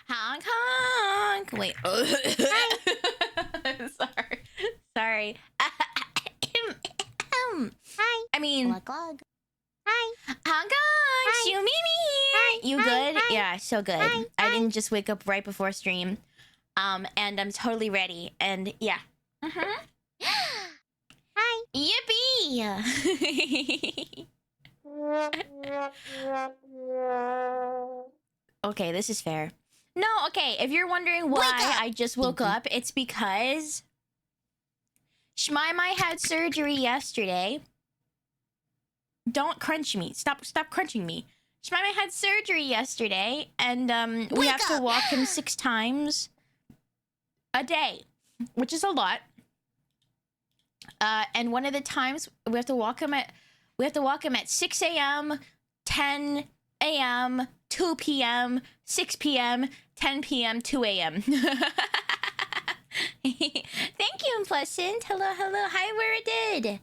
Honk honk. Wait. Sorry. Hi. I mean, Glug glug. Hi. Honk honk. Hi. Shumimi here. Hi. You Hi. good? Hi. Yeah, so good. Hi. I Hi. didn't just wake up right before stream. And I'm totally ready. And yeah. Hi. Yippee! Okay, this is fair. No, okay, if you're wondering why I just woke up, it's because Shmaimai had surgery yesterday. Don't crunch me. Stop crunching me. Shmaimai had surgery yesterday, and we have to walk him 6 times a day, which is a lot. And one of the times we have to walk him at 6 a.m., 10 a.m., 2 p.m., 6 p.m., 10 p.m., 2 a.m. Thank you, Pleasant. Hello. Hi, where it did.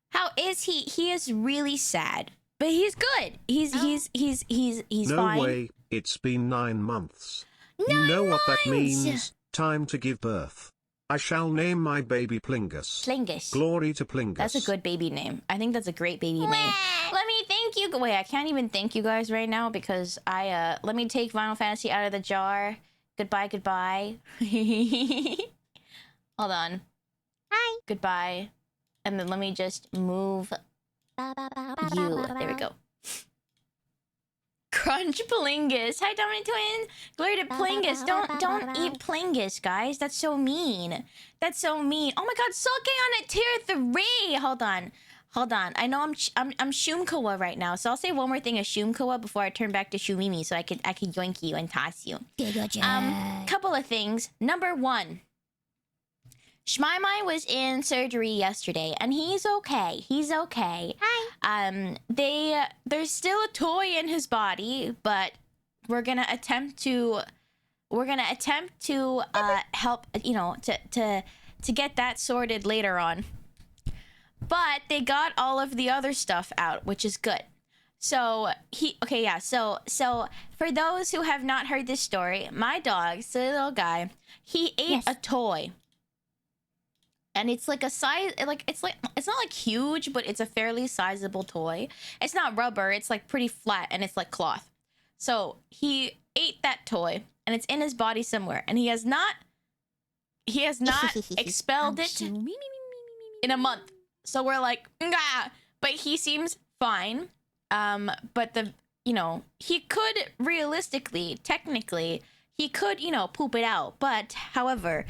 How is he? He is really sad, but he's good. He's no fine. No way. It's been 9 months. 9 You know what that months! means? Time to give birth. I shall name my baby Plingus. Plingus. Glory to Plingus. That's a good baby name. I think that's a great baby name. Let me thank you. Wait, I can't even thank you guys right now because let me take Final Fantasy out of the jar. Goodbye. Hold on. Hi. Goodbye. And then let me just move you. There we go. Crunch Plingus. Hi, Dominant Twin. Glory to Plingus. Don't eat Plingus, guys. That's so mean. That's so mean. Oh my God, Sulke on at tier 3. Hold on. I know I'm Shumkoa right now, so I'll say one more thing as Shumkoa before I turn back to Shumimi, so I could yoink you and toss you. Couple of things. Number 1. Shmaimai was in surgery yesterday, and he's okay. He's okay. Hi. There's still a toy in his body, but we're gonna attempt to help, you know, to get that sorted later on. But they got all of the other stuff out, which is good. So So for those who have not heard this story, my dog, silly little guy, he ate a toy. And it's like a size, it's not like huge, but it's a fairly sizable toy. It's not rubber, it's like pretty flat, and it's like cloth. So he ate that toy, and it's in his body somewhere, and he has not expelled it in a month. So we're like, nah, but he seems fine. But he could realistically, technically, he could, poop it out. But however,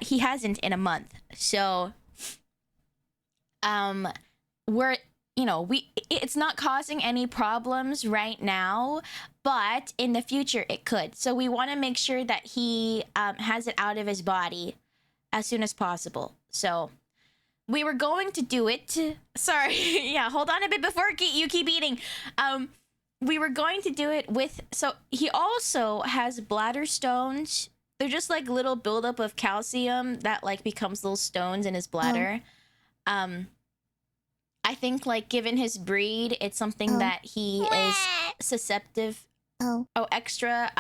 he hasn't in a month. So, it's not causing any problems right now, but in the future it could. So we want to make sure that he has it out of his body as soon as possible. So we were going to do it. Sorry, yeah, hold on a bit before you keep eating. We were going to do it with. So he also has bladder stones. They're just like little buildup of calcium that like becomes little stones in his bladder. I think like given his breed, it's something that he is susceptible Oh. extra,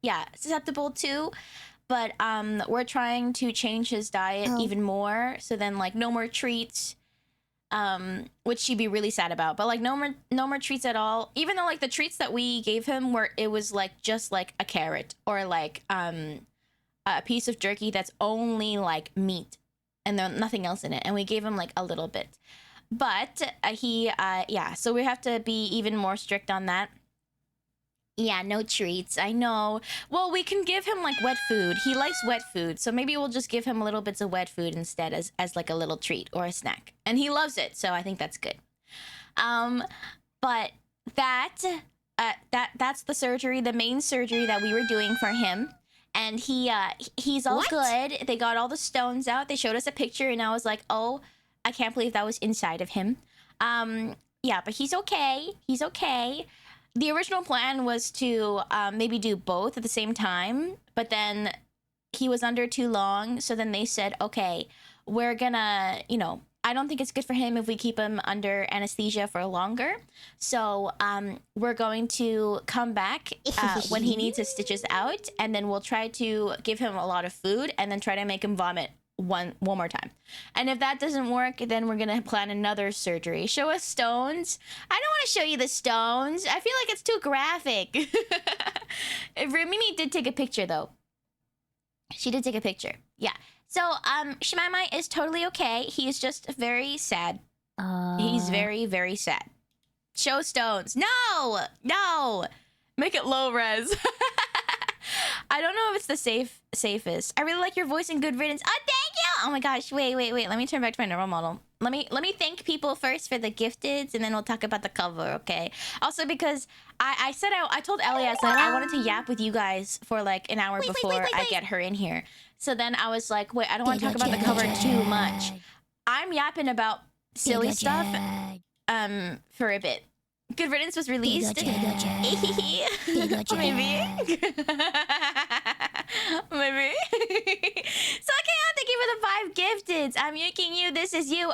yeah, susceptible to. But we're trying to change his diet even more. So then, like, no more treats, which she'd be really sad about. But like, no more treats at all. Even though like the treats that we gave him it was like just like a carrot or like a piece of jerky that's only like meat and then nothing else in it. And we gave him like a little bit. But yeah. So we have to be even more strict on that. Yeah, no treats. I know. Well, we can give him like wet food. He likes wet food, so maybe we'll just give him little bits of wet food instead as like a little treat or a snack. And he loves it, so I think that's good. But that's the surgery, the main surgery that we were doing for him. And he's all good. They got all the stones out. They showed us a picture, and I was like, oh, I can't believe that was inside of him. Yeah, but he's okay. He's okay. The original plan was to maybe do both at the same time, but then he was under too long. So then they said, okay, we're gonna, I don't think it's good for him if we keep him under anesthesia for longer. So we're going to come back when he needs his stitches out, and then we'll try to give him a lot of food and then try to make him vomit one more time. And if that doesn't work, then we're gonna plan another surgery. Show us stones. I don't want to show you the stones. I feel like it's too graphic. Rimini did take a picture though. She did take a picture. Yeah. So Shimamai is totally okay. He is just very sad. He's very, very sad. Show stones. No. Make it low res. I don't know if it's the safest. I really like your voice and good riddance. Oh, thank you! Oh my gosh, wait. Let me turn back to my normal model. Let me thank people first for the gifteds, and then we'll talk about the cover, okay? Also, because I told Ellie, I said I wanted to yap with you guys for like an hour before I get her in here. So then I was like, wait, I don't want to talk about the cover too much. I'm yapping about silly stuff for a bit. Good Riddance was released. Maybe. Maybe. So okay, thank you for the 5 gifteds. I'm yanking you. This is you.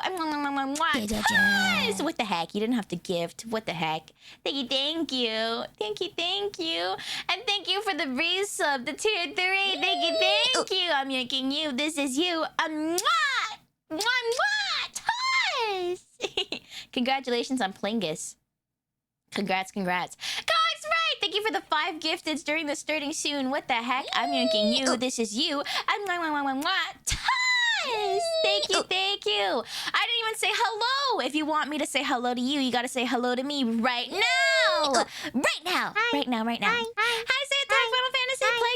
Yes. What the heck? You didn't have to gift. What the heck? Thank you. Thank you. And thank you for the resub, the tier 3. Thank you. I'm yanking you. This is you. Congratulations on Plingus. Congrats. Guys, right! Thank you for the 5 gifteds during the starting soon. What the heck? I'm yanking you. This is you. Thank you. I didn't even say hello. If you want me to say hello to you, you gotta say hello to me right now. Right now. Hi, Santa. Final Fantasy Play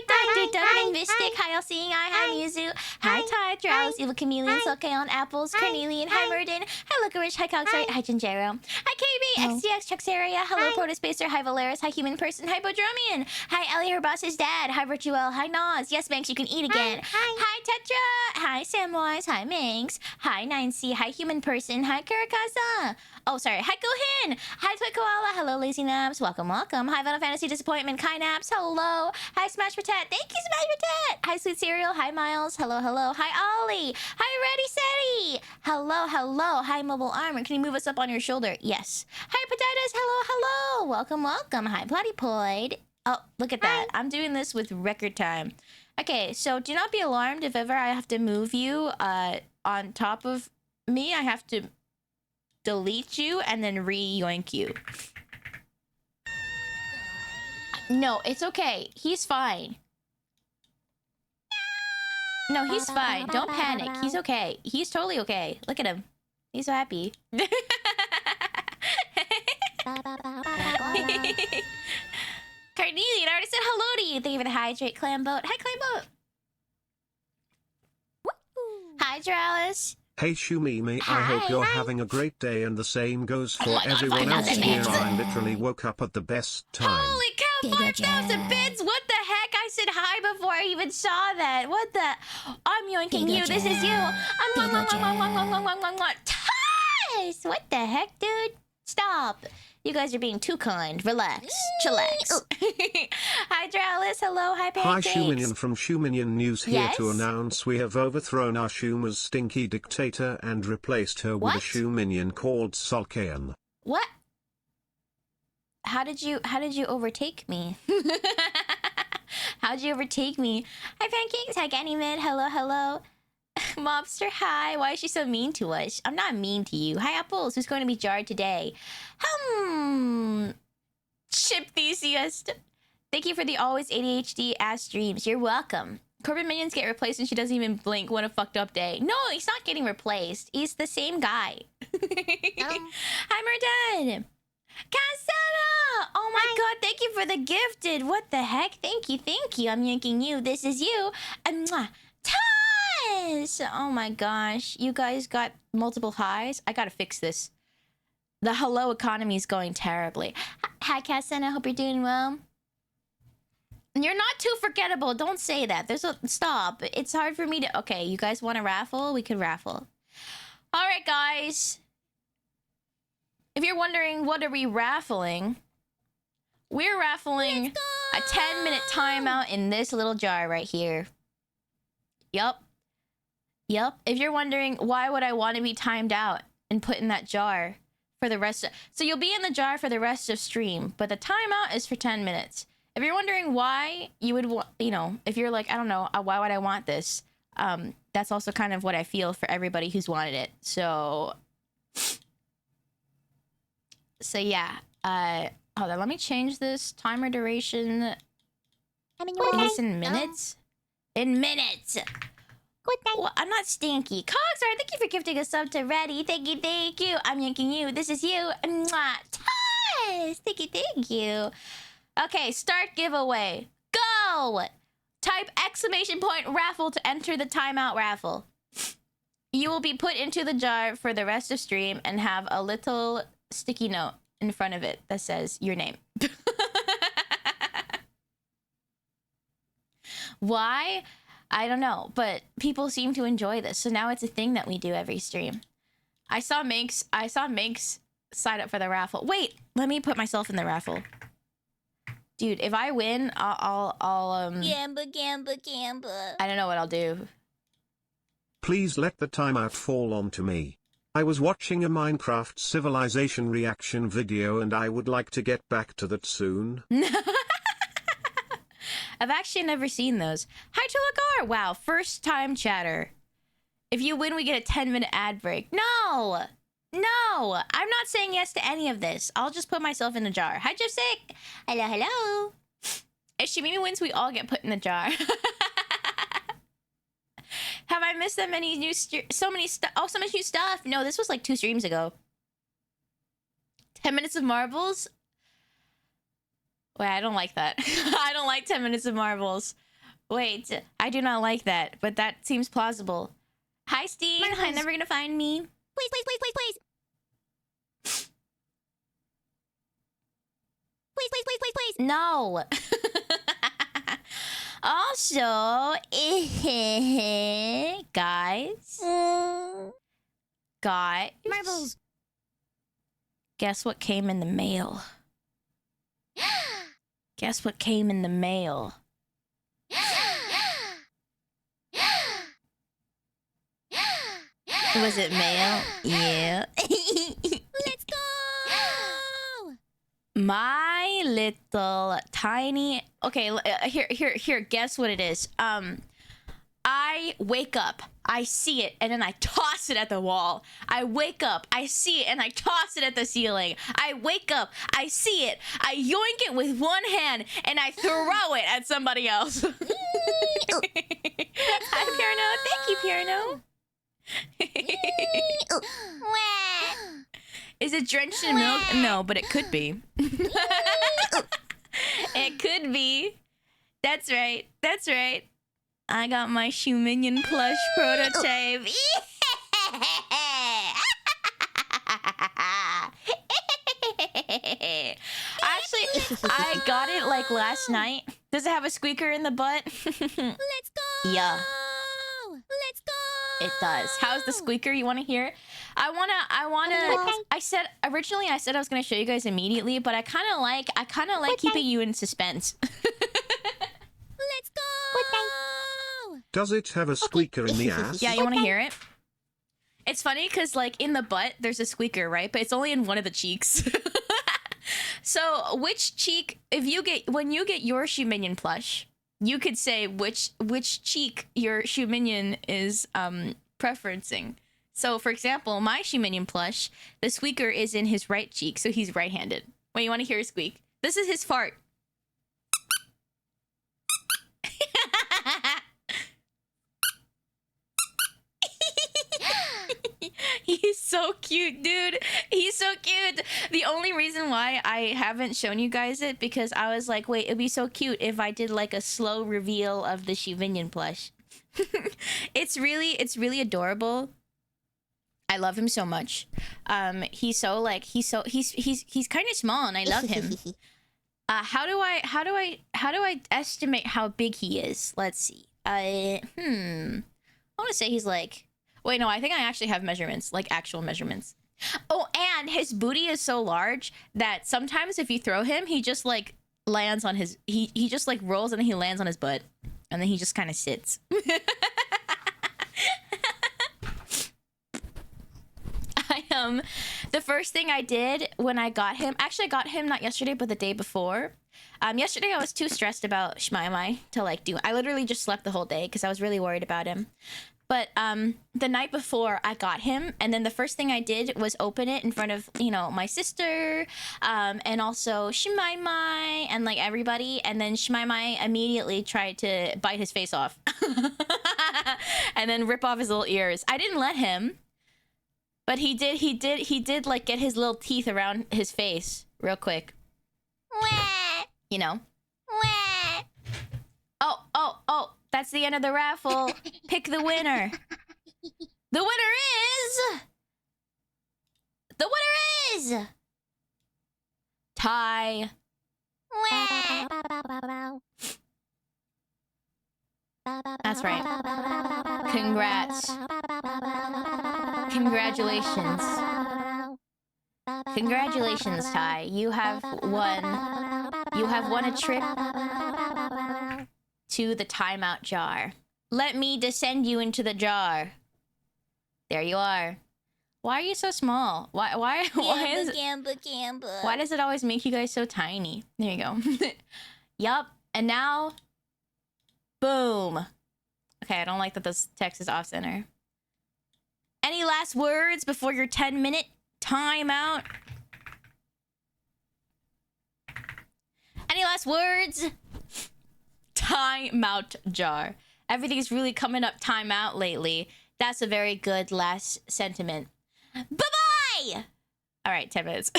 Duck, Mystic. Hi, Alcine. Hi, Mizu. Hi, Ty, Draus, Evil Chameleon, Soke on Apples, Carnelian. Hi, Murden. Hi, Licorice. Hi, Cogsright. Hi, Jinjero. Hi, KB, XTX, Chuxaria. Hello, Protospacer. Hi, Valeris. Hi, Human Person. Hi, Bodromian. Hi, Ellie, her boss's dad. Hi, Virtuel. Hi, Nas. Yes, Banks, you can eat again. Hi, Tetra. Hi, Samwise. Hi, Minx. Hi, 9C. Hi, Human Person. Hi, Karakasa. Oh, sorry. Hi, Gohin. Hi, Twit Koala. Hello, Lazy Naps. Welcome. Hi, Final Fantasy Disappointment. Kai Naps. Hello. Hi, Smash Patat. Thank you, Smash Patat. Hi, Sweet Cereal. Hi, Miles. Hello. Hi, Ollie. Hi, Ready Steady. Hello. Hi, Mobile Armor. Can you move us up on your shoulder? Yes. Hi, Potatoes. Hello. Welcome. Hi, Platypoid. Oh, look at that. I'm doing this with record time. Okay, so do not be alarmed if ever I have to move you on top of me. I have to delete you and then re-yoink you. No, it's okay. He's fine. No, he's fine. Don't panic. He's okay. He's totally okay. Look at him. He's so happy. Carnelian, I already said hello to you. Thank you for the hydrate, Clamboat. Hi, Clamboat. Hi, Dralis. Hey Shumimi, I hope you're having a great day, and the same goes for everyone else here. I literally woke up at the best time. Holy cow, 5,000 bits! What the heck? I said hi before I even saw that. What the? I'm yoinking you. This is you. Tice! What the heck, dude? Stop. You guys are being too kind. Relax. Chillax. Hi, Dralis. Hello. Hi, Pancakes. Hi, Shuminian from Shuminian News here to announce we have overthrown our Shuma's stinky dictator and replaced her with a Shuminian called Sulkayan. What? How did you overtake me? How'd you overtake me? Hi Pancakes, hi Ganymede, hello, hello. Mobster, hi. Why is she so mean to us? I'm not mean to you. Hi Apples, who's going to be jarred today? Chip Theseus. Thank you for the always ADHD ass streams. You're welcome. Corbin minions get replaced and she doesn't even blink. What a fucked up day. No, he's not getting replaced. He's the same guy. Hi Murden. Cassetta! Oh my god, thank you for the gifted. What the heck? Thank you, thank you. I'm yanking you. This is you. Taz! Oh my gosh. You guys got multiple highs? I gotta fix this. The hello economy is going terribly. Hi, Cassetta. Hope you're doing well. You're not too forgettable. Don't say that. Stop. It's hard for me to... Okay, you guys want to raffle? We could raffle. All right, guys. If you're wondering, what are we raffling? We're raffling a 10-minute timeout in this little jar right here. Yup. Yup. If you're wondering, why would I want to be timed out and put in that jar for the rest of... So you'll be in the jar for the rest of stream, but the timeout is for 10 minutes. If you're wondering why you would want, you know, if you're like, I don't know, why would I want this? That's also kind of what I feel for everybody who's wanted it. So yeah. Hold on, let me change this timer duration. In minutes? In minutes! Good night. Well, I'm not stinky. Cogstar, thank you for gifting a sub to Reddy. Thank you, thank you. I'm yanking you. This is you. Mwah. Taz! Thank you. Okay, start giveaway. Go! Type ! raffle to enter the timeout raffle. You will be put into the jar for the rest of stream and have a little sticky note in front of it that says your name. Why? I don't know, but people seem to enjoy this, so now it's a thing that we do every stream. I saw Minx sign up for the raffle. Wait, let me put myself in the raffle. Dude, if I win, I'll Gamba. I don't know what I'll do. Please let the timeout fall onto me. I was watching a Minecraft Civilization reaction video and I would like to get back to that soon. I've actually never seen those. Hi, Tulagar! Wow, first time chatter. If you win, we get a 10-minute ad break. No! No! I'm not saying yes to any of this. I'll just put myself in the jar. Hi, Jessic! Hello. If Shimimi wins, we all get put in the jar. Have I missed that many new so much new stuff? No, this was like 2 streams ago. 10 minutes of marbles? Wait, I don't like that. I don't like 10 minutes of marbles. Wait, I do not like that, but that seems plausible. Hi, Steen. Marbles. Hi, never gonna find me. Please. Please. No. Also, guys. Marbles. Guess what came in the mail? Guess what came in the mail? Was it mail? Yeah. Let's go. My little tiny... Okay, here, guess what it is. I wake up, I see it, and then I toss it at the wall. I wake up, I see it, and I toss it at the ceiling. I wake up, I see it, I yoink it with one hand, and I throw it at somebody else. Hi, Pierno. Thank you, Pierno. Is it drenched in milk? No, but it could be. It could be. That's right. I got my Shoe Minion plush prototype. Actually, I got it like last night. Does it have a squeaker in the butt? Let's go. Yeah. Let's go. It does. How's the squeaker? You want to hear it? I wanna. Originally I said I was gonna show you guys immediately, but I kind of like keeping you in suspense. Let's go. Does it have a squeaker in the ass? Yeah, you want to hear it? It's funny because like in the butt there's a squeaker, right? But it's only in one of the cheeks. So which cheek, if you get, when you get your shoe minion plush, you could say which cheek your shoe minion is preferencing. So for example, my shoe minion plush, the squeaker is in his right cheek, so he's right-handed. Wait, you want to hear a squeak? This is his fart. He's so cute, dude. He's so cute. The only reason why I haven't shown you guys it because I was like, wait, it'd be so cute if I did like a slow reveal of the Shivinian plush. It's really adorable. I love him so much. He's so like he's kind of small and I love him. How do I estimate how big he is? Let's see. I want to say he's like, wait, no, I think I actually have measurements, like actual measurements. Oh, and his booty is so large that sometimes if you throw him, he just like lands on his, he just like rolls and then he lands on his butt and then he just kind of sits. The first thing I did when I got him, actually I got him not yesterday, but the day before. Yesterday I was too stressed about Shmaimai to like do, I literally just slept the whole day because I was really worried about him. But the night before I got him, and then the first thing I did was open it in front of, you know, my sister, and also Shmaimai and like everybody, and then Shmaimai immediately tried to bite his face off. And then rip off his little ears. I didn't let him. But he did like get his little teeth around his face real quick. You know? Oh, that's the end of the raffle. Pick the winner. The winner is Ty. That's right. Congrats. Congratulations. Congratulations, Ty. You have won a trip to the timeout jar. Let me descend you into the jar. There you are. Why are you so small? Why does it always make you guys so tiny? There you go. Yup. And now, boom. Okay, I don't like that this text is off center. Any last words before your 10-minute timeout? Any last words? Timeout jar. Everything's really coming up timeout lately. That's a very good last sentiment. Bye-bye! All right, 10 minutes.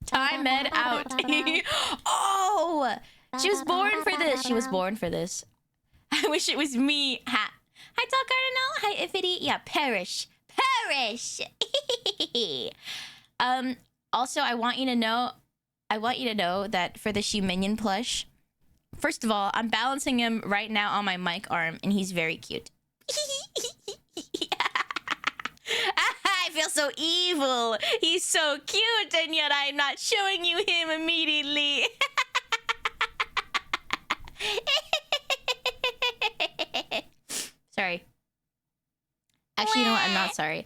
Time it out. Oh! She was born for this. She was born for this. I wish it was me. Ha. Hi, Tall Cardinal. Hi, Ifity. Yeah, perish. Perish! Also, I want you to know that for the Shoe Minion plush, first of all, I'm balancing him right now on my mic arm, and he's very cute. I feel so evil. He's so cute, and yet I'm not showing you him immediately. Sorry. Actually, you know what? I'm not sorry.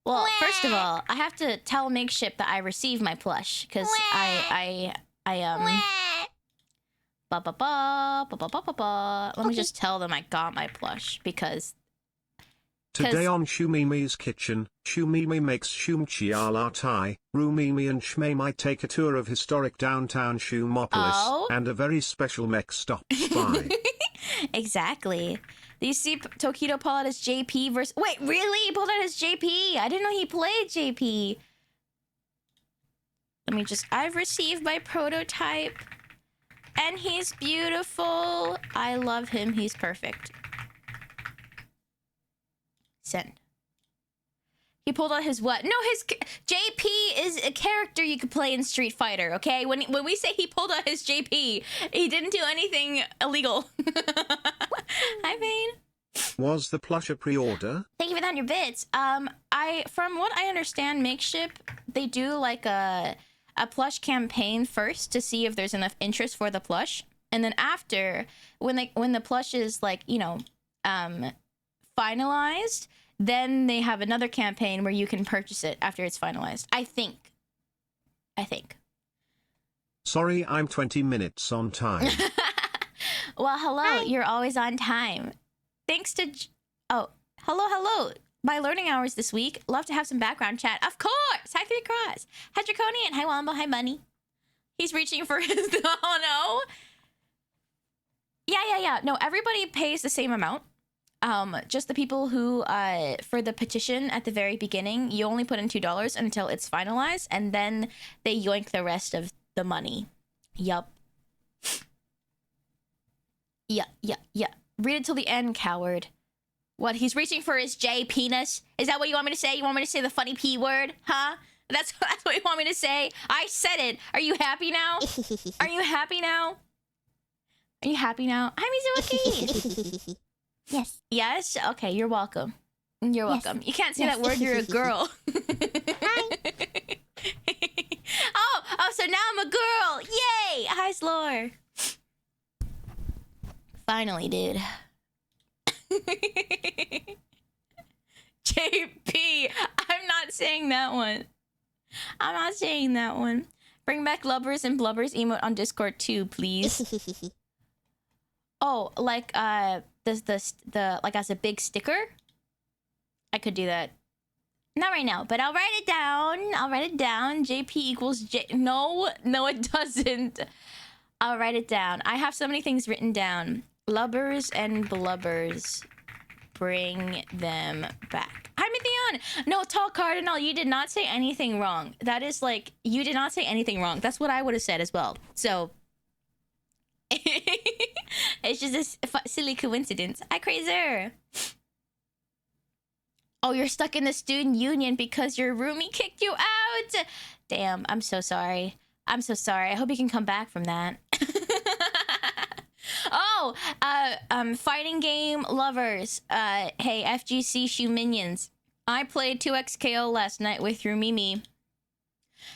Well, first of all, I have to tell Makeship that I received my plush, because let me just tell them I got my plush, because... Today on Shumimi's Kitchen, Shumimi makes Shumchi a la Thai, Rumimi and Shmaimai take a tour of historic downtown Shumopolis, and a very special mech stops by. Exactly. Do you see Tokido pull out his JP versus... Wait, really? He pulled out his JP? I didn't know he played JP. Let me just... I've received my prototype. And he's beautiful. I love him. He's perfect. Send. He pulled out his what? No, his JP is a character you could play in Street Fighter, okay? When we say he pulled out his JP, he didn't do anything illegal. Hi, Vane. Was the plush a pre-order? Thank you for that, your bits. From what I understand, Makeship, they do like a plush campaign first to see if there's enough interest for the plush, and then after, when the plush is like, you know, finalized, then they have another campaign where you can purchase it after it's finalized. I think. Sorry, I'm 20 minutes on time. Well, hello. Hi. You're always on time. Thanks to... Oh, hello. My learning hours this week. Love to have some background chat. Of course. Hi, 3 Cross. Hi, Draconian. Hi, Wombo. Hi, Money. He's reaching for his... Oh, no. Yeah. No, everybody pays the same amount. Just the people who, for the petition at the very beginning, you only put in $2 until it's finalized, and then they yoink the rest of the money. Yup. Yeah. Read it till the end, coward. What, he's reaching for his J penis? Is that what you want me to say? You want me to say the funny P word? Huh? That's what you want me to say? I said it. Are you happy now? Are you happy now? Hi, Mizuki. Yes? Okay, you're welcome. Welcome. You can't say that word, you're a girl. Hi. Oh, so now I'm a girl. Yay! Hi, Slore. Finally, dude. JP, I'm not saying that one. Bring back Lubbers and Blubbers emote on Discord too, please. Oh, like the like as a big sticker? I could do that. Not right now, but I'll write it down. JP equals J. No, it doesn't. I'll write it down. I have so many things written down. Lubbers and Blubbers. Bring them back. Hi, Mythion! No, Tall Cardinal, you did not say anything wrong. That is like, you did not say anything wrong. That's what I would have said as well. So, it's just a silly coincidence. Hi, Crazer! Oh, you're stuck in the student union because your roomie kicked you out! Damn, I'm so sorry. I hope you can come back from that. Oh, fighting game lovers. Hey, FGC Shoe Minions. I played 2XKO last night with Rumimi.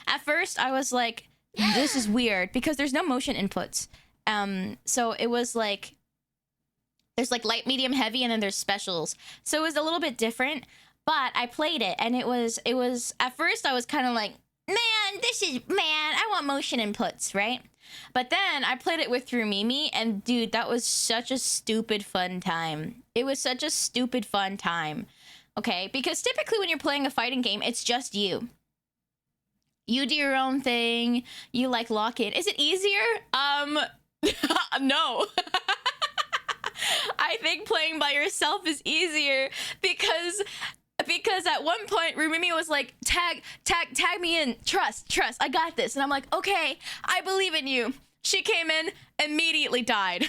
At first, I was like, this is weird because there's no motion inputs. So it was like, there's like light, medium, heavy, and then there's specials. So it was a little bit different, but I played it and it was, at first I was kind of like, man, I want motion inputs, right? But then I played it with Rumimi, and dude, that was such a stupid fun time. It was such a stupid fun time. Okay, because typically when you're playing a fighting game, it's just you. You do your own thing. You like lock in. Is it easier? No. I think playing by yourself is easier because at one point Rumimi was like, tag me in, trust, I got this. And I'm like, okay, I believe in you. She came in, immediately died.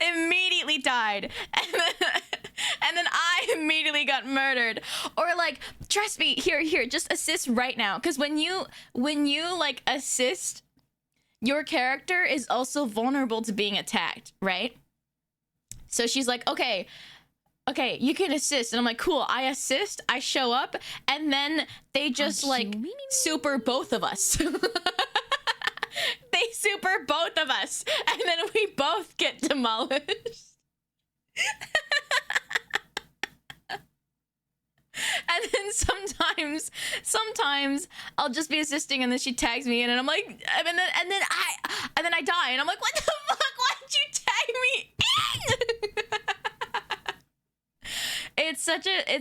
Immediately died. And then I immediately got murdered. Or like, trust me, here, just assist right now. Because when you like assist, your character is also vulnerable to being attacked, right? So she's like, okay, you can assist. And I'm like, cool, I assist, I show up, and then they just like super both of us. They super both of us, and then we both get demolished. And then sometimes I'll just be assisting, and then she tags me in, and I'm like, and then I die, and I'm like, what the fuck? Why'd you tag me in? It's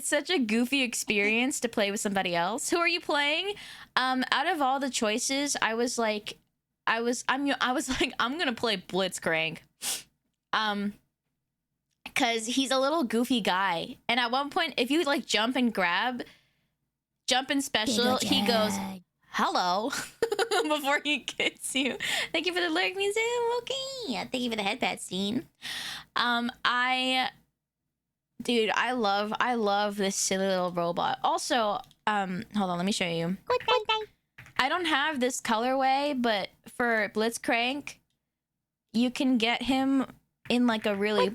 such a goofy experience to play with somebody else. Who are you playing? Out of all the choices, I'm like, I'm gonna play Blitzcrank. Cause he's a little goofy guy. And at one point, if you like jump and special, he goes, hello, before he gets you. Thank you for the lyric music. Okay. Thank you for the headband scene. Dude, I love this silly little robot. Also, hold on, let me show you. I don't have this colorway, but for Blitzcrank, you can get him in like a really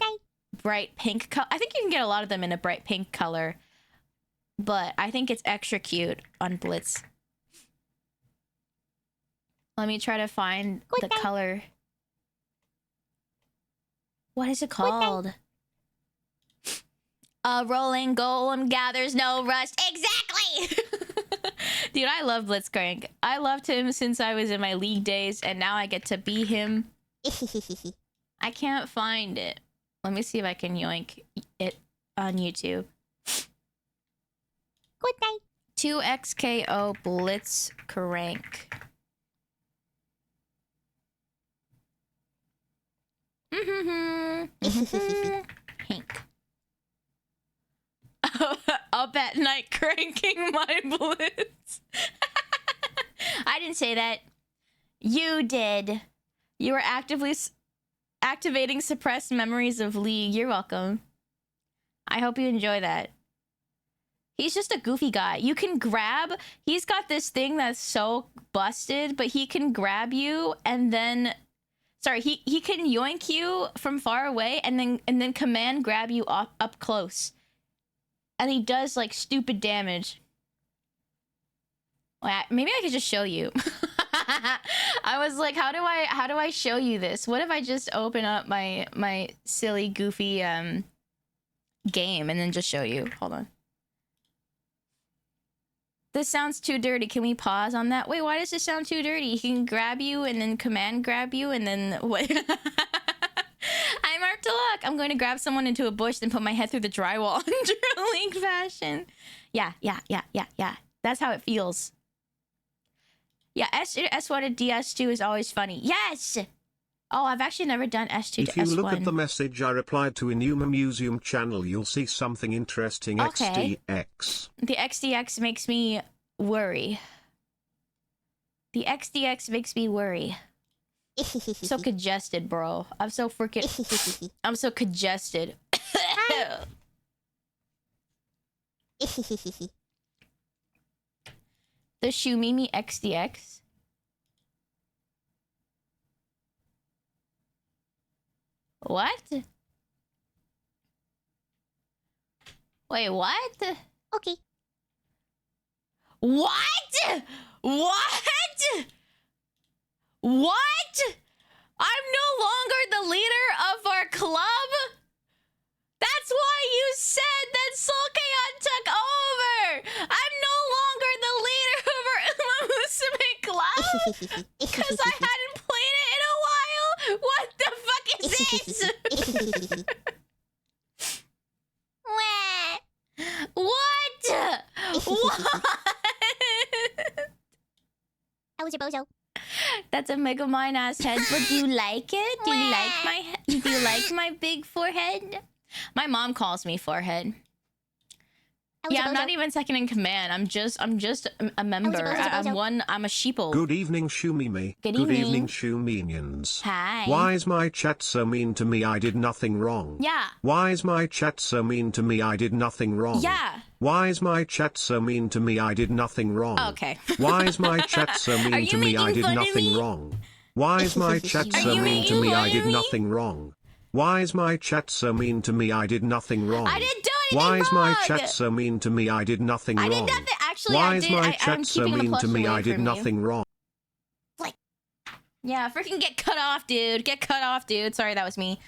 bright pink color. I think you can get a lot of them in a bright pink color, but I think it's extra cute on Blitz. Let me try to find the color. What is it called? A rolling golem gathers no rust. Exactly! Dude, I love Blitzcrank. I loved him since I was in my league days, and now I get to be him. I can't find it. Let me see if I can yoink it on YouTube. Good night. 2XKO Blitzcrank. Hank. Up at night cranking my blitz. I didn't say that. You did. You were actively activating suppressed memories of League. You're welcome. I hope you enjoy that. He's just a goofy guy. You can grab... He's got this thing that's so busted, but he can grab you and then... Sorry, he can yoink you from far away and then command grab you up close. And he does like stupid damage. Well, maybe I could just show you. I was like, how do I show you this? What if I just open up my silly goofy game and then just show you? Hold on. This sounds too dirty. Can we pause on that? Wait, why does this sound too dirty? He can grab you and then command grab you and then what? I'm Art to Luck. I'm going to grab someone into a bush and put my head through the drywall in League fashion. Yeah. That's how it feels. Yeah, S1 to DS2 is always funny. Yes! Oh, I've actually never done S2 to S1. If you look at the message I replied to in Yuma Museum channel, you'll see something interesting. Okay. XDX. The XDX makes me worry. The XDX makes me worry. So congested, bro. I'm so freaking... I'm so congested. The Shumimi XDX. What? Wait, what? Okay. What? What? What? I'm no longer the leader of our club? That's why you said that Sulkayon took over! I'm no longer the leader of our Musume club? Because I hadn't played it in a while? What the fuck is this? What? What? I was a bozo. That's a mega mine ass head, but do you like it? Do you like my big forehead? My mom calls me forehead. Yeah, I'm not even second in command. I'm just a member. I'm a sheeple. Good evening, Shumimi. Good Good evening. evening, Shuminians. Hi. Why is my chat so mean to me? I did nothing wrong. Yeah. Why is my chat so mean to me? I did nothing wrong. Yeah. Why is my chat so mean to me? I did nothing wrong. Okay. Why is my chat so Are mean you to me? I making did fun of nothing me? wrong. Why is my chat Are so you mean to making me? fun I of did me? nothing wrong. Why is my chat so mean to me? I did nothing wrong. I didn't do anything Why is my wrong. chat so mean to me? I did nothing I wrong. did nothing. Actually, Why I is did. my I'm chat so keeping a mean plush to me? away I did from you. nothing wrong. Yeah, freaking get cut off, dude. Get cut off, dude. Sorry, that was me.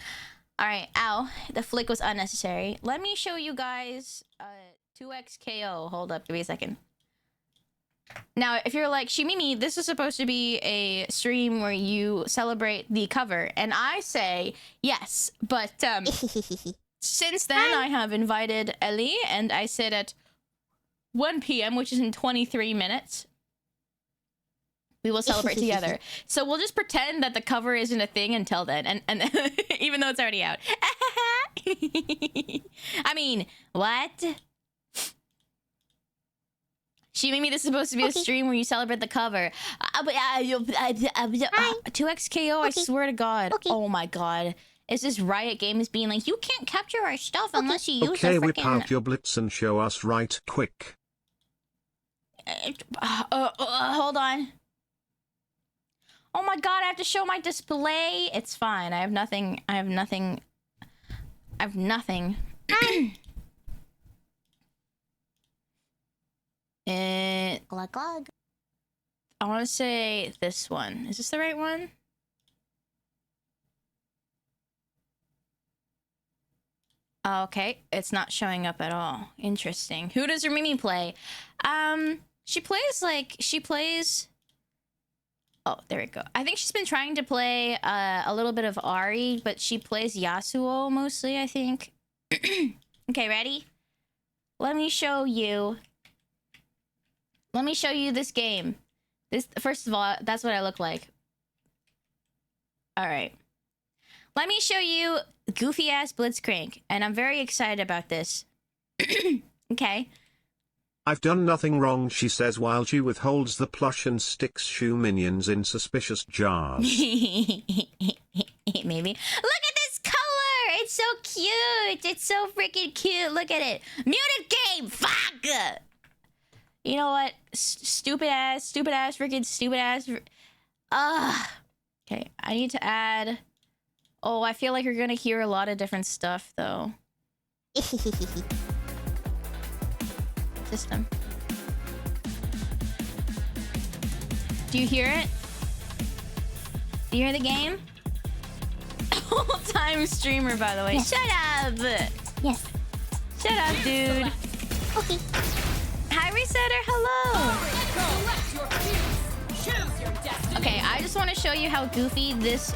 All right, ow. The flick was unnecessary. Let me show you guys 2XKO. Hold up, give me a second. Now, if you're like, Shimimi, this is supposed to be a stream where you celebrate the cover. And I say, yes. But since then, I have invited Ellie, and I said at 1 p.m., which is in 23 minutes, we will celebrate together. So we'll just pretend that the cover isn't a thing until then. And even though it's already out. I mean, what? Shimimi, this is supposed to be a stream where you celebrate the cover. 2XKO, I swear to God. Oh my God. Is this Riot Games being like, you can't capture our stuff unless you use Okay, a whip freaking... out your blitz and show us right quick. Hold on. Oh my God, I have to show my display. It's fine. I have nothing. I have nothing. I have nothing. Glug glug. I want to say this one. Is this the right one? Okay, it's not showing up at all. Interesting. Who does Rumimi play? She plays. Oh, there we go. I think she's been trying to play a little bit of Ari, but she plays Yasuo mostly, I think. Okay, ready? Let me show you. Let me show you this game. This, first of all, that's what I look like. All right. Let me show you goofy ass Blitzcrank, and I'm very excited about this. Okay. I've done nothing wrong, she says while she withholds the plush and sticks Shu minions in suspicious jars. Maybe. Look at this color! It's so cute! It's so freaking cute! Look at it! Muted game! Fuck! You know what? Stupid ass, freaking stupid ass. Ugh. Okay, I need to add... Oh, I feel like you're gonna hear a lot of different stuff, though. System. Do you hear it? Do you hear the game? All-time streamer, by the way. Yes. Shut up! Yes. Shut up, dude. Okay. Hi, Resetter. Hello. Okay, I just want to show you how goofy this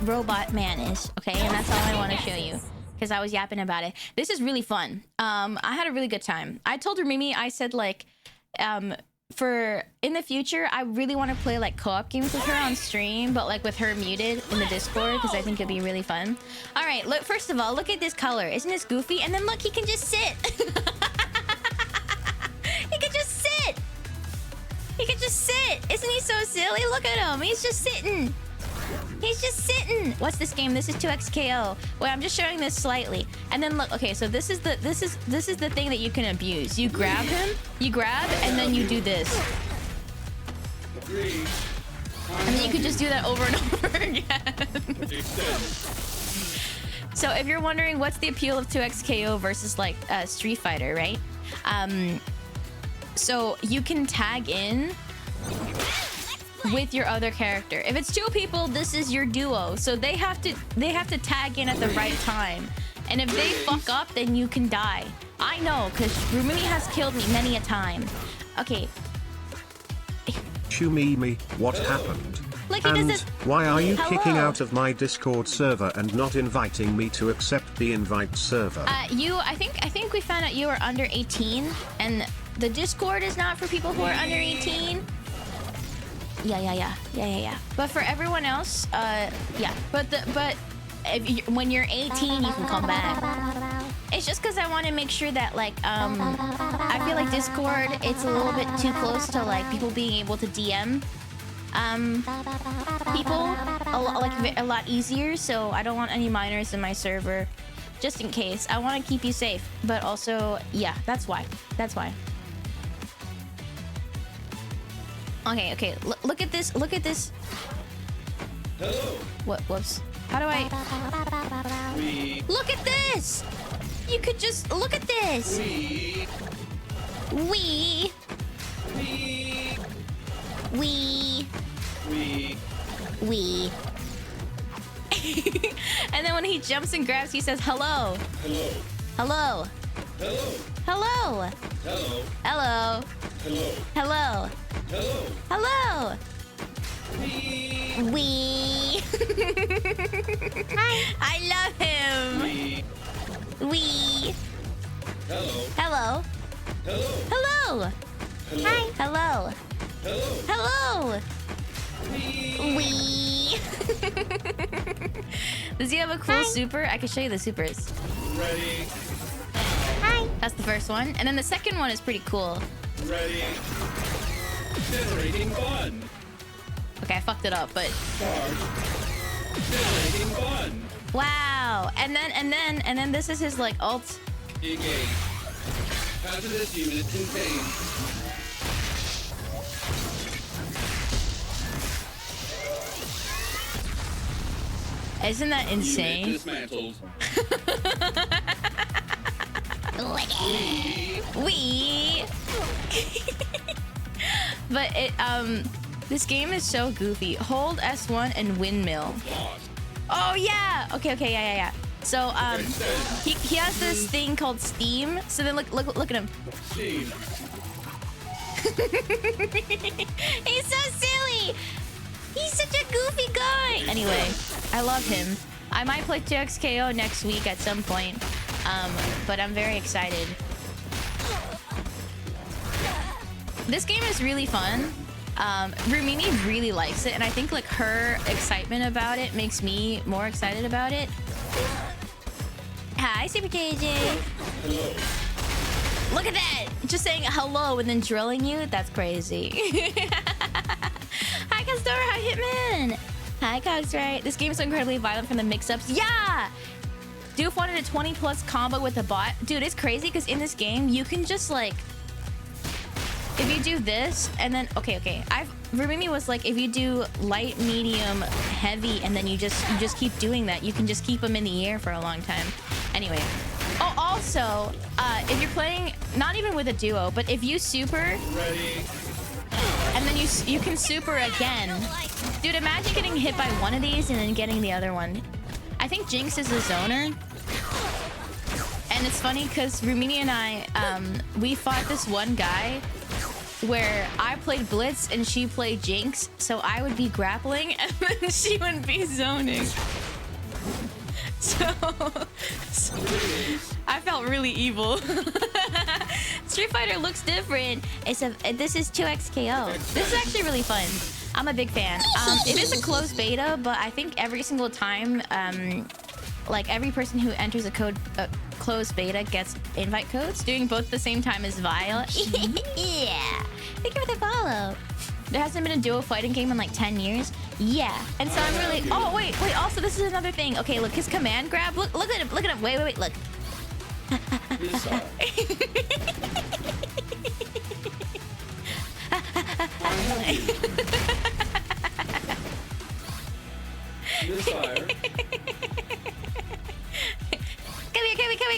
robot man is. Okay, and that's all I want to show you. Because I was yapping about it. This is really fun. I had a really good time. I told her, Mimi, I said like, for in the future, I really want to play like co-op games with her on stream, but like with her muted in the Discord, because I think it'd be really fun. All right, look. First of all, look at this color. Isn't this goofy? And then look, he can just sit. He can just sit. He can just sit. Isn't he so silly? Look at him. He's just sitting. He's just sitting. What's this game? This is 2xKO. Wait, I'm just showing this slightly. And then look, okay, so this is the thing that you can abuse. You grab him, you grab, and then you do this. And then you could just do that over and over again. So if you're wondering what's the appeal of 2xKO versus like Street Fighter, right? So you can tag in with your other character. If it's two people, this is your duo. So they have to tag in at the right time. And if they fuck up, then you can die. I know, because Rumimi has killed me many a time. Okay. Shumimi, what happened? Look, he does And this. why are you Hello. kicking out of my Discord server and not inviting me to accept the invite server? I think we found out you were under 18, and the Discord is not for people who are under 18. Yeah. But for everyone else, yeah. But if when you're 18, you can come back. It's just because I want to make sure that like I feel like Discord, it's a little bit too close to like people being able to DM people a lot easier. So I don't want any minors in my server, just in case. I want to keep you safe, but also yeah, that's why. Okay. Look at this. Look at this. Hello. What? Whoops. How do I? Look at this. You could just look at this. We. And then when he jumps and grabs, he says hello. Hello. Hello. We. Hi. I love him. We. Hello. Hi. Hello. We. Does he have a cool super? I can show you the supers. Ready. Hi. That's the first one. And then the second one is pretty cool. Ready. Generating fun. Okay, I fucked it up, but... Generating fun. Wow. And then this is his, like, ult. Engage. Hazardous unit contained. Isn't that insane? Unit dismantled. We. But it, this game is so goofy. Hold S1 and windmill. Oh, yeah. Okay, yeah. So he has this thing called Steam. So then look at him. Steam. He's so silly. He's such a goofy guy. Anyway, I love him. I might play 2XKO next week at some point. But I'm very excited. This game is really fun. Rumini really likes it, and I think like her excitement about it makes me more excited about it. Hi, Super JJ. Hello. Look at that! Just saying hello and then drilling you? That's crazy. Hi, Castor. Hi, Hitman. Hi, Cogs, right? This game is so incredibly violent from the mix-ups. Yeah! Doof wanted a 20+ combo with a bot. Dude, it's crazy because in this game, you can just like... If you do this, and then... Okay. Rumimi was like, if you do light, medium, heavy, and then you just keep doing that, you can just keep them in the air for a long time. Anyway. Oh, also, if you're playing, not even with a duo, but if you super... Ready. And then you can super again. Dude, imagine getting hit by one of these and then getting the other one. I think Jinx is a zoner. And it's funny because Rumini and I, we fought this one guy where I played Blitz and she played Jinx. So I would be grappling and then she would be zoning. So I felt really evil. Street Fighter looks different. This is 2XKO. This is actually really fun. I'm a big fan. It is a closed beta, but I think every single time, like every person who enters a closed beta gets invite codes. Doing both at the same time is vile. Yeah. Thank you for the follow. There hasn't been a duo fighting game in like 10 years. Yeah. And so I'm really... Oh, wait. Also, this is another thing. Okay, look. His command grab. Look at him. Look at him. Wait. Look. Misfire.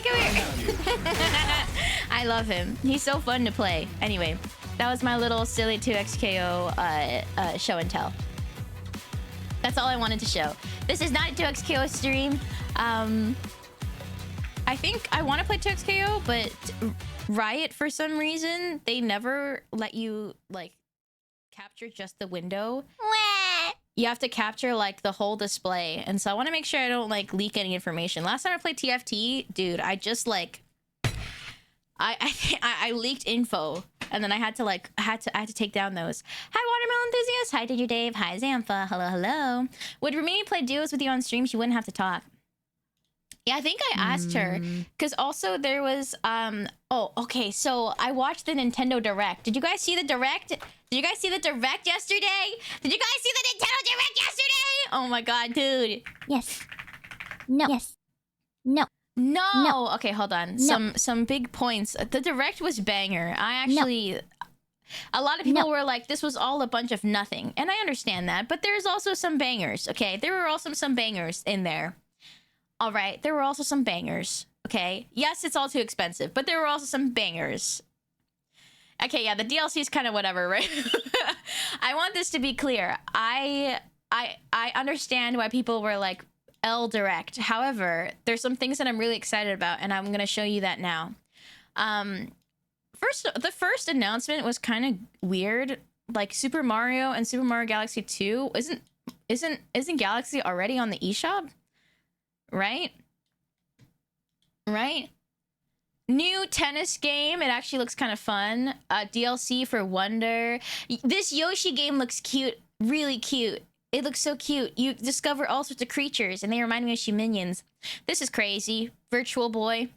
Come here. I love him. He's so fun to play. Anyway, that was my little silly 2XKO show and tell. That's all I wanted to show. This is not a 2XKO stream. I think I want to play 2XKO, but Riot, for some reason, they never let you, like, capture just the window. You have to capture, like, the whole display. And so I want to make sure I don't, like, leak any information. Last time I played TFT, dude, I just, like... I leaked info. And then I had to, like... I had to take down those. Hi, Watermelon Enthusiast. Hi, Did You Dave. Hi, Zampha. Hello. Would Rumini play duos with you on stream? She wouldn't have to talk. Yeah, I think I asked her. Because also there was... Oh, okay. So I watched the Nintendo Direct. Did you guys see the Direct? Did you guys see the Direct yesterday? Did you guys see the Nintendo Direct yesterday? Oh my god, dude. Yes. No. Yes. No. No. Okay, hold on. No. Some big points. The Direct was banger. I actually... A lot of people were like, this was all a bunch of nothing. And I understand that. But there's also some bangers, okay? There were also some bangers in there. All right, there were also some bangers, okay? Yes, it's all too expensive, but there were also some bangers. Okay, yeah, the DLC is kind of whatever, right? I want this to be clear. I understand why people were like, L Direct. However, there's some things that I'm really excited about, and I'm going to show you that now. The first announcement was kind of weird. Like, Super Mario and Super Mario Galaxy 2 isn't Galaxy already on the eShop? Right? New tennis game. It actually looks kind of fun. DLC for Wonder. This Yoshi game looks cute. Really cute. It looks so cute. You discover all sorts of creatures, and they remind me of Minions. This is crazy. Virtual Boy.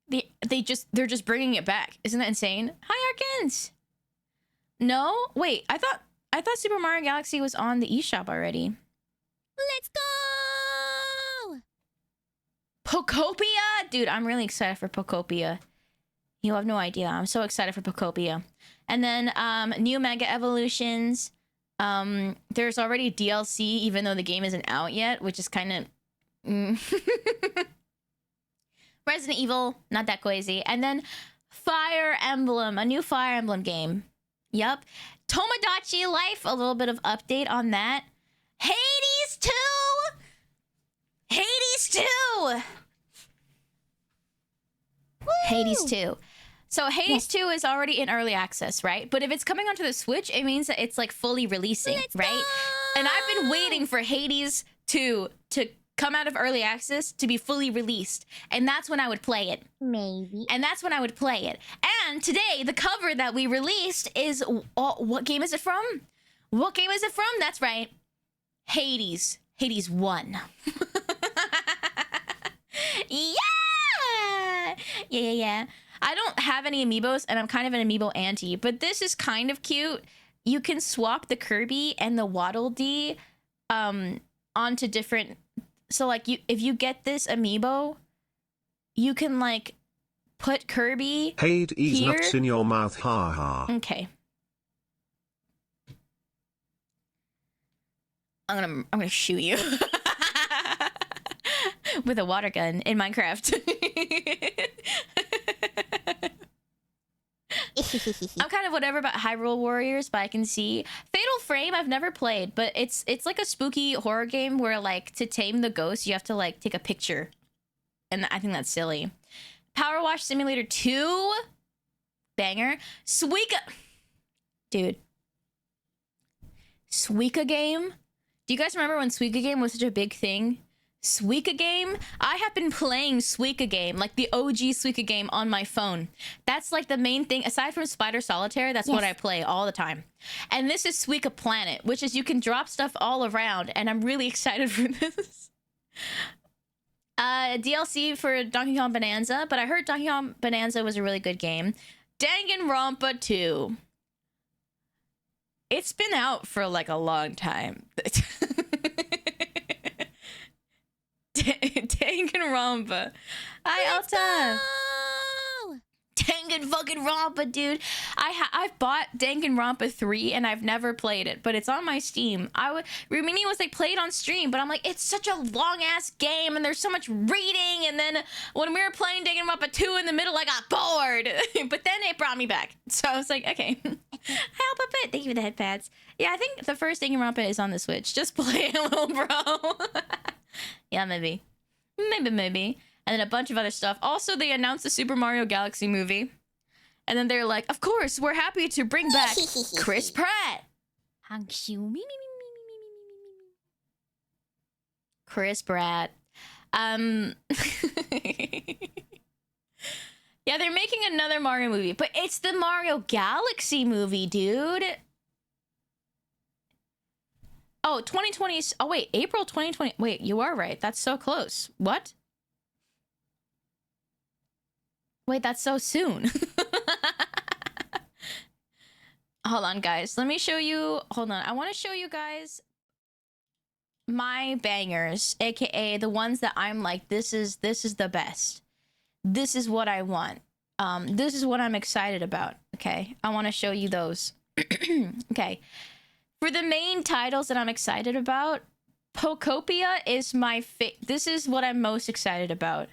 They're just bringing it back. Isn't that insane? Hi, Arkans. No? Wait, I thought Super Mario Galaxy was on the eShop already. Let's go! Pokopia? Dude, I'm really excited for Pokopia. You have no idea. I'm so excited for Pokopia. And then new Mega Evolutions. There's already DLC, even though the game isn't out yet, which is kind of... Resident Evil, not that crazy. And then Fire Emblem, a new Fire Emblem game. Yup. Tomodachi Life, a little bit of update on that. Hades 2! Hades 2. So Hades 2 is already in early access, right? But if it's coming onto the Switch, it means that it's like fully releasing, right? And I've been waiting for Hades 2 to come out of early access to be fully released. And that's when I would play it. Maybe. And that's when I would play it. And today, the cover that we released is... what game is it from? What game is it from? That's right. Hades. Hades 1. Yeah. I don't have any amiibos, and I'm kind of an amiibo anti, but this is kind of cute. You can swap the Kirby and the Waddle Dee onto different... So, like, if you get this amiibo, you can, like, put Kirby Hades here. Nuts in your mouth, ha ha. Okay. I'm gonna shoot you. With a water gun in Minecraft. I'm kind of whatever about Hyrule Warriors, but I can see Fatal Frame I've never played, but it's like a spooky horror game where, like, to tame the ghost you have to, like, take a picture, and I think that's silly. Power Wash Simulator 2, banger. Suika, dude, Suika game. Do you guys remember when Suika game was such a big thing? Suika game? I have been playing Suika game, like the OG Suika game, on my phone. That's like the main thing. Aside from Spider Solitaire, that's what I play all the time. And this is Suika Planet, which is you can drop stuff all around, and I'm really excited for this. DLC for Donkey Kong Bonanza, but I heard Donkey Kong Bonanza was a really good game. Danganronpa 2. It's been out for like a long time. Danganronpa. Hi, Alta. Danganronpa, dude. I've bought Danganronpa 3 and I've never played it, but it's on my Steam. Rumini was like, play it on stream, but I'm like, it's such a long ass game and there's so much reading. And then when we were playing Danganronpa 2 in the middle, I got bored. But then it brought me back, so I was like, okay. Help a bit. Thank you for the headpads. Yeah, I think the first Danganronpa is on the Switch. Just play it, little bro. Yeah, maybe. Maybe. And then a bunch of other stuff. Also, they announced the Super Mario Galaxy movie. And then they're like, of course, we're happy to bring back Chris Pratt. Chris Pratt. Yeah, they're making another Mario movie, but it's the Mario Galaxy movie, dude. Oh, 2020. Oh, wait, April 2020. Wait, you are right. That's so close. What? Wait, that's so soon. Hold on, guys. Let me show you. Hold on. I want to show you guys my bangers, aka the ones that I'm like, this is the best. This is what I want. This is what I'm excited about. Okay, I want to show you those. Okay. For the main titles that I'm excited about, Pokopia is my this is what I'm most excited about.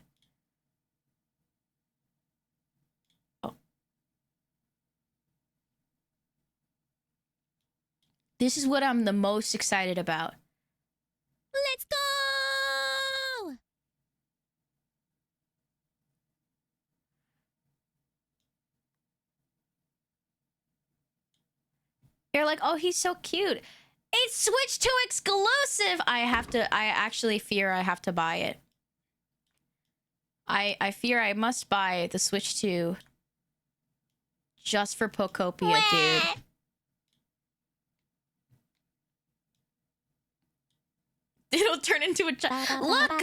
Oh. This is what I'm the most excited about. Let's go! You're like, oh, he's so cute. It's Switch 2 exclusive. I actually fear I have to buy it. I fear I must buy the Switch 2 just for Pokopia, dude. It'll turn into a look.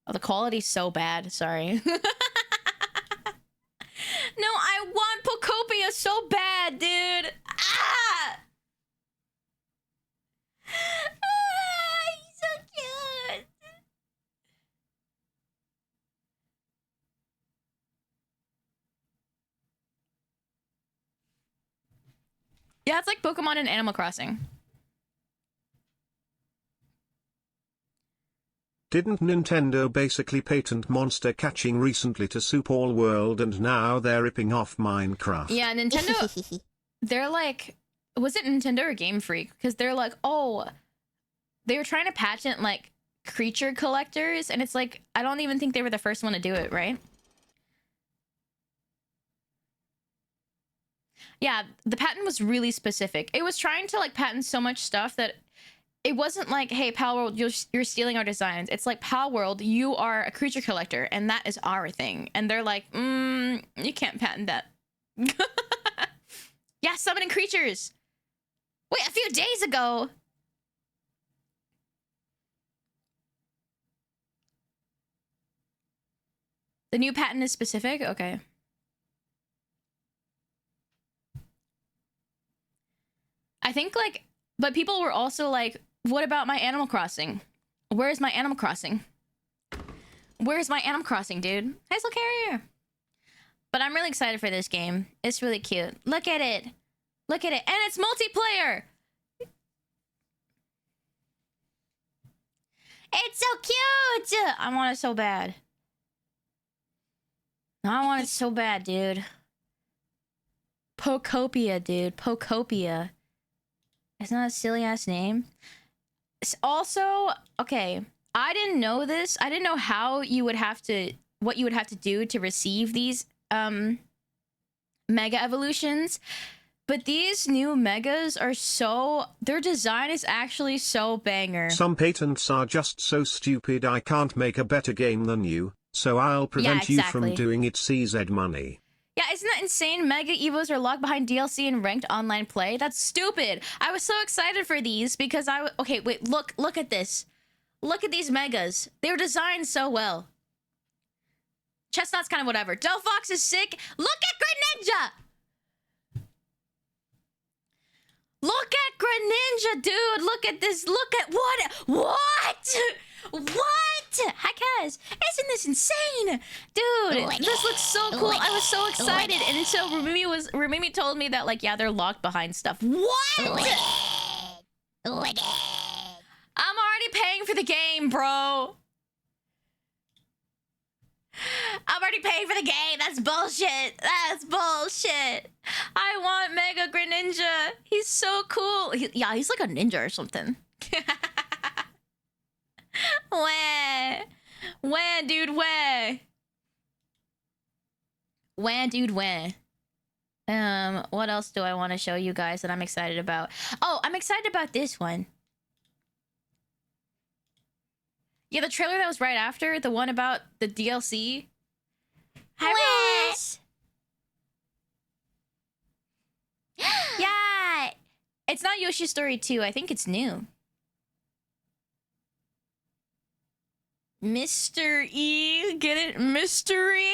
Oh, the quality's so bad. Sorry. No, I want Pokopia so bad, dude. Ah! He's so cute. Yeah, it's like Pokemon and Animal Crossing. Didn't Nintendo basically patent monster catching recently to suit all world and now they're ripping off Minecraft? Yeah, Nintendo, they're like, was it Nintendo or Game Freak? Because they're like, oh, they were trying to patent like creature collectors, and it's like I don't even think they were the first one to do it, right? Yeah, the patent was really specific. It was trying to like patent so much stuff that it wasn't like, hey, Pal World, you're stealing our designs. It's like, Pal World, you are a creature collector, and that is our thing. And they're like, you can't patent that. Yeah, summoning creatures. Wait, a few days ago. The new patent is specific? Okay. I think like, but people were also like, what about my Animal Crossing? Where's my Animal Crossing? Where's my Animal Crossing, dude? Nice little carrier. But I'm really excited for this game. It's really cute. Look at it. Look at it. And it's multiplayer. It's so cute. I want it so bad. I want it so bad, dude. Pokopia, dude. Pokopia. Isn't that a silly ass name? Also, okay, I didn't know this. I didn't know how you would have to, what you would have to do to receive these mega evolutions. But these new megas are so, their design is actually so banger. Some patents are just so stupid. I can't make a better game than you, so I'll prevent you from doing it. CZ money. Yeah, isn't that insane? Mega Evos are locked behind DLC and ranked online play. That's stupid. I was so excited for these because okay, wait, look at this. Look at these megas. They were designed so well. Chestnut's kind of whatever. Delphox is sick. Look at Greninja! Look at Greninja, dude! Look at this. Look at what? What? Hi, Kaz. Isn't this insane? Dude, this looks so cool. I was so excited. And so Rumimi told me that, like, yeah, they're locked behind stuff. What? I'm already paying for the game, bro. I'm already paying for the game. That's bullshit. That's bullshit. I want Mega Greninja. He's so cool. Yeah, he's like a ninja or something. Where, dude, where? Where, dude, where? What else do I want to show you guys that I'm excited about? Oh, I'm excited about this one. Yeah, the trailer that was right after, the one about the DLC. Hi, Rose. Yeah. It's not Yoshi's Story 2. I think it's new. Mr. E. Get it? Mystery?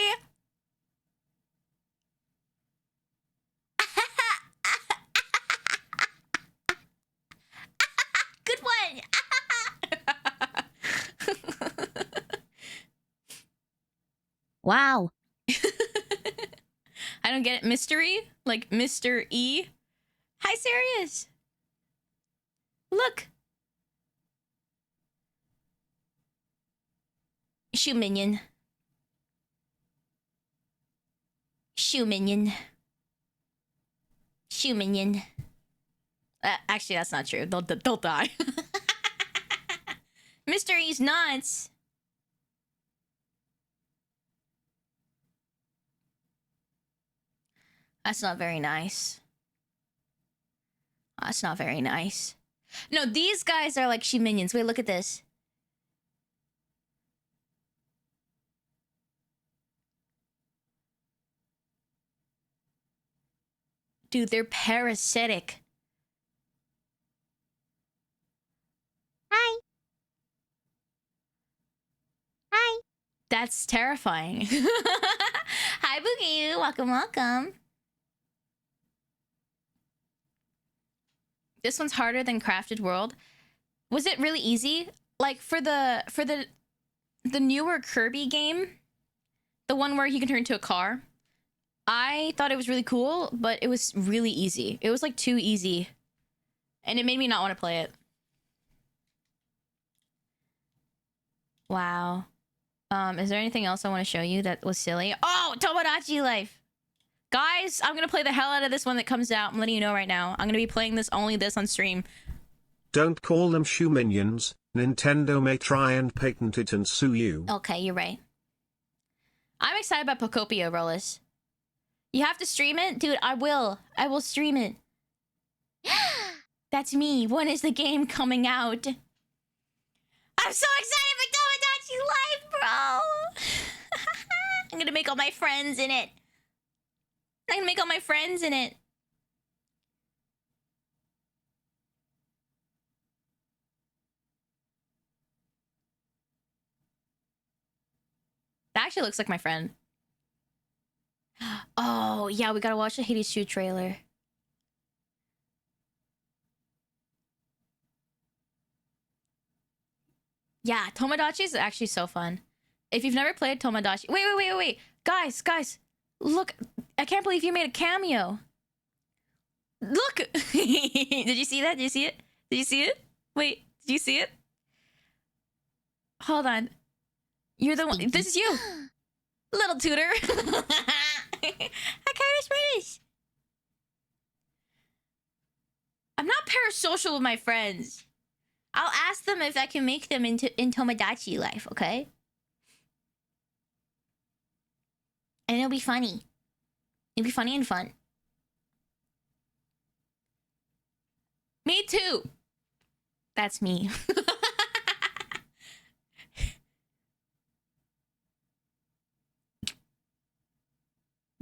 Good one. Wow. I don't get it. Mystery? Like Mr. E? Hi, Sirius. Look. Shoe minion. Shoe minion. Shoe minion. Actually, that's not true. They'll die. Mr. E's nuts. That's not very nice. That's not very nice. No, these guys are like she minions. Wait, look at this. Dude, they're parasitic. Hi. Hi. That's terrifying. Hi, Boogie. Welcome, welcome. This one's harder than Crafted World. Was it really easy? Like for the newer Kirby game, the one where he can turn into a car. I thought it was really cool, but it was really easy. It was like too easy. And it made me not want to play it. Wow. Is there anything else I want to show you that was silly? Oh, Tomodachi Life. Guys, I'm going to play the hell out of this one that comes out. I'm letting you know right now. I'm going to be playing only this on stream. Don't call them shoe minions. Nintendo may try and patent it and sue you. Okay, you're right. I'm excited about Pocopia, Rollis. You have to stream it? Dude, I will. I will stream it. That's me. When is the game coming out? I'm so excited for Tomodachi Life, bro! I'm gonna make all my friends in it. I'm gonna make all my friends in it. That actually looks like my friend. Oh, yeah, we gotta watch the Hades 2 trailer. Yeah, Tomodachi is actually so fun. If you've never played Tomodachi... Wait. Guys. Look, I can't believe you made a cameo. Look! Did you see that? Did you see it? Did you see it? Wait, did you see it? Hold on. You're the one... This is you! Little tutor! I kind of British. I'm not parasocial with my friends. I'll ask them if I can make them in Tomodachi Life, okay? And it'll be funny. It'll be funny and fun. Me too. That's me.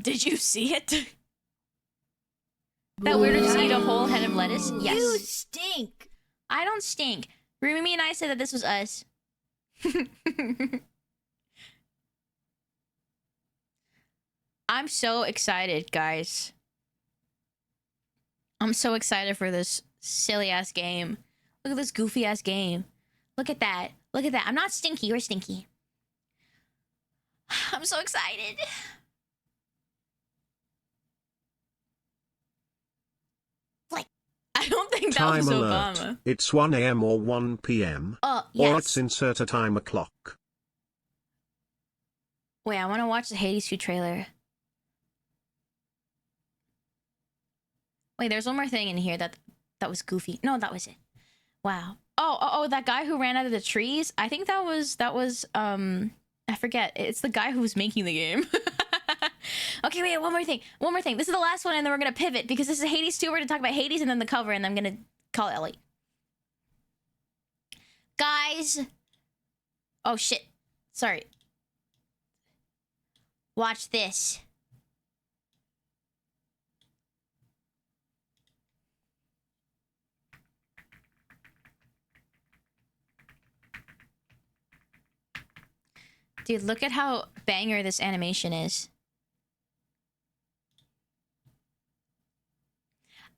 Did you see it? That weirdo just eat a whole head of lettuce? Yes. You stink. I don't stink. Rumi and I said that this was us. I'm so excited, guys. I'm so excited for this silly-ass game. Look at this goofy-ass game. Look at that. Look at that. I'm not stinky. You're stinky. I'm so excited. I don't think that Time was alert. Obama. It's 1 a.m. or 1 p.m. Yes. Or it's insert a timer clock. Wait, I want to watch the Hades 2 trailer. Wait, there's one more thing in here that was goofy. No, that was it. Wow. Oh, that guy who ran out of the trees. I think that was I forget. It's the guy who was making the game. Okay, wait, one more thing. This is the last one, and then we're gonna pivot because this is Hades 2. We're gonna talk about Hades and then the cover, and I'm gonna call Ellie. Guys. Oh shit. Sorry. Watch this. Dude, look at how banger this animation is.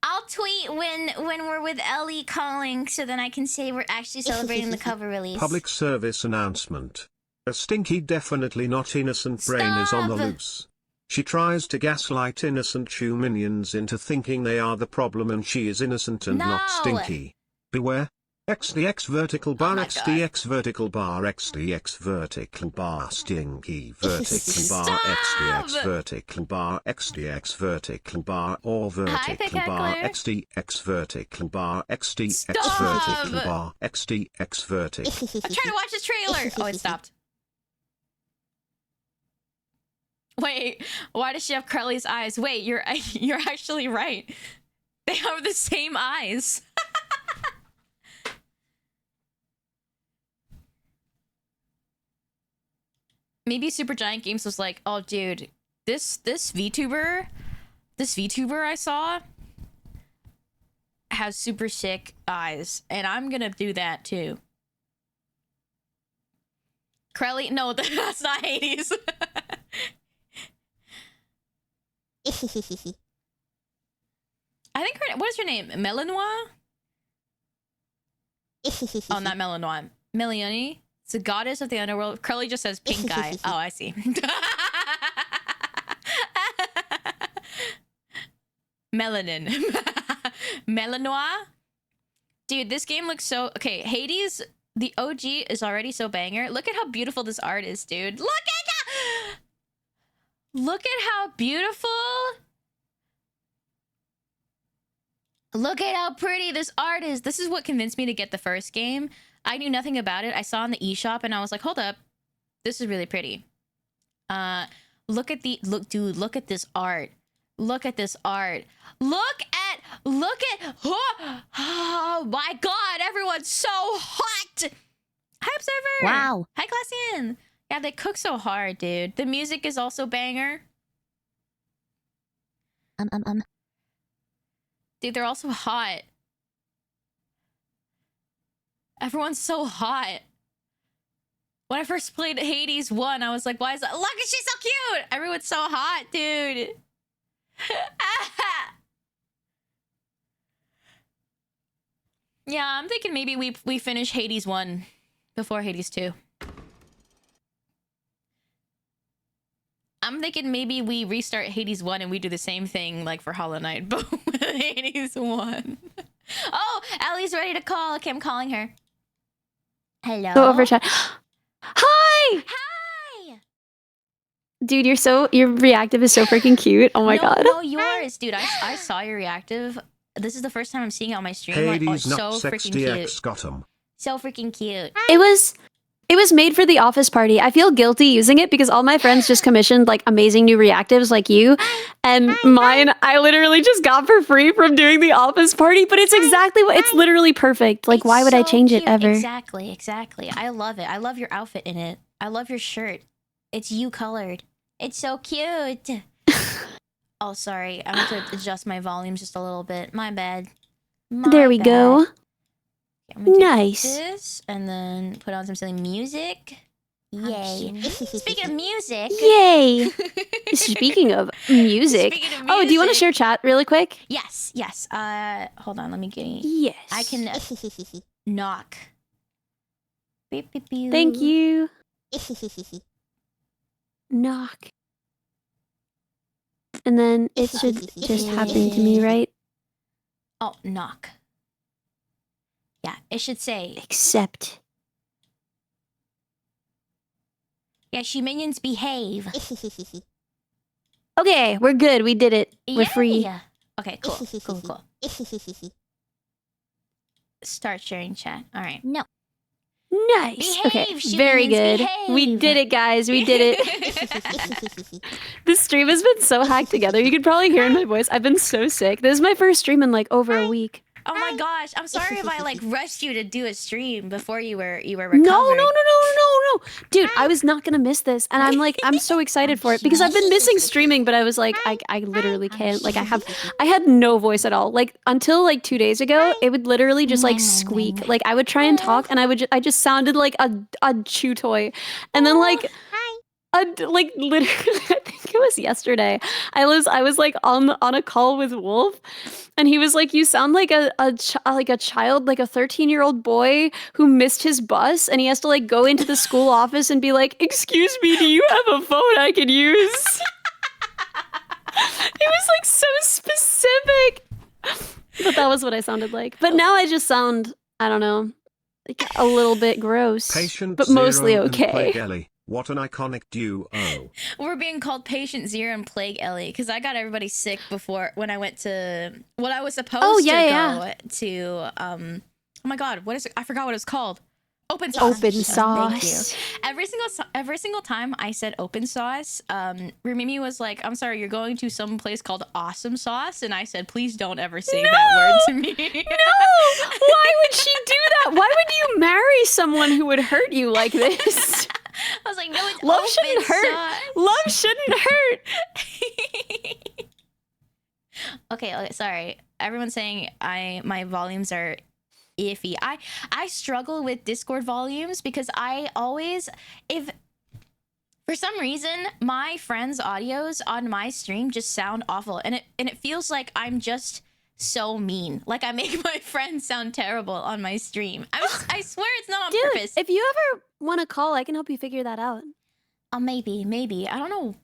I'll tweet when we're with Ellie calling so then I can say we're actually celebrating the cover release. Public service announcement. A stinky, definitely not innocent brain is on the Stop. loose. She tries to gaslight innocent shoe minions into thinking they are the problem and she is innocent and not No. stinky. Beware. XDX vertical bar my XDX vertical bar XDX vertical bar stinky vertical bar Stop. XDX vertical bar XDX vertical bar or vertical bar Pickheckler. XDX vertical bar XDX Stop. vertical bar XDX vertical. I'm trying to watch this trailer. Oh, it stopped. Wait, why does she have Crowley's eyes? Wait, you're actually right. They have the same eyes. Maybe Supergiant Games was like, "Oh, dude, this VTuber I saw has super sick eyes, and I'm gonna do that too." Crowley, no, that's not Hades. I think what is her name? Melanois? Oh, not Melanois. Melione. It's a goddess of the underworld. Crowley just says pink eye. Oh, I see. Melanin. Melanois? Dude, this game looks so... Okay, Hades, the OG, is already so banger. Look at how beautiful this art is, dude. Look at that! Look at how beautiful... Look at how pretty this art is. This is what convinced me to get the first game. I knew nothing about it. I saw in the eShop and I was like, hold up. This is really pretty. Look at this art. Look at this art. Look at, oh my God, everyone's so hot. Hi, Observer. Wow. Hi, Glassian. Yeah, they cook so hard, dude. The music is also banger. Dude, they're also hot. Everyone's so hot. When I first played Hades 1, I was like, why is that? Look, she's so cute! Everyone's so hot, dude. Yeah, I'm thinking maybe we finish Hades 1 before Hades 2. I'm thinking maybe we restart Hades 1 and we do the same thing like for Hollow Knight, but with Hades 1. Oh, Ellie's ready to call. Okay, I'm calling her. Hello? Go over chat. Hi! Hi! Dude, your reactive is so freaking cute. Oh my god. No, yours, dude. I saw your reactive. This is the first time I'm seeing it on my stream. Hades Like, not so freaking sexy cute. X got 'em. So freaking cute. It was made for the office party. I feel guilty using it because all my friends just commissioned like amazing new reactives like you. And mine, I literally just got for free from doing the office party, but it's exactly what it's literally perfect. Like, It's why would I so change it cute. ever? Exactly. I love it. I love your outfit in it. I love your shirt. It's you colored. It's so cute. Oh, sorry. I have to adjust my volume just a little bit. My bad. There we go. I'm gonna take Nice. This and then put on some silly music. Yay. Speaking of music. Yay! Speaking of music. Speaking of Oh, do you want to music. share chat really quick? Yes. Hold on. Let me get it. Yes. I can knock. Beep, beep, beep. Thank you. Knock. And then it should just happen to me, right? Oh, knock. Yeah, it should say. Accept. Yeah, she minions behave. Okay, we're good. We did it. We're free. Yeah. Okay, cool. Start sharing chat. All right. No. Nice. Behave, Okay, she very minions, good. We behave. did it, guys. We did it. This stream has been so hacked together. You could probably hear in my voice. I've been so sick. This is my first stream in like over a week. Oh my gosh, I'm sorry if I like rushed you to do a stream before you were recovered. No. Dude, I was not gonna miss this. And I'm so excited for it because I've been missing streaming, but I was like, I literally can't. Like I had no voice at all. Like until like 2 days ago, it would literally just like squeak. Like I would try and talk and I just sounded like a chew toy. And then like like literally, I think it was yesterday. I was like on a call with Wolf, and he was like, "You sound like a child, like a 13-year-old boy who missed his bus, and he has to like go into the school office and be like, 'Excuse me, do you have a phone I could use?'" It was like so specific, but that was what I sounded like. But now I just sound, I don't know, like a little bit gross, Patient but mostly Zero and okay. Plague Ellie. What an iconic duo. We're being called Patient Zero and Plague Ellie because I got everybody sick before when I went to what I was supposed to go to. Oh my god, what is it? I forgot what it's called. Open sauce. Open Thank sauce. you. Every single time I said open sauce, Rumimi was like, "I'm sorry, you're going to some place called Awesome Sauce," and I said, "Please don't ever say that word to me." No! Why would she do that? Why would you marry someone who would hurt you like this? I was like, "No, it's Love open shouldn't hurt. sauce." Love shouldn't hurt. Okay, sorry. Everyone's saying my volumes are iffy. I struggle with Discord volumes because I always, if for some reason my friends' audios on my stream just sound awful, and it feels like I'm just so mean. Like I make my friends sound terrible on my stream. I swear it's not on Dude, purpose. if you ever want to call, I can help you figure that out. Maybe. I don't know.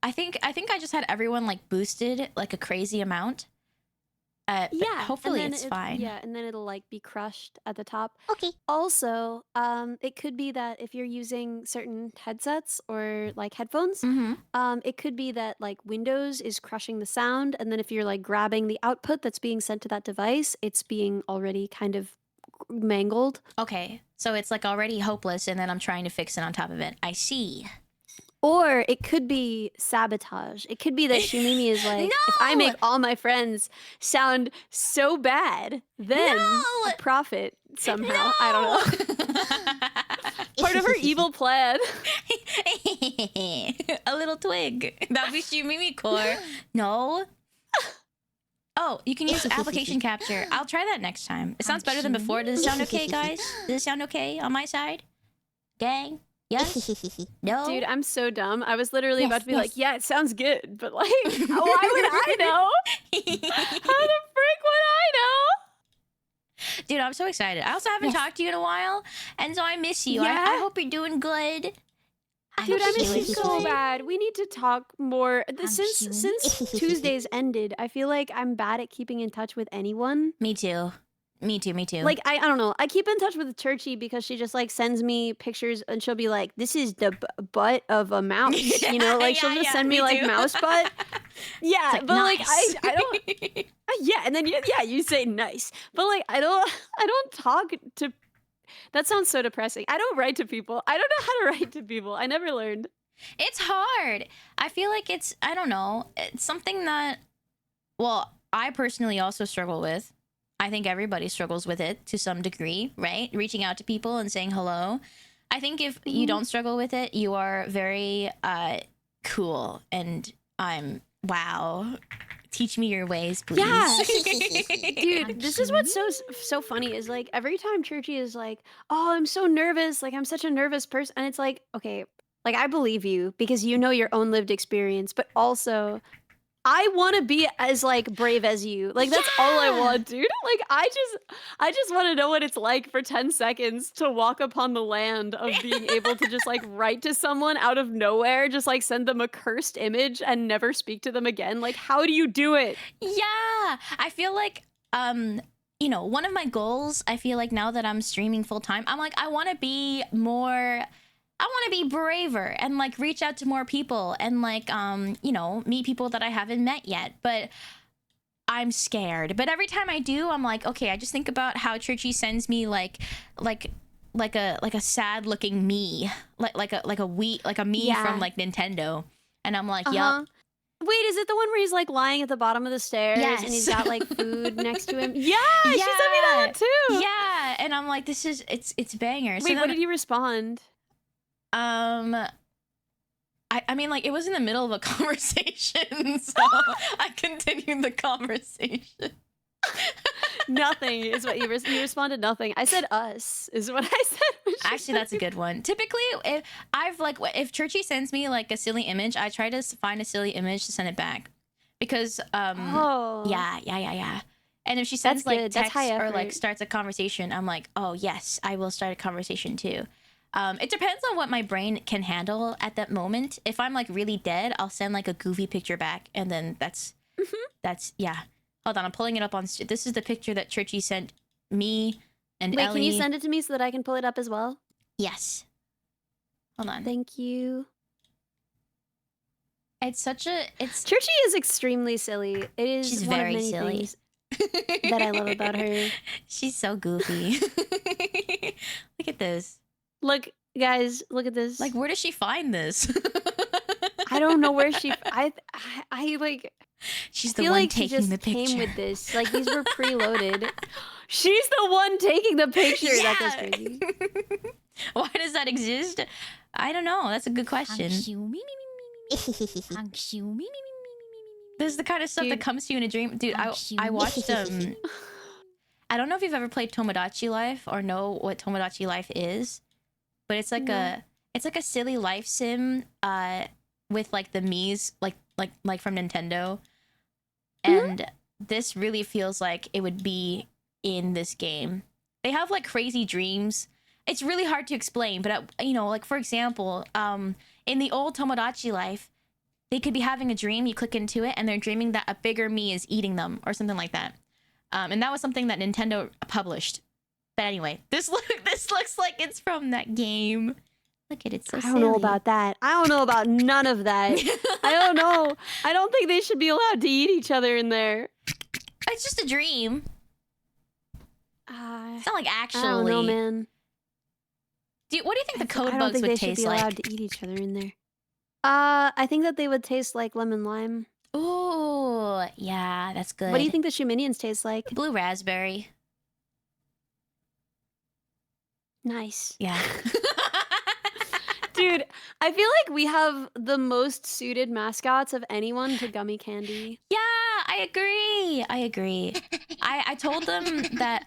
I think I just had everyone like boosted like a crazy amount. But Yeah. hopefully and then it's fine. Yeah, and then it'll like be crushed at the top. Okay. Also, it could be that if you're using certain headsets or like headphones, it could be that like Windows is crushing the sound, and then if you're like grabbing the output that's being sent to that device, it's being already kind of mangled. Okay, so it's like already hopeless, and then I'm trying to fix it on top of it. I see. Or it could be sabotage. It could be that Shumimi is like, if I No! make all my friends sound so bad, then No! I profit somehow. I don't know. Part of her evil plan. A little twig. That'd be Shumimi core. No. Oh, you can use application capture. I'll try that next time. It sounds better than before. Does it sound okay, guys? Does it sound okay on my side? Gang? Yes? No? Dude, I'm so dumb. I was literally Yes, about to be yes. like, yeah, it sounds good. But like, why would I know? How the frick would I know? Dude, I'm so excited. I also haven't talked to you in a while, and so I miss you. I Yeah? hope you're doing good. Dude, I miss you Cute. so bad. We need to talk more. I'm Since Tuesdays ended, I feel like I'm bad at keeping in touch with anyone. Me too. Me too. Like I don't know. I keep in touch with Churchy because she just like sends me pictures and she'll be like, "This is the butt of a mouse," you know. Like she'll just send me like too. mouse butt. Yeah, Like, but nice. like I don't. Yeah, and then you say nice, but like I don't talk to. That sounds so depressing. I don't write to people. I don't know how to write to people. I never learned. It's hard. I feel like I don't know, it's something that, well, I personally also struggle with. I think everybody struggles with it to some degree, right? Reaching out to people and saying hello. I think if you don't struggle with it, you are very cool. And wow. Teach me your ways, please. Yeah. Dude, this is what's so funny is like every time Churchy is like, "Oh, I'm so nervous. Like I'm such a nervous person." And it's like, "Okay, like I believe you because you know your own lived experience, but also I want to be as like brave as you. Like that's all I want, dude. Like I just want to know what it's like for 10 seconds to walk upon the land of being able to just like write to someone out of nowhere, just like send them a cursed image and never speak to them again. Like how do you do it?" Yeah. I feel like you know, one of my goals, I feel like now that I'm streaming full time, I'm like I want to be braver and like reach out to more people and like you know, meet people that I haven't met yet, but I'm scared. But every time I do, I'm like, okay, I just think about how Churchy sends me like a sad looking me, like a me Yeah. from like Nintendo, and I'm like, Uh-huh. yup. Wait, is it the one where he's like lying at the bottom of the stairs and he's Yes. got like food next to him? Yeah, she sent me that one too. Yeah, and I'm like, it's bangers. Wait, what did you respond? I mean, like, it was in the middle of a conversation, so I continued the conversation. Nothing is what you responded. Nothing. I said us is what I said. when she Actually, sent that's a good one. Typically, if Churchy sends me like a silly image, I try to find a silly image to send it back, because Oh. yeah. And if she sends That's like good. That's text high or like effort. starts a conversation, I'm like, oh yes, I will start a conversation too. It depends on what my brain can handle at that moment. If I'm like really dead, I'll send like a goofy picture back, and then that's yeah. Hold on, I'm pulling it up on. This is the picture that Churchy sent me and Wait, Ellie. can you send it to me so that I can pull it up as well? Yes. Hold on. Thank you. It's Churchy is extremely silly. It is She's one very of many silly. things that I love about her. She's so goofy. Look at this. Look, guys, look at this. Like, where does she find this? I don't know where she. I like. She's the feel one like she taking just the picture. came with this. Like these were preloaded. She's the one taking the picture. Yeah. That goes crazy. Why does that exist? I don't know. That's a good question. This is the kind of stuff that Dude. comes to you in a dream. Dude, I watched I don't know if you've ever played Tomodachi Life or know what Tomodachi Life is, but it's like No. a silly life sim with like the Mii's like from Nintendo. And this really feels like it would be in this game. They have like crazy dreams. It's really hard to explain, but you know, like for example, in the old Tomodachi Life, they could be having a dream, you click into it, and they're dreaming that a bigger me is eating them or something like that. And that was something that Nintendo published. But anyway, this looks like it's from that game. Look at it, so I don't know about that. I don't know about none of that. I don't know. I don't think they should be allowed to eat each other in there. It's just a dream. It's not like actually. I don't know, man. What do you think the code I don't bugs think would they taste should be like? allowed to eat each other in there. I think that they would taste like lemon lime. Ooh, yeah, that's good. What do you think the Shoe Minions taste like? Blue raspberry. Nice. Yeah. Dude, I feel like we have the most suited mascots of anyone to gummy candy. Yeah, I agree. I told them that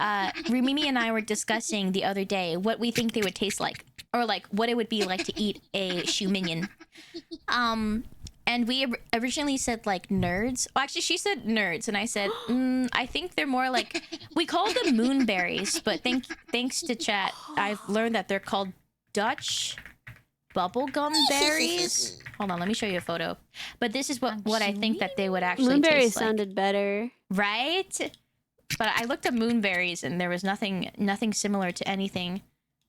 Rumimi and I were discussing the other day what we think they would taste like, or like what it would be like to eat a shoe minion. And we originally said like nerds. Well, actually, she said nerds, and I said I think they're more like, we call them moonberries, but thanks to chat, I've learned that they're called Dutch bubblegum berries. Hold on, let me show you a photo. But this is what I think that they would actually Moonberries taste like. sounded better. Right? But I looked up moonberries and there was nothing similar to anything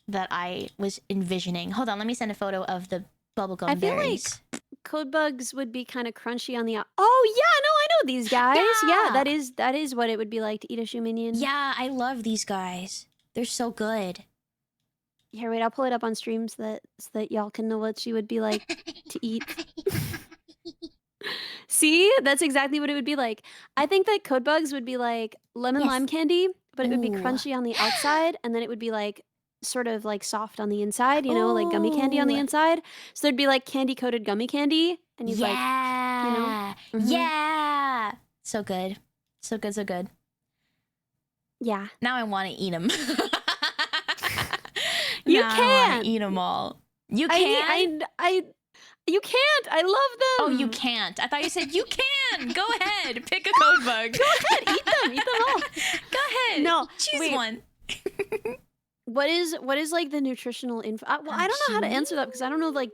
that I was envisioning. Hold on, let me send a photo of the bubblegum I feel berries. like code bugs would be kind of crunchy on the Oh yeah, no, I know these guys. Yeah. Yeah, that is what it would be like to eat a shoe minion. Yeah, I love these guys. They're so good. Here, wait, I'll pull it up on stream so that y'all can know what she would be like to eat. See? That's exactly what it would be like. I think that code bugs would be like lemon lime candy, but it would be Ooh. crunchy on the outside, and then it would be like sort of like soft on the inside, you know, like gummy candy on the Ooh. inside. So there'd be like candy coated gummy candy, and you'd like, Yeah. Mhm. Yeah. So good. So good, so good. yeah. Now I want to eat them. You now I can. want to eat them all. You can? You can't. I love them. Oh, you can't. I thought you said you can. Go ahead. Pick a code bug. Go ahead. Eat them. Eat them all. Go ahead. No, Choose wait. one. What is like the nutritional info? Well, I don't know how to answer that because I don't know like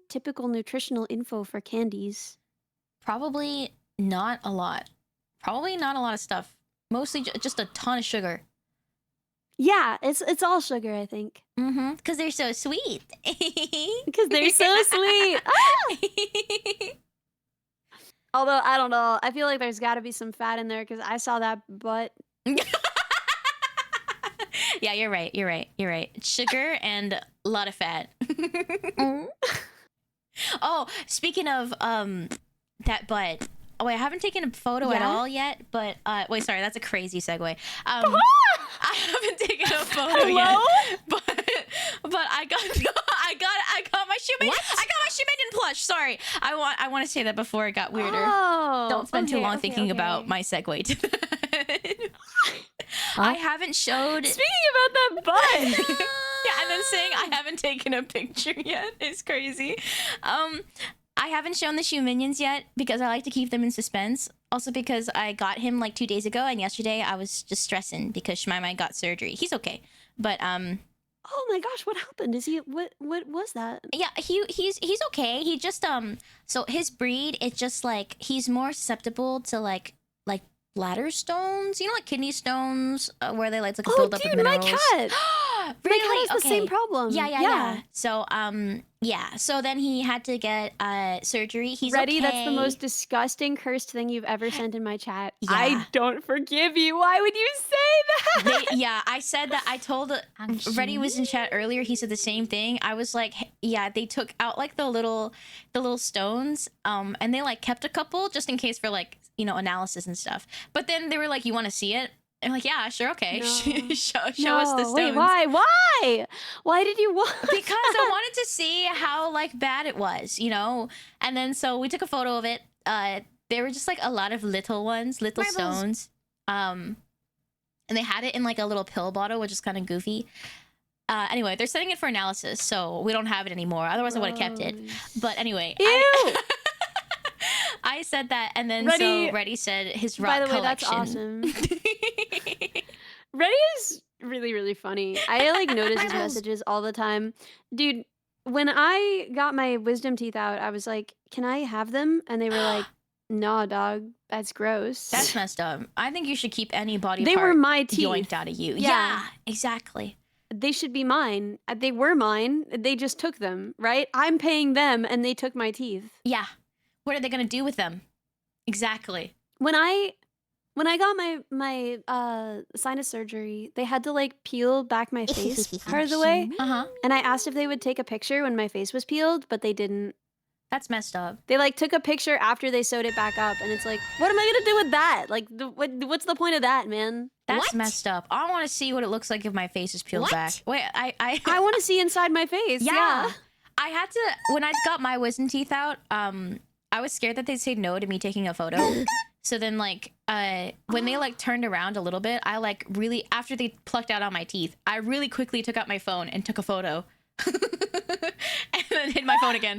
typical nutritional info for candies. Probably not a lot. Probably not a lot of stuff. Mostly just a ton of sugar. Yeah, it's all sugar, I think. Mm-hmm. Because they're so sweet. Because they're so sweet. Ah! Although I don't know, I feel like there's got to be some fat in there because I saw that butt. Yeah, you're right. You're right. You're right. Sugar and a lot of fat. Oh, speaking of that butt. Oh, wait, I haven't taken a photo at Yeah? all yet, but wait, sorry, that's a crazy segue. I haven't taken a photo yet, but I got my shoe minion. I got my shoe minion plush. Sorry, I want to say that before it got weirder. Oh, Don't spend too okay, long okay, thinking about okay. my segue to that. I haven't showed. Speaking about that butt. Yeah, and then saying I haven't taken a picture yet is crazy. I haven't shown the shoe minions yet because I like to keep them in suspense. Also because I got him like 2 days ago, and yesterday I was just stressing because Shmaimai got surgery. He's okay, but Oh my gosh, what happened? Is he what was that? yeah, he's okay. He just so his breed, it's just like he's more susceptible to like bladder stones, you know, like kidney stones, where they like Oh, build up dude, of my minerals. cat. Really? My cat has the same problem. Yeah. So so then he had to get surgery. He's Ready? okay. That's the most disgusting cursed thing you've ever sent in my chat. Yeah. I don't forgive you. Why would you say that? Yeah, I said that. I told Reddy was in chat earlier. He said the same thing. I was like, yeah, they took out like the little stones, and they like kept a couple just in case for like, you know, analysis and stuff. But then they were like, "You want to see it?" And I'm like, "Yeah, sure, okay." No. show us the stones. Wait, why? Why did you want? Because I wanted to see how like bad it was, you know. And then so we took a photo of it. There were just like a lot of little ones, little stones. And they had it in like a little pill bottle, which is kind of goofy. Anyway, they're setting it for analysis, so we don't have it anymore. Otherwise, I would have kept it. But anyway, Ew! I said that, and then Reddy- so Reddy said his rock By the way, collection. that's awesome. Reddy is really, really funny. I like notice his messages all the time. Dude, when I got my wisdom teeth out, I was like, can I have them? And they were like, No, dog. That's gross. That's messed up. I think you should keep any body They part were my teeth. yoinked out of you. Yeah. Exactly. They should be mine. They were mine. They just took them, right? I'm paying them, and they took my teeth. Yeah. What are they gonna do with them? Exactly. When I got my sinus surgery, they had to like peel back my face part of the way, and I asked if they would take a picture when my face was peeled, but they didn't. That's messed up. They like took a picture after they sewed it back up, and it's like, what am I gonna do with that? Like, what's the point of that, man? That's messed up. I want to see what it looks like if my face is peeled back. Wait, I want to see inside my face. Yeah. I had to when I got my wisdom teeth out. I was scared that they'd say no to me taking a photo. So then, like, when they like turned around a little bit, I like really after they plucked out all my teeth, I really quickly took out my phone and took a photo, and then hid my phone again.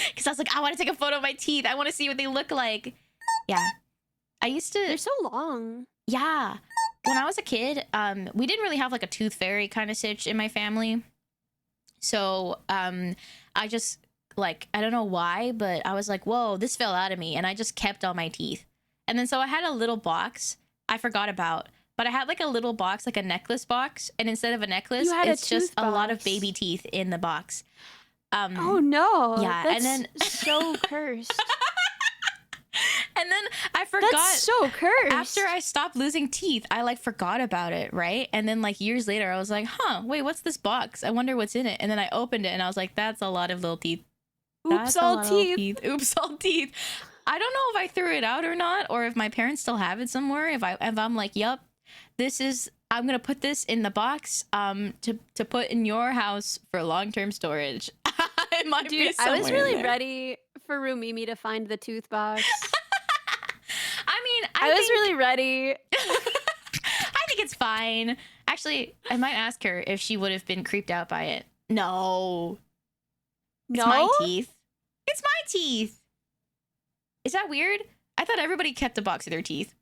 Because I was like, I want to take a photo of my teeth. I want to see what they look like. Yeah, I used to. They're so long. Yeah, when I was a kid, we didn't really have like a tooth fairy kind of sitch in my family. So I just like I don't know why, but I was like, whoa, this fell out of me, and I just kept all my teeth. And then so I had a little box I forgot about, but I had like a little box, like a necklace box, and instead of a necklace, it's just a lot of baby teeth in the box. Oh no! Yeah, that's and then so cursed. And then I forgot. That's so cursed. After I stopped losing teeth, I like forgot about it, right? And then like years later, I was like, huh, wait, what's this box? I wonder what's in it. And then I opened it and I was like, that's a lot of little teeth. Oops, all teeth. Oops, all teeth. I don't know if I threw it out or not, or if my parents still have it somewhere. If I'm like, yep, I'm gonna put this in the box to put in your house for long-term storage. It might be Dude, somewhere I was really in there. ready for Rumimi to find the tooth box. I mean, I was really ready. I think it's fine. Actually, I might ask her if she would have been creeped out by it. No. It's my teeth. It's my teeth. Is that weird? I thought everybody kept a box of their teeth.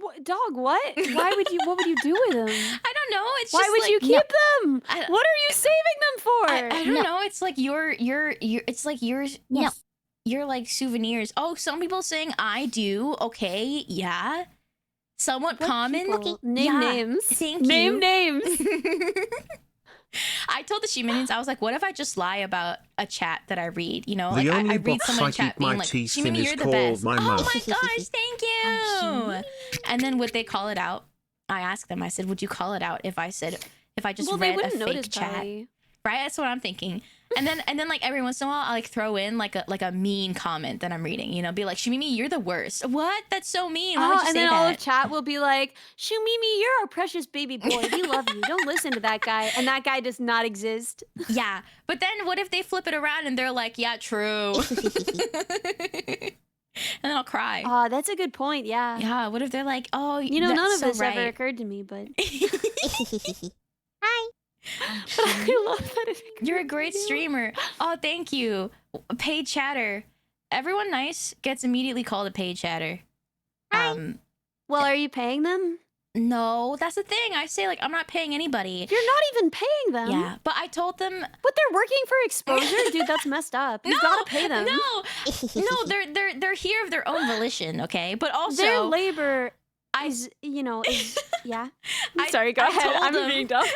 What, dog, what? What would you do with them? I don't know. It's Why just would like, you keep them? I- What are you saving them for? I don't know. It's like your it's like yours. Yes. You're like souvenirs. Oh, some people saying I do. Okay, yeah. Somewhat What common. people? Name Yeah, names. Thank Name you. names. I told the She-Minions, I was like, what if I just lie about a chat that I read? You know, The like I only read box someone I in chat keep my being like, teeth in She-Mini, is you're the called best. my Oh mouth. my gosh, thank you. And then would they call it out? I asked them, I said, would you call it out if I just Well, they read a wouldn't fake notice, chat? probably. Right? That's what I'm thinking. And then like every once in a while, I like throw in like a mean comment that I'm reading. You know, be like, Shumimi, you're the worst. What? That's so mean. Why would you and say then that? all of chat will be like, Shumimi, you're our precious baby boy. We love you. Don't listen to that guy. And that guy does not exist. Yeah, but then what if they flip it around and they're like, yeah, true. And then I'll cry. Oh, that's a good point. Yeah. Yeah, what if they're like, oh, You know, that's none of so this right. ever occurred to me, but Hi. but I love that it occurred You're a to great you. streamer. Oh, thank you. Paid chatter. Everyone nice gets immediately called a paid chatter. Well, are you paying them? No, that's the thing. I say like I'm not paying anybody. You're not even paying them. Yeah, but I told them But they're working for exposure, dude. That's messed up. You gotta pay them. no, they're here of their own volition, okay? But also Their labor is, yeah. Sorry, go I ahead. told I'm them- being dumb.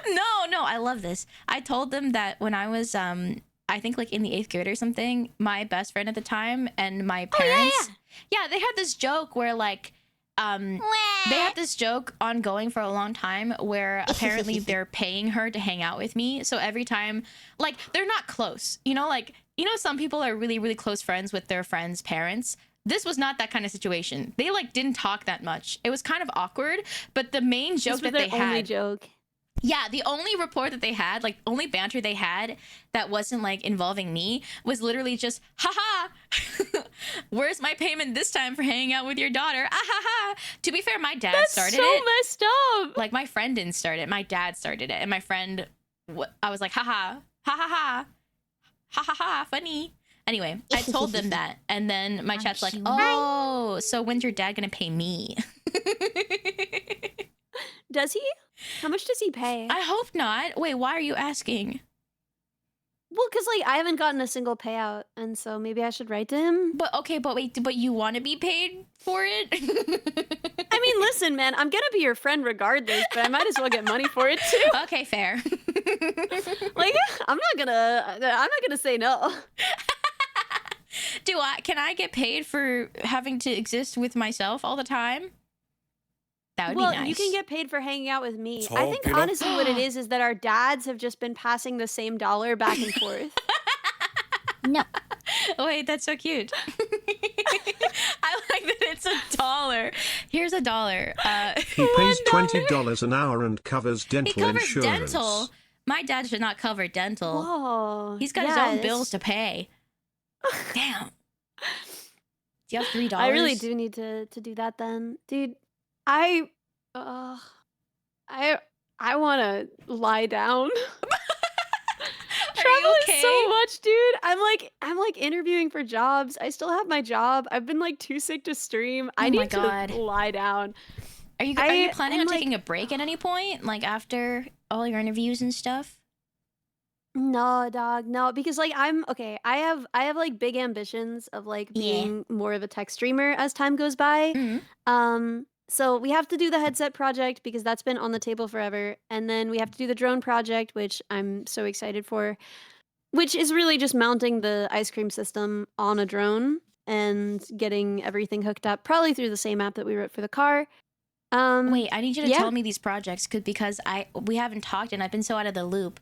No, I love this. I told them that when I was I think like in the 8th grade or something, my best friend at the time and my parents yeah, they had this joke where like they had this joke ongoing for a long time where apparently they're paying her to hang out with me. So every time, like, they're not close. You know, like, some people are really, really close friends with their friends' parents. This was not that kind of situation. They, like, didn't talk that much. It was kind of awkward, but the main joke This was that they their only had... joke. Yeah, the only report that they had, like, only banter they had that wasn't, like, involving me was literally just, haha, where's my payment this time for hanging out with your daughter? Ah, ha, ha. To be fair, my dad That's started so it. messed up. Like, my friend didn't start it. My dad started it. And my friend, I was like, haha, ha, ha, ha, ha, ha, ha, funny. Anyway, I told them that. And then my chat's like, oh, so when's your dad gonna pay me? Does he? How much does he pay? I hope not. Wait, why are you asking? Well, because like I haven't gotten a single payout, and so maybe I should write to him. But okay, but wait, but you want to be paid for it? I mean, listen, man, I'm gonna be your friend regardless, but I might as well get money for it too. Okay, fair. Like, I'm not gonna say no. Can I get paid for having to exist with myself all the time? That would be nice. You can get paid for hanging out with me. Let's I hope, think you know? honestly what it is that our dads have just been passing the same dollar back and forth. No. Oh, wait, that's so cute. I like that it's $1. Here's $1. He pays $20 an hour and covers He dental covers insurance. dental. My dad should not cover dental. Whoa. He's got his own bills to pay. Damn. Do you have $3? I really do need to do that then. Dude, I want to lie down. Travel is so much, dude. I'm like interviewing for jobs. I still have my job. I've been like too sick to stream. I need to lie down. Are you planning on taking a break at any point, like after all your interviews and stuff? No, dog. No, because like I have like big ambitions of like being more of a tech streamer as time goes by. Mm-hmm. So we have to do the headset project because that's been on the table forever. And then we have to do the drone project, which I'm so excited for, which is really just mounting the ice cream system on a drone and getting everything hooked up, probably through the same app that we wrote for the car. Wait, I need you to tell me these projects because we haven't talked and I've been so out of the loop.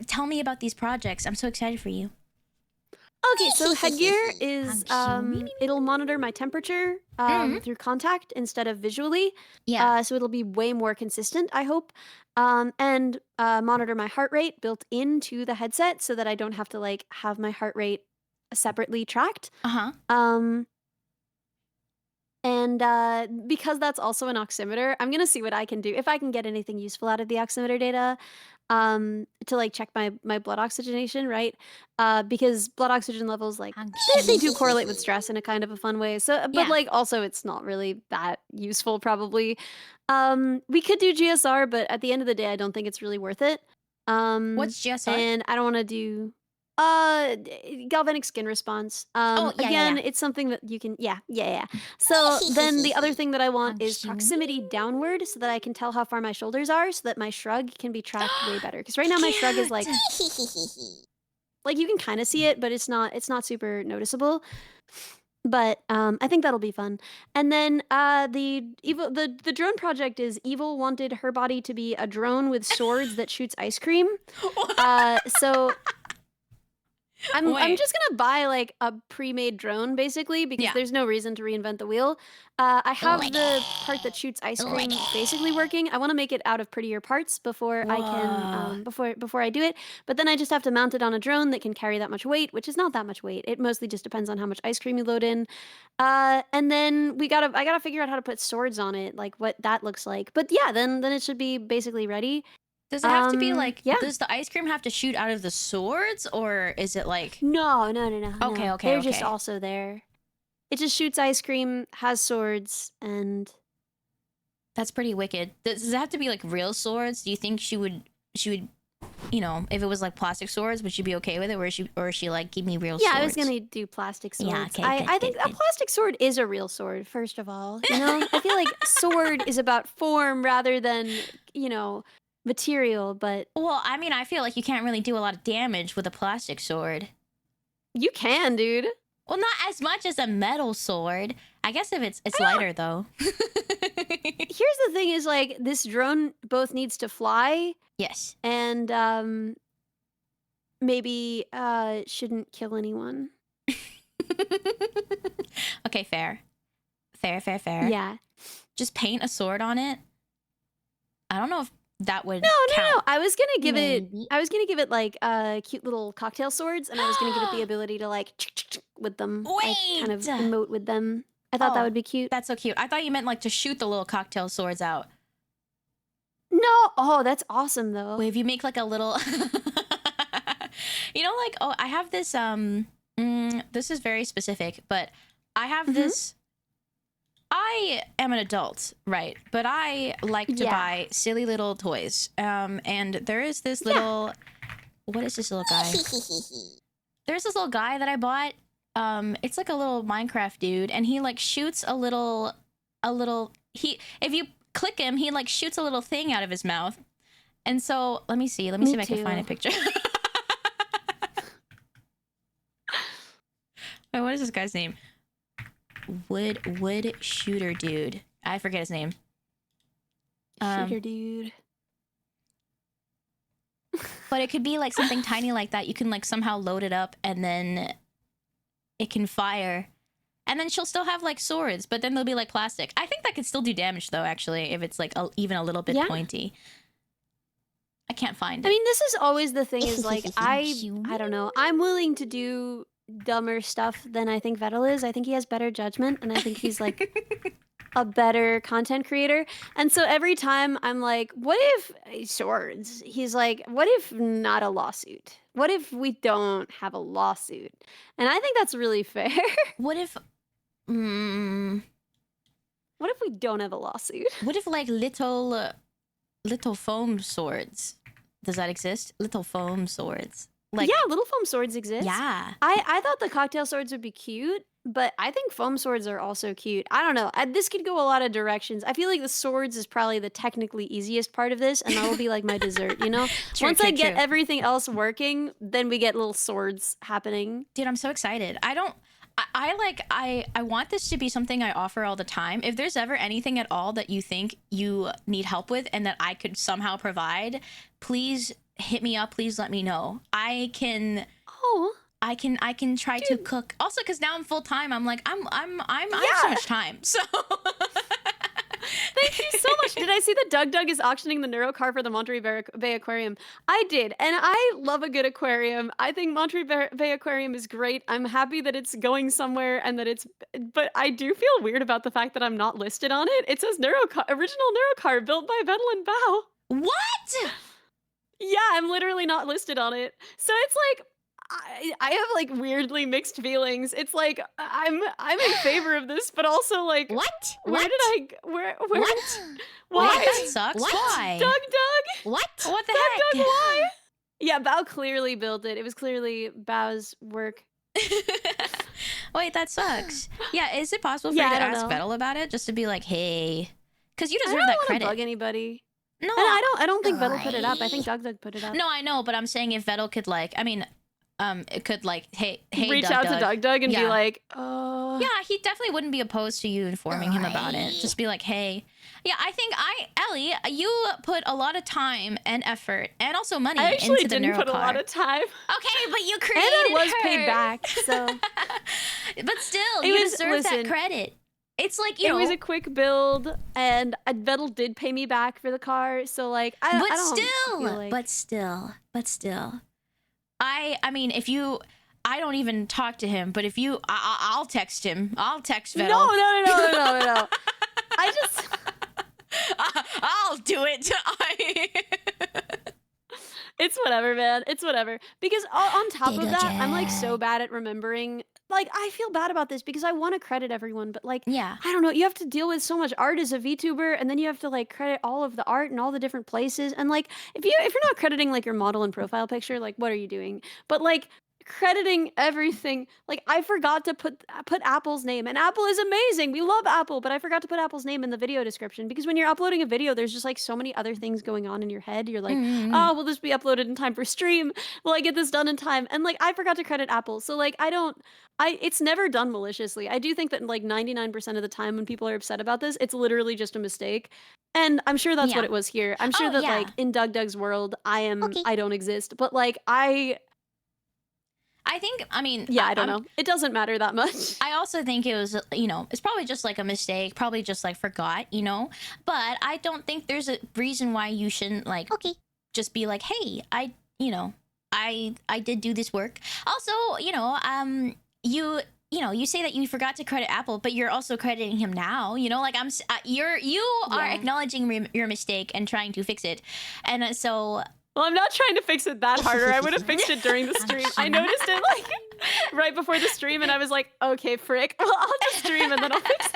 Tell me about these projects. I'm so excited for you. Okay, so headgear is it'll monitor my temperature through contact instead of visually. Yeah. So it'll be way more consistent, I hope. And monitor my heart rate built into the headset so that I don't have to like have my heart rate separately tracked. Uh-huh. And because that's also an oximeter, I'm gonna see what I can do if I can get anything useful out of the oximeter data. To like check my blood oxygenation, right? Because blood oxygen levels like they do correlate with stress in a kind of a fun way. So, but like also it's not really that useful probably. We could do GSR, but at the end of the day, I don't think it's really worth it. What's GSR? And I don't want to do galvanic skin response. It's something that you can so then the other thing that I want is proximity downward so that I can tell how far my shoulders are so that my shrug can be tracked way better, because right now my shrug is like you can kind of see it, but it's not super noticeable. But I think that'll be fun. And then the drone project is Evil wanted her body to be a drone with swords that shoots ice cream. So I'm just gonna buy like a pre-made drone basically because there's no reason to reinvent the wheel. I have the part that shoots ice cream basically working. I want to make it out of prettier parts before I can before I do it. But then I just have to mount it on a drone that can carry that much weight, which is not that much weight. It mostly just depends on how much ice cream you load in. And then I gotta figure out how to put swords on it, like what that looks like. But yeah, then it should be basically ready. Does it have to be like, does the ice cream have to shoot out of the swords, or is it like... No. Okay. They're just also there. It just shoots ice cream, has swords, and... That's pretty wicked. Does it have to be like real swords? Do you think she would, you know, if it was like plastic swords, would she be okay with it? Or is she like, give me real swords? Yeah, I was gonna do plastic swords. Yeah, okay, I think a plastic sword is a real sword, first of all. You know, I feel like sword is about form rather than, you know... material, but I mean, I feel like you can't really do a lot of damage with a plastic sword. You can, dude. Well, not as much as a metal sword. I guess if it's lighter though. Here's the thing: is like this drone both needs to fly. Yes. And maybe shouldn't kill anyone. Okay, fair. Yeah. Just paint a sword on it. I don't know if that would No. count. I was gonna give it like cute little cocktail swords, and I was gonna give it the ability to like with them, like, kind of emote with them. I thought that would be cute. That's so cute. I thought you meant like to shoot the little cocktail swords out. No, that's awesome though. Wait, if you make like a little, you know, like I have this this is very specific, but I have this. I am an adult, right? But I like to buy silly little toys. And there is this little what is this little guy? There's this little guy that I bought. It's like a little Minecraft dude, and he like shoots a little. If you click him, he like shoots a little thing out of his mouth. And so let me see if I can find a picture. Wait, what is this guy's name? Wood shooter dude. I forget his name. Shooter dude. But it could be like something tiny like that. You can like somehow load it up and then it can fire. And then she'll still have like swords, but then they'll be like plastic. I think that could still do damage though, actually, if it's like even a little bit pointy. I can't find it. I mean, this is always the thing is like, I don't know. I'm willing to do dumber stuff than I think Vettel is. I think he has better judgment, and I think he's like a better content creator. And so every time I'm like, what if swords? He's like, what if not a lawsuit? What if we don't have a lawsuit? And I think that's really fair. What if... What if we don't have a lawsuit? What if like little foam swords? Does that exist? Little foam swords. Like, yeah, little foam swords exist. Yeah. I thought the cocktail swords would be cute, but I think foam swords are also cute. I don't know. This could go a lot of directions. I feel like the swords is probably the technically easiest part of this, and that will be like my dessert, you know? Once I get everything else working, then we get little swords happening. Dude, I'm so excited. I want this to be something I offer all the time. If there's ever anything at all that you think you need help with and that I could somehow provide, please hit me up. Please let me know. I can try to cook. Also, because now I'm full time. I'm like, I have so much time. So thank you so much. Did I see that Doug is auctioning the Neuro car for the Monterey Bay Aquarium? I did, and I love a good aquarium. I think Monterey Bay Aquarium is great. I'm happy that it's going somewhere and that it's, but I do feel weird about the fact that I'm not listed on it. It says original Neuro car built by Vettel and Bao. What? Yeah, I'm literally not listed on it. So it's like, I have like weirdly mixed feelings. It's like I'm in favor of this, but also like what? Where did I where what? Why? That sucks. What? Why? Doug? What? What the heck? Doug, why? Yeah, Bao clearly built it. It was clearly Bao's work. Wait, that sucks. Yeah, is it possible for you to ask Vettel about it, just to be like, hey, because you deserve that credit. I don't want to bug anybody. No, I don't think Vettel put it up. I think Doug put it up. No, I know, but I'm saying if Vettel could like, I mean, it could like, hey, reach out to Doug and be like, oh. Yeah, he definitely wouldn't be opposed to you informing him about it. Just be like, hey. Yeah, I think Ellie, you put a lot of time and effort and also money into the Neuro car. I actually didn't put a lot of time. Okay, but you created and I was her. paid back, so. But still, you deserve that credit. It's like, you know. It was a quick build, and Vettel did pay me back for the car, so like, I don't feel like... But still. I mean, if you, I don't even talk to him, but if you, I'll text him. I'll text Vettel. No. I just... I'll do it. It's whatever, man. It's whatever. Because on top of that, I'm like so bad at remembering. Like, I feel bad about this because I want to credit everyone, but like, yeah, I don't know. You have to deal with so much art as a VTuber, and then you have to like credit all of the art and all the different places. And like, if you're not crediting like your model and profile picture, like, what are you doing? But like, crediting everything, like I forgot to put Apple's name, and Apple is amazing. We love Apple, but I forgot to put Apple's name in the video description because when you're uploading a video, there's just like so many other things going on in your head. You're like, oh, will this be uploaded in time for stream? Will I get this done in time? And like, I forgot to credit Apple, so like, it's never done maliciously. I do think that like 99% of the time when people are upset about this, it's literally just a mistake. And I'm sure that's what it was here. I'm sure that like in Doug's world, I don't exist, but like I mean, yeah, I don't know. It doesn't matter that much. I also think it was, you know, it's probably just like a mistake, probably just like forgot, you know, but I don't think there's a reason why you shouldn't like, just be like, hey, I did do this work. Also, you know, you say that you forgot to credit Apple, but you're also crediting him now, you know, like you are acknowledging your mistake and trying to fix it. And so... Well, I'm not trying to fix it that harder. I would have fixed it during the stream. I noticed it like right before the stream, and I was like, okay, frick. Well, I'll just stream and then I'll fix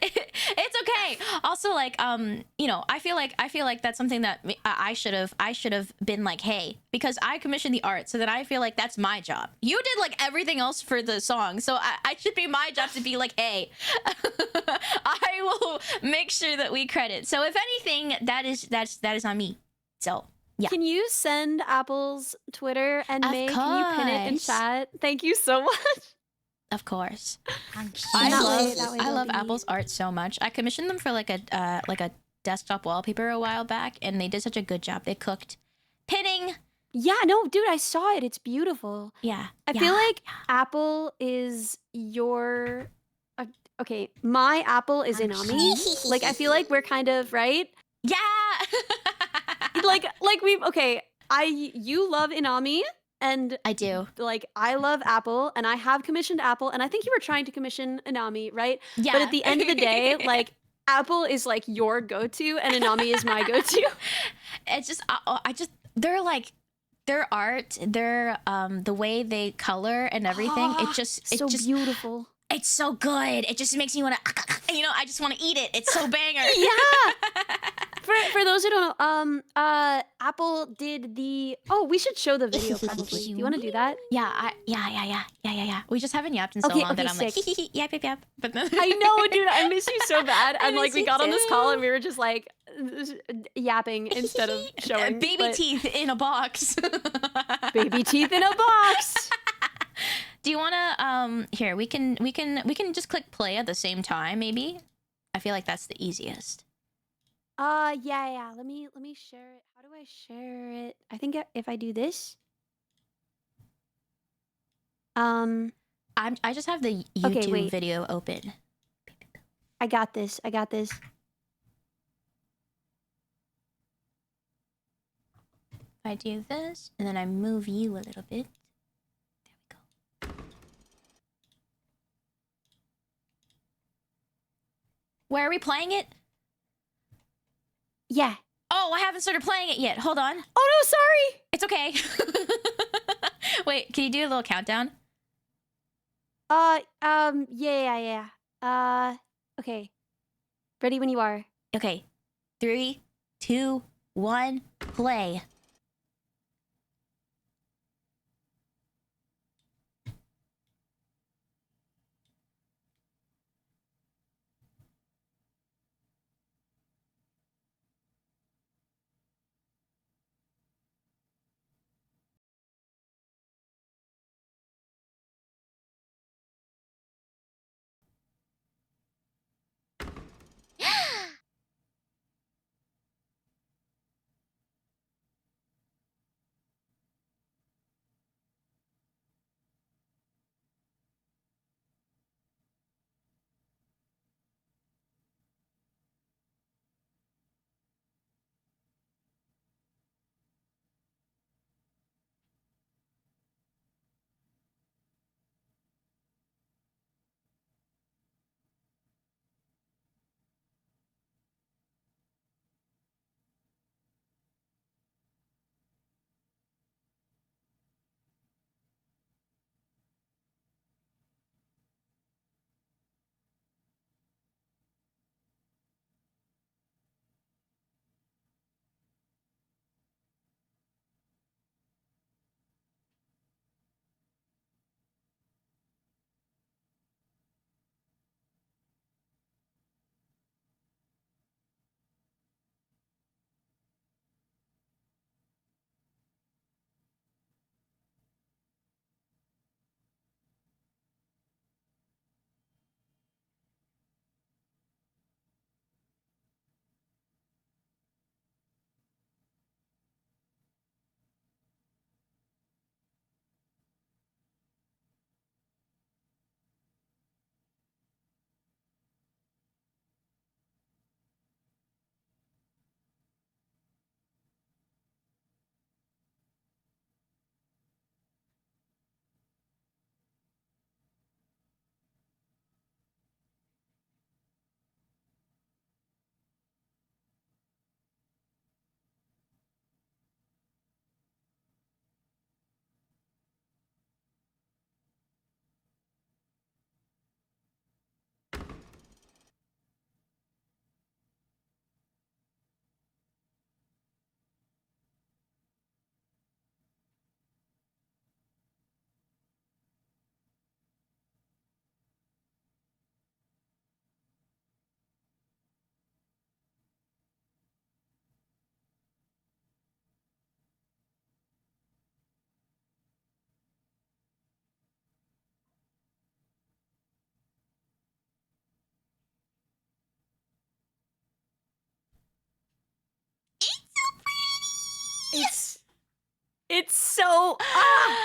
it. It's okay. Hey, also like you know, I feel like that's something that I should have been like, hey, because I commissioned the art, so then I feel like that's my job. You did like everything else for the song, so I should be my job to be like, hey, I will make sure that we credit. So if anything, that is on me. So yeah. Can you send Apple's Twitter and Of May? Can you pin it in course. chat? Thank you so much. Of course. And that way I they'll love be- Apple's art so much. I commissioned them for like a desktop wallpaper a while back, and they did such a good job. They cooked pinning. Yeah, no, dude, I saw it. It's beautiful. Yeah. I feel like Apple is your. Okay, my Apple is Inami. Like, I feel like we're kind of right. Yeah. like we okay. You love Inami, and I do. like I love Apple, and I have commissioned Apple, and I think you were trying to commission Inami, right? Yeah. But at the end of the day, like Apple is like your go-to, and Inami is my go-to. It's just I just they're like their art, their the way they color and everything. It just beautiful. It's so good. It just makes me want to, you know, I just want to eat it. It's so banger. Yeah. For those who don't know, Apple did the. Oh, we should show the video probably. Do you want to do that? Yeah. We just haven't yapped in so long that I'm sick. like, yap. But then I know, dude. I miss you so bad. And like, miss we you got on this too. call and we were just like yapping instead of showing. baby but- teeth in a box. Baby teeth in a box. Do you wanna here we can just click play at the same time, maybe? I feel like that's the easiest. Yeah. Let me share it. How do I share it? I think if I do this. I just have the YouTube wait. video open. I got this. If I do this and then I move you a little bit. There we go. Where are we playing it? Yeah. Oh, I haven't started playing it yet. Hold on. Oh no, sorry. It's okay. Wait, can you do a little countdown? Yeah. Okay. Ready when you are. Okay. 3, 2, 1, play.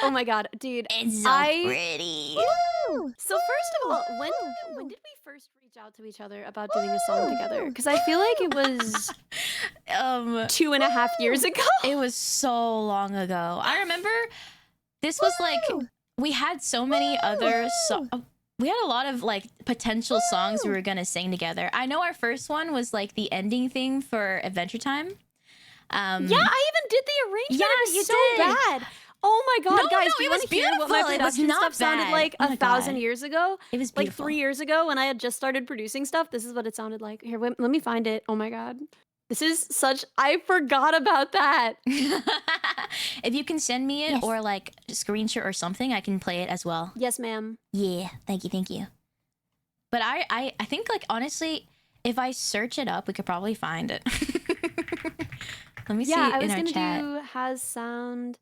Oh my god, dude. It's so pretty. So first of all, when did we first reach out to each other about doing a song together? Because I feel like it was 2.5 years ago. It was so long ago. I remember this was like we had so many other we had a lot of like potential songs we were gonna sing together. I know our first one was like the ending theme for Adventure Time. Yeah, I even did the arrangement. Yeah, it was you so did. bad. Oh my god, No, guys, no, do you it want was to hear what my beautiful. It was production not stuff sounded bad. like Oh my 1,000 God. years ago? It was Like beautiful. 3 years ago when I had just started producing stuff. This is what it sounded like. Here, wait, let me find it. Oh my god. This is such... I forgot about that. If you can send me it or like a screenshot or something, I can play it as well. Yes, ma'am. Yeah, thank you. But I think like honestly, if I search it up, we could probably find it. Let me see Yeah, I in was our gonna chat. do has sound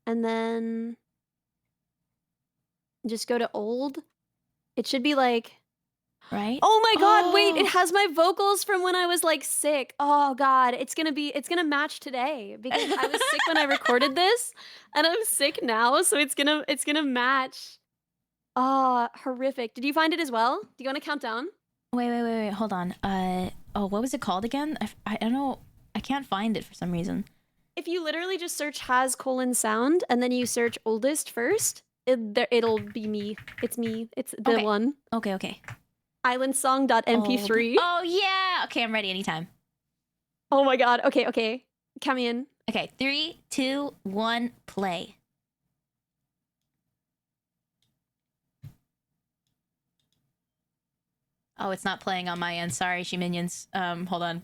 and then just go to old. It should be like... Right? Oh my god, wait, it has my vocals from when I was like sick. Oh god, it's gonna match today because I was sick when I recorded this and I'm sick now, so it's gonna match. Oh, horrific. Did you find it as well? Do you want to count down? Wait, hold on. Oh, what was it called again? I don't know. I can't find it for some reason. If you literally just search has : sound and then you search oldest first, it'll be me. It's me. It's the one. Okay. Islandsong.mp3. Oh yeah. Okay, I'm ready anytime. Oh my god. Okay. Count me in. Okay, 3, 2, 1, play. Oh, it's not playing on my end. Sorry, she minions. Hold on.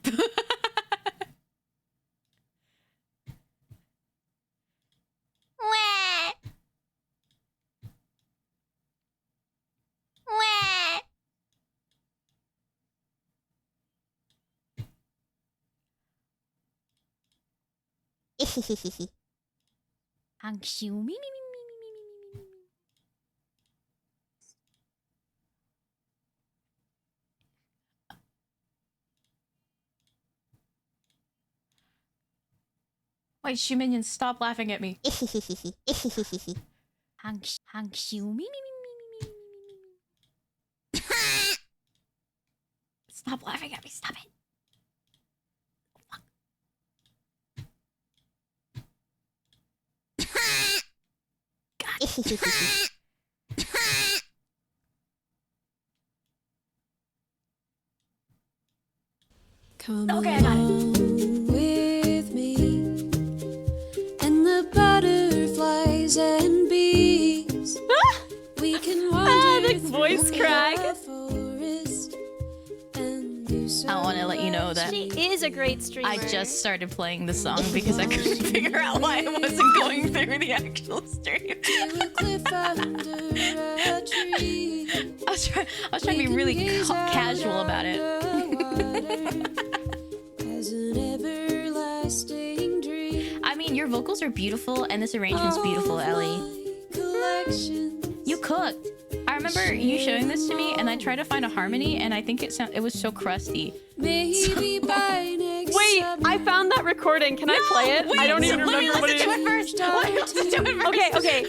Wait, she minions, stop laughing at me. Stop laughing at me, stop it. Come Okay, I got it. along with me, and the butterflies and bees. We can wander the voice through crack. the forest and do I want to let you know that She is a great streamer. I just started playing the song because I couldn't figure out why it wasn't going through the actual stream. to a cliff under a tree. I was trying to be really casual about it. As an everlasting dream. I mean, your vocals are beautiful and this arrangement's beautiful, Ellie. You cooked. I remember you showing this to me and I tried to find a harmony and I think it was so crusty. Maybe by next Wait, summer. I found that recording. Can I play it? I don't even Let me remember what listen it to is. it first. Why don't we listen to it first? Okay.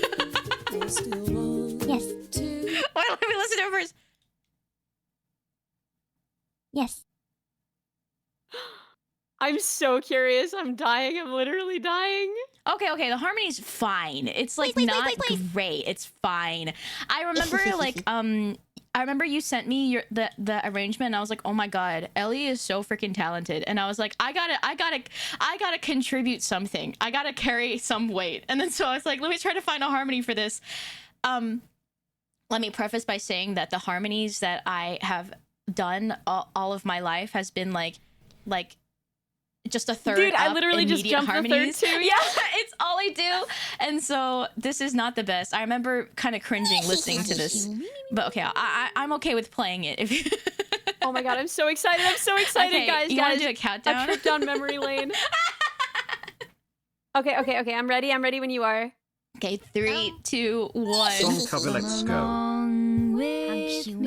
I still want Yes. to. Why don't we listen to it first? Yes. I'm so curious. I'm dying. I'm literally dying. Okay, the harmony's fine. It's like not great. It's fine. I remember like I remember you sent me the arrangement and I was like, "Oh my god, Ellie is so freaking talented." And I was like, I got to contribute something. I got to carry some weight. And then so I was like, "Let me try to find a harmony for this." Let me preface by saying that the harmonies that I have done all of my life has been like just a third. Dude, I up literally just immediate jumped the harmonies. third too. Yeah, it's all I do. And so this is not the best. I remember kind of cringing listening to this. But okay, I'm okay with playing it. If you Oh my god, I'm so excited. I'm so excited, okay, guys. you want guys. to do a countdown? I tripped down memory lane. Okay. I'm ready. I'm ready when you are. Okay, 3, 2, 1. Song cover, let's go. Let's go.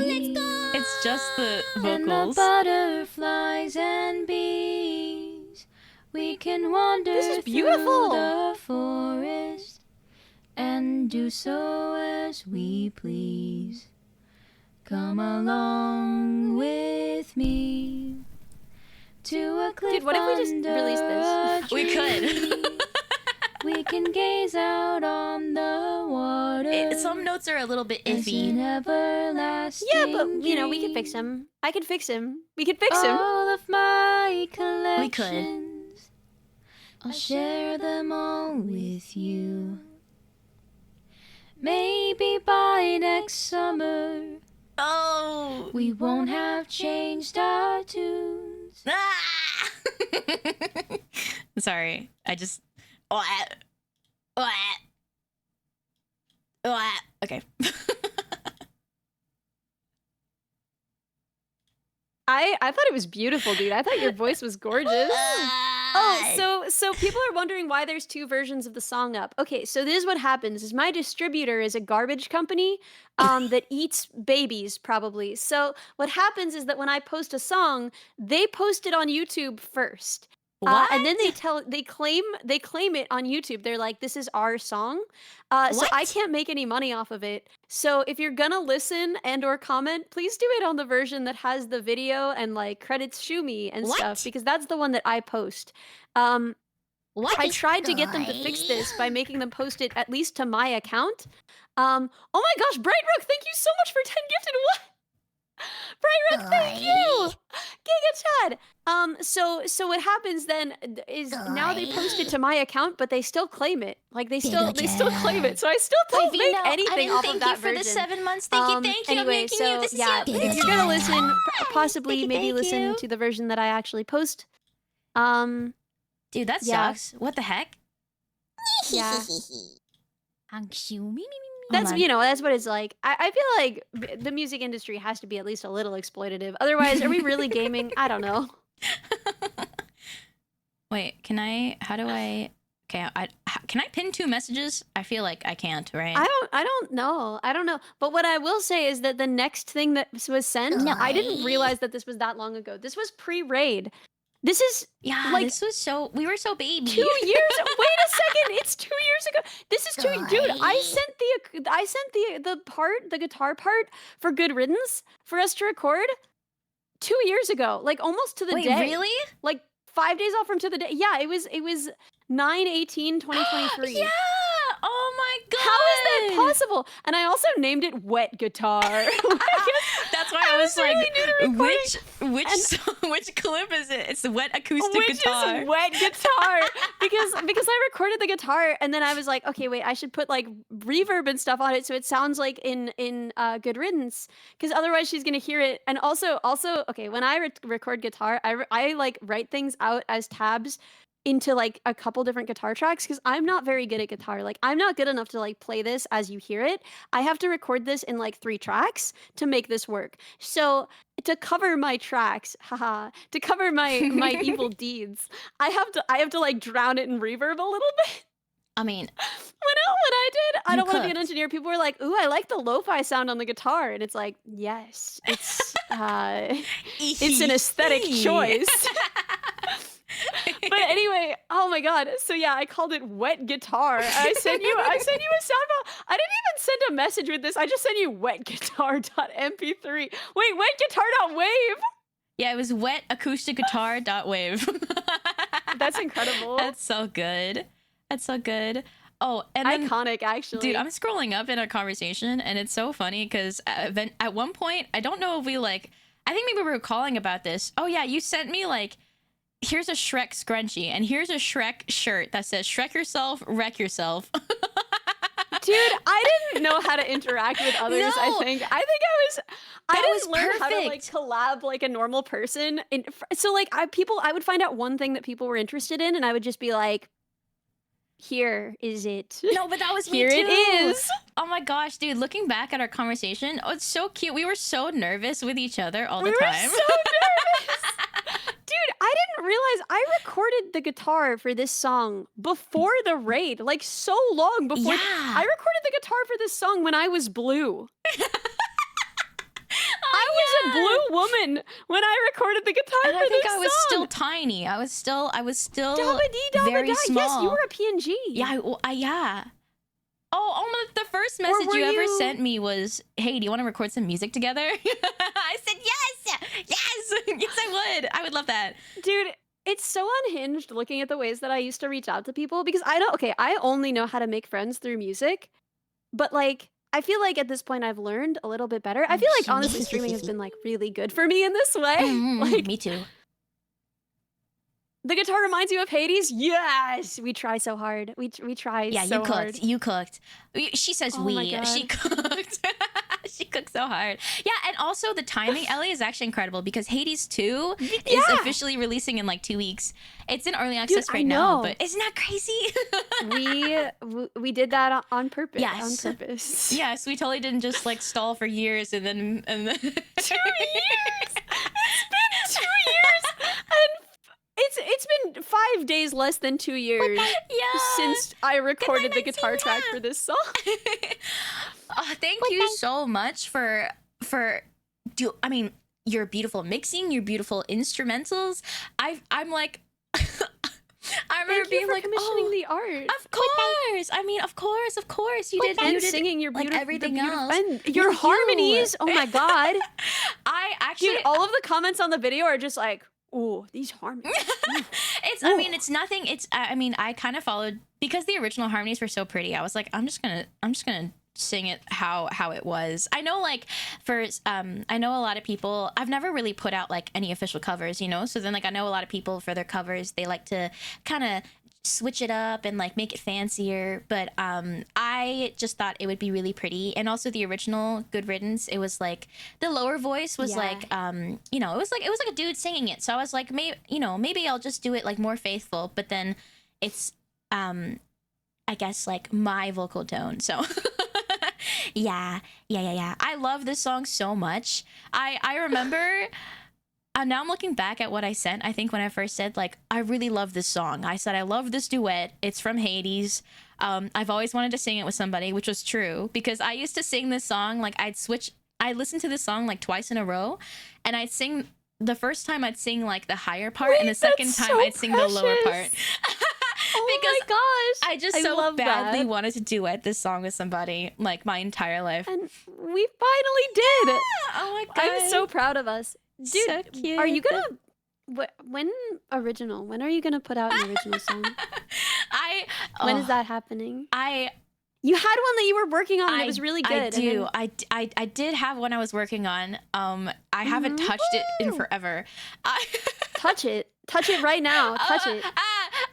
It's just the vocals. And the butterflies and bees. We can wander This is beautiful. through the forest and do so as we please. Come along with me to a cliff. Dude, what if we just release this? We could. We can gaze out on the water. Some notes are a little bit as an iffy. everlasting Yeah, but you know, we can fix dream. him. I can fix him. We can fix him. All of my We could. collections, I'll share them all with you. Maybe by next summer Oh. we won't have changed our tunes. Ah! Sorry, I just. Okay. I thought it was beautiful, dude. I thought your voice was gorgeous. Oh, so people are wondering why there's two versions of the song up. Okay, so this is what happens: is my distributor is a garbage company that eats babies, probably. So what happens is that when I post a song, they post it on YouTube first. What? And then they claim it on YouTube. They're like, this is our song. So I What? can't make any money off of it. So if you're gonna listen and or comment, please do it on the version that has the video and like credits Shumi and What? stuff, because that's the one that I post. What? I tried to get them to fix this by making them post it at least to my account. Oh my gosh, Brightrook, thank you so much for 10 gifted. What? Brightrook, thank you. Giga Chad. So what happens then is now they post it to my account, but they still claim it. Like they still claim it. So I still don't make anything off of that Thank you for version. the 7 months. Thank you. I'm Anyway, making so you. This yeah, is you. if you're gonna listen, possibly Thank you, maybe thank listen you. to the version that I actually post. Dude, that yeah. sucks. What the heck? Yeah. Hold That's on. you know that's what it's like. I feel like the music industry has to be at least a little exploitative. Otherwise, are we really gaming? I don't know. Wait, can I? How do I? Okay, can I pin 2 messages? I feel like I can't, right? I don't know. But what I will say is that the next thing that was sent, I didn't realize that this was that long ago. This was pre-raid. This is Yeah, like this was so. We were so baby. 2 years. Wait a second. It's 2 years ago. This is 2. Dude, I sent the guitar part for Good Riddance for us to record 2 years ago. Like almost to the Wait, day. really? Like 5 days off from to the day. Yeah, it was 9/18/2023. Yeah. Oh my god. How is that possible? And I also named it Wet Guitar. That's why I was really like, new to recording. which clip is it? It's the wet acoustic Which guitar. is Wet Guitar. because I recorded the guitar and then I was like, okay, wait, I should put like reverb and stuff on it so it sounds like in Good Riddance, because otherwise she's gonna hear it. And also, okay, when I record guitar, I like write things out as tabs into like a couple different guitar tracks, because I'm not very good at guitar. Like I'm not good enough to like play this as you hear it. I have to record this in like 3 tracks to make this work. So to cover my tracks, to cover my evil deeds, I have to like drown it in reverb a little bit. I mean, When I did, I You don't want to be an cooked. engineer. People were like, "Ooh, I like the lo-fi sound on the guitar," and it's like, yes, it's it's an aesthetic choice. But anyway, oh my god. So yeah, I called it Wet Guitar. I sent you a sound file. I didn't even send a message with this. I just sent you wetguitar.mp3. Wait, wetguitar.wave. Yeah, it was wet acoustic guitar .wave. That's incredible. That's so good. That's so good. Oh, and then, Iconic, actually. dude, I'm scrolling up in our conversation, and it's so funny because at one point, I don't know if we like. I think maybe we were calling about this. Oh yeah, you sent me like, here's a Shrek scrunchie, and here's a Shrek shirt that says "Shrek yourself, wreck yourself." Dude, I didn't know how to interact with others. No. I think I didn't learn how to like perfect. collab like a normal person. So like I would find out one thing that people were interested in, and I would just be like, "Here is it." No, but that was me Here too. it is. Oh my gosh, dude! Looking back at our conversation, oh, it's so cute. We were so nervous with each other all We the were time. so nervous. Dude, I didn't realize I recorded the guitar for this song before the raid, like so long before. Yeah. I recorded the guitar for this song when I was blue. I was a blue woman when I recorded the guitar And for I think this I was song. still tiny. I was still Dabba-dee, dabba-da. very small. Yes, you were a PNG. Yeah, yeah. The first message were you ever you- sent me was, "Hey, do you want to record some music together?" I said yes, yes, I would. I would love that. Dude, it's so unhinged looking at the ways that I used to reach out to people because I only know how to make friends through music, but like I feel like at this point I've learned a little bit better. I feel like honestly streaming has been like really good for me in this way. Like Me too. the guitar reminds you of Hades. Yes, we try so hard. We try Yeah, so you cooked. hard. You cooked. She says Oh my we. God. She cooked. She cooked so hard. Yeah, and also the timing, Ellie, is actually incredible because Hades 2 is Yeah. officially releasing in like 2 weeks. It's in early access I right now, know. but isn't that crazy? we did that on purpose. Yes. On purpose. Yes, we totally didn't just like stall for years and then 2 years. It's been 2 years, and it's been 5 days less than 2 years yeah. since I recorded the 19, guitar track yeah. for this song. Thank you so much for I mean, your beautiful mixing, your beautiful instrumentals. I'm like I remember Thank being you for like, commissioning oh, the art. of course. I mean, of course. You did. And You did singing your like beautiful, everything the beautiful- else. and your You. harmonies. Oh my god, I actually, dude! All of the comments on the video are just like, "Ooh, these harmonies." it's. I mean, it's nothing. It's. I mean, I kind of followed because the original harmonies were so pretty. I was like, I'm just gonna sing it how it was. I know, like I know a lot of people. I've never really put out like any official covers, you know. So then, like, I know a lot of people for their covers, they like to kind of switch it up and like make it fancier, but I just thought it would be really pretty. And also the original Good Riddance, it was like the lower voice was like you know, it was like a dude singing it, so I was like, maybe I'll just do it like more faithful, but then it's I guess like my vocal tone, so yeah. I love this song so much. I remember now I'm looking back at what I sent. I think when I first said, like, I really love this song, I said, I love this duet. It's from Hades. I've always wanted to sing it with somebody, which was true because I used to sing this song. Like, I listened to this song like twice in a row, and I'd sing the first time I'd sing like the higher part, and the second that's time so I'd sing the lower part. precious. Oh Because my gosh! I just so love badly that. wanted to duet this song with somebody like my entire life. And we finally did. Oh my god. I'm so proud of us. Dude, So cute. are you gonna when are you gonna put out an original song? When is that happening? You had one that you were working on and it was really good. I and do. then- I did have one I was working on. I haven't touched it in forever. Touch it right now. Touch it.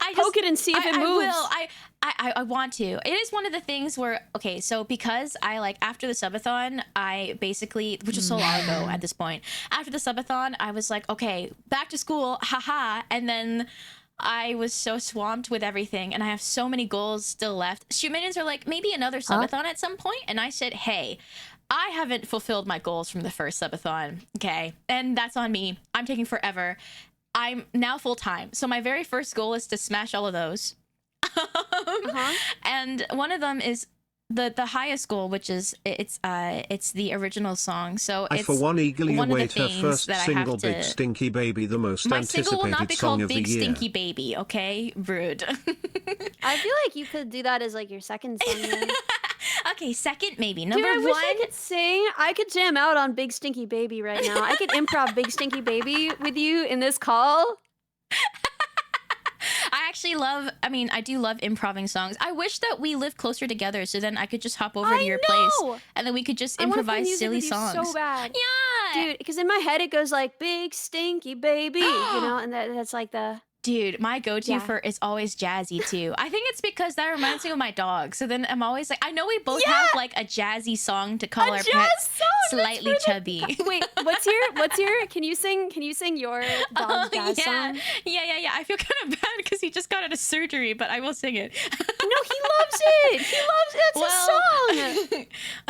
I Poke it and see if it moves. I will. I want to. It is one of the things where, okay, so because I like after the subathon, I basically, which was so long ago at this point, after the subathon, I was like, okay, back to school, haha, and then I was so swamped with everything, and I have so many goals still left. Shoot Minions are like, maybe another subathon at some point, and I said, hey, I haven't fulfilled my goals from the first subathon, okay? And that's on me. I'm taking forever. I'm now full-time, so my very first goal is to smash all of those. And one of them is the highest goal, which is it's the original song. So I it's for one eagerly one of the await her things first that I have single, to- Big Stinky Baby, the most my single will not anticipated be song called of Big the year. Stinky Baby, okay? Rude. I feel like you could do that as like your second song. Then. Okay, second maybe. Dude, Number I one. wish I could sing. I could jam out on Big Stinky Baby right now. I could improv Big Stinky Baby with you in this call. I actually love, I do love improving songs. I wish that we lived closer together so then I could just hop over to your place and then we could just I wanna play improvise music silly with you songs. so bad. Yeah. Dude, because in my head it goes like Big Stinky Baby, you know, and that's like the Dude, my go-to Yeah. for is always jazzy too. I think it's because that reminds me of my dog. So then I'm always like, I know we both have like a jazzy song to call our jazz pets song, that's slightly chubby. Wait, what's your can you sing your dog's jazz yeah. song? Yeah. I feel kind of bad because he just got out of surgery, but I will sing it. No, he loves it. He loves it. It's his song.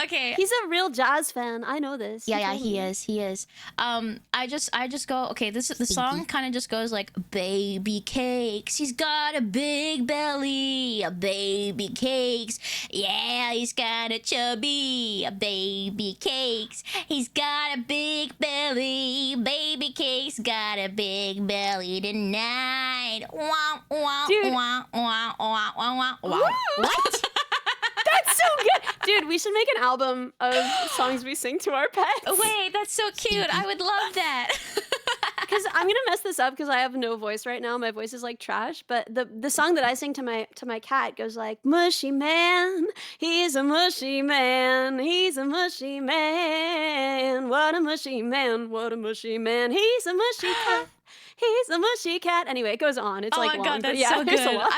Okay. He's a real jazz fan. I know this. Yeah, told he me. is. He is. I just go, okay, this is the song kind of just goes like baby cakes. He's got a big belly, a baby cakes. Yeah, he's got a chubby, a baby cakes. He's got a big belly, baby cakes got a big belly tonight. Wah, wah, Dude. wah, wah, wah, wah, wah, wah. What? That's so good. Dude, we should make an album of songs we sing to our pets. Wait, that's so cute. I would love that. Because I'm gonna mess this up because I have no voice right now. My voice is like trash. But the song that I sing to my cat goes like, mushy man, he's a mushy man, he's a mushy man. What a mushy man, what a mushy man. He's a mushy cat. He's a mushy cat. Anyway, it goes on. It's Oh like my long, god, but that's yeah, so there's a good. lot.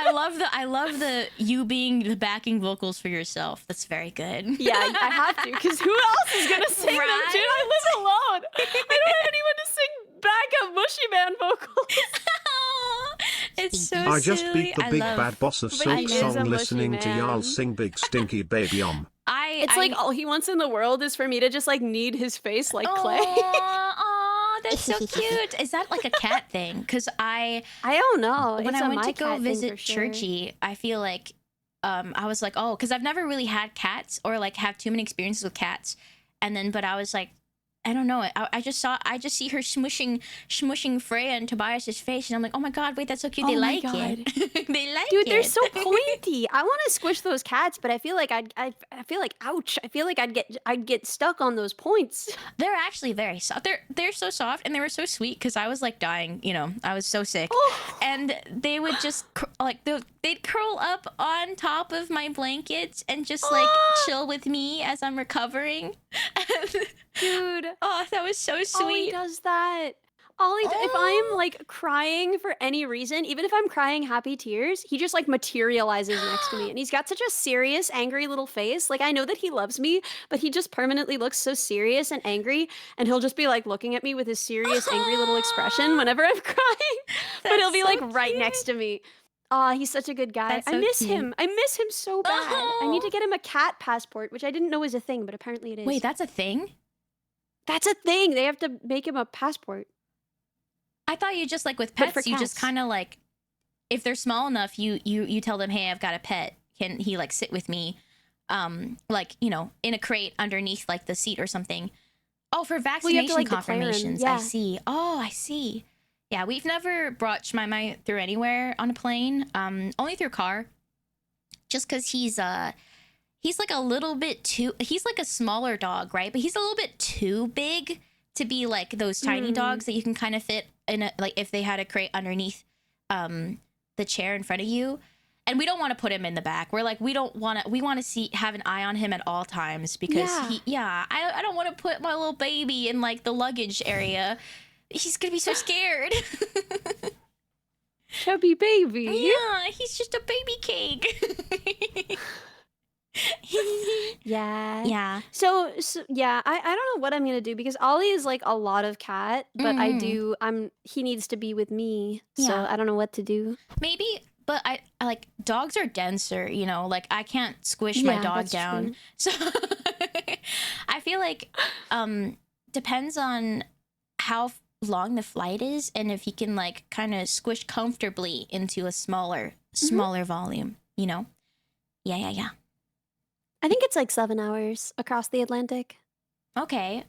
I love the you being the backing vocals for yourself. That's very good. Yeah, I have to, because who else is gonna sing them, Right? dude? I live alone. I don't have anyone to sing backup mushy man vocals. It's so I just silly. beat the I big love- bad boss of But Silk he is a Song mushy listening to man. Jarl sing Big Stinky Baby It's like all he wants in the world is for me to just like knead his face like clay. Aw, that's so cute. Is that like a cat thing? Because I don't know. when It's I a went my to go cat thing visit for sure. Churchy, I feel like I was like, oh, because I've never really had cats or like have too many experiences with cats, and then but I was like, I don't know. I just see her smushing Freya and Tobias's face, and I'm like, oh my god, wait, that's so cute. They Oh my like it. They like Dude, it. they're so pointy. I want to squish those cats, but I feel like I feel like ouch. I feel like I'd get stuck on those points. They're actually very soft. They're so soft, and they were so sweet because I was like dying. You know, I was so sick, and they would just they'd curl up on top of my blankets and just like chill with me as I'm recovering. Dude, Oh, that was so Ollie sweet. does that. Ollie, if I'm like crying for any reason, even if I'm crying happy tears, he just like materializes next to me, and he's got such a serious, angry little face. Like I know that he loves me, but he just permanently looks so serious and angry, and he'll just be like looking at me with his serious, angry little expression whenever I'm crying. But he'll be That's like so right next to me. Aw, he's such a good guy. That's I so miss cute. him. I miss him so bad. I need to get him a cat passport, which I didn't know was a thing, but apparently it is. Wait, that's a thing? That's a thing. They have to make him a passport. I thought you just like with But for pets, you just cats. kind of like, if they're small enough, you tell them, hey, I've got a pet. Can he like sit with me, like you know, in a crate underneath like the seat or something? Oh, for you vaccination have to, like, declare him, confirmations. yeah. I see. Oh, I see. Yeah, we've never brought Shmaimai through anywhere on a plane. Only through car. Just because he's like a little bit too. He's like a smaller dog, right? But he's a little bit too big to be like those tiny dogs that you can kind of fit in a, like if they had a crate underneath the chair in front of you. And we don't want to put him in the back. We're like, we want to have an eye on him at all times because I don't want to put my little baby in like the luggage area. He's gonna be so scared. Chubby baby. Yeah, he's just a baby cake. Yeah. Yeah. So yeah, I don't know what I'm gonna do because Ollie is like a lot of cat, but he needs to be with me. So Yeah. I don't know what to do. Maybe, but I like dogs are denser, you know, like I can't squish my Yeah, dog that's down. true. So I feel like depends on how long the flight is and if you can like kind of squish comfortably into a smaller volume, you know? Yeah. I think it's like 7 hours across the Atlantic. Okay.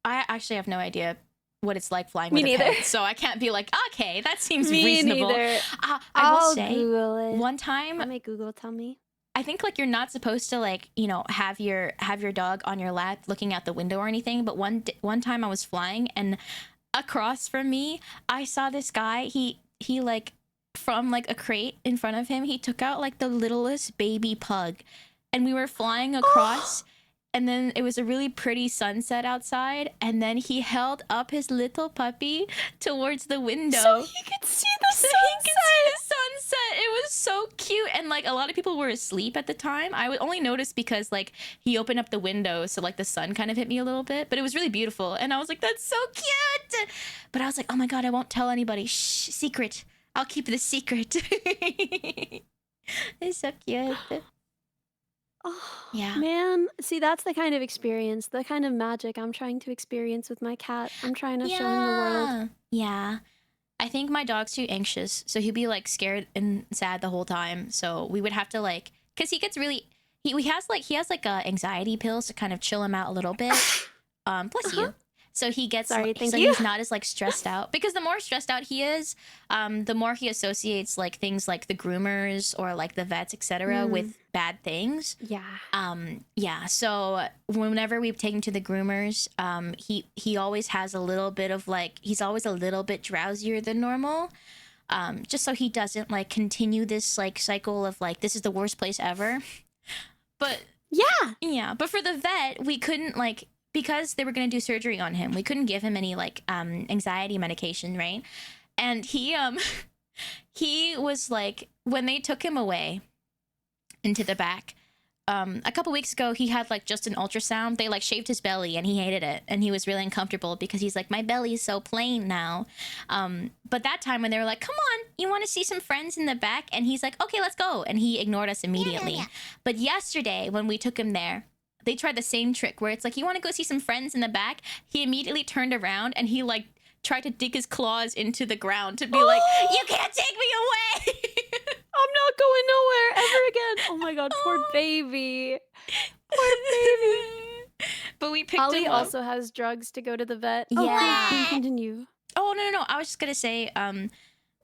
I actually have no idea what it's like flying Me with a neither. pet, so I can't be like, okay, that seems Me reasonable. neither. I I'll will say, Google it. one time, I'll make Google tell me. I think like you're not supposed to like, you know, have your dog on your lap looking out the window or anything. But one time I was flying and across from me, I saw this guy. He like from like a crate in front of him, he took out like the littlest baby pug, and we were flying across. And then it was a really pretty sunset outside, and then he held up his little puppy towards the window. So he could see the So sunset. he could see the sunset. It was so cute, and like a lot of people were asleep at the time. I would only notice because like he opened up the window, so like the sun kind of hit me a little bit. But it was really beautiful, and I was like, "That's so cute." But I was like, "Oh my god, I won't tell anybody. Shh, secret. I'll keep the secret." It's so cute. Oh, Yeah. man. See, that's the kind of experience, the kind of magic I'm trying to experience with my cat. I'm trying to show him the world. Yeah. I think my dog's too anxious, so he'd be like scared and sad the whole time. So we would have to like, cause he gets really, he has like anxiety pills to kind of chill him out a little bit. Bless you. So he gets Sorry, thank so you. he's not as like stressed out, because the more stressed out he is, the more he associates like things like the groomers or like the vets, etc., with bad things. Yeah. So whenever we take him to the groomers, he always has a little bit of like, he's always a little bit drowsier than normal, just so he doesn't like continue this like cycle of like, this is the worst place ever. But but for the vet, we couldn't like, because they were going to do surgery on him, we couldn't give him any like anxiety medication, right? And he he was like, when they took him away into the back, a couple weeks ago, he had like just an ultrasound. They like shaved his belly and he hated it, and he was really uncomfortable because he's like, my belly is so plain now. But that time when they were like, come on, you want to see some friends in the back? And he's like, okay, let's go. And he ignored us immediately. But yesterday when we took him there, they tried the same trick where it's like, you want to go see some friends in the back? He immediately turned around and he like tried to dig his claws into the ground to be like, you can't take me away. I'm not going nowhere ever again. Oh my god, poor baby. Poor baby. But we picked Ollie him up. also has drugs to go to the vet. Yeah. Oh, continue. Oh, no. I was just going to say,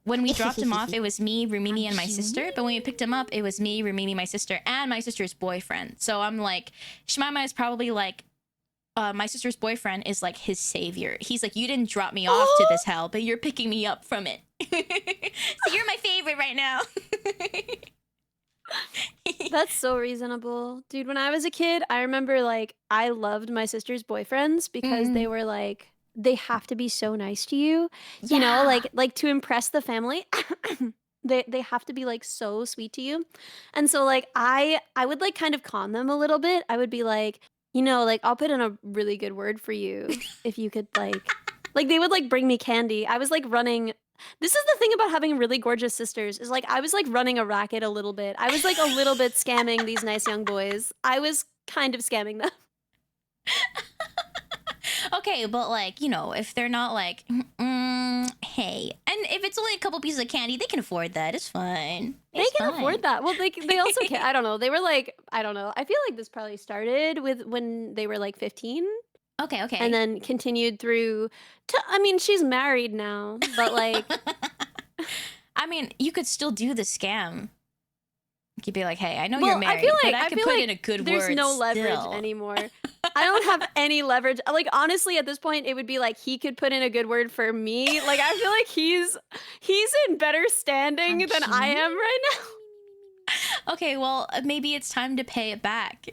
when we dropped him off, it was me, Rumini, and my sister. But when we picked him up, it was me, Rumini, my sister, and my sister's boyfriend. So I'm like, Shmaima is probably like, my sister's boyfriend is like his savior. He's like, you didn't drop me off to this hell, but you're picking me up from it. So you're my favorite right now. That's so reasonable. Dude, when I was a kid, I remember like I loved my sister's boyfriends because they were like, they have to be so nice to you. You know, like to impress the family. They have to be like so sweet to you. And so like I would like kind of con them a little bit. I would be like, you know, like I'll put in a really good word for you if you could like they would like bring me candy. I was like running. This is the thing about having really gorgeous sisters, is like I was like running a racket a little bit. I was like a little bit scamming these nice young boys. I was kind of scamming them. Okay, but like, you know, if they're not like, hey, and if it's only a couple pieces of candy, they can afford that. It's fine. They can afford that. Well, they also can. I don't know. They were like, I don't know. I feel like this probably started with when they were like 15. Okay. And then continued through to, I mean, she's married now, but like, I mean, you could still do the scam. You could be like, hey, I know you're well, married, I feel like but I could put in a good word. there's no leverage still. anymore. I don't have any leverage. Like, honestly, at this point, it would be like he could put in a good word for me. Like, I feel like he's in better standing than I am right now. Okay, well, maybe it's time to pay it back.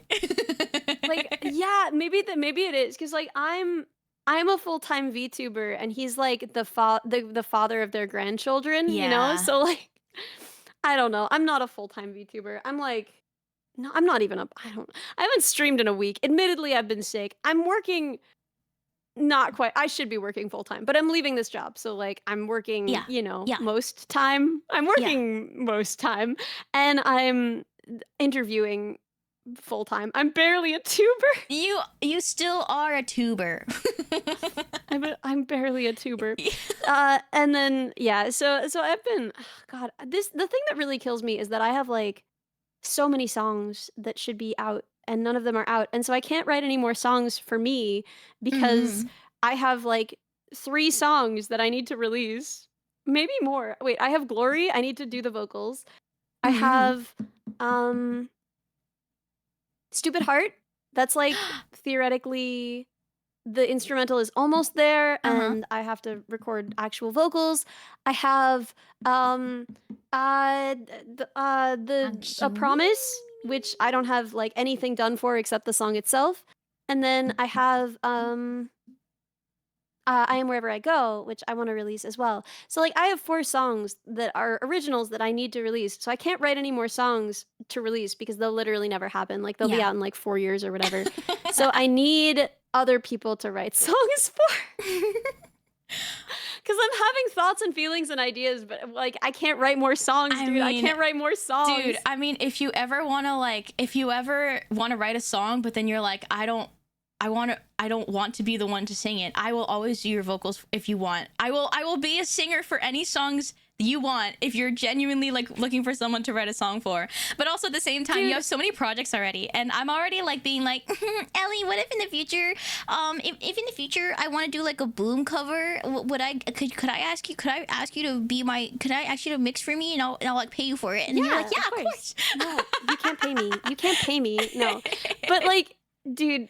Like, yeah, maybe it is, because like I'm a full-time VTuber and he's like the father of their grandchildren, you know? Yeah. So like, I don't know. I'm not a full-time VTuber. I'm like, no, I'm not even I haven't streamed in a week. Admittedly, I've been sick. I'm working not quite. I should be working full-time, but I'm leaving this job. So like I'm working, you know, most time. I'm working most time, and I'm interviewing full-time. I'm barely a tuber. You still are a tuber. I'm barely a tuber. And then so I've been, God, the thing that really kills me is that I have like so many songs that should be out and none of them are out. And so I can't write any more songs for me because I have like 3 songs that I need to release. Maybe more. Wait, I have Glory. I need to do the vocals. I have Stupid Heart. That's like theoretically the instrumental is almost there, and I have to record actual vocals. I have A Promise, which I don't have like anything done for except the song itself. And then I have I Am Wherever I Go, which I want to release as well. So like I have 4 songs that are originals that I need to release. So I can't write any more songs to release because they'll literally never happen. Like they'll be out in like 4 years or whatever. So I need other people to write songs for. Because I'm having thoughts and feelings and ideas, but like I can't write more songs, dude. I can't write more songs. Dude, I mean, if you ever want to write a song, but then you're like, I don't want to be the one to sing it, I will always do your vocals if you want. I will be a singer for any songs you want if you're genuinely like looking for someone to write a song for. But also at the same time, you have so many projects already, and I'm already like being like, Ellie, what if in the future, if in the future I want to do like a Boom cover, would I could I ask you to be my, could I ask you to mix for me, and I'll like pay you for it? And you're like, yeah, of course. No, you can't pay me. You can't pay me. No, but like, dude,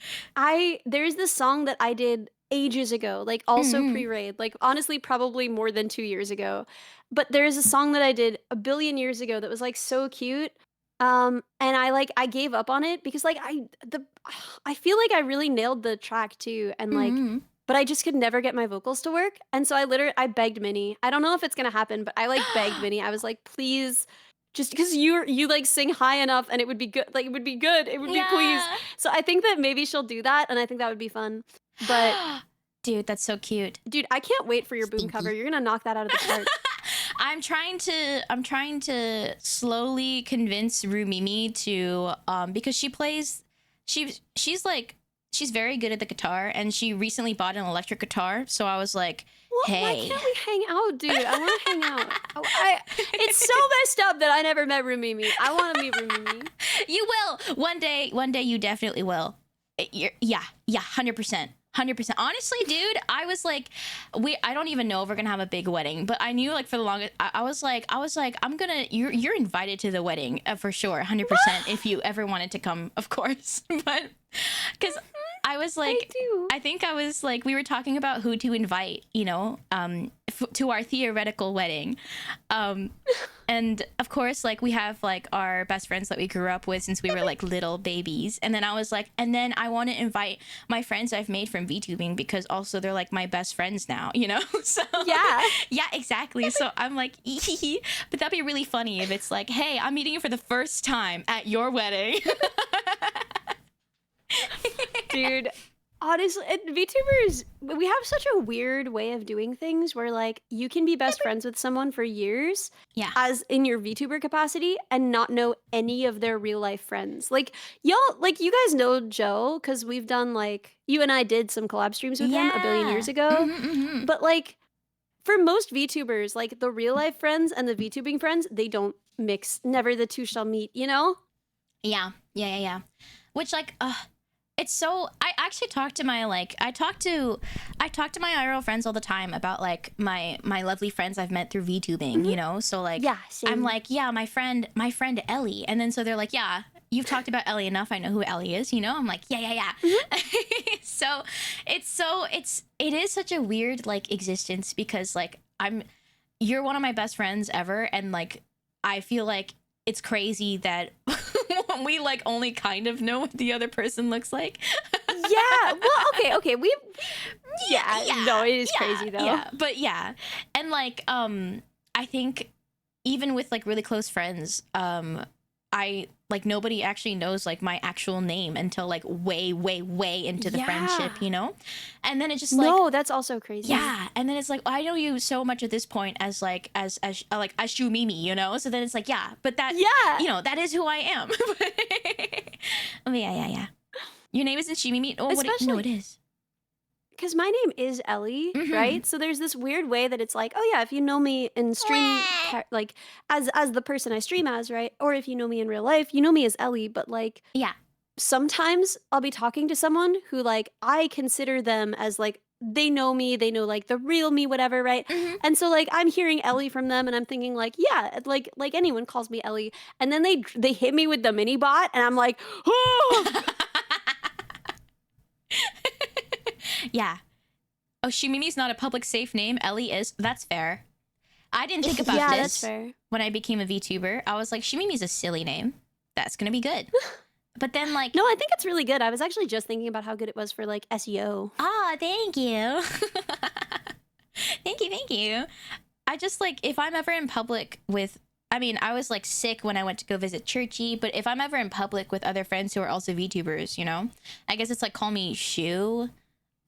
there's this song that I did ages ago, like also pre-raid, like honestly probably more than 2 years ago, but there's a song that I did a billion years ago that was like so cute, and I gave up on it because like I feel like I really nailed the track too, and like but I just could never get my vocals to work, and so I begged Minnie. I don't know if it's gonna happen, but I like begged Minnie. I was like, please, just because you like sing high enough and it would be good, like it would be please. So I think that maybe she'll do that, and I think that would be fun. But dude, that's so cute. Dude, I can't wait for your Boom cover. You're gonna knock that out of the park. I'm trying to slowly convince Rumimi to because she's very good at the guitar, and she recently bought an electric guitar. So I was like, hey, why can't we hang out, dude? I want to hang out. It's so messed up that I never met Rumimi. I want to meet Rumimi. You will one day. You definitely will. Yeah, 100%. 100%. Honestly, dude, I was like, I don't even know if we're gonna have a big wedding, but I knew like for the longest, I was like, you're invited to the wedding for sure, 100%. If you ever wanted to come, of course. But because I was like, I think I was like, we were talking about who to invite, you know, to our theoretical wedding, and of course, like we have like our best friends that we grew up with since we were like little babies, and then I was like, and then I want to invite my friends I've made from VTubing, because also they're like my best friends now, you know. So yeah, exactly. So I'm like, but that'd be really funny if it's like, hey, I'm meeting you for the first time at your wedding. Dude, honestly, VTubers, we have such a weird way of doing things where like you can be best friends with someone for years, as in your VTuber capacity, and not know any of their real life friends. Like y'all, like you guys know Joe, because we've done like, you and I did some collab streams with him a billion years ago. But like for most VTubers, like the real life friends and the VTubing friends, they don't mix. Never the two shall meet, you know? Yeah. Which like, it's so, I actually talk to my like, I talk to my IRL friends all the time about like my lovely friends I've met through VTubing, you know? So like, same. I'm like, yeah, my friend Ellie. And then so they're like, yeah, you've talked about Ellie enough. I know who Ellie is, you know? I'm like, yeah. So it is such a weird like existence, because like you're one of my best friends ever. And like, I feel like it's crazy that we like only kind of know what the other person looks like. Yeah. Well, okay. No, it is crazy though. Yeah. But yeah. And like, I think even with like really close friends, I like nobody actually knows like my actual name until like way into the friendship, you know? And then it's just like, no, that's also crazy. Yeah. And then it's like, I know you so much at this point as like as Shumimi, you know? So then it's like, yeah, but that, you know, that is who I am. Oh, yeah. Your name isn't Shumimi? Oh, no, it is. Because my name is Ellie, right? So there's this weird way that it's like, oh yeah, if you know me in stream, like as the person I stream as, right? Or if you know me in real life, you know me as Ellie. But like, sometimes I'll be talking to someone who like I consider them as like, they know me, they know like the real me, whatever, right? And so like I'm hearing Ellie from them, and I'm thinking like, yeah, like anyone calls me Ellie, and then they hit me with the mini bot, and I'm like, oh. Yeah. Oh, Shumimi's not a public safe name. Ellie is. That's fair. I didn't think about this that's fair. When I became a VTuber. I was like, Shumimi's a silly name. That's gonna be good. But then like, no, I think it's really good. I was actually just thinking about how good it was for like SEO. Ah, thank you. Thank you. I just like, if I'm ever in public with, I mean, I was like sick when I went to go visit Churchy, but if I'm ever in public with other friends who are also VTubers, you know, I guess it's like, call me Shu.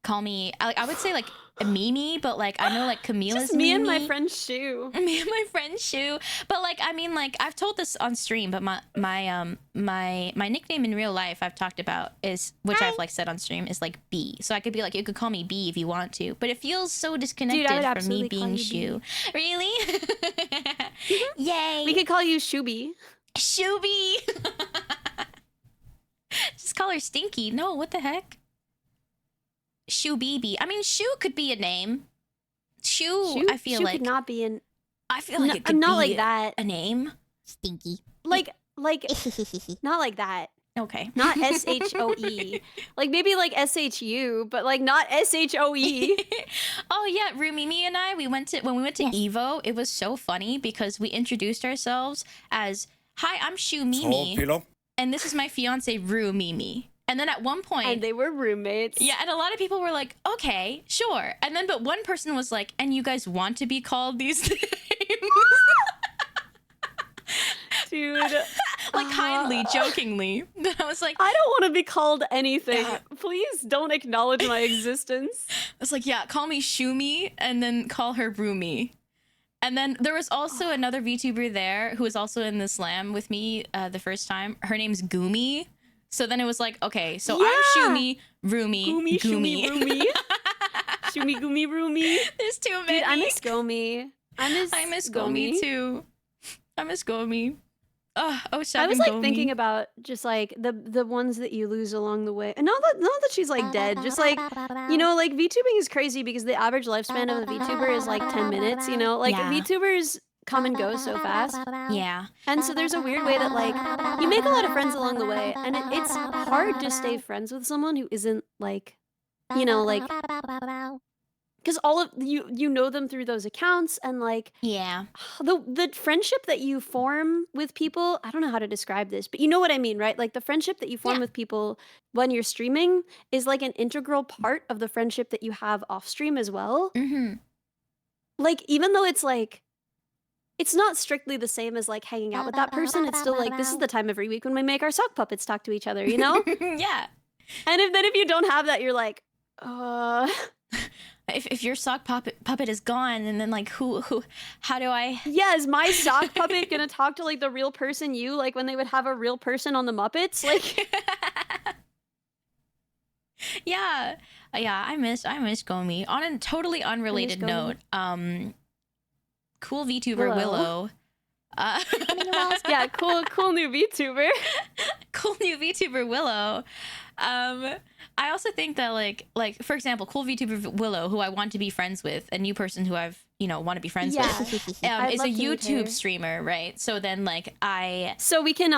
Call me, I would say like, Mimi, but like I know like Camila's Just me and my Mimi. friend Shu. Me and my friend Shu. But like I mean like I've told this on stream, but my nickname in real life I've talked about is, which I've like said on stream, is like B. So I could be like, you could call me B if you want to, but it feels so disconnected Dude, I would from me absolutely call being you Shu. B. Really? Yay. We could call you Shuby. Shuby. Just call her Stinky. No, what the heck? Shu BB. I mean, Shu could be a name. Shu, I feel Shu like could not be an. I feel like No, it could not be like that. a name. Stinky. Like not like that. Okay. Not SHOE. Like maybe like SHU, but like not SHOE. Oh yeah, Rumimi and I, when we went to Evo, it was so funny because we introduced ourselves as, "Hi, I'm Shu Mimi, and this is my fiance Ru Mimi." And then at one point, And they were roommates. yeah, and a lot of people were like, "Okay, sure." And then, but one person was like, "And you guys want to be called these names?" Dude. Like kindly, jokingly. But I was like, I don't want to be called anything. Please don't acknowledge my existence. I was like, yeah, call me Shumi and then call her Rumi. And then there was also another VTuber there who was also in the slam with me the first time. Her name's Gumi. So then it was like, okay, so I'm Shumi, Rumi, Gumi, Shumi, Rumi. Shumi, Gumi, Rumi. There's too many. Dude, I miss Gomi. I miss Gomi too. I miss Gomi. Oh, I was like thinking about just like the ones that you lose along the way. And not that she's like dead, just like, you know, like VTubing is crazy because the average lifespan of a VTuber is like 10 minutes, you know? Like VTubers come and go so fast. Yeah. And so there's a weird way that like you make a lot of friends along the way, and it's hard to stay friends with someone who isn't like, you know, like, because all of you know them through those accounts, and like Yeah. the friendship that you form with people, I don't know how to describe this, but you know what I mean, right? Like the friendship that you form with people when you're streaming is like an integral part of the friendship that you have off stream as well. Mm-hmm. Like even though it's like it's not strictly the same as like hanging out with that person, it's still like this is the time every week when we make our sock puppets talk to each other, you know? Yeah. And if you don't have that, you're like, If your sock puppet is gone, and then like who how do I? yeah, is my sock puppet gonna talk to like the real person you, like when they would have a real person on the Muppets? Like Yeah, I miss Gomi. On a totally unrelated Gomi. note, cool VTuber Willow. yeah, cool new VTuber. Cool new VTuber Willow. I also think that like for example, cool VTuber Willow, who I want to be friends with, a new person who I've want to be friends with, is a YouTube streamer, right? So then like so we can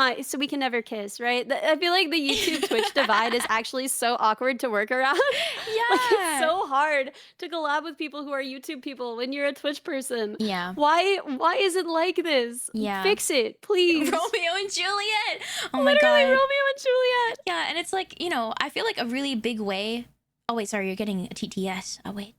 never kiss, right? I feel like the YouTube Twitch divide is actually so awkward to work around. Yeah, like it's so hard to collab with people who are YouTube people when you're a Twitch person. Yeah. Why is it like this? Yeah. Fix it, please. Romeo and Juliet. Oh my Literally, god. Romeo and Juliet. Yeah, and it's like, I feel like a really big way. Oh wait, sorry, you're getting a TTS. Oh wait.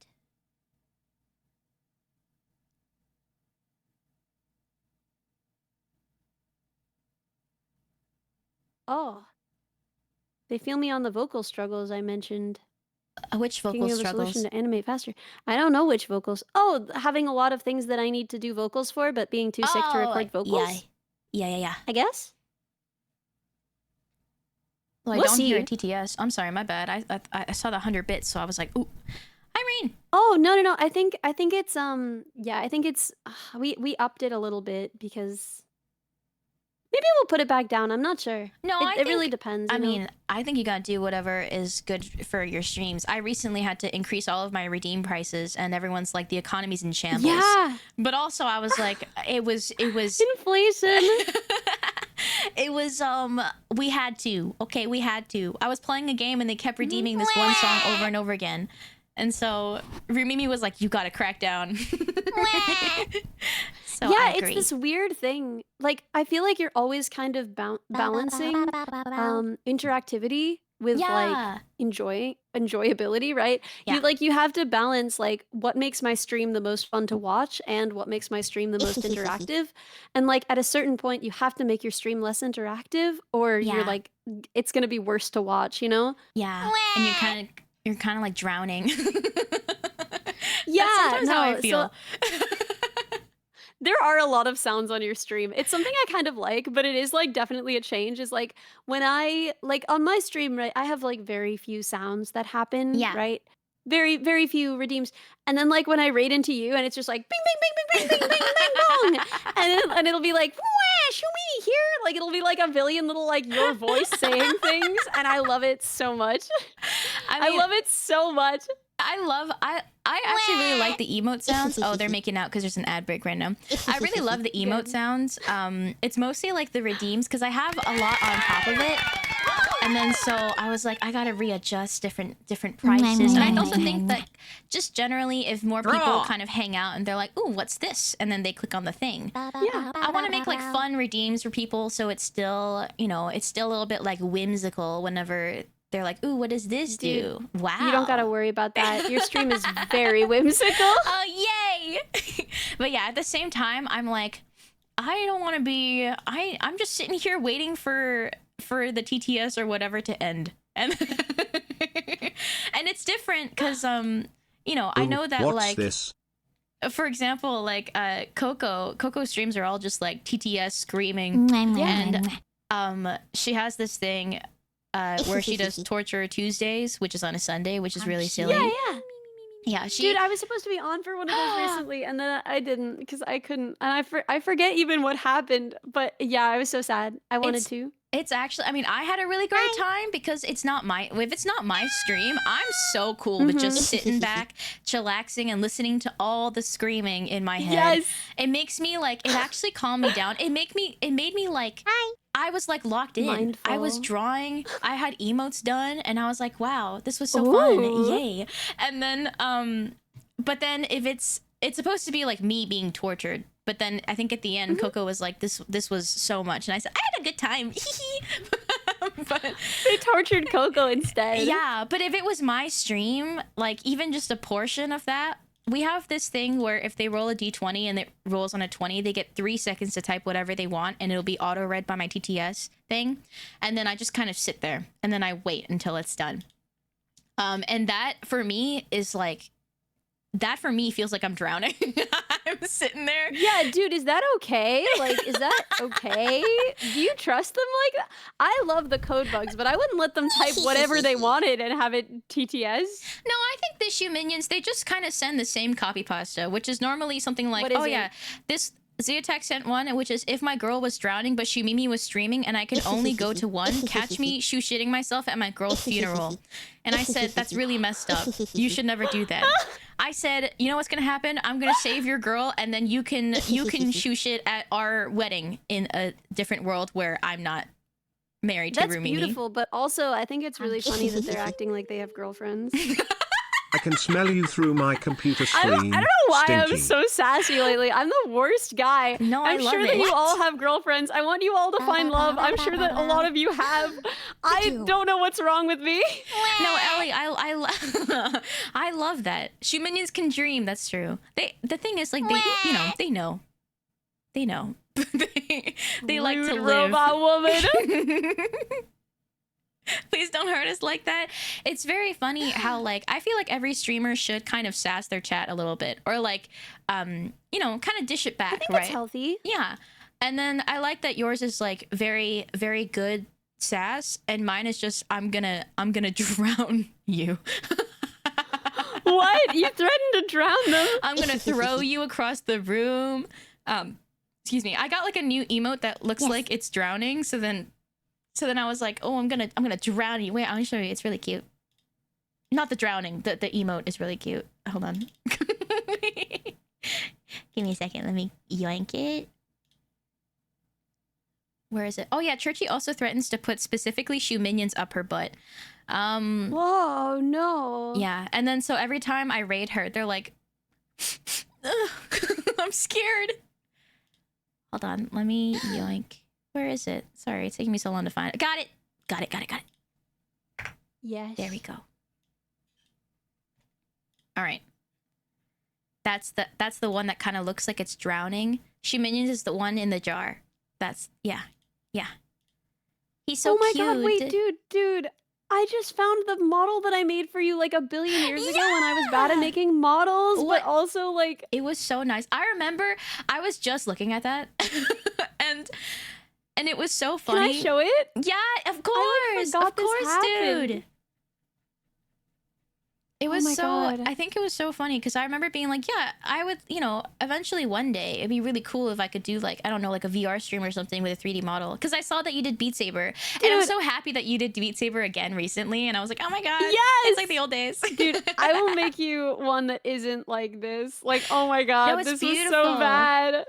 Oh. They feel me on the vocal struggles I mentioned. Which vocal Thinking of a struggles? solution to animate faster. I don't know which vocals. Oh, having a lot of things that I need to do vocals for, but being too sick to record vocals. Yeah. I guess. Well, I We'll don't hear a see. TTS. I'm sorry, my bad. I saw the 100 bits, so I was like, ooh, Irene. Oh no. I think it's I think it's we upped it a little bit because maybe we'll put it back down. I'm not sure. No, it really depends. I you know? mean, I think you gotta do whatever is good for your streams. I recently had to increase all of my redeem prices, and everyone's like, the economy's in shambles. Yeah. But also, I was like, it was Inflation. it was we had to. Okay, we had to. I was playing a game and they kept redeeming this one song over and over again. And so Rumimi was like, you gotta crack down. So yeah, I agree. it's this weird thing. Like, I feel like you're always kind of balancing interactivity with like enjoyability, right? Yeah. You have to balance like what makes my stream the most fun to watch and what makes my stream the most interactive. And like at a certain point you have to make your stream less interactive or you're like it's going to be worse to watch, you know? Yeah. And you're kind of like drowning. Yeah, That's sometimes how I no, feel. there are a lot of sounds on your stream. It's something I kind of like, but it is like definitely a change. Is like when I like on my stream, right? I have like very few sounds that happen, Yeah. right? Very, very few redeems. And then like when I raid into you and it's just like bing bing bing bing bing bing bing bing bong. And it'll be like, wah, show me here. Like it'll be like a billion little like your voice saying things. And I love it so much. I love it so much. I actually really like the emote sounds. Oh, they're making out because there's an ad break right now. I really love the emote sounds. It's mostly like the redeems because I have a lot on top of it. And then so I was like, I gotta readjust different prices. And I also think that just generally, if more people kind of hang out and they're like, ooh, what's this? And then they click on the thing. Yeah. I want to make like fun redeems for people, so it's still, you know, it's still a little bit like whimsical whenever they're like, ooh, what does this do? Wow. You don't gotta worry about that. Your stream is very whimsical. Oh, yay! But yeah, at the same time, I'm like, I don't want to be. I'm just sitting here waiting for the TTS or whatever to end, and and it's different because you know, I know that What's like this? For example, like Coco streams are all just like TTS screaming, and she has this thing where she does Torture Tuesdays, which is on a Sunday, which is really silly. Yeah. Yeah, she. Dude, I was supposed to be on for one of those recently, and then I didn't because I couldn't. And I forget even what happened. But yeah, I was so sad. I wanted to. It's actually, I mean, I had a really great time because if it's not my stream, I'm so cool with just sitting back, chillaxing, and listening to all the screaming in my head. Yes. It makes me like, it actually calmed me down. It made me like, I was like locked in. Mindful. I was drawing. I had emotes done, and I was like, wow, this was so fun. Yay. And then, but then if it's supposed to be like me being tortured. But then I think at the end, Coco was like, this was so much. And I said, I had a good time. But They tortured Coco instead. yeah, but if it was my stream, like even just a portion of that, we have this thing where if they roll a d20 and it rolls on a 20, they get 3 seconds to type whatever they want, and it'll be auto-read by my TTS thing. And then I just kind of sit there, and then I wait until it's done. And that, for me, is like... That for me feels like I'm drowning. I'm sitting there. Yeah, dude, is that okay? Like, is that okay? Do you trust them like that? I love the code bugs, but I wouldn't let them type whatever they wanted and have it TTS. No, I think the Shoe Minions, they just kind of send the same copy pasta, which is normally something like, What is oh it? yeah, this Zeotech sent one, which is if my girl was drowning, but Shumimi was streaming and I could only go to one, catch me shoe shitting myself at my girl's funeral. And I said, that's really messed up. You should never do that. I said, you know what's gonna happen? I'm gonna save your girl, and then you can shoe shit at our wedding in a different world where I'm not married to That's Rumimi. beautiful, but also I think it's really funny that they're acting like they have girlfriends. I can smell you through my computer I screen. don't know why I'm Stinky. so sassy lately. I'm the worst guy. No, I I'm love sure it. that you What? all have girlfriends. I want you all to find love. I'm sure that a lot of you have. I don't know what's wrong with me. No, Ellie, I love that. Shoe Minions can dream. That's true. The thing is, like, they know. They like to Rude live. robot woman. Please don't hurt us like that. It's very funny how, like, I feel like every streamer should kind of sass their chat a little bit, or like, kind of dish it back, I think right? it's healthy. Yeah. And then I like that yours is like very, very good sass, and mine is just I'm gonna drown you. What? You threatened to drown them? I'm gonna throw you across the room. Excuse me. I got like a new emote that looks like it's drowning. So then I was like, oh, I'm gonna drown you. Wait, I'll show you. It's really cute. Not the drowning. The emote is really cute. Hold on. Give me a second. Let me yoink it. Where is it? Oh yeah, Churchy also threatens to put specifically Shoe Minions up her butt. Whoa, no. Yeah, and then so every time I raid her, they're like, "Ugh, I'm scared." Hold on, let me yoink. Where is it? Sorry, it's taking me so long to find it. Got it. Got it. Yes. There we go. All right. That's the one that kind of looks like it's drowning. Shoe Minions is the one in the jar. Yeah. He's so oh my cute. god, wait, dude. I just found the model that I made for you like a billion years ago when I was bad at making models, What? but also like It was so nice. I remember I was just looking at that, and it was so can I funny. show it? Yeah, of I, course, forgot of this course, happened. dude. It Oh was my so. God. I think it was so funny because I remember being like, yeah, I would, eventually one day it'd be really cool if I could do like, I don't know, like a VR stream or something with a 3D model. Because I saw that you did Beat Saber, and I was Dude. so happy that you did Beat Saber again recently, and I was like, oh my god, Yes! it's like the old days, Dude, I will make you one that isn't like this. Like, oh my god, No, it's this was beautiful. so bad.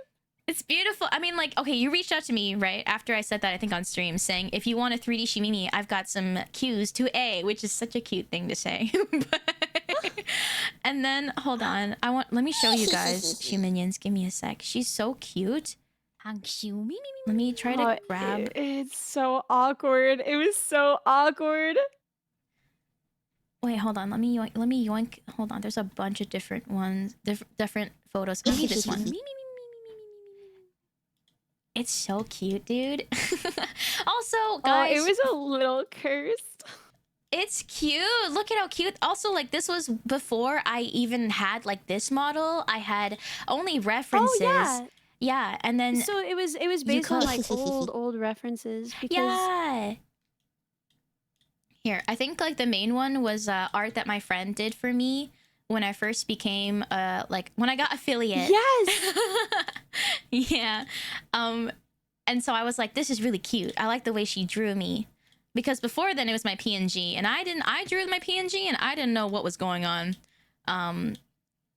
It's beautiful. I mean, like, okay, you reached out to me, right? After I said that, I think on stream, saying, if you want a 3D Shimimi, I've got some cues to A, which is such a cute thing to say. And then, hold on. Let me show you guys Shuminions. Give me a sec. She's so cute. Let me try to grab. It's so awkward. It was so awkward. Wait, hold on. Let me yoink. Hold on. There's a bunch of different ones. Different photos. Maybe this one. It's so cute, dude. Also, guys, it was a little cursed. it's cute. Look at how cute. Also, like, this was before I even had like this model. I had only references. Oh Yeah, and then So it was based on like old references because yeah. Here, I think like the main one was art that my friend did for me when I first became like when I got affiliate. yes. Yeah. And so I was like, this is really cute. I like the way she drew me. Because before then it was my PNG, and I drew my PNG and I didn't know what was going on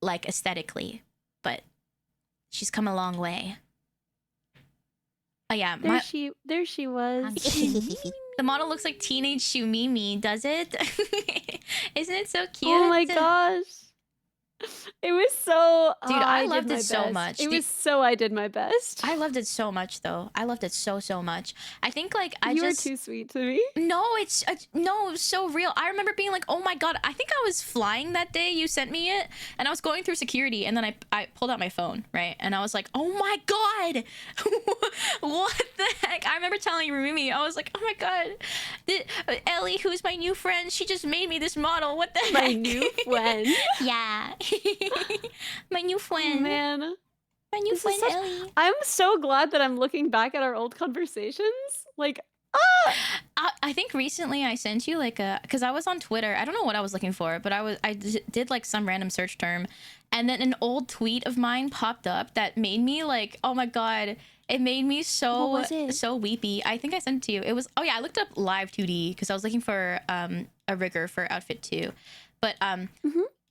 like aesthetically. But she's come a long way. Oh yeah, there she was. the model looks like teenage Shumimi, does it? Isn't it so cute? Oh my gosh. It was so Dude, I did loved my it so best. much. It was so I did my best. I loved it so much though. I loved it so much. I think like You were too sweet to me. No, no, it was so real. I remember being like, oh my god, I think I was flying that day you sent me it, and I was going through security, and then I pulled out my phone, right? And I was like, oh my god, what the heck? I remember telling Rumimi, I was like, oh my god, Ellie, who's my new friend, she just made me this model. What the heck? My new friend. Yeah. My new friend. Oh, man. My new This is friend such- Ellie. I'm so glad that I'm looking back at our old conversations. Like, I think recently I sent you like because I was on Twitter. I don't know what I was looking for, but I did like some random search term, and then an old tweet of mine popped up that made me like, oh my god, it made me so What was it? so weepy. I think I sent it to you. It was, oh yeah, I looked up live 2D because I was looking for a rigger for outfit 2, but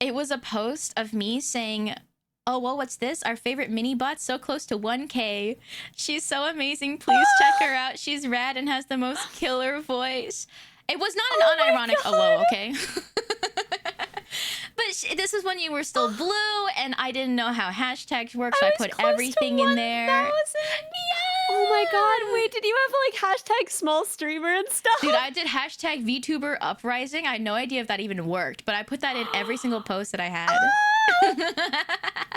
it was a post of me saying, oh, well, what's this? Our favorite mini bot, so close to 1K. She's so amazing. Please check her out. She's rad and has the most killer voice. It was not an unironic whoa, okay? But this is when you were still blue, and I didn't know how hashtags work, so I was put close to everything in there. 1,000. Oh my god, wait, did you have like hashtag small streamer and stuff? Dude, I did hashtag VTuber uprising. I had no idea if that even worked, but I put that in every single post that I had.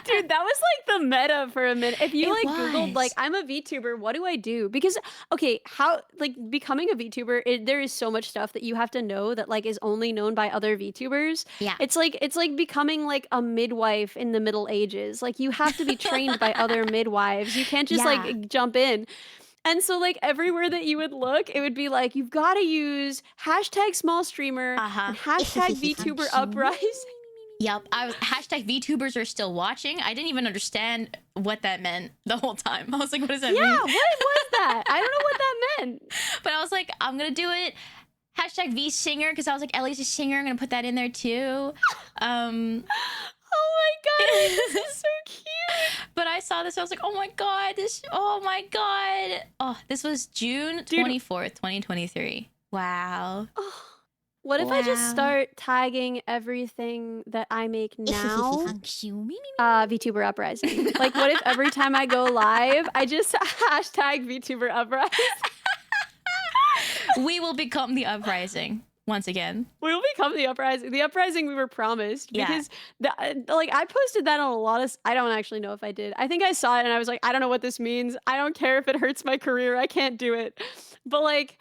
Dude, that was like the meta for a minute. If you It like Googled was. like I'm a VTuber, what do I do? Because okay, how like becoming a VTuber, there is so much stuff that you have to know that like is only known by other VTubers. Yeah. It's like becoming like a midwife in the Middle Ages. Like you have to be trained by other midwives. You can't just Yeah. like jump in. And so like everywhere that you would look, it would be like you've got to use hashtag small streamer and hashtag VTuber uprising. Yep, hashtag VTubers are still watching. I didn't even understand what that meant the whole time. I was like, what does that Yeah, mean? what was that? I don't know what that meant. But I was like, I'm gonna do it. Hashtag V singer, because I was like, Ellie's a singer. I'm gonna put that in there too. Oh my god, this is so cute. But I saw this, I was like, oh my god, oh my god. Oh, this was June 24th, 2023. Wow. What if I just Wow. start tagging everything that I make now? VTuber uprising. Like, what if every time I go live, I just hashtag VTuber uprising? We will become the uprising once again. We will become the uprising we were promised. Yeah. Because like I posted that on a lot of I don't actually know if I did. I think I saw it and I was like, I don't know what this means. I don't care if it hurts my career. I can't do it. But like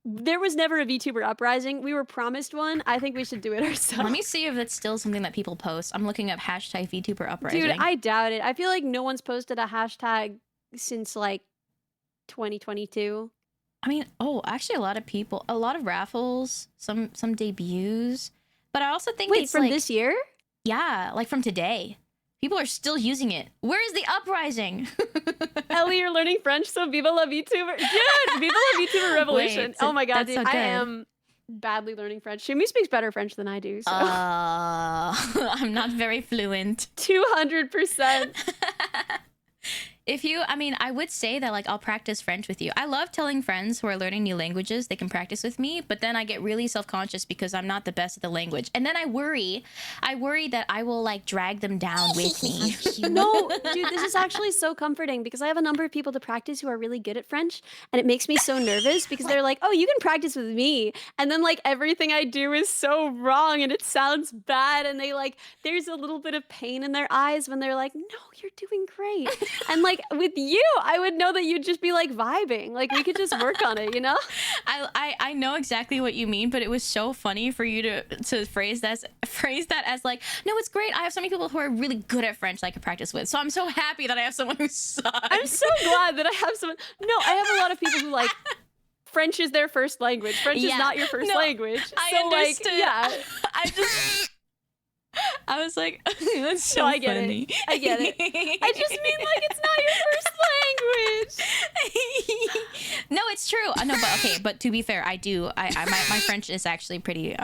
there was never a VTuber uprising. We were promised one. I think we should do it ourselves. Let me see if that's still something that people post. I'm looking up hashtag VTuber uprising. Dude, I doubt it. I feel like no one's posted a hashtag since like 2022. I mean, actually, a lot of raffles, some debuts, but I also think Wait, it's from like, this year? yeah, like from today. People are still using it. Where is the uprising? Ellie, you're learning French, so viva la VTuber. Dude, viva la VTuber revolution. Wait, oh my god, that's dude, so I good. am badly learning French. Shumi speaks better French than I do, so. I'm not very fluent. 200%. I would say that like I'll practice French with you. I love telling friends who are learning new languages they can practice with me, but then I get really self-conscious because I'm not the best at the language. And then I worry that I will like drag them down with me. No, dude, this is actually so comforting because I have a number of people to practice who are really good at French, and it makes me so nervous because they're like, oh, you can practice with me. And then like everything I do is so wrong and it sounds bad, and they like, there's a little bit of pain in their eyes when they're like, no, you're doing great. And like with you, I would know that you'd just be like vibing. Like we could just work on it, you know? I know exactly what you mean, but it was so funny for you to phrase that as like, no, it's great. I have so many people who are really good at French that I could practice with. So I'm so happy that I have someone who sucks. I'm so glad that I have someone. No, I have a lot of people who like French is their first language. French is not your first language. I understood. Like, yeah. I was like, that's so No, I get funny. it. I get it. I just mean like it's not your first language. No, it's true. No, but okay. But to be fair, my French is actually pretty.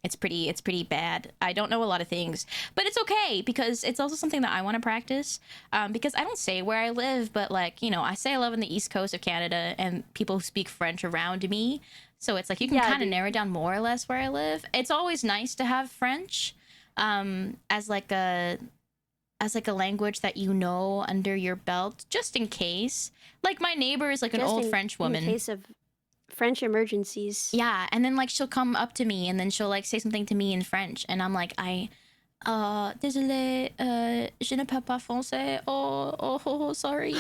It's pretty bad. I don't know a lot of things, but it's okay because it's also something that I want to practice. Because I don't say where I live, but like I say I live on the east coast of Canada, and people speak French around me. So it's like you can kind of narrow down more or less where I live. It's always nice to have French. As like a language that under your belt, just in case. Like my neighbor is like an old French woman. In case of French emergencies. Yeah, and then like she'll come up to me and then she'll like say something to me in French, and I'm like, désolé, je ne parle pas français. Oh, sorry.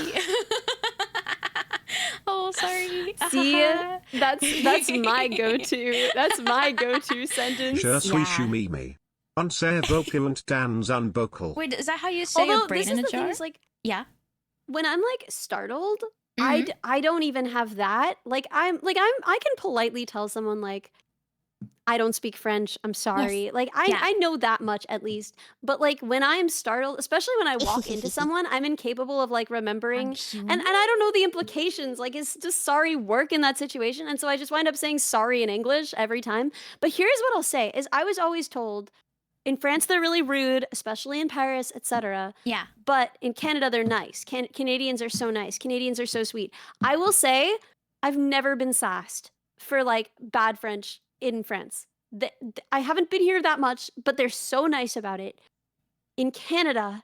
Oh, sorry. See, that's my go-to. That's my go-to sentence. Je suis Shumimi. On sait voculant dans un bocal. Wait, is that how you say your brain in a jar? Thing is, like, yeah. When I'm like startled, I don't even have that. I can politely tell someone like, I don't speak French. I'm sorry. Yes. Like I know that much at least. But like when I'm startled, especially when I walk into someone, I'm incapable of like remembering. And I don't know the implications. Like is just sorry work in that situation? And so I just wind up saying sorry in English every time. But here's what I'll say is I was always told in France they're really rude, especially in Paris, etc. Yeah. But in Canada they're nice. Canadians are so nice. Canadians are so sweet. I will say I've never been sassed for like bad French in France. I haven't been here that much, but they're so nice about it. In Canada,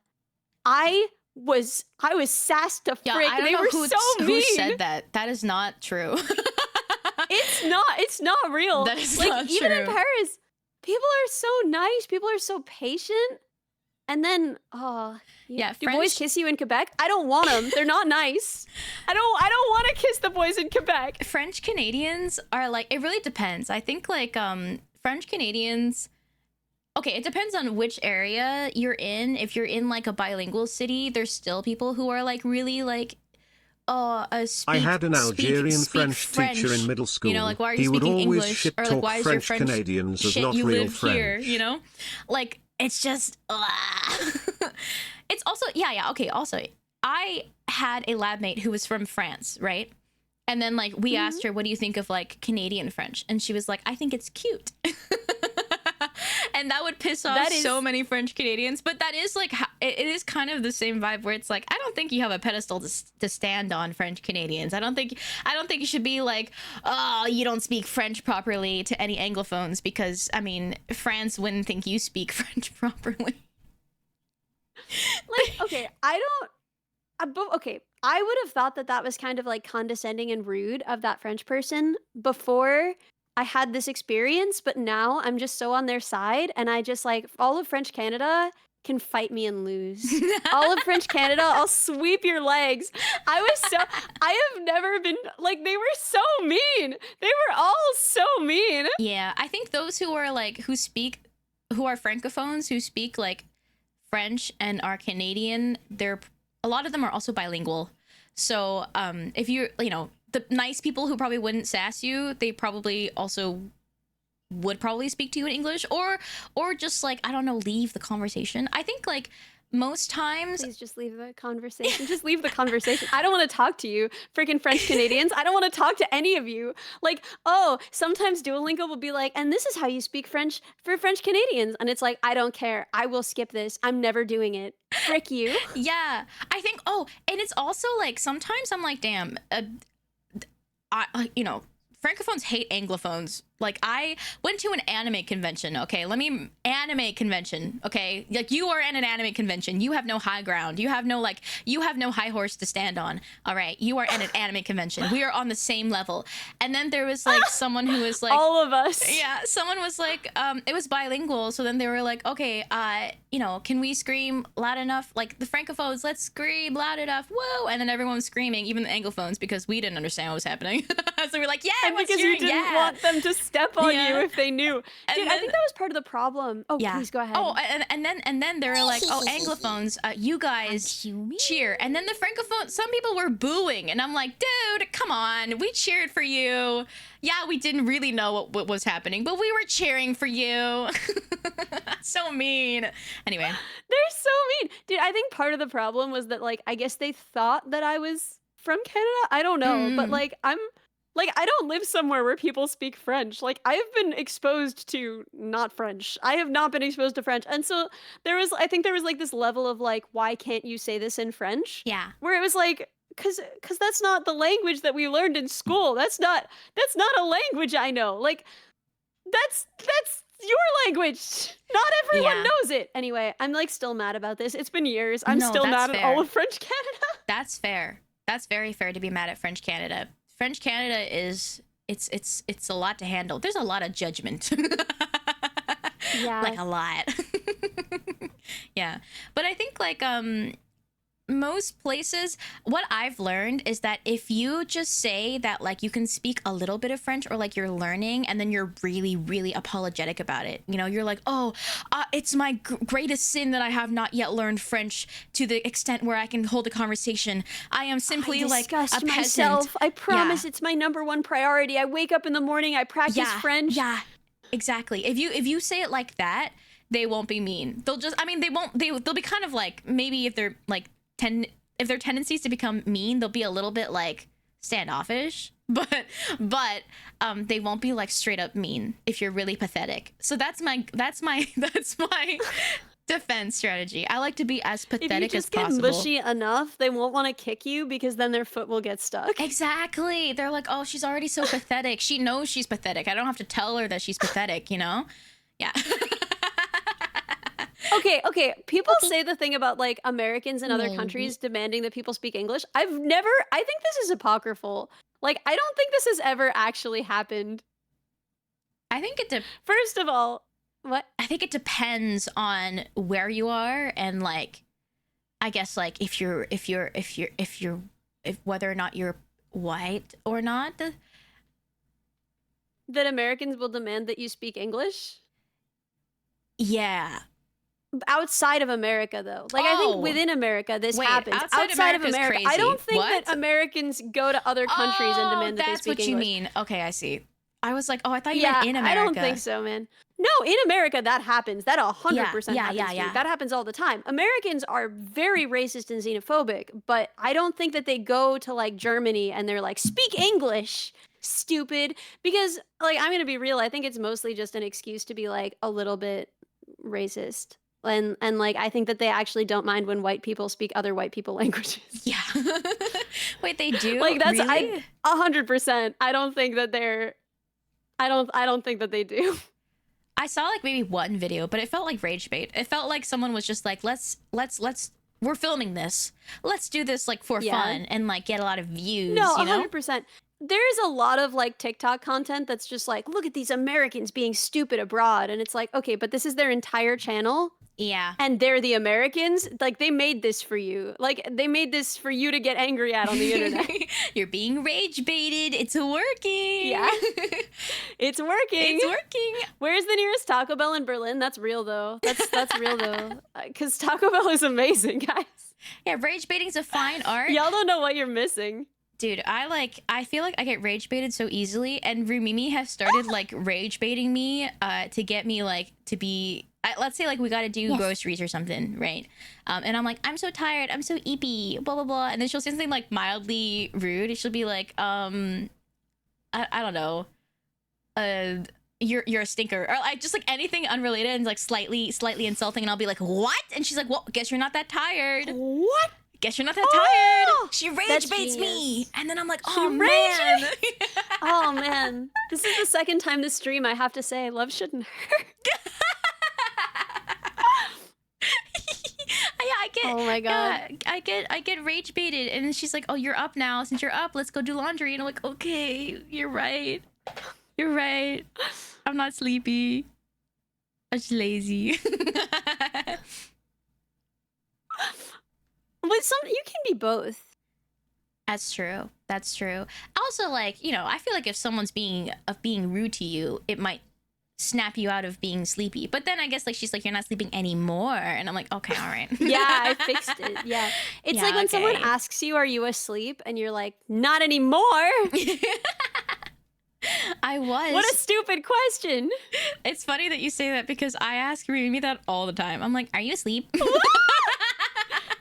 I was sassed to frick. I don't they know were who, so mean. Who said that? That is not true. It's not real. That is like not even true. in Paris, people are so nice. People are so patient. And then, do boys kiss you in Quebec? I don't want them. They're not nice. I don't want to kiss the boys in Quebec. French Canadians are like, it really depends. I think like French Canadians, okay, it depends on which area you're in. If you're in like a bilingual city, there's still people who are like really like, I had an Algerian French teacher in middle school. You know, like, why are you he would speaking always English? shit Or talk like, why is your French Canadians as shit not you real live French. here, you know? Like, it's just, it's also, okay, also, I had a lab mate who was from France, right? And then, like, we asked her, what do you think of, like, Canadian French? And she was like, I think it's cute. And that would piss off so many French Canadians. But that is, like, it is kind of the same vibe where it's like, I don't think you have a pedestal to stand on, French Canadians. I don't think you should be like, oh, you don't speak French properly to any Anglophones because, I mean, France wouldn't think you speak French properly. Like, okay, I would have thought that was kind of like condescending and rude of that French person before I had this experience, but now I'm just so on their side, and I just like all of French Canada can fight me and lose. All of French Canada, I'll sweep your legs. I have never been, like, they were so mean. They were all so mean. Yeah, I think those who are like, who are francophones, who speak like French and are Canadian, a lot of them are also bilingual. So if you're, the nice people who probably wouldn't sass you, they probably also would probably speak to you in English, or just like, I don't know, leave the conversation. I think like most times, please just leave the conversation. Just leave the conversation. I don't want to talk to you, freaking French Canadians. I don't want to talk to any of you. Like, oh, sometimes Duolingo will be like, and this is how you speak French for French Canadians. And it's like, I don't care. I will skip this. I'm never doing it. Frick you. Yeah, I think, and it's also like, sometimes I'm like, damn, francophones hate anglophones. Like, I went to an anime convention, okay? Anime convention, okay? Like, you are at an anime convention. You have no high ground. You have no high horse to stand on. All right, you are at an anime convention. We are on the same level. And then there was, like, someone who was, like... all of us. Yeah, someone was, like, it was bilingual, so then they were like, okay, can we scream loud enough? Like, the francophones, let's scream loud enough, whoa! And then everyone was screaming, even the anglophones, because we didn't understand what was happening. So we're like, yeah, and because you didn't want them to step on you if they knew. Dude, I think that was part of the problem. Oh, yeah. Please go ahead. Oh, and then they were like, oh, anglophones, you guys cheer. And then the francophones, some people were booing, and I'm like, dude, come on, we cheered for you. Yeah, we didn't really know what was happening, but we were cheering for you. So mean. Anyway, they're so mean, dude. I think part of the problem was that, like, I guess they thought that I was from Canada. I don't know, but like, I don't live somewhere where people speak French. Like, I have been exposed to not French. I have not been exposed to French. And so I think there was like this level of like, why can't you say this in French? Yeah. Where it was like, cause that's not the language that we learned in school. That's not a language I know. Like, that's your language. Not everyone knows it. Anyway, I'm like still mad about this. It's been years. I'm still mad at all of French Canada. That's fair. That's very fair to be mad at French Canada. French Canada is it's a lot to handle. There's a lot of judgment. Yeah. Like a lot. Yeah. But I think like most places, what I've learned is that if you just say that like you can speak a little bit of French, or like you're learning, and then you're really, really apologetic about it, you're like, it's my greatest sin that I have not yet learned French to the extent where I can hold a conversation. I am simply like a peasant. Myself. I promise it's my number one priority. I wake up in the morning, I practice French. Yeah, exactly. If you say it like that, they won't be mean. They'll just, they'll be kind of like, maybe if they're like, if their tendencies to become mean, they'll be a little bit like standoffish, but they won't be like straight up mean if you're really pathetic. So that's my defense strategy. I like to be as pathetic as possible. If you just get mushy enough, they won't want to kick you because then their foot will get stuck. Exactly. They're like, oh, she's already so pathetic. She knows she's pathetic. I don't have to tell her that she's pathetic, Yeah. Okay. People say the thing about like Americans in other countries demanding that people speak English. I think this is apocryphal. Like, I don't think this has ever actually happened. I think First of all, what? I think it depends on where you are, and like, I guess like if whether or not you're white or not. That Americans will demand that you speak English? Yeah. Outside of America, though. Like, I think within America, this happens. Outside of America, crazy. I don't think that Americans go to other countries and demand that they speak English. That's what you mean. Okay, I see. I was like, I thought you meant in America. I don't think so, man. No, in America, that happens. That 100% happens. Yeah. That happens all the time. Americans are very racist and xenophobic, but I don't think that they go to, like, Germany and they're like, speak English, stupid. Because, like, I'm going to be real. I think it's mostly just an excuse to be, like, a little bit racist. And like, I think that they actually don't mind when white people speak other white people languages. Yeah. Wait, they do? Like, that's really? 100%. I don't think that they do. I saw like maybe one video, but it felt like rage bait. It felt like someone was just like, let's we're filming this. Let's do this like for fun and like get a lot of views. No, 100%. There's a lot of like TikTok content that's just like, look at these Americans being stupid abroad. And it's like, okay, but this is their entire channel. Yeah. and they're the Americans. Like, they made this for you. Like, they made this for you to get angry at on the internet. You're being rage baited. It's working. Yeah. It's working. It's working. Where's the nearest Taco Bell in Berlin? That's real, though. That's real, though. Because Taco Bell is amazing, guys. Yeah, rage baiting's a fine art. Y'all don't know what you're missing. Dude, I feel like I get rage baited so easily, and Rumimi has started like rage baiting me to get me like to be let's say like we gotta do groceries or something, right? And I'm like, I'm so tired, I'm so eepy, blah blah blah, and then she'll say something like mildly rude. She'll be like, I don't know, you're a stinker, or like just like anything unrelated and like slightly insulting, and I'll be like, what? And she's like, well, guess you're not that tired. What? Guess you're not that tired. She rage baits me, and then I'm like, oh man. Oh man, this is the second time this stream. I have to say, love shouldn't hurt. Yeah, I get. Oh my God. Yeah, I get rage baited, and then she's like, "Oh, you're up now. Since you're up, let's go do laundry." And I'm like, "Okay, you're right. You're right. I'm not sleepy. I'm just lazy." But you can be both. That's true. That's true. Also, like, you know, I feel like if someone's being rude to you, it might snap you out of being sleepy. But then I guess like she's like, you're not sleeping anymore, and I'm like, okay, all right. Yeah, I fixed it. Yeah, it's like when someone asks you, "Are you asleep?" and you're like, "Not anymore." I was. What a stupid question. It's funny that you say that because I ask Rumi that all the time. I'm like, are you asleep?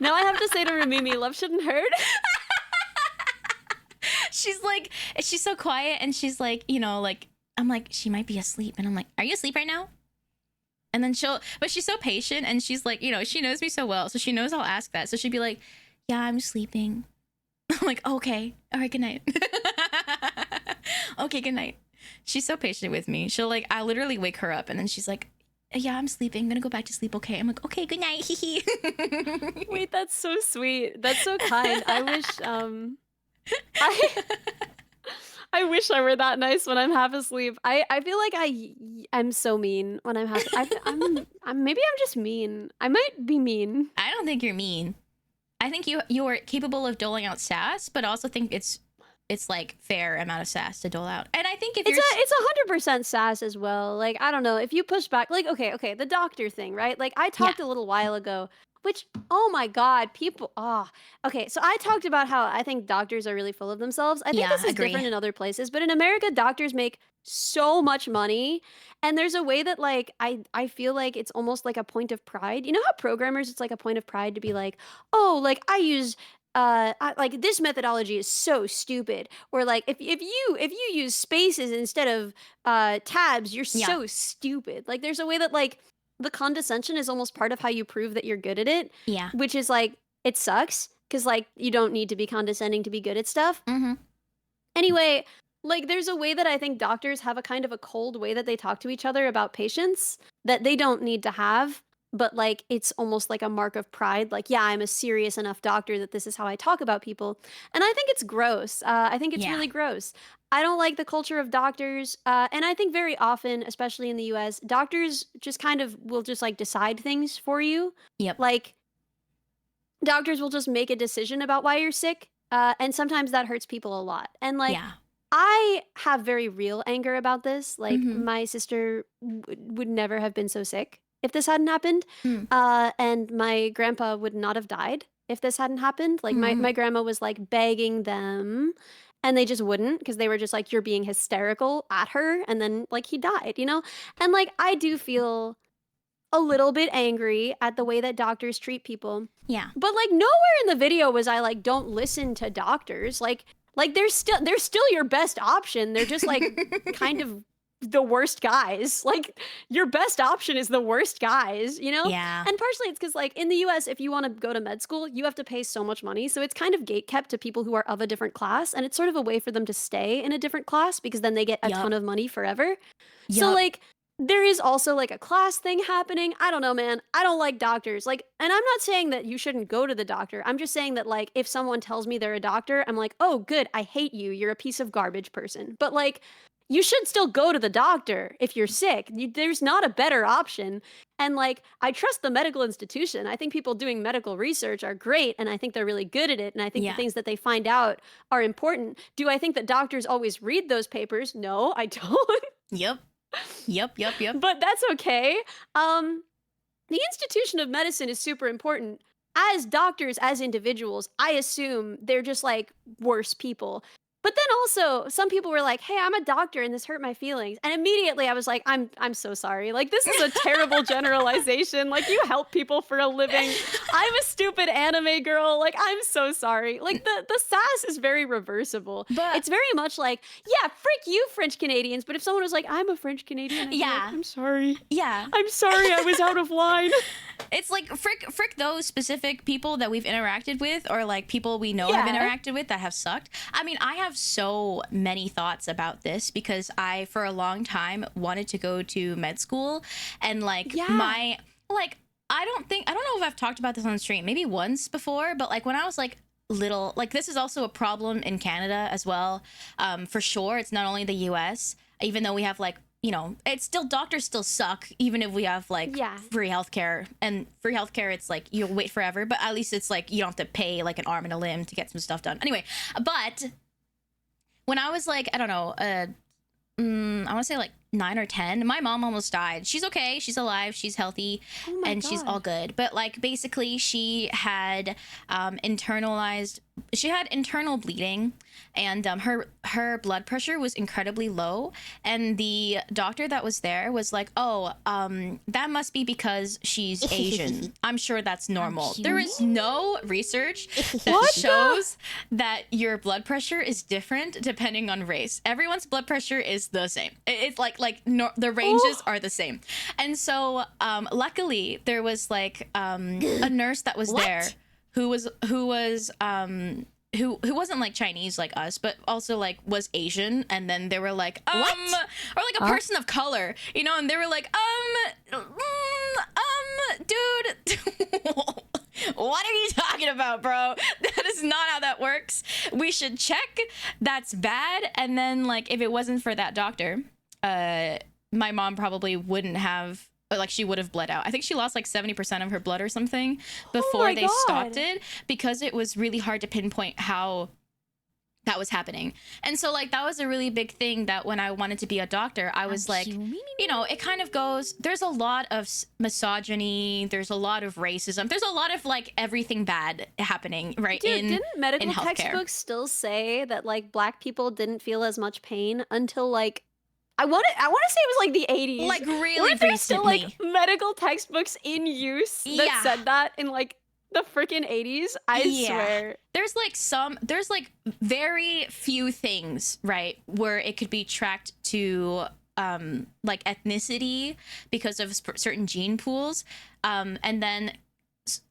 Now I have to say to Rumimi, love shouldn't hurt. She's so quiet, and she's like, you know, like, I'm like, she might be asleep, and I'm like, are you asleep right now? And then but she's so patient, and she's like, you know, she knows me so well, so she knows I'll ask that. So she'd be like, yeah, I'm sleeping. I'm like, okay, all right, good night. Okay, good night. She's so patient with me. She'll like, I literally wake her up, and then she's like, yeah, I'm sleeping. I'm gonna go back to sleep. Okay. I'm like, okay, good night. Wait, that's so sweet. That's so kind. I wish, I wish I were that nice when I'm half asleep. I feel like I'm so mean when I'm half. Maybe I'm just mean. I might be mean. I don't think you're mean. I think you are capable of doling out sass, but I also think it's like fair amount of sass to dole out. And I think if it's 100% sass as well. Like, I don't know, if you push back, like, okay, the doctor thing, right? Like, I talked a little while ago, which, oh my God, people, okay, so I talked about how I think doctors are really full of themselves. I think this is different in other places, but in America, doctors make so much money, and there's a way that, like, I feel like it's almost like a point of pride. You know how programmers, it's like a point of pride to be like, oh, like, I use like this methodology is so stupid, or like if you use spaces instead of tabs, you're so stupid. Like, there's a way that like the condescension is almost part of how you prove that you're good at it. Yeah, which is like, it sucks because like you don't need to be condescending to be good at stuff. Anyway, like, there's a way that I think doctors have a kind of a cold way that they talk to each other about patients that they don't need to have. But like, it's almost like a mark of pride. Like, yeah, I'm a serious enough doctor that this is how I talk about people. And I think it's gross. I think it's really gross. I don't like the culture of doctors. And I think very often, especially in the US, doctors just kind of will just like decide things for you. Yep. Like, doctors will just make a decision about why you're sick. And sometimes that hurts people a lot. And like, I have very real anger about this. Like, my sister would never have been so sick if this hadn't happened. And my grandpa would not have died if this hadn't happened. Like, my grandma was like begging them, and they just wouldn't, because they were just like, you're being hysterical at her. And then like he died, you know? And like, I do feel a little bit angry at the way that doctors treat people. Yeah. But like, nowhere in the video was I like, don't listen to doctors. Like they're still your best option. They're just like kind of the worst guys. Like, your best option is the worst guys, you know? Yeah. And partially it's because like in the US, if you want to go to med school, you have to pay so much money. So it's kind of gatekept to people who are of a different class. And it's sort of a way for them to stay in a different class, because then they get a ton of money forever. So like, there is also like a class thing happening. I don't know, man. I don't like doctors. Like, and I'm not saying that you shouldn't go to the doctor. I'm just saying that like, if someone tells me they're a doctor, I'm like, oh, good. I hate you. You're a piece of garbage person. But like, you should still go to the doctor if you're sick. There's not a better option. And like, I trust the medical institution. I think people doing medical research are great, and I think they're really good at it. And I think the things that they find out are important. Do I think that doctors always read those papers? No, I don't. Yep. But that's okay. The institution of medicine is super important. As doctors, as individuals, I assume they're just like worse people. But then also, some people were like, "Hey, I'm a doctor and this hurt my feelings." And immediately I was like, I'm so sorry. Like, this is a terrible generalization. Like, you help people for a living. I'm a stupid anime girl. Like, I'm so sorry. Like, the sass is very reversible. But it's very much like, yeah, frick you, French Canadians. But if someone was like, "I'm a French Canadian," I'd be like, I'm sorry. Yeah. I'm sorry, I was out of line. It's like frick those specific people that we've interacted with, or like people we know have interacted with that have sucked. I mean, I have so many thoughts about this because I, for a long time, wanted to go to med school, and like I don't know if I've talked about this on stream, maybe once before, but like when I was like little, like this is also a problem in Canada as well. For sure, it's not only the US, even though we have like, you know, it's still, doctors still suck, even if we have like free healthcare. And free healthcare, it's like you'll wait forever, but at least it's like you don't have to pay like an arm and a limb to get some stuff done. Anyway, but when I was like, I don't know, I want to say like 9 or 10, my mom almost died. She's okay, she's alive, she's healthy, and she's all good. But like basically she had internal bleeding, and her blood pressure was incredibly low, and the doctor that was there was like, "Oh, that must be because she's Asian. I'm sure that's normal." There is no research that shows that your blood pressure is different depending on race. Everyone's blood pressure is the same. It's the ranges are the same. And so luckily there was like a nurse that was there who wasn't like Chinese like us, but also like was Asian. And then they were like, or like a person of color, you know, and they were like, dude, what are you talking about, bro? That is not how that works. We should check. That's bad. And then like, if it wasn't for that doctor, my mom probably wouldn't have, like, she would have bled out. I think she lost like 70% of her blood or something before they stopped it, because it was really hard to pinpoint how that was happening. And so like that was a really big thing, that when I wanted to be a doctor, I was like, you know, it kind of goes, there's a lot of misogyny, there's a lot of racism, there's a lot of like everything bad happening, right? Dude, didn't medical textbooks still say that like black people didn't feel as much pain until like, I want to say it was like the 80s. Like really Weren't there recently. still like medical textbooks in use that said that in like the freaking 80s? I swear. There's like very few things, right, where it could be tracked to like ethnicity because of certain gene pools, and then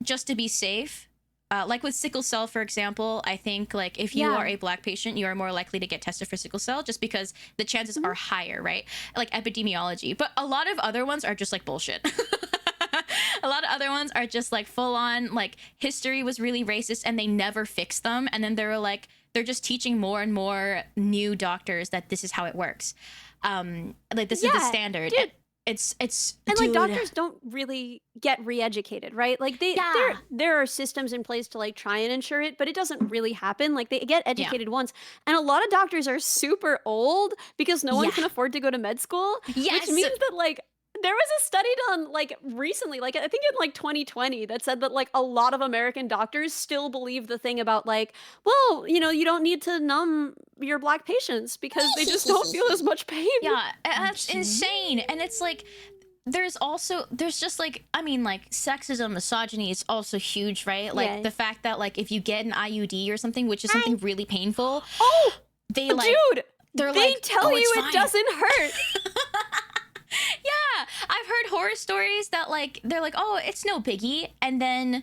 just to be safe, like with sickle cell, for example, I think like if you are a black patient, you are more likely to get tested for sickle cell just because the chances are higher, right? Like epidemiology. But a lot of other ones are just like bullshit. A lot of other ones are just like full on, like history was really racist and they never fixed them. And then they were like, they're just teaching more and more new doctors that this is how it works. Like this is the standard. Dude. It's and like doctors don't really get re-educated, right? Like there are systems in place to like try and ensure it, but it doesn't really happen. Like they get educated once, and a lot of doctors are super old because no one can afford to go to med school. Which means that like there was a study done like recently, like I think in like 2020, that said that like a lot of American doctors still believe the thing about like, well, you know, you don't need to numb your black patients because they just don't feel as much pain. Yeah, that's insane. And it's like, there's just like, I mean, like sexism, misogyny is also huge, right? Like the fact that like if you get an IUD or something, which is something really painful, they like, dude, they tell you it doesn't hurt. Yeah, I've heard horror stories that like they're like, oh, it's no biggie, and then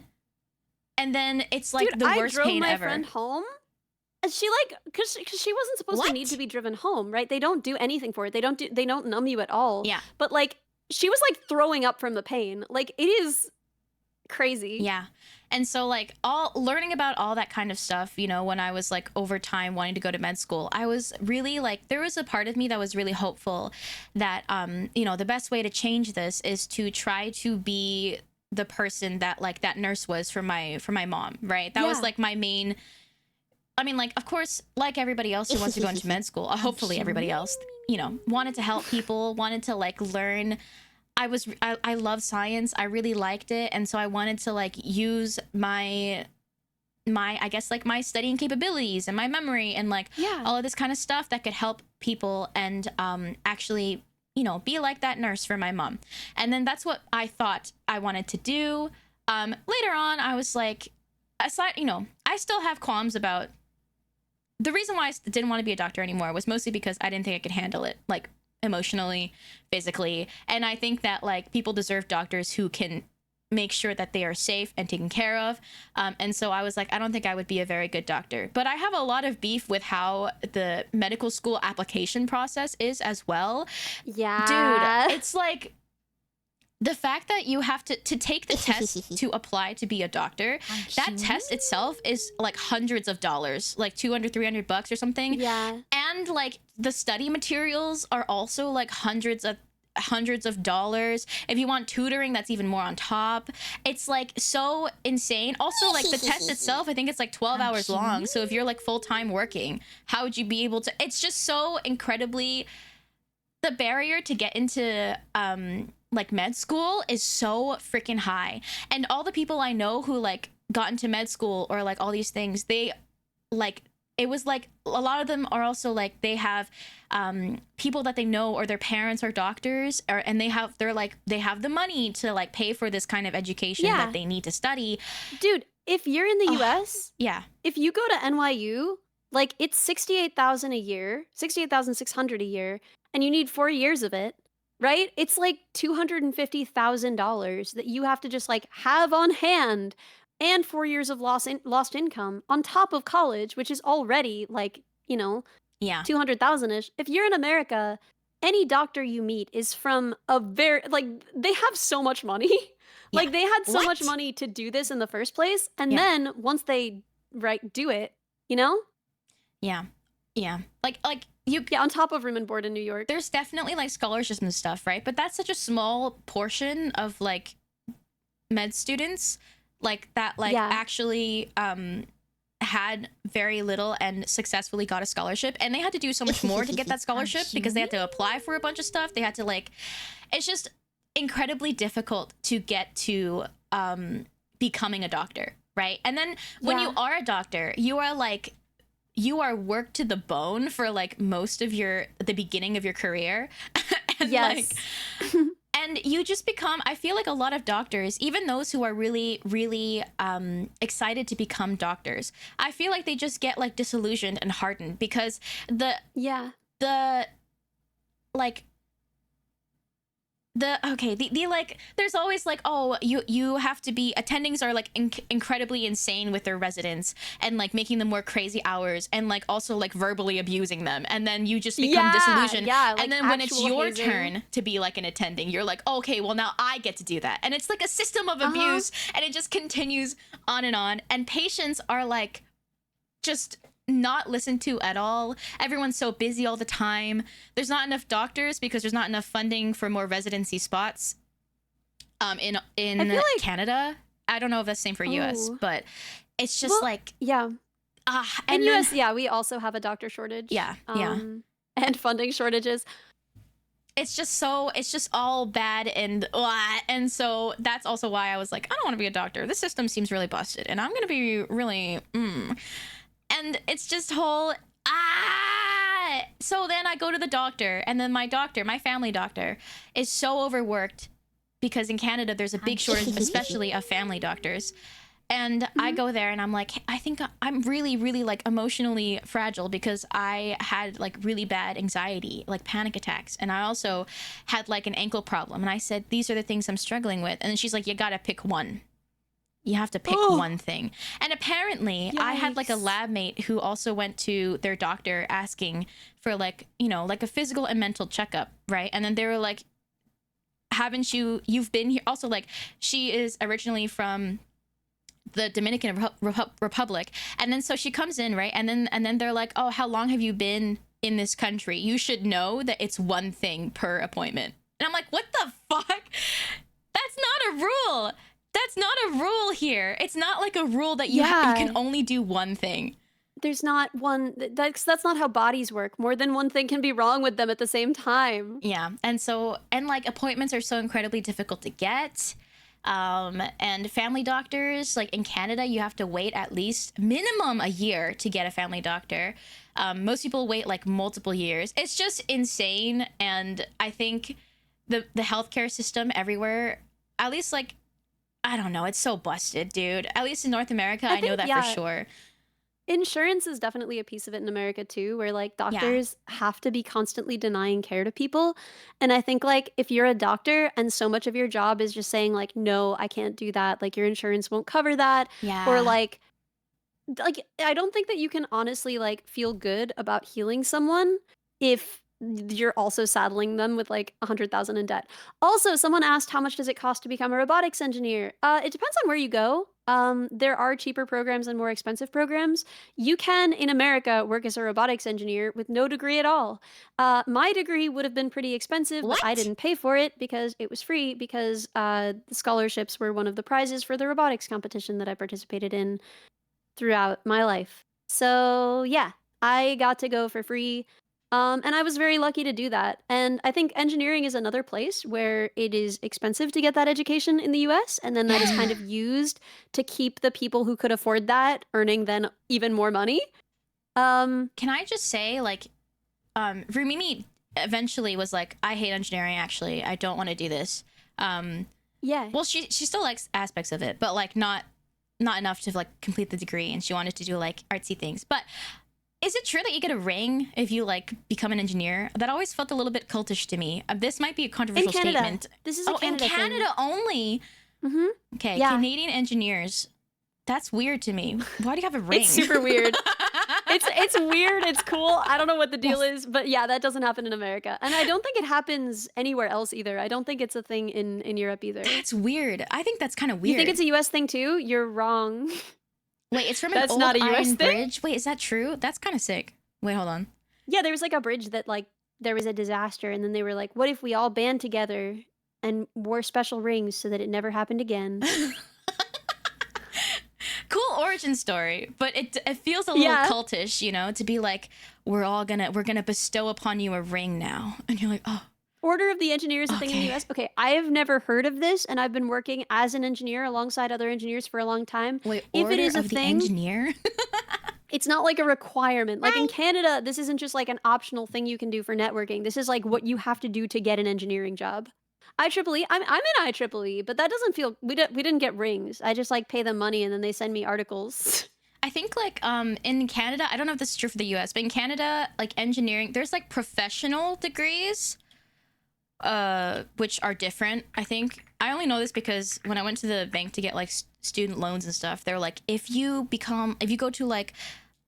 it's like the worst pain ever. I drove my friend home. And she like, cause she wasn't supposed to need to be driven home, right? They don't do anything for it. They don't numb you at all. Yeah. But like, she was like throwing up from the pain. Like it is crazy. Yeah. And so like all learning about all that kind of stuff, you know, when I was like over time wanting to go to med school, I was really like, there was a part of me that was really hopeful that, you know, the best way to change this is to try to be the person that like that nurse was for my mom, right? That was like my main, I mean, like, of course, like everybody else who wants to go into med school, hopefully everybody else, you know, wanted to help people, wanted to like learn. I love science. I really liked it. And so I wanted to like use my I guess like my studying capabilities and my memory and like all of this kind of stuff that could help people and actually, you know, be like that nurse for my mom. And then that's what I thought I wanted to do. Later on, I was like, aside, you know, I still have qualms about the reason why I didn't want to be a doctor anymore was mostly because I didn't think I could handle it. Like, emotionally, physically, and I think that like people deserve doctors who can make sure that they are safe and taken care of, and so I was like, I don't think I would be a very good doctor. But I have a lot of beef with how the medical school application process is as well. Dude, it's like the fact that you have to take the test to apply to be a doctor, that test itself is like hundreds of dollars, like $200-$300 or something. Yeah. And like the study materials are also like hundreds of dollars. If you want tutoring, that's even more on top. It's like so insane. Also, like the test itself, I think it's like 12 hours long. So if you're like full-time working, how would you be able to? It's just so incredibly, the barrier to get into like med school is so freaking high. And all the people I know who like got into med school or like all these things, they like, it was like a lot of them are also like they have people that they know or their parents are doctors, or and they have the money to like pay for this kind of education that they need to study. Dude, if you're in the US, if you go to NYU, like it's $68,000 a year, $68,600 a year, and you need 4 years of it, right? It's like $250,000 that you have to just like have on hand, and 4 years of lost income on top of college, which is already like, you know, 200,000-ish. If you're in America, any doctor you meet is from a very, like, they have so much money. Like they had so much money to do this in the first place, and then once they do it, you know? Like you on top of room and board in New York. There's definitely like scholarships and stuff, right? But that's such a small portion of like med students like that actually had very little and successfully got a scholarship, and they had to do so much more to get that scholarship because they had to apply for a bunch of stuff. They had to like, it's just incredibly difficult to get to becoming a doctor, right? And then when you are a doctor, you are worked to the bone for like most of the beginning of your career. And like, and you just become, I feel like a lot of doctors, even those who are really, really excited to become doctors, I feel like they just get like disillusioned and hardened because the like there's always like, oh, you have to be, attendings are like incredibly insane with their residents and like making them work crazy hours and like also like verbally abusing them, and then you just become disillusioned. Like, and then when it's your turn to be like an attending, you're like, okay, well now I get to do that, and it's like a system of abuse, and it just continues on, and patients are like just not listened to at all. Everyone's so busy all the time. There's not enough doctors because there's not enough funding for more residency spots in Canada. I don't know if that's the same for US, but it's just in US, we also have a doctor shortage. And funding shortages. It's just all bad, and so that's also why I was like, I don't want to be a doctor. This system seems really busted, and I'm gonna be really and it's just whole so then I go to the doctor, and then my family doctor is so overworked because in Canada there's a big shortage, especially of family doctors. And I go there and I'm like, I think I'm really, really like emotionally fragile because I had like really bad anxiety, like panic attacks. And I also had like an ankle problem. And I said, these are the things I'm struggling with. And then she's like, you got to pick one. You have to pick one thing. And apparently I had like a lab mate who also went to their doctor asking for like, you know, like a physical and mental checkup, right? And then they were like, haven't you've been here also, like, she is originally from the Dominican Republic, and then so she comes in, right, and then they're like, oh, how long have you been in this country? You should know that it's one thing per appointment. And I'm like, what the fuck? That's not a rule. That's not a rule here. It's not like a rule that you can only do one thing. There's not one. That's not how bodies work. More than one thing can be wrong with them at the same time. Yeah, and like appointments are so incredibly difficult to get. And family doctors, like in Canada, you have to wait at least minimum a year to get a family doctor. Most people wait like multiple years. It's just insane. And I think the healthcare system everywhere, at least like, I don't know, it's so busted, dude. At least in North America, I know that for sure. Insurance is definitely a piece of it in America too, where like doctors have to be constantly denying care to people. And I think like if you're a doctor and so much of your job is just saying like, no, I can't do that, like your insurance won't cover that. Yeah. Or like I don't think that you can honestly like feel good about healing someone if you're also saddling them with like 100,000 in debt. Also, someone asked how much does it cost to become a robotics engineer? It depends on where you go. There are cheaper programs and more expensive programs. You can, in America, work as a robotics engineer with no degree at all. My degree would have been pretty expensive, but I didn't pay for it because it was free, because the scholarships were one of the prizes for the robotics competition that I participated in throughout my life. So yeah, I got to go for free. And I was very lucky to do that. And I think engineering is another place where it is expensive to get that education in the US. And then that is kind of used to keep the people who could afford that earning then even more money. Can I just say, like, Rumimi eventually was like, I hate engineering, actually. I don't want to do this. Yeah. Well, she still likes aspects of it, but like not enough to like complete the degree. And she wanted to do like artsy things. But is it true that you get a ring if you like become an engineer? That always felt a little bit cultish to me. This might be a controversial statement. This is a Canada in Canada thing. Only. Mm-hmm. Okay, yeah. Canadian engineers. That's weird to me. Why do you have a ring? It's super weird. It's weird. It's cool. I don't know what the deal is, but yeah, that doesn't happen in America, and I don't think it happens anywhere else either. I don't think it's a thing in Europe either. That's weird. I think that's kind of weird. You think it's a U.S. thing too? You're wrong. Wait, it's from an old not a US iron thing? bridge? Wait, is that true? That's kind of sick. Wait, hold on. Yeah, there was like a bridge that like there was a disaster, and then they were like, what if we all band together and wore special rings so that it never happened again? Cool origin story, but it feels a little cultish, you know, to be like, we're gonna bestow upon you a ring now. And you're like, oh. Order of the Engineer is a thing in the US. Okay, I have never heard of this, and I've been working as an engineer alongside other engineers for a long time. Wait, if Order it is a of the thing, Engineer? it's not like a requirement. Like in Canada, this isn't just like an optional thing you can do for networking. This is like what you have to do to get an engineering job. IEEE, I'm in IEEE, but that doesn't feel, we didn't get rings. I just like pay them money and then they send me articles. I think like in Canada, I don't know if this is true for the US, but in Canada, like engineering, there's like professional degrees, which are different, I think. I only know this because when I went to the bank to get like student loans and stuff, they're like, if you go to like,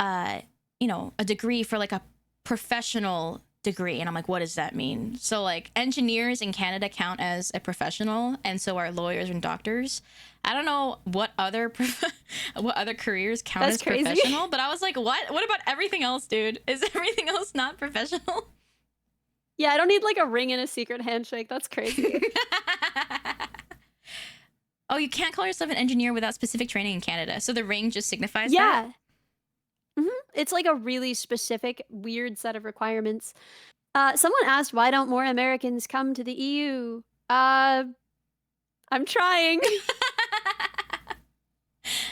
you know, a degree for like a professional degree, and I'm like, what does that mean? So like engineers in Canada count as a professional, and so are lawyers and doctors. I don't know what other careers count as professional, but I was like, what about everything else, dude? Is everything else not professional? Yeah, I don't need like a ring and a secret handshake. That's crazy. Oh, you can't call yourself an engineer without specific training in Canada, so the ring just signifies that? Yeah. It's like a really specific, weird set of requirements. Someone asked, why don't more Americans come to the EU? I'm trying.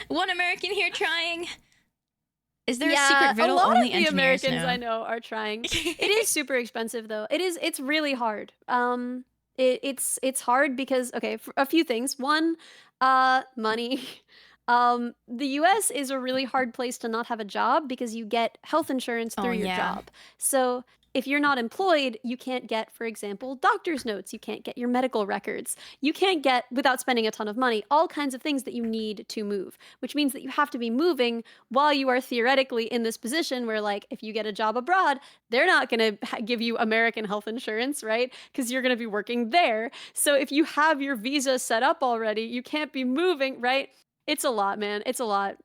One American here trying. Is there a secret riddle? A lot only of the engineers Americans know? I know are trying. It is super expensive though. It's really hard. It's hard because, okay, for a few things. One, money. The US is a really hard place to not have a job because you get health insurance through your job. So if you're not employed, you can't get, for example, doctor's notes. You can't get your medical records. You can't get, without spending a ton of money, all kinds of things that you need to move, which means that you have to be moving while you are theoretically in this position where, like, if you get a job abroad, they're not going to give you American health insurance, right? Because you're going to be working there. So if you have your visa set up already, you can't be moving, right? It's a lot, man. It's a lot.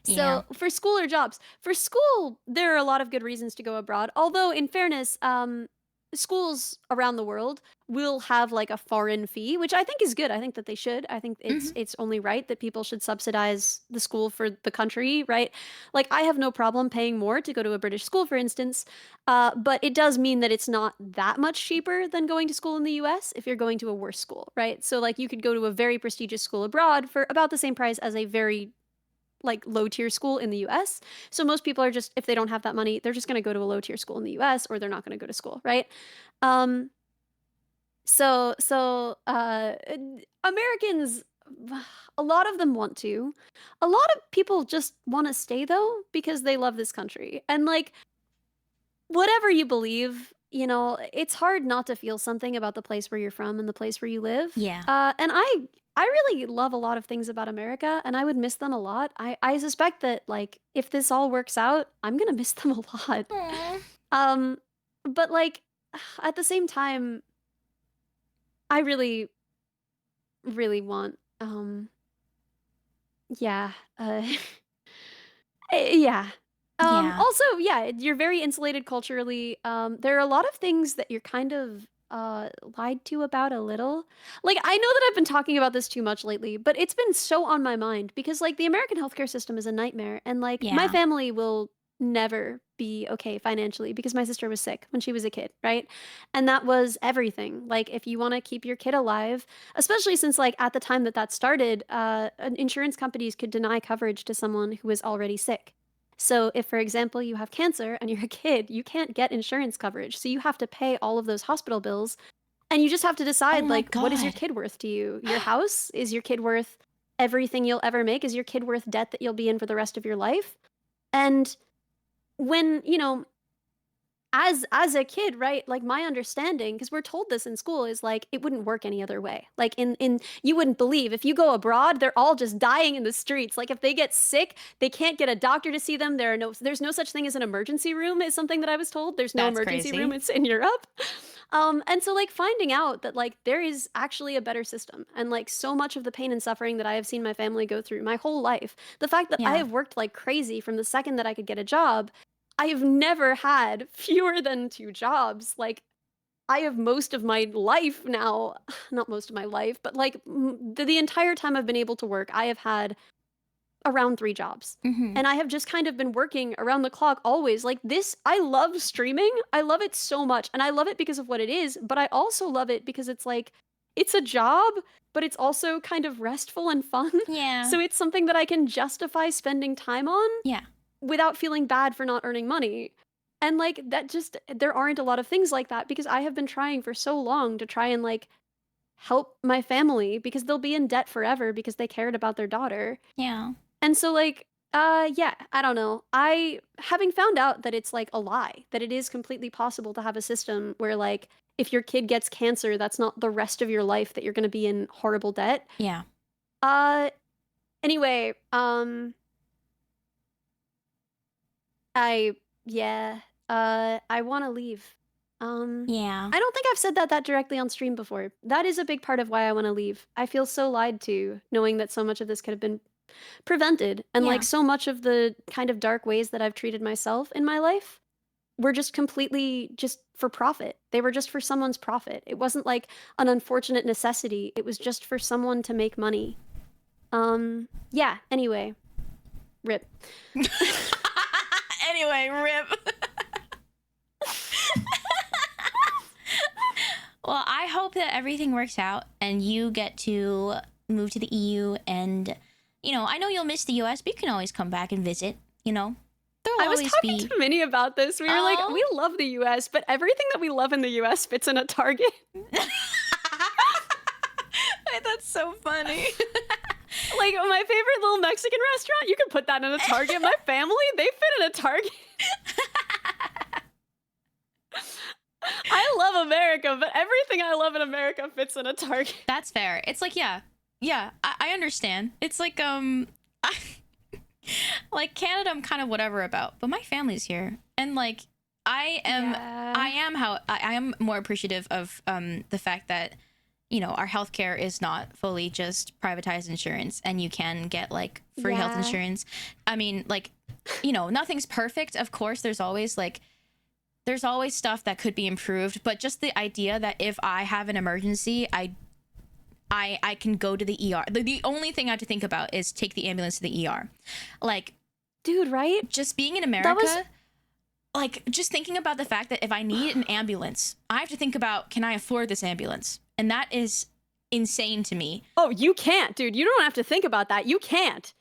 So for school or jobs, for school, there are a lot of good reasons to go abroad. Although, in fairness, schools around the world will have like a foreign fee, which I think is good. I think that they should. I think it's only right that people should subsidize the school for the country, right? Like, I have no problem paying more to go to a British school, for instance, but it does mean that it's not that much cheaper than going to school in the US if you're going to a worse school, right? So like, you could go to a very prestigious school abroad for about the same price as a very like low tier school in the US. So most people are just, if they don't have that money, they're just going to go to a low tier school in the US, or they're not going to go to school, right? Americans, a lot of them want to. A lot of people just want to stay though because they love this country. And like, whatever you believe, you know, it's hard not to feel something about the place where you're from and the place where you live. Yeah. And I really love a lot of things about America, and I would miss them a lot. I suspect that, like, if this all works out, I'm gonna miss them a lot. But like, at the same time, I really, really want, yeah, yeah. Also, yeah, you're very insulated culturally. There are a lot of things that you're kind of lied to about a little. Like, I know that I've been talking about this too much lately, but it's been so on my mind because, like, the American healthcare system is a nightmare, and like, my family will never be okay financially because my sister was sick when she was a kid, right? And that was everything. Like, if you want to keep your kid alive, especially since, like, at the time that started, insurance companies could deny coverage to someone who is already sick. So if, for example, you have cancer and you're a kid, you can't get insurance coverage. So you have to pay all of those hospital bills. And you just have to decide, like, what is your kid worth to you? Your house? Is your kid worth everything you'll ever make? Is your kid worth debt that you'll be in for the rest of your life? And when, you know, as a kid, right, like, my understanding, because we're told this in school, is like, it wouldn't work any other way. Like, in you wouldn't believe, if you go abroad, they're all just dying in the streets. Like, if they get sick, they can't get a doctor to see them. There's no such thing as an emergency room, is something that I was told. There's no emergency room. It's in Europe. And so, like, finding out that, like, there is actually a better system, and like, so much of the pain and suffering that I have seen my family go through my whole life, the fact that I have worked like crazy from the second that I could get a job, I have never had fewer than 2 jobs. Like, I have most of my life now, not most of my life, but like, the entire time I've been able to work, I have had around 3 jobs. And I have just kind of been working around the clock always. Like, this, I love streaming. I love it so much. And I love it because of what it is, but I also love it because it's like, it's a job, but it's also kind of restful and fun. Yeah. So it's something that I can justify spending time on. Yeah. Without feeling bad for not earning money. And like, that just, there aren't a lot of things like that because I have been trying for so long to try and like help my family because they'll be in debt forever because they cared about their daughter. Yeah. And so like, yeah, I don't know. Having found out that it's like a lie, that it is completely possible to have a system where like, if your kid gets cancer, that's not the rest of your life that you're going to be in horrible debt. Yeah. Anyway, I want to leave. Yeah. I don't think I've said that directly on stream before. That is a big part of why I want to leave. I feel so lied to, knowing that so much of this could have been prevented. And like, so much of the kind of dark ways that I've treated myself in my life were just completely just for profit. They were just for someone's profit. It wasn't like an unfortunate necessity. It was just for someone to make money. Yeah, anyway. Rip. Anyway, rip. Well, I hope that everything works out and you get to move to the EU, and, you know, I know you'll miss the US, but you can always come back and visit, you know. I was talking to Minnie about this. We were like, we love the US, but everything that we love in the US fits in a Target. That's so funny. Like my favorite little Mexican restaurant, you can put that in a Target. My family, they fit in a Target. I love America, but everything I love in America fits in a Target. That's fair. It's like, yeah, I understand. It's like, like Canada, I'm kind of whatever about, but my family's here, and like, I am more appreciative of the fact that, you know, our healthcare is not fully just privatized insurance, and you can get like free health insurance. I mean, like, you know, nothing's perfect. Of course, there's always stuff that could be improved, but just the idea that if I have an emergency, I can go to the ER. The only thing I have to think about is take the ambulance to the ER. Like, dude, right? Just being in America, like, just thinking about the fact that if I need an ambulance, I have to think about, can I afford this ambulance? And that is insane to me. Oh, you can't, dude. You don't have to think about that. You can't.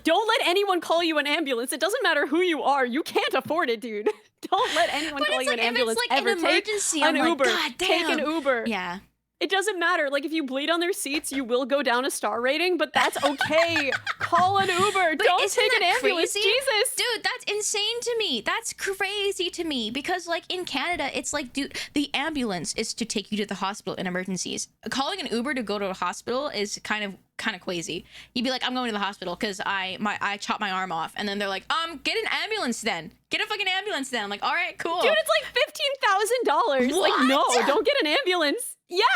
Don't let anyone call you an ambulance. It doesn't matter who you are. You can't afford it, dude. Don't let anyone call you an ambulance. If it's like ever. an emergency, Take I'm an Uber. Like, God damn. Take an Uber. Yeah. It doesn't matter. Like, if you bleed on their seats, you will go down a star rating, but that's okay. Call an Uber. But Don't take an ambulance. Crazy? Jesus. Dude, that's insane to me. That's crazy to me. Because, like, in Canada, it's like, dude, the ambulance is to take you to the hospital in emergencies. Calling an Uber to go to a hospital is kind of crazy. You'd be like, I'm going to the hospital because I chopped my arm off. And then they're like, get an ambulance then. Get a fucking ambulance then. I'm like, all right, cool. Dude, it's like $15,000. Like, no, don't get an ambulance. Yeah.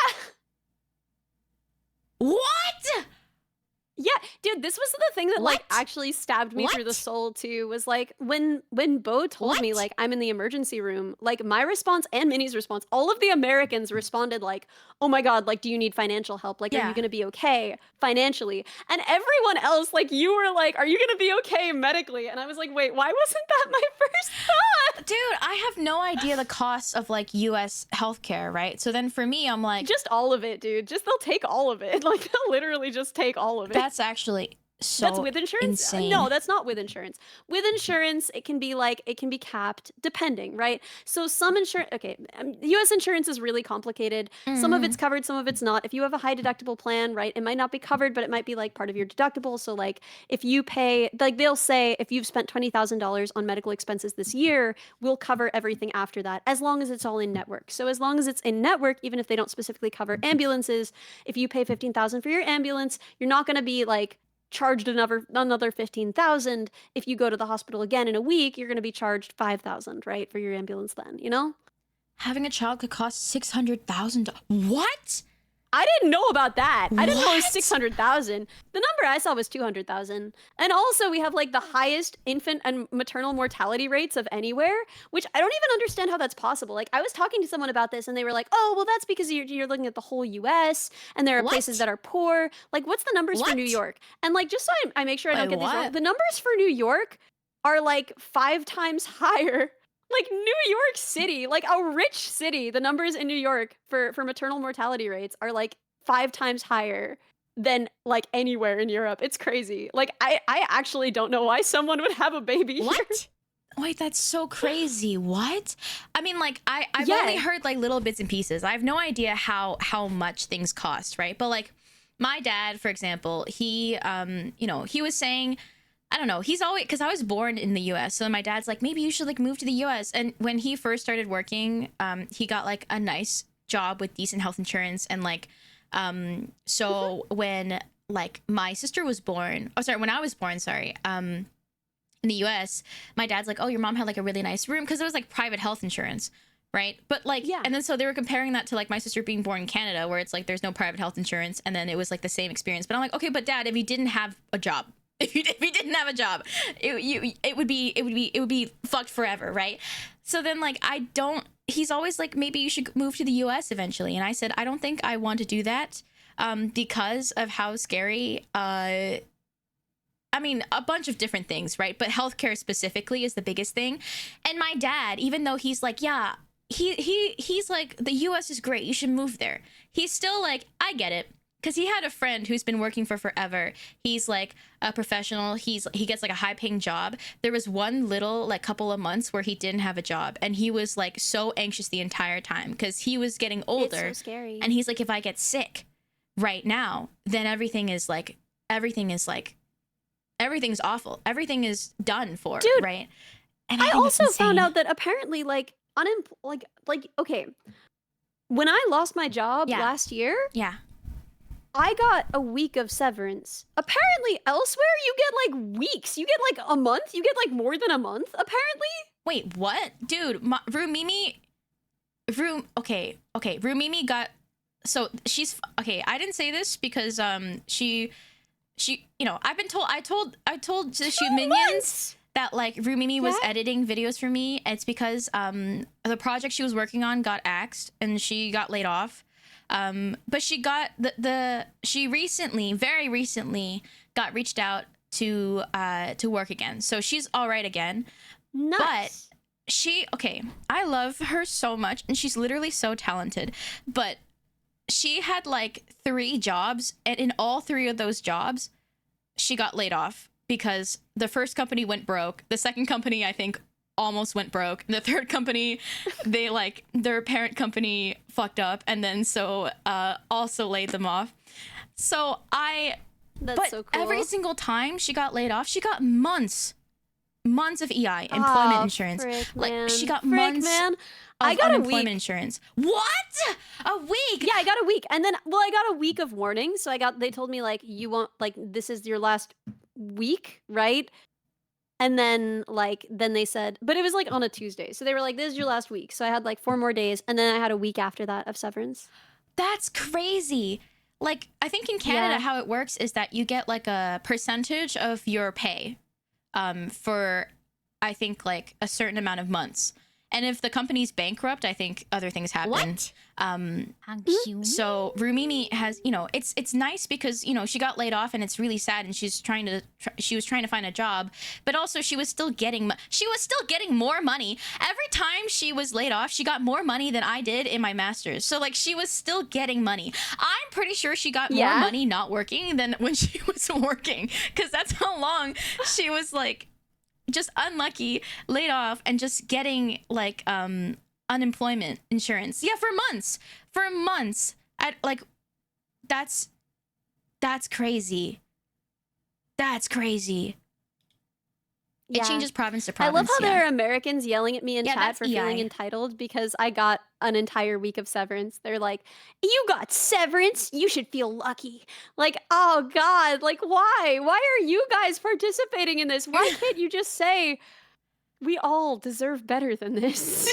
What? Yeah, dude, this was the thing that like actually stabbed me through the soul too, was like when Bo told me like I'm in the emergency room, like my response and Minnie's response, all of the Americans responded like, oh my God, like, do you need financial help? Like, are you gonna be okay financially? And everyone else, like, you were like, are you gonna be okay medically? And I was like, wait, why wasn't that my first thought? Dude, I have no idea the costs of like US healthcare, right? So then for me, I'm like, just all of it, dude. Just they'll take all of it. Like, they'll literally just take all of it. That's actually so that's with insurance? insane. No, that's not with insurance. With insurance, it can be like, it can be capped depending, right? So some insurance, okay, US insurance is really complicated. Some of it's covered, some of it's not. If you have a high deductible plan, right, it might not be covered, but it might be like part of your deductible. So like if you pay, like they'll say, if you've spent $20,000 on medical expenses this year, we'll cover everything after that, as long as it's all in network. So as long as it's in network, even if they don't specifically cover ambulances, if you pay $15,000 for your ambulance, you're not going to be like charged another $15,000. If you go to the hospital again in a week, you're going to be charged $5,000, right, for your ambulance then, you know? Having a child could cost $600,000. What? I didn't know about that. I didn't know it was 600,000. The number I saw was 200,000. And also we have like the highest infant and maternal mortality rates of anywhere, which I don't even understand how that's possible. Like I was talking to someone about this and they were like, oh, well, that's because you're looking at the whole US and there are places that are poor. Like what's the numbers for New York? And like, just so I make sure I don't get these wrong, the numbers for New York are like 5 times higher. Like New York City, like a rich city, the numbers in New York for maternal mortality rates are like 5 times higher than like anywhere in Europe. It's crazy. Like I actually don't know why someone would have a baby here. Wait, that's so crazy. What? I mean, like I've only heard like little bits and pieces. I have no idea how much things cost, right? But like my dad, for example, he you know, he was saying, I don't know, he's always, because I was born in the US, so my dad's like, maybe you should like move to the US. And when he first started working, he got like a nice job with decent health insurance. And like so when like my sister was born, when I was born, in the US, my dad's like, oh, your mom had like a really nice room, because it was like private health insurance, right? But like, and then so they were comparing that to like my sister being born in Canada, where it's like there's no private health insurance, and then it was like the same experience. But I'm like, okay, but Dad, if you didn't have a job, if you didn't have a job, it would be fucked forever, right? So then like he's always like, maybe you should move to the US eventually. And I said, I don't think I want to do that because of how scary, I mean, a bunch of different things, right? But healthcare specifically is the biggest thing. And my dad, even though he's like, yeah, he's like, the US is great, you should move there, he's still like, I get it. Because he had a friend who's been working for forever. He's like a professional. He gets like a high paying job. There was one little like couple of months where he didn't have a job, and he was like so anxious the entire time because he was getting older. It's so scary. And he's like, if I get sick right now, then everything is like everything is like, everything's awful. Everything is done for, Dude, right? And I think it's also found insane. out that apparently, like, okay, when I lost my job Yeah. last year, Yeah. I got a week of severance. Apparently, elsewhere, you get like weeks. You get like a month. You get like more than a month, apparently. Wait, what? Dude, Rumimi Rumimi got, so she's okay, I didn't say this because she I told the Shoe Minions that like Rumimi was editing videos for me. It's because the project she was working on got axed and she got laid off. But she got she recently, very recently, got reached out to work again. So she's all right again. Nice. But I love her so much, and she's literally so talented. But she had like 3 jobs, and in all 3 of those jobs, she got laid off because the first company went broke. The second company, I think, almost went broke. The third company, they like their parent company fucked up, and then so also laid them off. So That's so cool. every single time she got laid off, she got months of EI, employment insurance. Like she got months of I got unemployment a week. insurance. What? A week? Yeah, I got a week, and then I got a week of warning. So they told me like you won't like this is your last week, right? And then then they said, but it was like on a Tuesday, so they were like, this is your last week. So I had like 4 more days, and then I had a week after that of severance. That's crazy. Like I think in Canada, how it works is that you get like a percentage of your pay, for I think like a certain amount of months. And if the company's bankrupt, I think other things happen. What? So Rumimi has, it's nice because, she got laid off and it's really sad, and she was trying to find a job, but also she was still getting more money. Every time she was laid off, she got more money than I did in my master's. So like she was still getting money. I'm pretty sure she got more money not working than when she was working, because that's how long she was like just unlucky, laid off, and just getting like unemployment insurance. Yeah, for months. At like that's crazy. That's crazy. It changes province to province. I love how there are Americans yelling at me in chat for feeling EI. entitled because I got an entire week of severance. They're like, you got severance? You should feel lucky. Like, oh God, like why? Why are you guys participating in this? Why can't you just say, we all deserve better than this?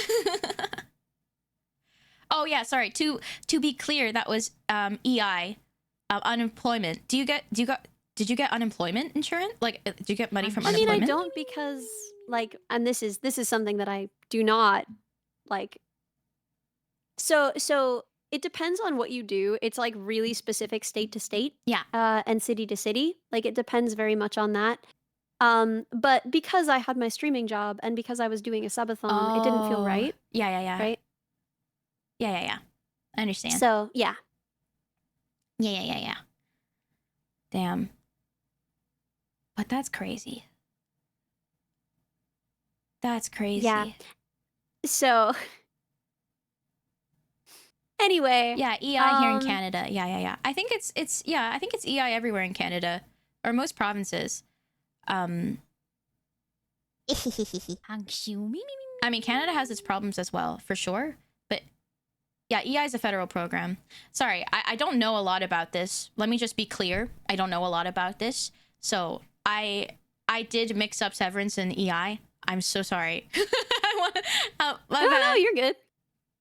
Oh yeah, sorry. To be clear, that was EI, unemployment. Did you get unemployment insurance? Like, did you get money from unemployment? I mean, I don't because like, and this is something that I do not like. So it depends on what you do. It's like really specific state to state. Yeah. And city to city. Like it depends very much on that. But because I had my streaming job and because I was doing a subathon, it didn't feel right. Yeah. Right? Yeah. I understand. So, yeah. Yeah. Damn. But that's crazy. That's crazy. Yeah. So anyway. Yeah, EI here in Canada. Yeah. I think it's EI everywhere in Canada, or most provinces. I mean, Canada has its problems as well, for sure. But yeah, EI is a federal program. Sorry, I don't know a lot about this. Let me just be clear. I don't know a lot about this. So I did mix up severance and EI. I'm so sorry. No, you're good.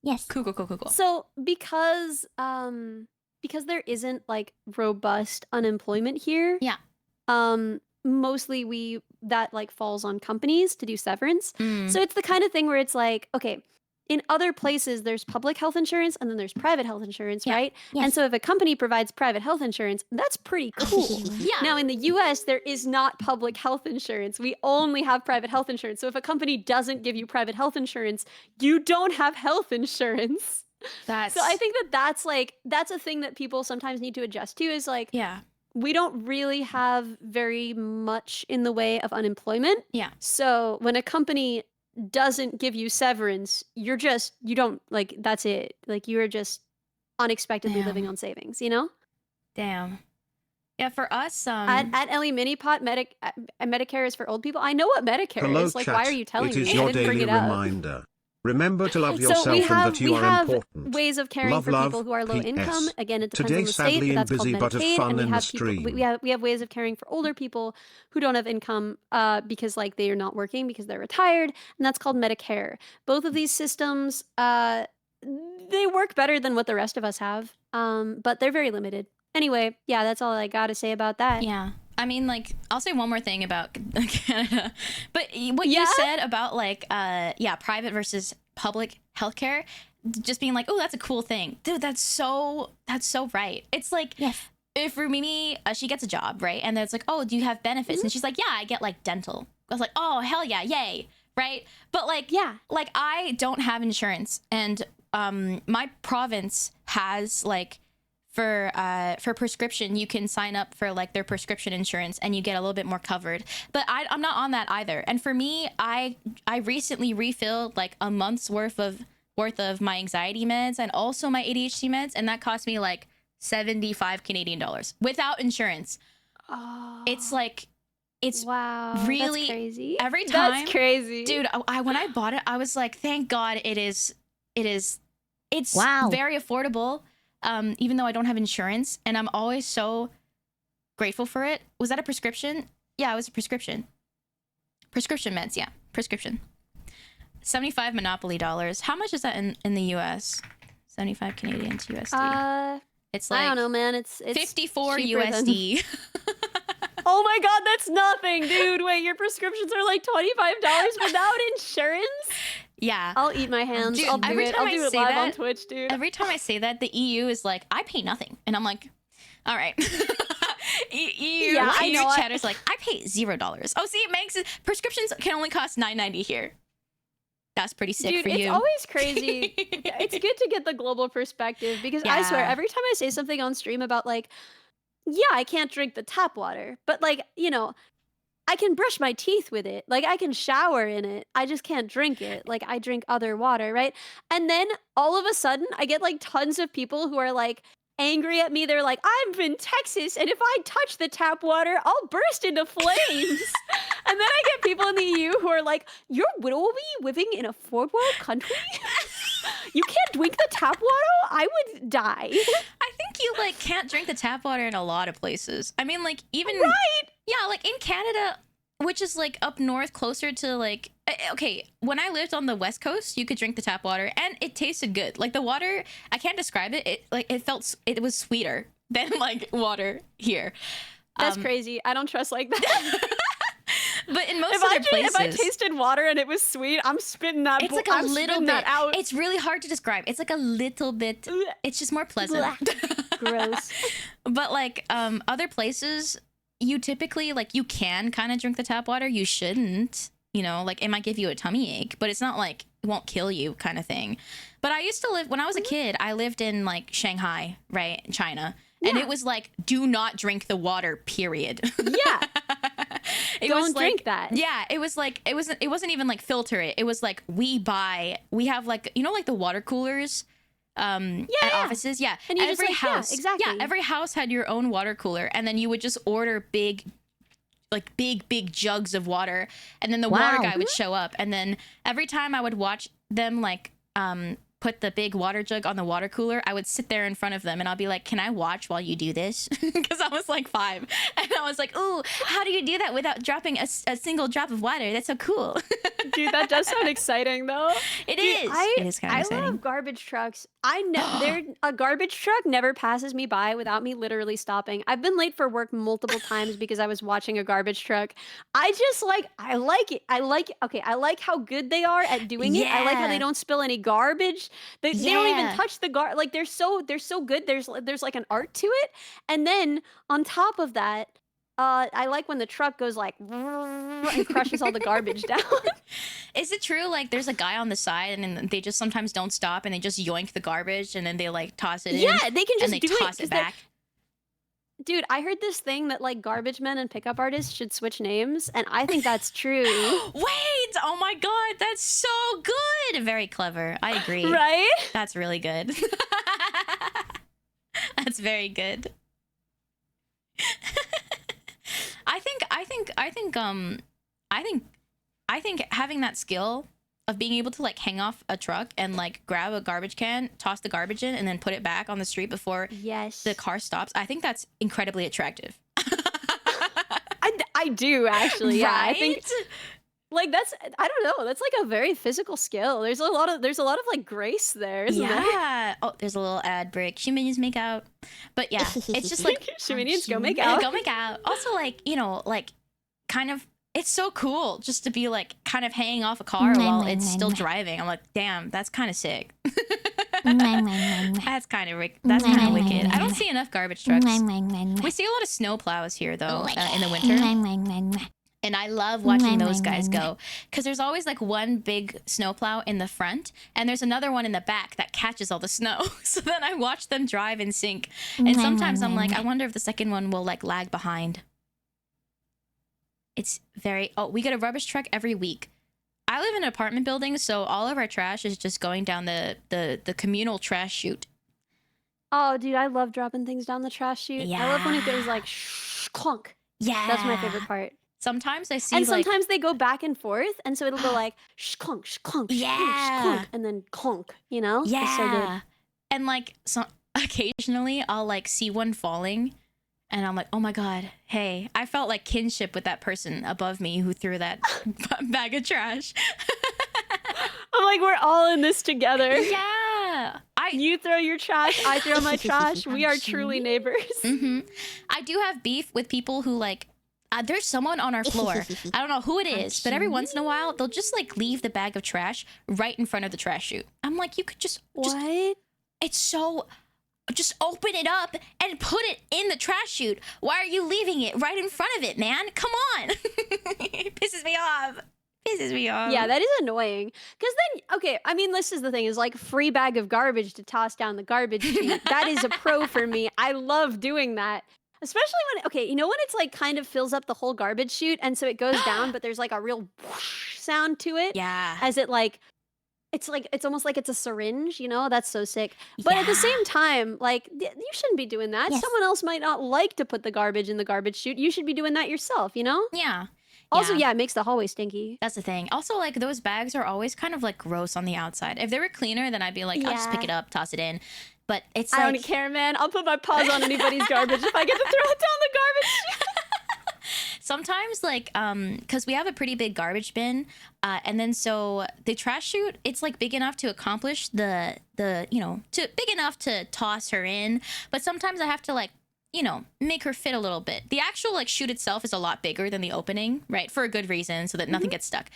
Yes. Cool. So because there isn't like robust unemployment here. Yeah. Mostly that like falls on companies to do severance. So it's the kind of thing where it's like, okay, in other places there's public health insurance and then there's private health insurance, right? Yes. And so if a company provides private health insurance, that's pretty cool. Yeah. Now in the US there is not public health insurance. We only have private health insurance. So if a company doesn't give you private health insurance, you don't have health insurance. So I think that's a thing that people sometimes need to adjust to, is like, we don't really have very much in the way of unemployment. Yeah. So when a company doesn't give you severance, you don't, like, that's it. Like, you're just unexpectedly living on savings, you know? Damn. Yeah, for us, At Ellie Minipot, Medicare is for old people. I know what Medicare Hello is. Like, chat, why are you telling it me? is I your didn't bring daily it up. reminder. Remember to love So yourself we and have that you are important. ways of caring Love, for love, people who are low income. PS. Again, it depends Today on the sadly state, but in that's called busy but of Medicaid. fun And we in the have people. stream. We have ways of caring for older people who don't have income because like they are not working because they're retired, and that's called Medicare. Both of these systems they work better than what the rest of us have, but they're very limited. Anyway, yeah, that's all I got to say about that. yeah. I mean, like, I'll say one more thing about Canada. But what Yeah? you said about, like, private versus public healthcare, just being like, oh, that's a cool thing. Dude, that's so right. It's like, if Rumini, she gets a job, right? And then it's like, oh, do you have benefits? And she's like, yeah, I get, like, dental. I was like, oh, hell yeah, yay, right? But, like, Yeah. like, I don't have insurance. And my province has, like, for prescription, you can sign up for like their prescription insurance and you get a little bit more covered. But I'm not on that either. And for me, I recently refilled like a month's worth of my anxiety meds and also my ADHD meds, and that cost me like 75 Canadian dollars without insurance. Oh, It's like it's wow, really that's crazy. every time. That's crazy, Dude, when I bought it, I was like, thank God it's Wow. very affordable. Even though I don't have insurance, and I'm always so grateful for it. Was that a prescription? Yeah, it was a prescription. Prescription meds, yeah. Prescription. 75 Monopoly dollars. How much is that in the US? 75 Canadian to USD. It's like I don't know, man. It's 54 cheaper than- USD. Oh my god, that's nothing, dude. Wait, your prescriptions are like $25 without insurance? Yeah. I'll eat my hands. Dude, I'll do every it. time I'll do I it say live on that- Twitch, dude. Every time I say that, the EU is like, I pay nothing. And I'm like, all right. EU, Yeah, I EU know. chatter's like, I pay $0. Oh, see, it makes it, prescriptions can only cost $9.90 here. That's pretty sick Dude, for it's you. always crazy. It's good to get the global perspective because I swear, Yeah. every time I say something on stream about like, yeah, I can't drink the tap water, but like, you know, I can brush my teeth with it. Like I can shower in it. I just can't drink it. Like I drink other water, right? And then all of a sudden I get like tons of people who are like angry at me. They're like, I'm in Texas and if I touch the tap water, I'll burst into flames. And then I get people in the EU who are like, you're literally living in a third world country? You can't drink the tap water? I would die. I think you like can't drink the tap water in a lot of places. I mean, like even Right. yeah, like in Canada, which is like up north, closer to like okay. When I lived on the West Coast, you could drink the tap water, and it tasted good. Like the water, I can't describe it. It was sweeter than like water here. That's crazy. I don't trust like that. But in most If other places, I tasted water and it was sweet, I'm spitting that. it's like a little bit. Out. It's really hard to describe. It's like a little bit. It's just more pleasant. Gross. But like other places, you typically like you can kind of drink the tap water. You shouldn't. You know, like it might give you a tummy ache, but it's not like it won't kill you kind of thing. But I used to live when I was a kid. I lived in like Shanghai, right, in China, and it was like do not drink the water. Period. Yeah. Don't drink that. Yeah, it was like it wasn't even like filter it. It was like we have like you know like the water coolers at offices. Yeah. And you just, every like, yeah, house. exactly. Yeah, every house had your own water cooler, and then you would just order big jugs of water, and then the water guy would show up, and then every time I would watch them like put the big water jug on the water cooler, I would sit there in front of them and I'll be like, can I watch while you do this? Because I was like 5 and I was like, ooh, how do you do that without dropping a single drop of water? That's so cool. Dude, that does sound exciting though. It is kind of I exciting. love garbage trucks. A garbage truck never passes me by without me literally stopping. I've been late for work multiple times because I was watching a garbage truck. I like it. I like how good they are at doing it. I like how they don't spill any garbage. They don't even touch the like they're so good. There's like an art to it. And then on top of that, I like when the truck goes like and crushes all the garbage down. Is it true like there's a guy on the side and then they just sometimes don't stop and they just yoink the garbage and then they like toss it in? Yeah, they can just and they do toss it it back. Dude, I heard this thing that like garbage men and pickup artists should switch names, and I think that's true. Wait! Oh my god, that's so good! Very clever. I agree. Right? That's really good. That's very good. I think having that skill of being able to like hang off a truck and like grab a garbage can, toss the garbage in, and then put it back on the street before the car stops. I think that's incredibly attractive. I do actually. Yeah, Right? I think like that's I don't know. That's like a very physical skill. There's a lot of like grace there, isn't there? Yeah. Oh, there's a little ad break. Shuminions make out. But yeah, it's just like Shuminions go make out. Go make out. Also, like, you know, like kind of it's so cool just to be like kind of hanging off a car while it's still driving. I'm like, damn, that's kind of sick. That's kind of wicked. I don't see enough garbage trucks. We see a lot of snow plows here though in the winter. And I love watching those guys go because there's always like one big snowplow in the front and there's another one in the back that catches all the snow. So then I watch them drive in sync. And sometimes I'm like, I wonder if the second one will like lag behind. It's very... Oh, we get a rubbish truck every week. I live in an apartment building, so all of our trash is just going down the communal trash chute. Oh, dude, I love dropping things down the trash chute. Yeah. I love when it goes like clunk. Yeah. That's my favorite part. Sometimes I see And like... sometimes they go back and forth, and so it'll go like clunk, clunk, clunk, and then clunk, you know? Yeah. It's so good. And like occasionally I'll like see one falling and I'm like, oh my God, hey, I felt like kinship with that person above me who threw that bag of trash. I'm like, we're all in this together. Yeah. You throw your trash, I throw my trash. We are truly neighbors. I do have beef with people who like, there's someone on our floor. I don't know who it is, but every once in a while, they'll just like leave the bag of trash right in front of the trash chute. I'm like, you could just it's so... Just open it up and put it in the trash chute. Why are you leaving it right in front of it, man? Come on. It pisses me off. Yeah, that is annoying. Because then, okay, I mean, this is the thing, is like free bag of garbage to toss down the garbage chute. That is a pro for me. I love doing that. Especially when, okay, you know when it's like kind of fills up the whole garbage chute and so it goes down, but there's like a real whoosh sound to it. Yeah. As it like, it's almost like it's a syringe, you know? That's so sick. But at the same time, like, you shouldn't be doing that. Yes. Someone else might not like to put the garbage in the garbage chute. You should be doing that yourself, you know? Yeah. Also, yeah, it makes the hallway stinky. That's the thing. Also, like, those bags are always kind of, like, gross on the outside. If they were cleaner, then I'd be like, I'll just pick it up, toss it in. But it's I like... don't care, man. I'll put my paws on anybody's garbage if I get to throw it down the garbage chute. Sometimes, like, because we have a pretty big garbage bin, and then so the trash chute, it's like big enough to accomplish the you know, big enough to toss her in. But sometimes I have to like, you know, make her fit a little bit. The actual like chute itself is a lot bigger than the opening, right? For a good reason, so that nothing gets stuck.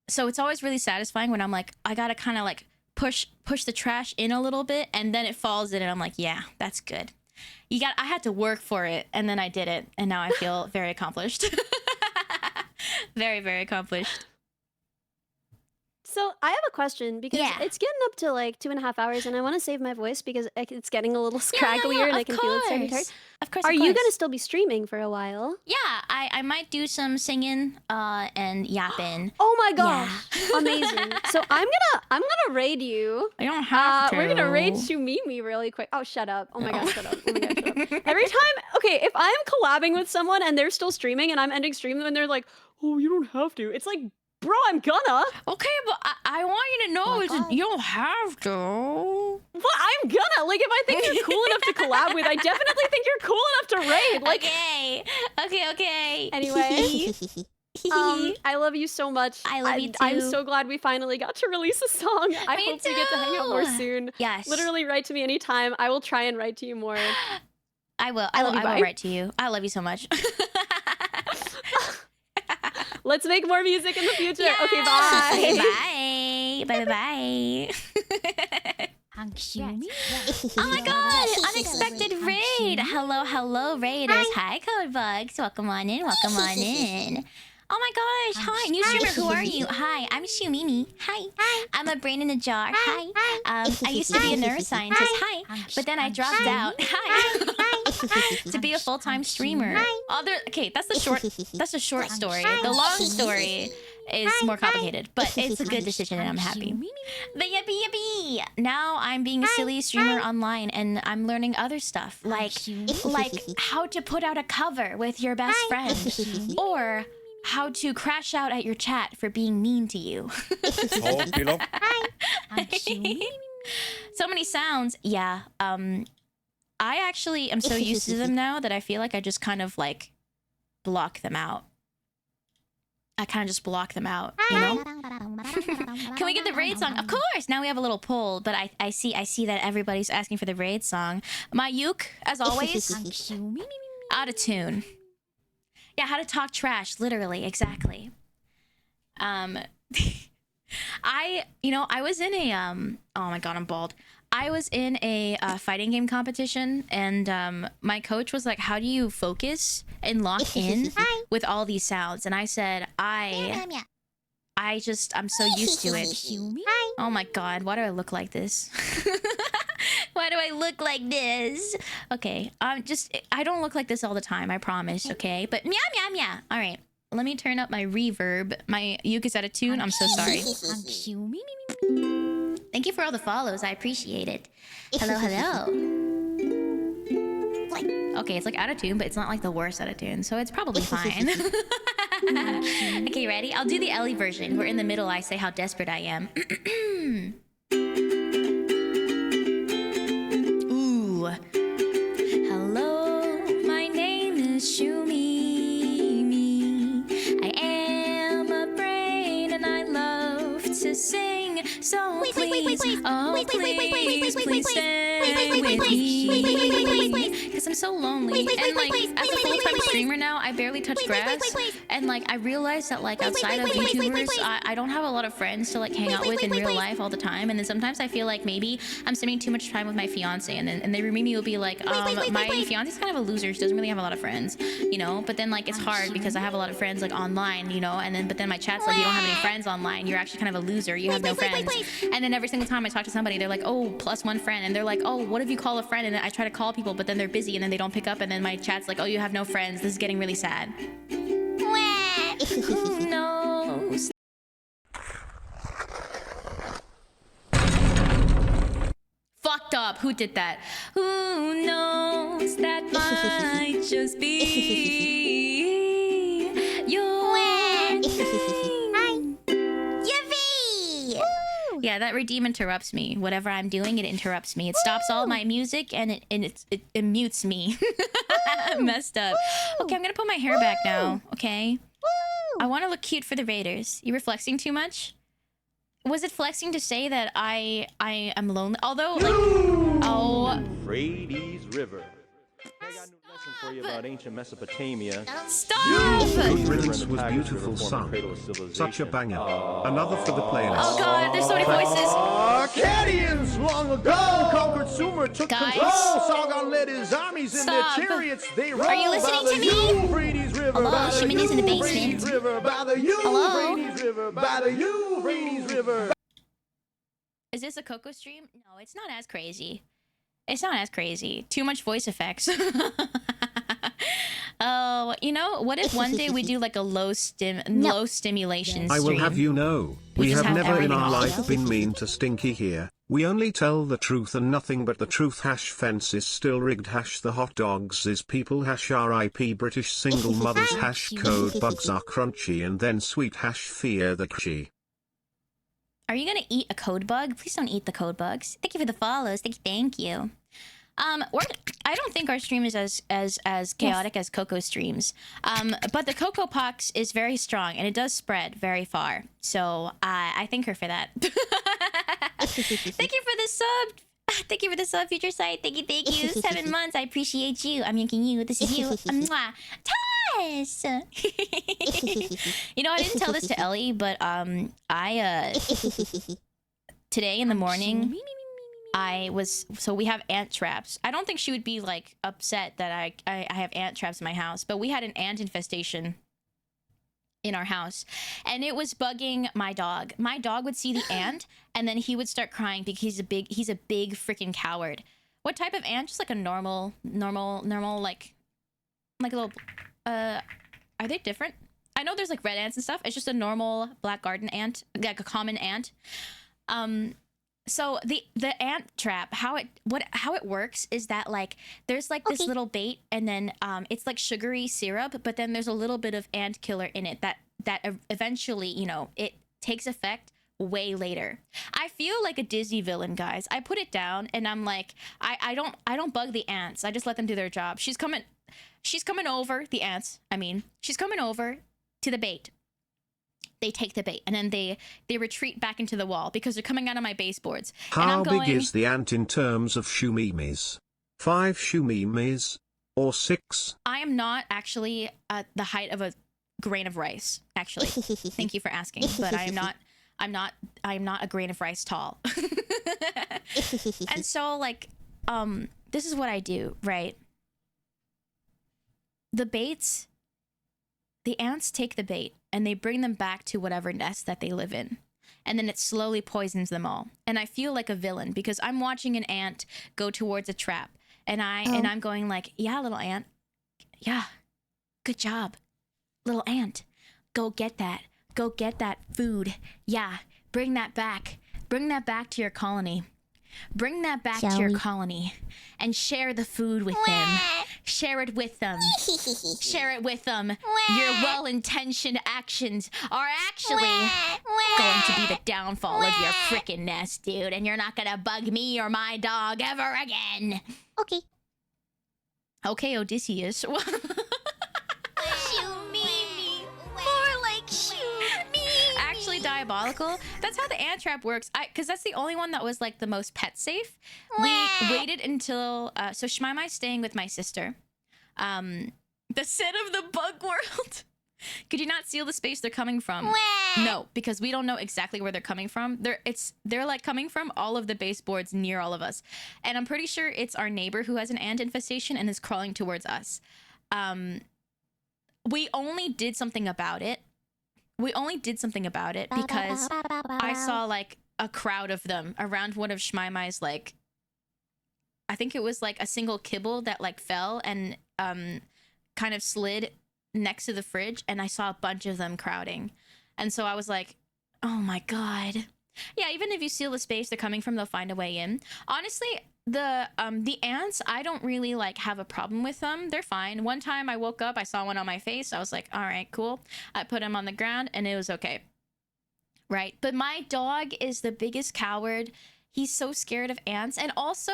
So it's always really satisfying when I'm like, I gotta kind of like push the trash in a little bit, and then it falls in, and I'm like, yeah, that's good. I had to work for it, and then I did it, and now I feel very accomplished. Very, very accomplished. So I have a question because it's getting up to like 2.5 hours, and I want to save my voice because it's getting a little scragglier, and I can feel it starting to hurt. Of course. Are you gonna still be streaming for a while? Yeah, I might do some singing and yapping. Oh my gosh, amazing! So I'm gonna raid you. I don't have to. We're gonna raid Shumimi really quick. Oh, shut up! Oh my god, shut up! Oh my god, shut up! Every time, okay, if I'm collabing with someone and they're still streaming and I'm ending stream and they're like, "Oh, you don't have to," it's like, bro, I'm gonna. Okay, but I want you to know you don't have to. But I'm gonna. Like, if I think you're cool enough to collab with, I definitely think you're cool enough to raid. Like, okay. Anyway, I love you so much. I love you too. I'm so glad we finally got to release a song. I Me hope we get to hang out more too. soon. Yes. Literally write to me anytime. I will try and write to you more. I will. I love you, I will bye. write to you. I love you so much. Let's make more music in the future. Yes. Okay, bye. Bye. Oh my god! Unexpected raid! Hello, raiders. Hi, Codebugs. Welcome on in. Oh my gosh! Hi, new streamer. Who are you? Hi, I'm Shumimi. Hi. I'm a brain in a jar. Hi. I used to be a neuroscientist. Hi. But then I dropped out. Hi. To be a full-time streamer. Okay, that's the short story. The long story is more complicated, but it's a good decision and I'm happy. But yippee. Now I'm being a silly streamer online and I'm learning other stuff like how to put out a cover with your best friend or how to crash out at your chat for being mean to you. So many sounds. Yeah. I actually am so used to them now that I feel like I just kind of like block them out. I kind of just block them out, you know? Can we get the raid song? Of course! Now we have a little poll, but I see that everybody's asking for the raid song. My uke, as always, out of tune. Yeah, how to talk trash, literally, exactly. I was in a, oh my god, I'm bald. I was in a fighting game competition, and my coach was like, how do you focus and lock in with all these sounds? And I said, I'm so used to it. Oh my god, why do I look like this? Why do I look like this? Okay, I don't look like this all the time, I promise, okay? But meow. All right, let me turn up my reverb. My uke is out of tune, I'm so sorry. Thank you for all the follows. I appreciate it. Hello. Okay, it's like out of tune, but it's not like the worst out of tune, so it's probably fine. Okay, ready? I'll do the Ellie version. Where in the middle I say how desperate I am. Ooh. Hello, my name is Shumi. I am a brain and I love to sing. So please, oh please stay with me. Because I'm so lonely. And like, as a full-time streamer now, I barely touch grass. And like, I realize that like, outside of YouTubers, I don't have a lot of friends to like hang out with in real life all the time. And then sometimes I feel like maybe I'm spending too much time with my fiance. And then Rumimi will be like, my fiance's kind of a loser. She doesn't really have a lot of friends, you know? But then like, it's hard because I have a lot of friends like online, you know? And then, but then my chat's like, you don't have any friends online. You're actually kind of a loser. You have no friends. And then every single time I talk to somebody, they're like, oh, +1 friend. And they're like, oh, what if you call a friend? And then I try to call people, but then they're busy and then they don't pick up. And then my chat's like, oh, you have no friends. This is getting really sad. Who knows? Fucked up. Who did that? Who knows? That might just be your Yeah, that redeem interrupts me. Whatever I'm doing, it interrupts me. It stops all my music and it mutes me. Messed up. Okay, I'm gonna put my hair back now. Okay. I want to look cute for the raiders. You were flexing too much? Was it flexing to say that I am lonely? Although, like, oh. Euphrates River. I got a new lesson for you about ancient Mesopotamia. Stop! Good riddance was beautiful song. Such a banger. Another for the playlist. Oh god, there's so many voices. Arcadians long ago conquered Sumer, took Guys. control. Sargon led his armies in their Stop. chariots. They rode Are you listening by to the me? Euphrates River. Hello, by the Shimini's in the basement. Euphrates River, by the Hello? Euphrates River, by the Euphrates River. Is this a Coco stream? No, it's not as crazy. It's not as crazy. Too much voice effects. Oh, you know, what if one day we do like a low stimulation stream? I will have you know, we just have have never in everything our on. life been mean to Stinky here. We only tell the truth and nothing but the truth. Hash fence is still rigged. Hash the hot dogs is people. Hash RIP British single mothers. Hash code bugs are crunchy and then sweet. Hash fear the crunchy. Are you gonna eat a code bug? Please don't eat the code bugs. Thank you for the follows. Thank you. I don't think our stream is as chaotic as Coco streams. But the Coco Pox is very strong and it does spread very far. So I thank her for that. Thank you for the sub. Thank you for the sub, Future Sight. Thank you. 7 months. I appreciate you. I'm yanking you. This is you. Mwah. Tess! You know, I didn't tell this to Ellie, but today in the morning, so we have ant traps. I don't think she would be like upset that I have ant traps in my house, but we had an ant infestation in our house and it was bugging my dog. My dog would see the ant and then he would start crying because he's a big freaking coward. What type of ant? Just like a normal like a little are they different? I know there's like red ants and stuff. It's just a normal black garden ant, like a common ant. So the ant trap, how it works is that like there's like this little bait, and then it's like sugary syrup, but then there's a little bit of ant killer in it that eventually, you know, it takes effect way later. I feel like a Disney villain, guys. I put it down and I'm like, I don't bug the ants. I just let them do their job. She's coming over, the ants, I mean, she's coming over to the bait. They take the bait and then they retreat back into the wall because they're coming out of my baseboards. How big is the ant in terms of shumimis? 5 shumimis or 6? I am not actually the height of a grain of rice, actually. Thank you for asking, but I'm not a grain of rice tall. And so like this is what I do, right? The baits, the ants take the bait and they bring them back to whatever nest that they live in. And then it slowly poisons them all. And I feel like a villain because I'm watching an ant go towards a trap. And I'm going like, yeah, little ant. Yeah, good job. Little ant, go get that. Go get that food. Yeah, bring that back. Bring that back to your colony. Bring that back to your colony and share the food with them. Share it with them. Share it with them. Your well-intentioned actions are actually going to be the downfall of your frickin' nest, dude. And you're not gonna bug me or my dog ever again. Okay. Okay, Odysseus. Actually diabolical. That's how the ant trap works. Because that's the only one that was like the most pet safe. We waited until so Shmaimai's staying with my sister. The sin of the bug world. Could you not seal the space they're coming from? No, because we don't know exactly where they're coming from. They're like coming from all of the baseboards near all of us, and I'm pretty sure it's our neighbor who has an ant infestation and is crawling towards us. We only did something about it. Because I saw like a crowd of them around one of Shmaimai's, like, I think it was like a single kibble that like fell and kind of slid next to the fridge, and I saw a bunch of them crowding. And so I was like, oh my god. Yeah, even if you seal the space they're coming from, they'll find a way in. Honestly, the ants, I don't really like have a problem with them. They're fine. One time I woke up, I saw one on my face. I was like, all right, cool. I put him on the ground and it was okay. Right? But my dog is the biggest coward. He's so scared of ants. And also,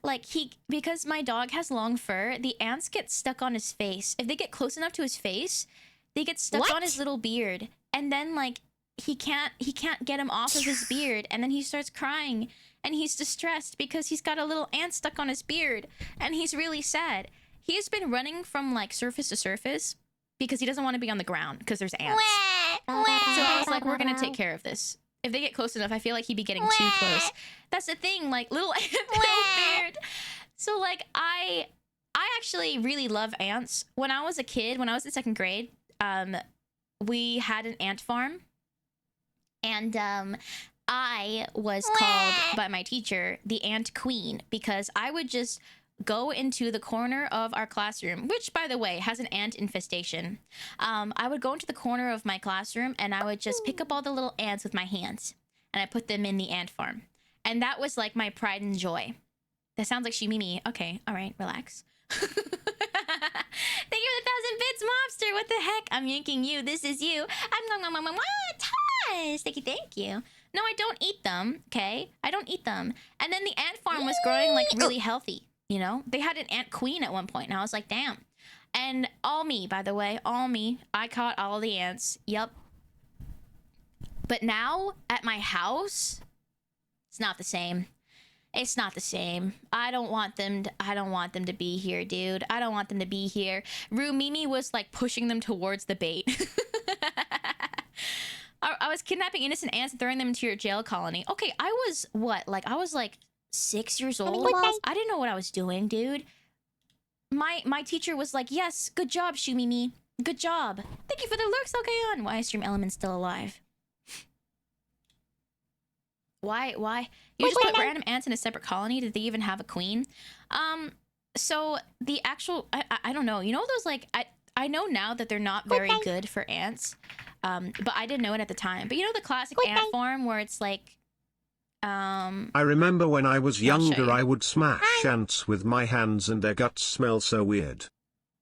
like, because my dog has long fur, the ants get stuck on his face. If they get close enough to his face, they get stuck on his little beard. And then, like, he can't get him off of his beard. And then he starts crying. And he's distressed because he's got a little ant stuck on his beard. And he's really sad. He has been running from, like, surface to surface because he doesn't want to be on the ground because there's ants. So I was like, we're going to take care of this. If they get close enough, I feel like he'd be getting too close. That's the thing, like, little ant beard. So, like, I actually really love ants. When I was a kid, when I was in 2nd grade, we had an ant farm. And I was called by my teacher the ant queen because I would just go into the corner of our classroom, which, by the way, has an ant infestation. I would go into the corner of my classroom and I would just pick up all the little ants with my hands and I put them in the ant farm. And that was like my pride and joy. That sounds like Shimimi. Okay, all right, relax. Thank you for the 1,000 bits, mobster. What the heck? I'm yanking you. This is you. Thank you. No, I don't eat them, okay? I don't eat them. And then the ant farm was growing, like, really healthy, you know? They had an ant queen at one point, and I was like, damn. And all me, by the way, all me. I caught all the ants. Yup. But now, at my house, it's not the same. It's not the same. I don't want them to be here, dude. I don't want them to be here. Mimi was, like, pushing them towards the bait. I was kidnapping innocent ants and throwing them into your jail colony. Okay, I was, what? Like, I was, like, 6 years old? I didn't know what I was doing, dude. My teacher was like, yes, good job, Shumimi. Good job. Thank you for the lurks, okay on. Why is Stream Element still alive? Why? You just put random ants in a separate colony? Did they even have a queen? So the actual, I don't know. You know those, like, I know now that they're not very good for ants, but I didn't know it at the time. But you know the classic ant form where it's like, I remember when I was younger I would smash ants with my hands and their guts smell so weird.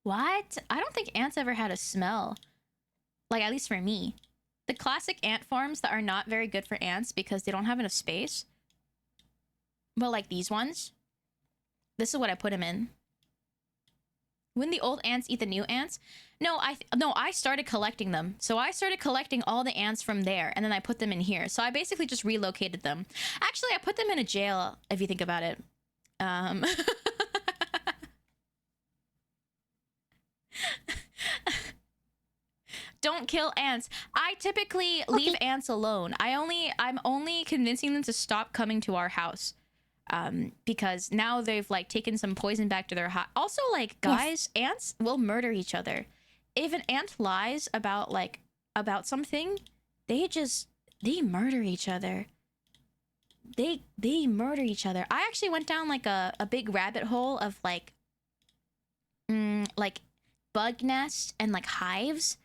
What? I don't think ants ever had a smell. Like, at least for me. The classic ant forms that are not very good for ants because they don't have enough space. But like these ones, this is what I put them in. When the old ants eat the new ants, I started collecting them. So I started collecting all the ants from there, and then I put them in here. So I basically just relocated them. Actually, I put them in a jail, if you think about it. Don't kill ants. I typically leave ants alone. I'm only convincing them to stop coming to our house. Because now they've like taken some poison back to their house. Also, like, guys, ants will murder each other. If an ant lies about something, they murder each other. They murder each other. I actually went down like a big rabbit hole of like bug nests and like hives.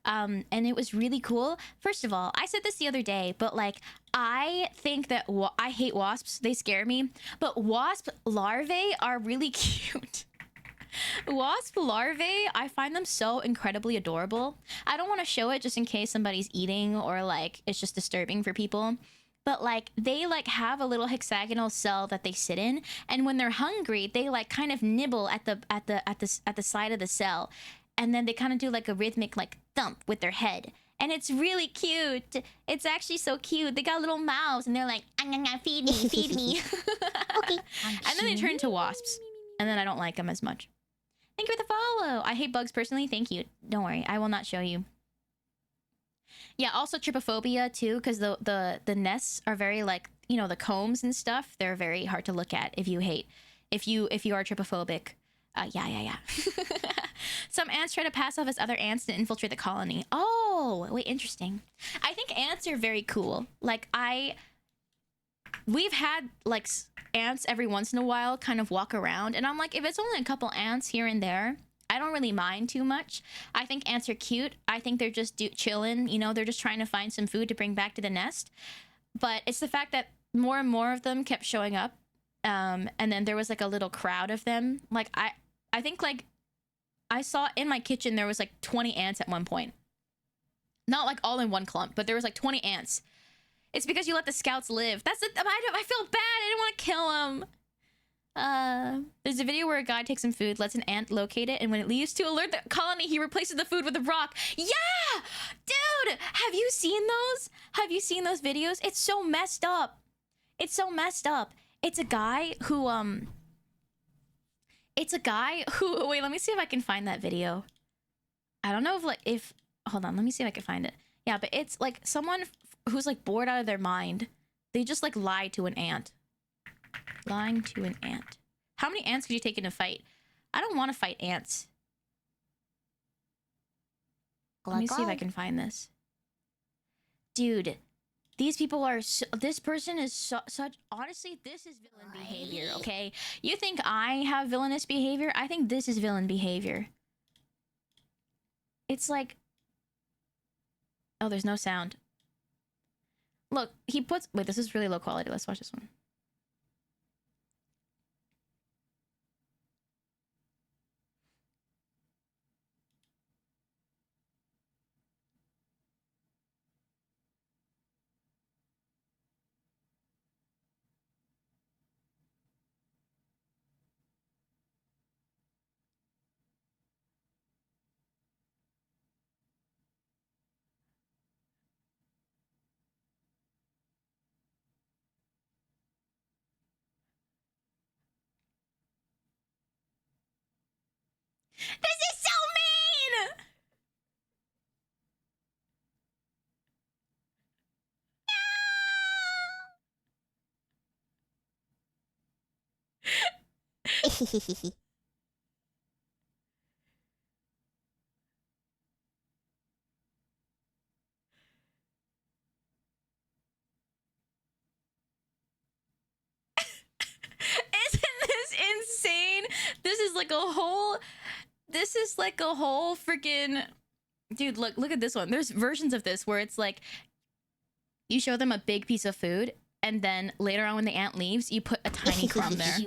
And it was really cool. First of all, I said this the other day, but like, I think that I hate wasps. They scare me. But wasp larvae are really cute. Wasp larvae, I find them so incredibly adorable. I don't want to show it just in case somebody's eating or like it's just disturbing for people. But like, they like have a little hexagonal cell that they sit in, and when they're hungry, they like kind of nibble at the side of the cell. And then they kind of do like a rhythmic like thump with their head. And it's really cute. It's actually so cute. They got little mouths and they're like, feed me, feed me. Okay. And then they turn into wasps. And then I don't like them as much. Thank you for the follow. I hate bugs personally. Thank you. Don't worry. I will not show you. Yeah, also trypophobia too, because the nests are very like, you know, the combs and stuff. They're very hard to look at if you are trypophobic. Yeah. Some ants try to pass off as other ants to infiltrate the colony. Oh, wait, interesting. I think ants are very cool. Like, we've had, like, ants every once in a while kind of walk around. And I'm like, if it's only a couple ants here and there, I don't really mind too much. I think ants are cute. I think they're just chilling. You know, they're just trying to find some food to bring back to the nest. But it's the fact that more and more of them kept showing up. And then there was, like, a little crowd of them. Like, I think, like, I saw in my kitchen there was like 20 ants at one point. Not like all in one clump, but there was like 20 ants. It's because you let the scouts live. That's it. I feel bad. I didn't want to kill them. There's a video where a guy takes some food, lets an ant locate it, and when it leaves to alert the colony, he replaces the food with a rock. Yeah! Dude! Have you seen those? Have you seen those videos? It's so messed up. It's so messed up. It's a guy who, wait, let me see if I can find that video. I don't know if hold on, let me see if I can find it. Yeah, but it's like someone who's like bored out of their mind. They just like lied to an ant. Lying to an ant. How many ants could you take in a fight? I don't want to fight ants. Let me see if I can find this. Dude, these people are this person is such, honestly, this is villain behavior, okay? You think I have villainous behavior? I think this is villain behavior. It's like, oh, there's no sound. Look, he puts, wait, this is really low quality. Let's watch this one. This is so mean! Isn't this insane? This is like a whole... this is like a whole freaking dude. Look at this one. There's versions of this where it's like you show them a big piece of food, and then later on when the ant leaves, you put a tiny crumb there,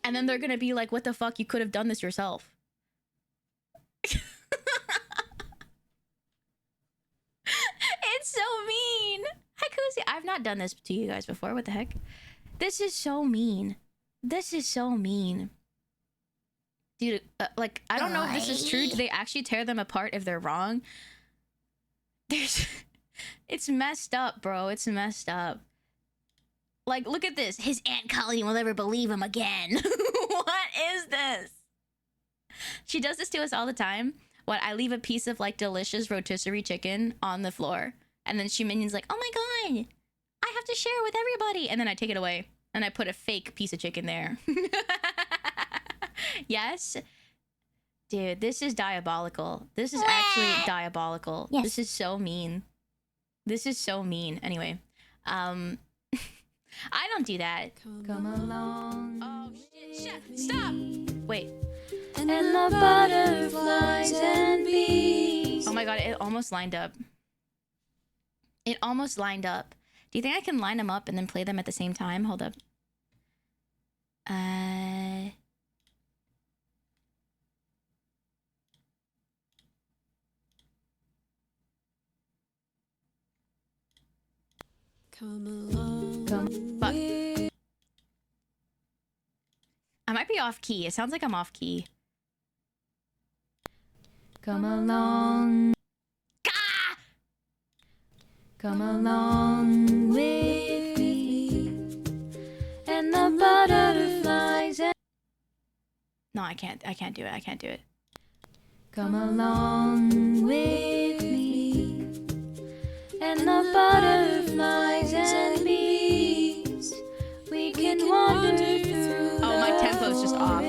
and then they're gonna be like, "What the fuck? You could have done this yourself." It's so mean. Hakuzi, I've not done this to you guys before. What the heck? This is so mean. This is so mean. Dude, like, I don't know if this is true. Do they actually tear them apart if they're wrong? There's... It's messed up, bro. It's messed up. Like, look at this. His ant colony will never believe him again. What is this? She does this to us all the time. What, I leave a piece of, like, delicious rotisserie chicken on the floor. And then she minions like, oh my god, I have to share with everybody. And then I take it away. And I put a fake piece of chicken there. Yes? Dude, this is diabolical. This is actually diabolical. Yes. This is so mean. This is so mean. Anyway, I don't do that. Come along. Oh, shit. Stop! Wait. And the butterflies and bees. Oh my god, it almost lined up. It almost lined up. Do you think I can line them up and then play them at the same time? Hold up. Come along. Fuck. I might be off key. It sounds like I'm off key. Come along. Gah! Come along with me. And the butterflies and... No, I can't do it. I can't do it. Come along with me. And the butterflies and bees. We can wander through. Oh, my tempo's just off.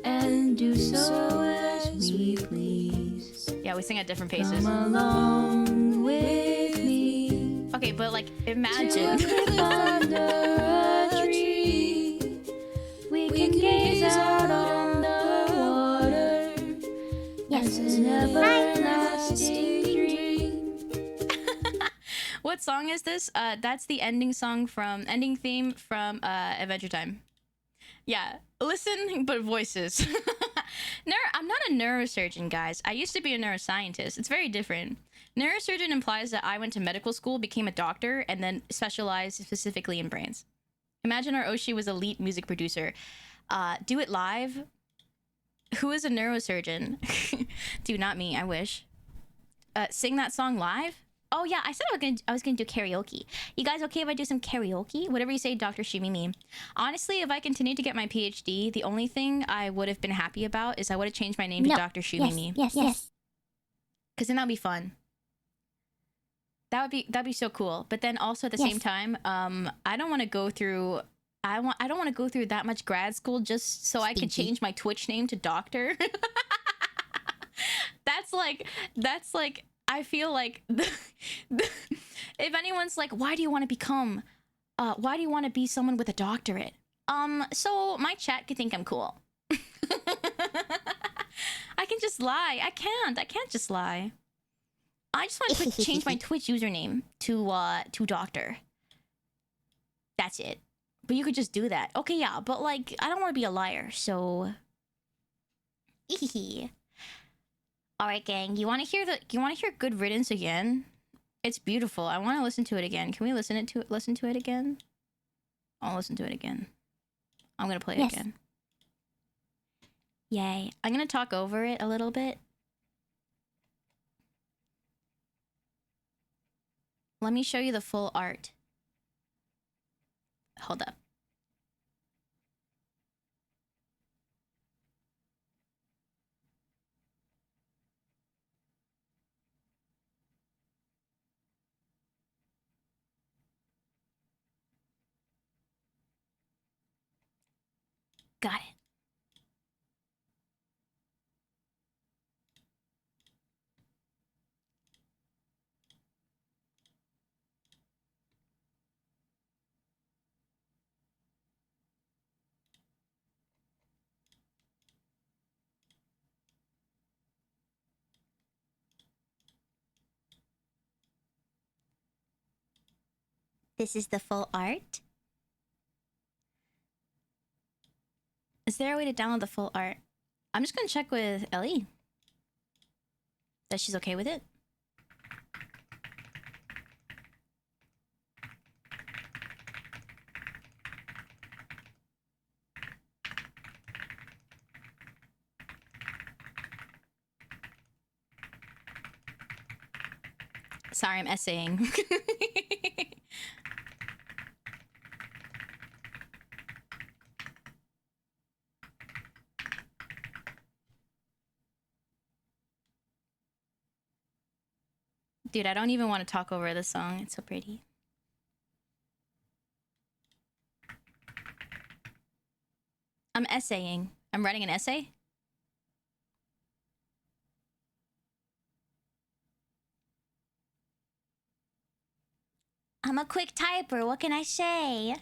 And do so as we please. Yeah, we sing at different paces. Come along with me. Okay, but like, imagine. Under a tree, we can gaze out on the water. Yes, an everlasting dream. What song is this? That's the ending theme from Adventure Time. Yeah, listen, but voices. I'm not a neurosurgeon, guys. I used to be a neuroscientist. It's very different. Neurosurgeon implies that I went to medical school, became a doctor, and then specialized specifically in brains. Imagine our Oshi was a lead music producer. Do it live? Who is a neurosurgeon? Dude, not me. I wish. Sing that song live? Oh yeah, I said I was gonna do karaoke. You guys okay if I do some karaoke? Whatever you say, Dr. Shimimi. Honestly, if I continued to get my PhD, the only thing I would have been happy about is I would have changed my name to Dr. Shimimi. Yes. Because then that'd be fun. That'd be so cool. But then also at the same time, I don't want to go through. I don't want to go through that much grad school just so I could change my Twitch name to Doctor. That's like. I feel like if anyone's like, why do you want to be someone with a doctorate? So my chat could think I'm cool. I can just lie. I can't just lie. I just want to change my Twitch username to Doctor. That's it. But you could just do that. Okay, yeah, but like, I don't want to be a liar, so... Alright, gang, you want to hear Good Riddance again? It's beautiful. I want to listen to it again. Can we listen to it again? I'll listen to it again. I'm gonna play it again. Yay. I'm gonna talk over it a little bit. Let me show you the full art. Hold up. Got it. This is the full art. Is there a way to download the full art? I'm just gonna check with Ellie. That she's okay with it. Sorry, I'm essaying. Dude, I don't even want to talk over this song. It's so pretty. I'm essaying. I'm writing an essay. I'm a quick typer. What can I say?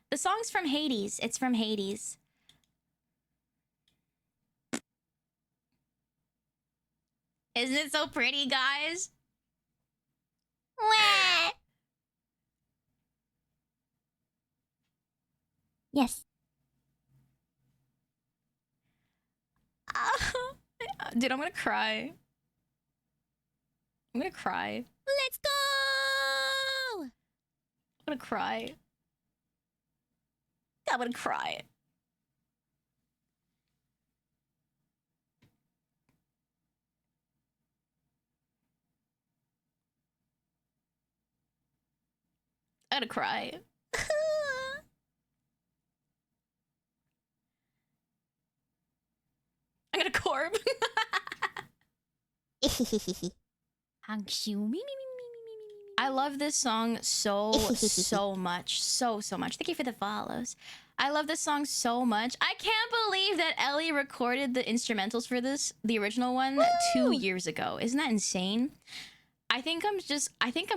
The song's from Hades. It's from Hades. Isn't it so pretty, guys? Wah! Yes. Dude, I'm gonna cry. I'm gonna cry. Let's go! I'm gonna cry. I'm gonna cry. I'm gonna cry. I'm gonna corb. I love this song so much. So much. Thank you for the follows. I love this song so much. I can't believe that Ellie recorded the instrumentals for this, the original one, 2 years ago. Isn't that insane? I think I'm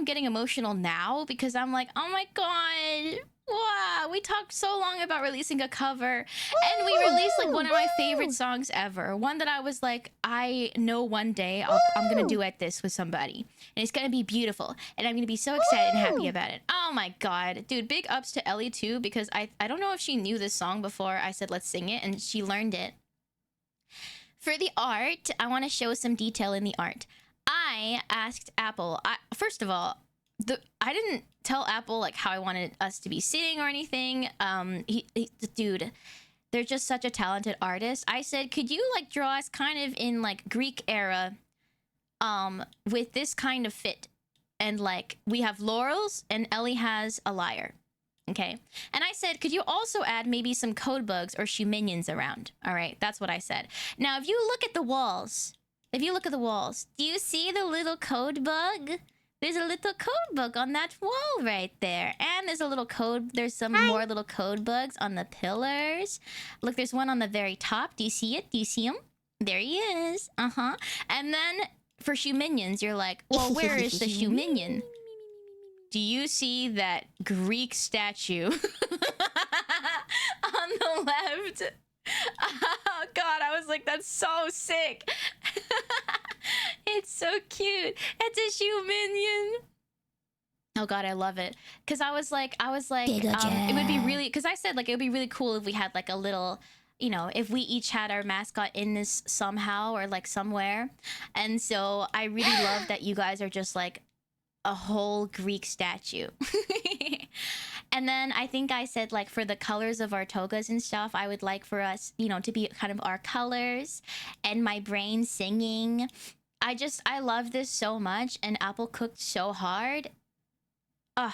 getting emotional now because I'm like, oh my god. Wow, we talked so long about releasing a cover, and we released like one of my favorite songs ever. One that I was like, I know one day I'm gonna duet this with somebody, and it's gonna be beautiful, and I'm gonna be so excited and happy about it. Oh my god, dude! Big ups to Ellie too, because I don't know if she knew this song before I said let's sing it, and she learned it. For the art, I want to show some detail in the art. I asked Apple. First of all, I didn't tell Apple like how I wanted us to be sitting or anything. Dude, they're just such a talented artist. I said, could you like draw us kind of in like Greek era, with this kind of fit, and like we have laurels and Ellie has a lyre, okay? And I said, could you also add maybe some code bugs or shoe minions around? All right, that's what I said. Now, if you look at the walls, do you see the little code bug? There's a little code bug on that wall right there. And there's some more little code bugs on the pillars. Look, there's one on the very top. Do you see it? Do you see him? There he is. Uh-huh. And then for shoe minions, you're like, well, where is the shoe minion? Do you see that Greek statue on the left? Oh god, I was like, that's so sick. It's so cute. It's a shoe minion. Oh god, I love it. Cause I was like, it would be really, cause I said like it would be really cool if we had like a little, you know, if we each had our mascot in this somehow or like somewhere. And so I really love that you guys are just like a whole Greek statue. And then I think I said like for the colors of our togas and stuff, I would like for us, you know, to be kind of our colors and my brain singing. I love this so much, and Apple cooked so hard. And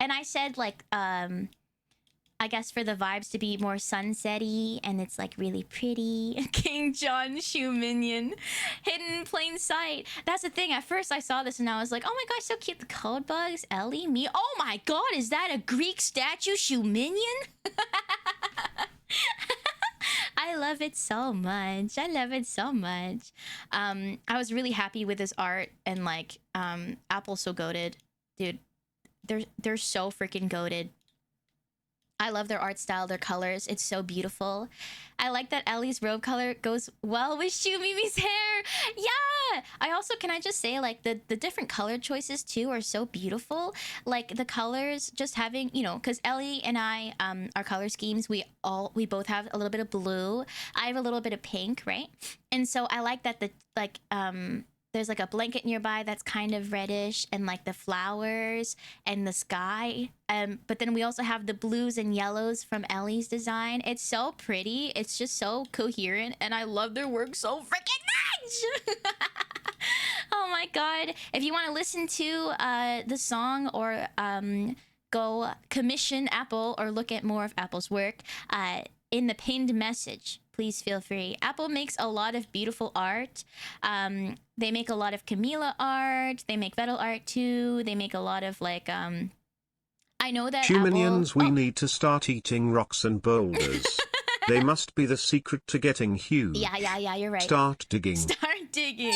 I said like I guess for the vibes to be more sunsetty, and it's like really pretty. King John shoe minion, hidden in plain sight. That's the thing. At first I saw this and I was like, oh my gosh, so cute. The code bugs, Ellie, me. Oh my god, is that a Greek statue shoe minion? I love it so much. I love it so much. I was really happy with this art, and like Apple's so goated, dude. They're so freaking goated. I love their art style, their colors. It's so beautiful. I like that Ellie's robe color goes well with Shoe Mimi's hair. Yeah. I also, can I just say, like, the different color choices too are so beautiful. Like the colors, just having, you know, because Ellie and I, our color schemes, we both have a little bit of blue. I have a little bit of pink, right? And so I like that there's like a blanket nearby that's kind of reddish, and like the flowers and the sky. But then we also have the blues and yellows from Ellie's design. It's so pretty. It's just so coherent, and I love their work so freaking much. Oh my god! If you want to listen to the song or go commission Apple or look at more of Apple's work in the pinned message, please feel free. Apple makes a lot of beautiful art. They make a lot of Camila art. They make Vettel art too. They make a lot of like I know that Humanians, Apple... we need to start eating rocks and boulders. They must be the secret to getting huge. Yeah, you're right. Start digging. Start digging.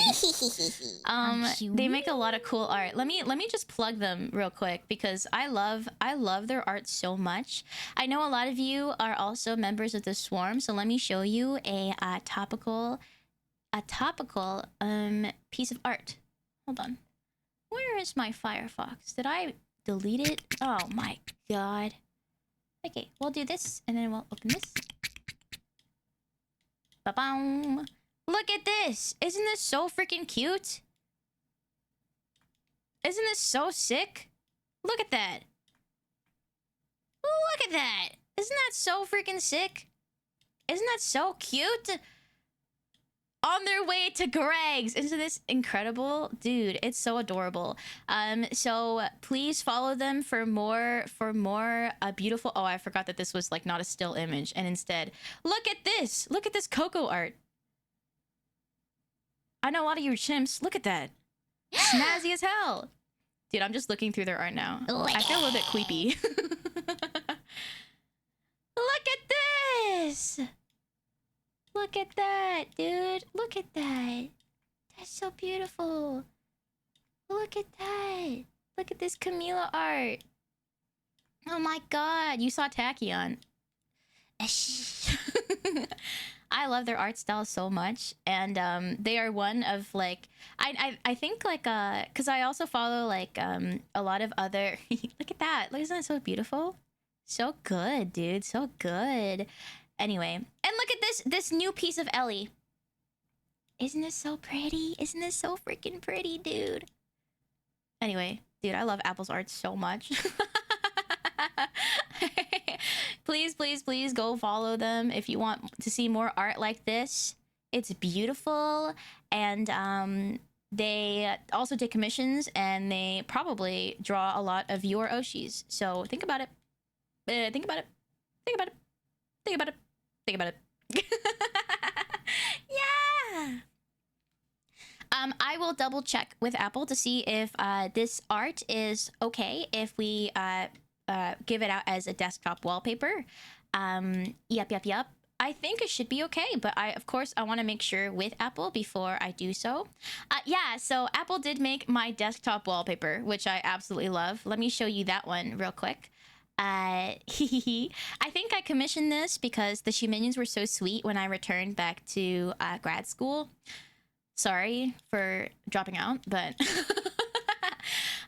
They make a lot of cool art. Let me just plug them real quick because I love their art so much. I know a lot of you are also members of the Swarm, so let me show you a topical piece of art. Hold on. Where is my Firefox? Did I delete it? Oh my god. Okay, we'll do this and then we'll open this. Ba-boom. Look at this! Isn't this so freaking cute? Isn't this so sick? Look at that! Look at that! Isn't that so freaking sick? Isn't that so cute? On their way to Greg's! Isn't this incredible? Dude, it's so adorable. So please follow them for more beautiful... Oh, I forgot that this was like not a still image, and instead... Look at this! Look at this Coco art! I know a lot of you chimps. Look at that. Snazzy as hell. Dude, I'm just looking through their art now. I feel a little bit creepy. Look at this! Look at that, dude. Look at that. That's so beautiful. Look at that. Look at this Camila art. Oh my god. You saw Tachyon. I love their art style so much, and they are one of like I think like because I also follow like a lot of other look at that, isn't that so beautiful? So good, dude, so good. Anyway, and look at this new piece of Ellie. Isn't this so pretty? Isn't this so freaking pretty, dude? Anyway, dude, I love Apple's art so much. Please go follow them if you want to see more art like this. It's beautiful, and they also take commissions, and they probably draw a lot of your Oshis. So think about it. Think about it. Think about it. Think about it. Think about it. Yeah. I will double check with Apple to see if this art is okay if we give it out as a desktop wallpaper. Yep. I think it should be okay, but of course I want to make sure with Apple before I do so. Yeah, so Apple did make my desktop wallpaper, which I absolutely love. Let me show you that one real quick. I think I commissioned this because the Shuminions were so sweet when I returned back to grad school. Sorry for dropping out, but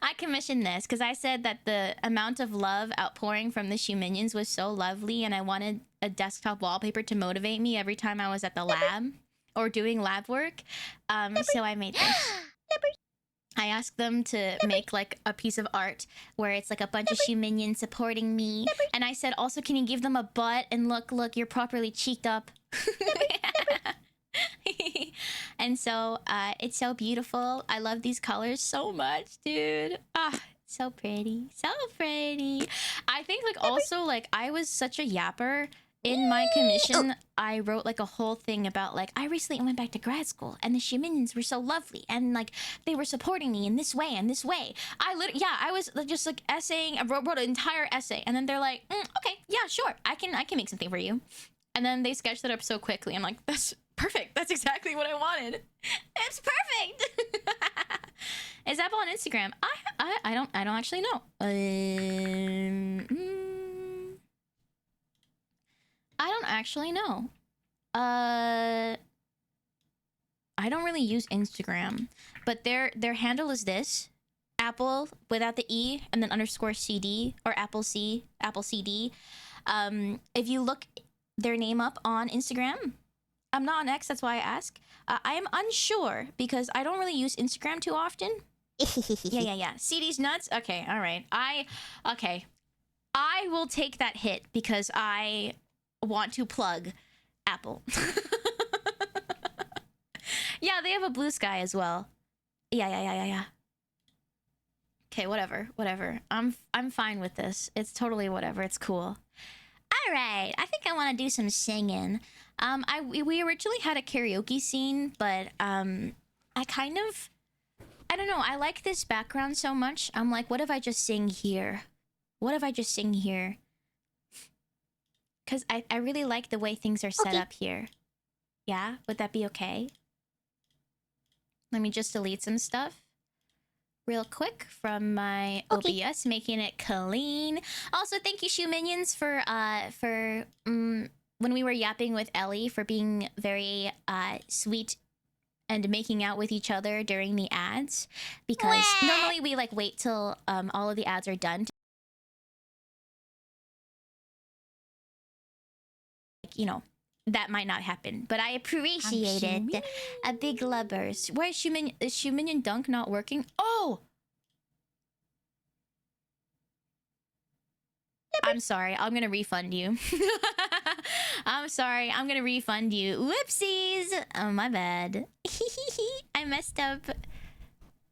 I commissioned this because I said that the amount of love outpouring from the Shuminions was so lovely, and I wanted a desktop wallpaper to motivate me every time I was at the lab or doing lab work. So I made this. I asked them to make like a piece of art where it's like a bunch of Shuminions supporting me, and I said, also, can you give them a butt? And look, you're properly cheeked up. And so it's so beautiful. I love these colors so much, dude. So pretty, so pretty. I think like also like I was such a yapper in my commission. I wrote like a whole thing about like I recently went back to grad school and the Shuminions were so lovely and like they were supporting me in this way and this way. I was just like essaying. I wrote an entire essay, and then they're like, okay, yeah, sure, I can make something for you. And then they sketched it up so quickly. I'm like, that's perfect. That's exactly what I wanted. It's perfect. Is Apple on Instagram? I don't actually know. I don't actually know. I I don't really use Instagram, but their handle is this: Apple without the E and then underscore CD or Apple CD. If you look their name up on Instagram, I'm not on X, that's why I ask. I am unsure because I don't really use Instagram too often. Yeah. CD's nuts. Okay, all right. I will take that hit because I want to plug Apple. Yeah, they have a blue sky as well. Yeah. Okay, whatever. I'm fine with this. It's totally whatever. It's cool. All right. I think I want to do some singing. We originally had a karaoke scene, but I don't know. I like this background so much. I'm like, what if I just sing here? Because I really like the way things are set up here. Yeah? Would that be okay? Let me just delete some stuff real quick from my OBS, making it clean. Also, thank you, Shoe Minions, for when we were yapping with Ellie, for being very sweet and making out with each other during the ads. Because normally we like wait till all of the ads are done. You know, that might not happen, but I appreciate it. A big lubbers. Why is Shoe Minion Dunk not working? Oh! I'm sorry. I'm gonna refund you. I'm sorry. I'm gonna refund you. Whoopsies! Oh, my bad. I messed up.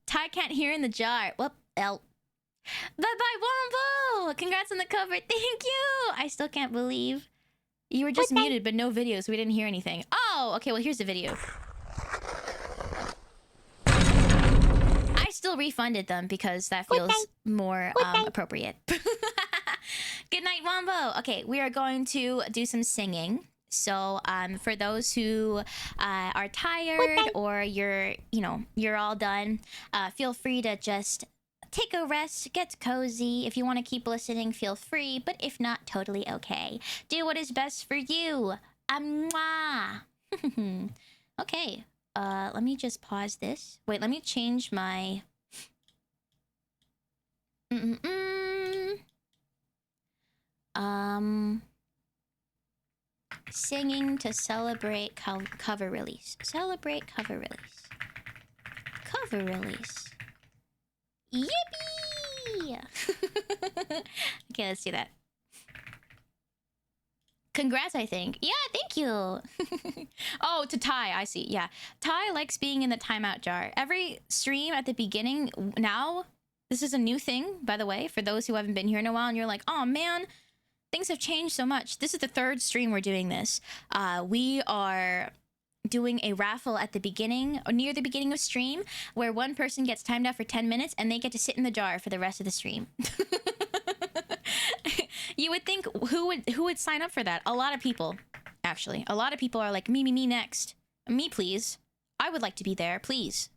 Ty can't hear in the jar. Whoop. L. Bye-bye, Wombo! Congrats on the cover. Thank you! I still can't believe. You were just muted, but no video, so we didn't hear anything. Oh, okay, well, here's the video. I still refunded them because that feels more appropriate. Good night, Wombo. Okay, we are going to do some singing. So, for those who are tired or you're all done, feel free to just take a rest, get cozy. If you want to keep listening, feel free. But if not, totally okay. Do what is best for you. Mwah. Okay. Let me just pause this. Wait, let me change my... Singing to celebrate cover release. Celebrate cover release. Cover release. Yippee! Okay, let's do that. Congrats, I think. Yeah, thank you. Oh, to Ty, I see. Yeah. Ty likes being in the timeout jar. Every stream at the beginning now, this is a new thing, by the way, for those who haven't been here in a while and you're like, oh man, things have changed so much. This is the third stream we're doing this. We are doing a raffle at the beginning or near the beginning of stream where one person gets timed out for 10 minutes and they get to sit in the jar for the rest of the stream. You would think who would sign up for that? A lot of people, actually. A lot of people are like, me next. Me, please. I would like to be there. Please.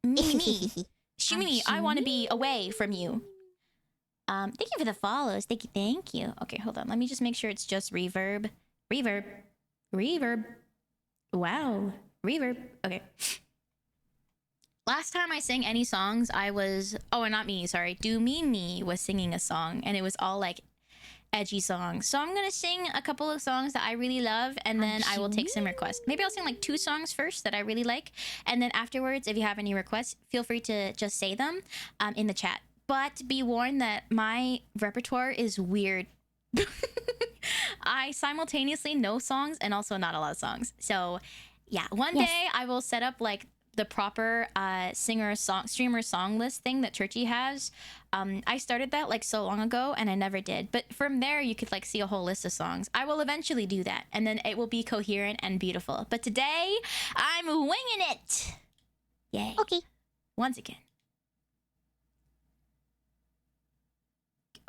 Me. Shumini, I want to be away from you. Thank you for the follows. Thank you. Okay, hold on. Let me just make sure it's just reverb. Reverb. Wow. Reverb. Okay. Last time I sang any songs, I was... Oh, not me, sorry. Do Me was singing a song, and it was all, like, edgy songs. So I'm gonna sing a couple of songs that I really love, and then I will take some requests. Maybe I'll sing, like, 2 songs first that I really like, and then afterwards, if you have any requests, feel free to just say them in the chat. But be warned that my repertoire is weird. I simultaneously know songs and also not a lot of songs. So, yeah, one day I will set up, like, the proper streamer song list thing that Churchy has. I started that like so long ago and I never did. But from there you could like see a whole list of songs. I will eventually do that and then it will be coherent and beautiful. But today I'm winging it. Yay. Okay. Once again.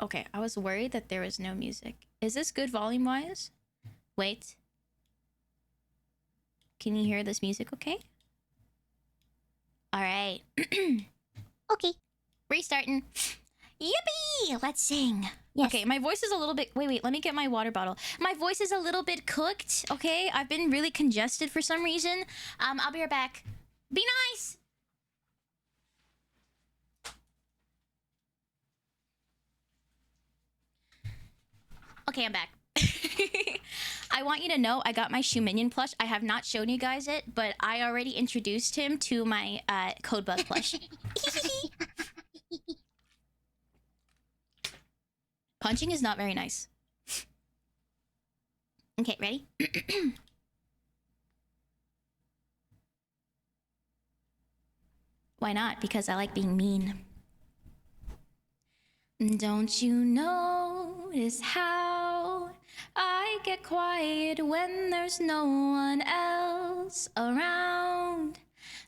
Okay, I was worried that there was no music. Is this good volume wise? Wait. Can you hear this music okay? All right. Okay. Restarting. Yippee! Let's sing. Yes. Okay, my voice is a little bit... Wait, let me get my water bottle. My voice is a little bit cooked, okay? I've been really congested for some reason. I'll be right back. Be nice! Okay, I'm back. I want you to know I got my Shoe Minion plush. I have not shown you guys it, but I already introduced him to my Codebug plush. Punching is not very nice. Okay, ready? Why not? Because I like being mean. Don't you notice how I get quiet when there's no one else around?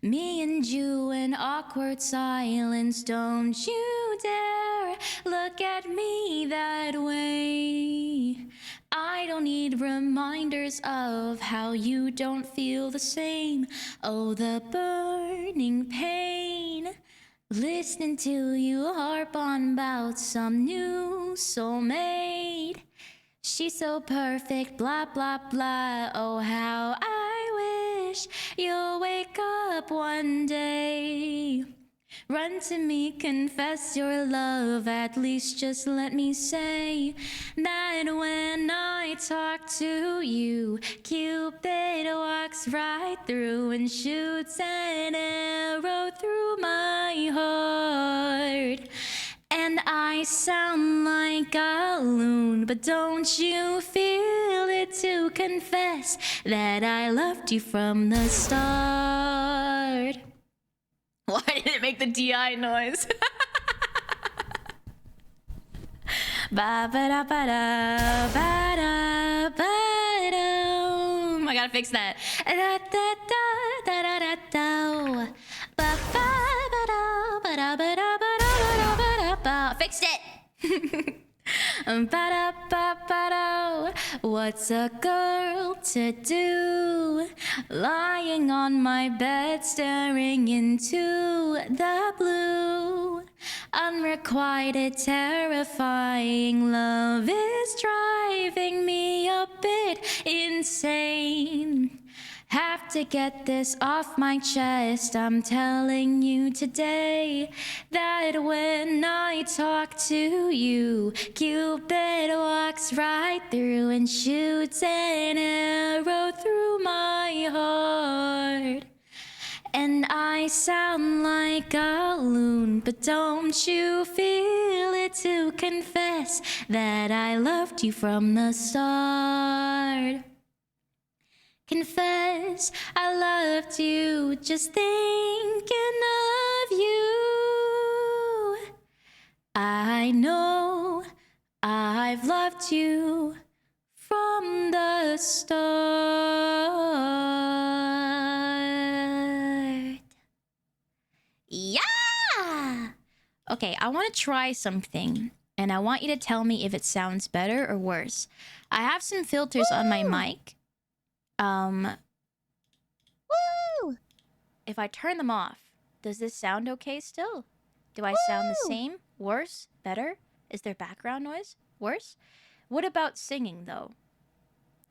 Me and you in awkward silence. Don't you dare look at me that way. I don't need reminders of how you don't feel the same. Oh, the burning pain. Listening to you harp on about some new soulmate. She's so perfect, blah, blah, blah. Oh, how I wish you'll wake up one day. Run to me, confess your love. At least just let me say that when I talk to you, Cupid walks right through and shoots an arrow through my heart. And I sound like a loon, but don't you feel it to confess that I loved you from the start? Why did it make the DI noise? Ba ba da ba da ba da ba da. I gotta fix that. Da da da da da da da. Ba ba ba da ba da ba da ba da ba da ba. Fixed it. Ba-da-ba-ba-da. What's a girl to do? Lying on my bed, staring into the blue. Unrequited, terrifying love is driving me a bit insane. Have to get this off my chest. I'm telling you today that when I talk to you, Cupid walks right through and shoots an arrow through my heart. And I sound like a loon, but don't you feel it to confess that I loved you from the start? Confess I loved you, just thinking of you. I know I've loved you from the start. Yeah! Okay, I want to try something, and I want you to tell me if it sounds better or worse. I have some filters on my mic. Woo! If I turn them off, does this sound okay still? Do I sound the same? Worse? Better? Is there background noise? Worse? What about singing, though?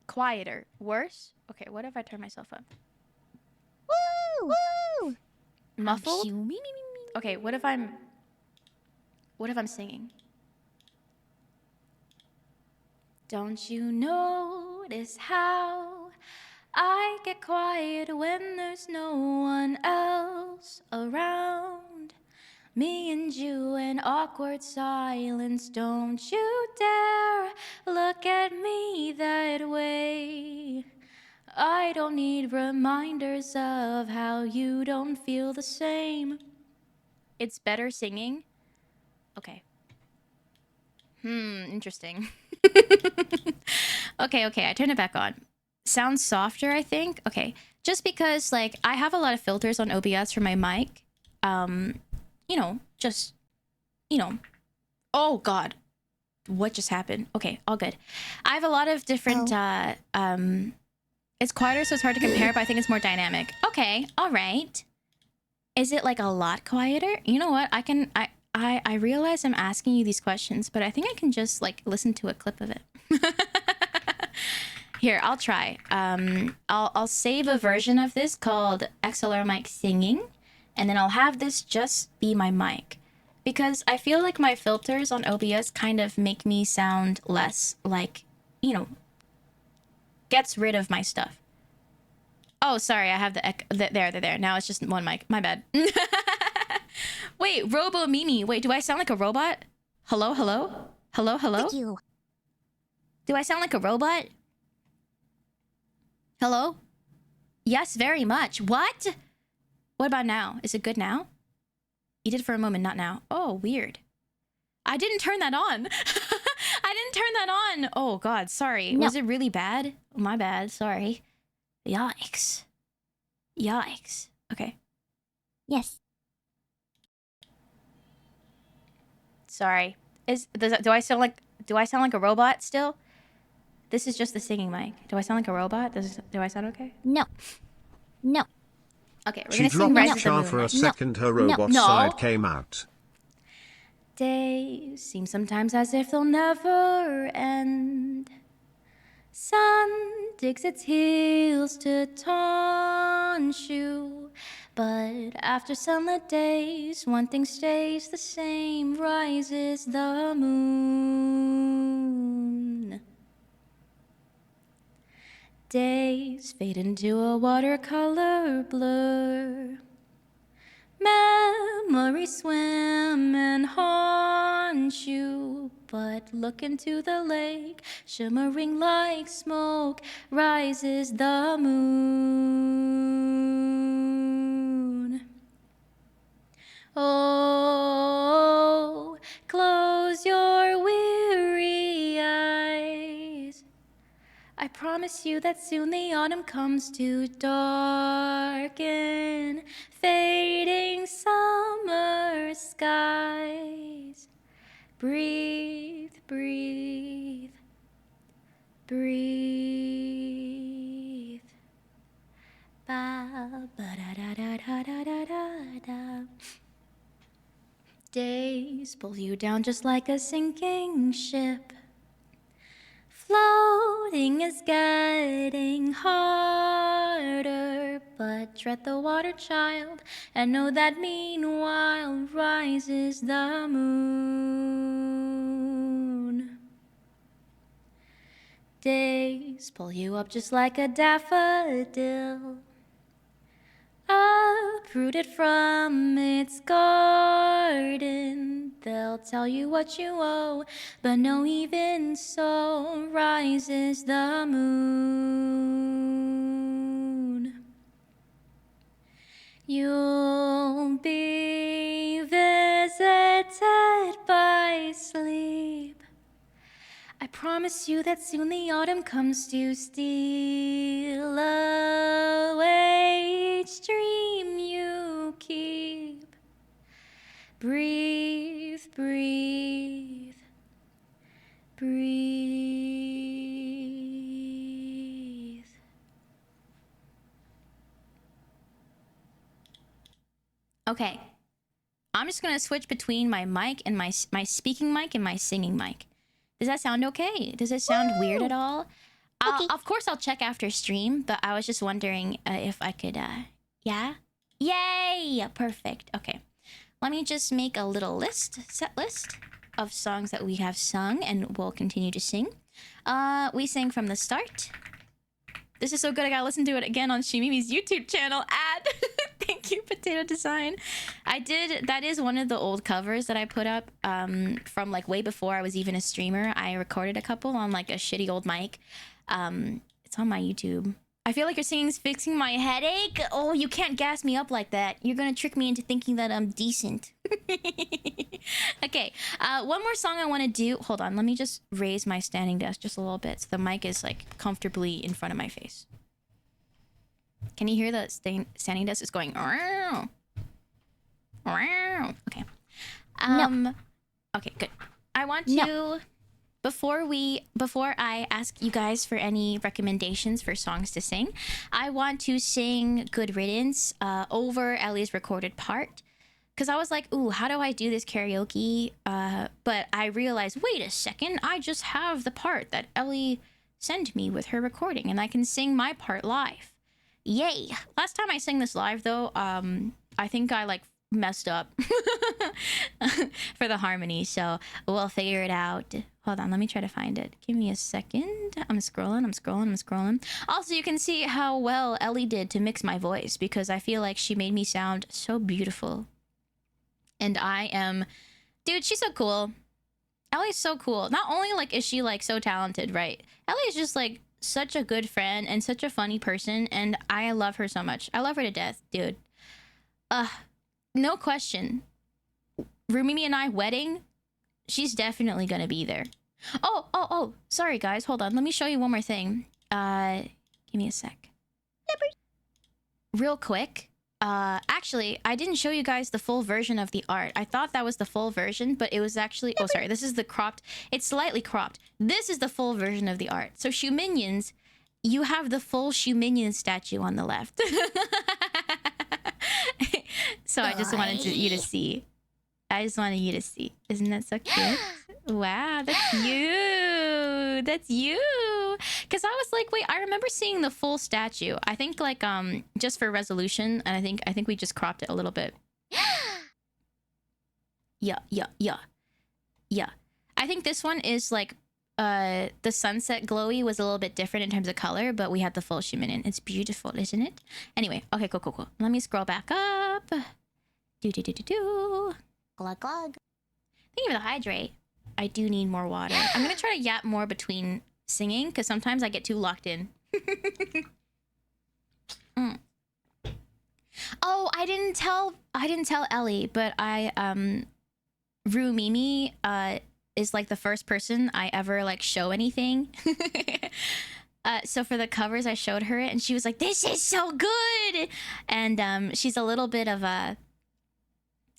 Quieter? Worse? Okay, what if I turn myself up? Woo! Woo! Muffled? Okay, what if I'm singing? Don't you notice how I get quiet when there's no one else around? Me and you in awkward silence. Don't you dare look at me that way. I don't need reminders of how you don't feel the same. It's better singing? Okay. Interesting. Okay, I turn it back on. Sounds softer, I think. Okay, just because like I have a lot of filters on OBS for my mic. Oh god, what just happened? Okay, all good. I have a lot of different it's quieter, so it's hard to compare, but I think it's more dynamic. Okay, all right. Is it like a lot quieter? You know what? I I realize I'm asking you these questions, but I think I can just like listen to a clip of it. Here, I'll try. I'll save a version of this called XLR mic singing, and then I'll have this just be my mic, because I feel like my filters on OBS kind of make me sound less like, you know, gets rid of my stuff. Oh, sorry, I have there. Now it's just one mic. My bad. Wait, Robo Mimi. Wait, do I sound like a robot? Hello? Do I sound like a robot? Hello? Yes, very much. What? What about now? Is it good now? You did for a moment, not now. Oh, weird. I didn't turn that on. I didn't turn that on. Oh, God, sorry. No. Was it really bad? My bad, sorry. Yikes. Okay. Yes. Sorry. Do I sound like a robot still? This is just the singing mic. Do I sound like a robot? Do I sound okay? No. Okay, we're She gonna sing dropped Rise the of the char Moon. for a next. second, her robot No. side came out. Days seem sometimes as if they'll never end. Sun digs its heels to taunt you. But after sunlit days, one thing stays the same. Rises the moon. Days fade into a watercolor blur. Memories swim and haunt you, but look into the lake, shimmering like smoke, rises the moon. Oh, close your weary eyes. I promise you that soon the autumn comes to darken fading summer skies. Breathe, breathe, breathe. Ba ba da da da da da da da. Days pull you down just like a sinking ship. Floating is getting harder, but tread the water, child, and know that meanwhile rises the moon. Days pull you up just like a daffodil, uprooted from its garden. They'll tell you what you owe, but no, even so rises the moon. You'll be visited by sleep. I promise you that soon the autumn comes to steal away each dream you keep. Breathe, breathe, breathe. Okay, I'm just gonna switch between my mic and my speaking mic and my singing mic. Does that sound okay? Does it sound weird at all? Okay. Of course, I'll check after stream, but I was just wondering if I could, yeah? Yay! Perfect. Okay. Let me just make a little set list of songs that we have sung and will continue to sing. We sang from the start. This is so good, I gotta listen to it again on Shimimi's YouTube channel. Thank you, Potato Design. That is one of the old covers that I put up from like way before I was even a streamer. I recorded a couple on like a shitty old mic. It's on my YouTube. I feel like your singing's fixing my headache. Oh, you can't gas me up like that. You're gonna trick me into thinking that I'm decent. Okay, one more song I want to do. Hold on, let me just raise my standing desk just a little bit so the mic is like comfortably in front of my face. Can you hear the standing desk is going? Okay. No. Okay, good. I want to before I ask you guys for any recommendations for songs to sing, I want to sing Good Riddance over Ellie's recorded part. because I was like, ooh, how do I do this karaoke? But I realized, wait a second, I just have the part that Ellie sent me with her recording, and I can sing my part live. Yay! Last time I sang this live, though, I think I like messed up for the harmony, so we'll figure it out. Hold on, let me try to find it. Give me a second. I'm scrolling. Also, you can see how well Ellie did to mix my voice, because I feel like she made me sound so beautiful. And I am... Dude, she's so cool. Ellie's so cool. Not only like is she like so talented, right? Ellie's just like such a good friend and such a funny person, and I love her so much. I love her to death, dude. No question. Rumimi and I wedding, she's definitely gonna be there. Oh, sorry guys, hold on. Let me show you one more thing. Give me a sec. Real quick. Actually, I didn't show you guys the full version of the art. I thought that was the full version, but it was actually... Oh, sorry, this is the cropped... It's slightly cropped. This is the full version of the art. So, Shoe Minions, you have the full Shoe Minion statue on the left. So I just wanted you to see. I just wanted you to see. Isn't that so cute? Wow, that's you. That's you. Because I was like, wait, I remember seeing the full statue. I think like just for resolution, and I think we just cropped it a little bit. Yeah. I think this one is like the sunset glowy was a little bit different in terms of color, but we had the full Shuminin. It's beautiful, isn't it? Anyway, okay, cool. Let me scroll back up. Glug glug. Thank you for the hydrate. I do need more water. I'm gonna try to yap more between singing, because sometimes I get too locked in. Oh, I didn't tell Ellie, but Rumimi is like the first person I ever like show anything. So for the covers, I showed her it, and she was like, "This is so good!" And she's a little bit of a...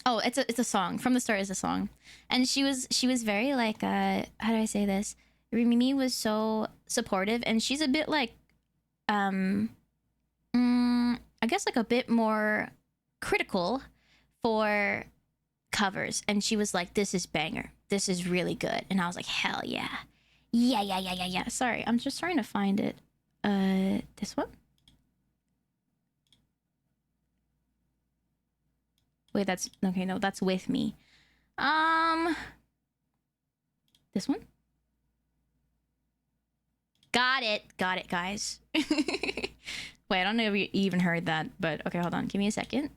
Oh, it's a song. From the Start is a song. And she was very like, how do I say this? Rumimi was so supportive, and she's a bit like, I guess like a bit more critical for covers. And she was like, "This is banger. This is really good." And I was like, hell yeah. Yeah. Sorry, I'm just trying to find it. This one? Wait, that's... Okay, no, that's With Me. This one? Got it, guys. Wait, I don't know if you even heard that, but okay, hold on. Give me a second.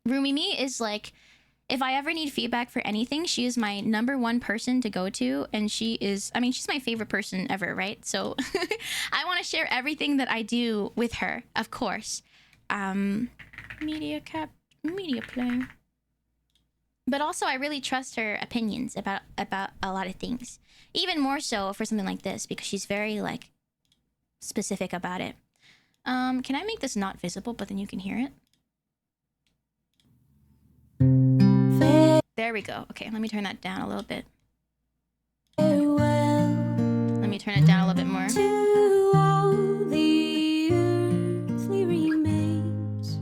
Rumimi is like... If I ever need feedback for anything, she is my #1 person to go to, and she is... I mean, she's my favorite person ever, right? So I want to share everything that I do with her, of course. Media play. But also, I really trust her opinions about a lot of things. Even more so for something like this, because she's very, like, specific about it. Can I make this not visible, but then you can hear it? There we go. Okay, let me turn that down a little bit. Let me turn it down a little bit more. To all the earthly remains.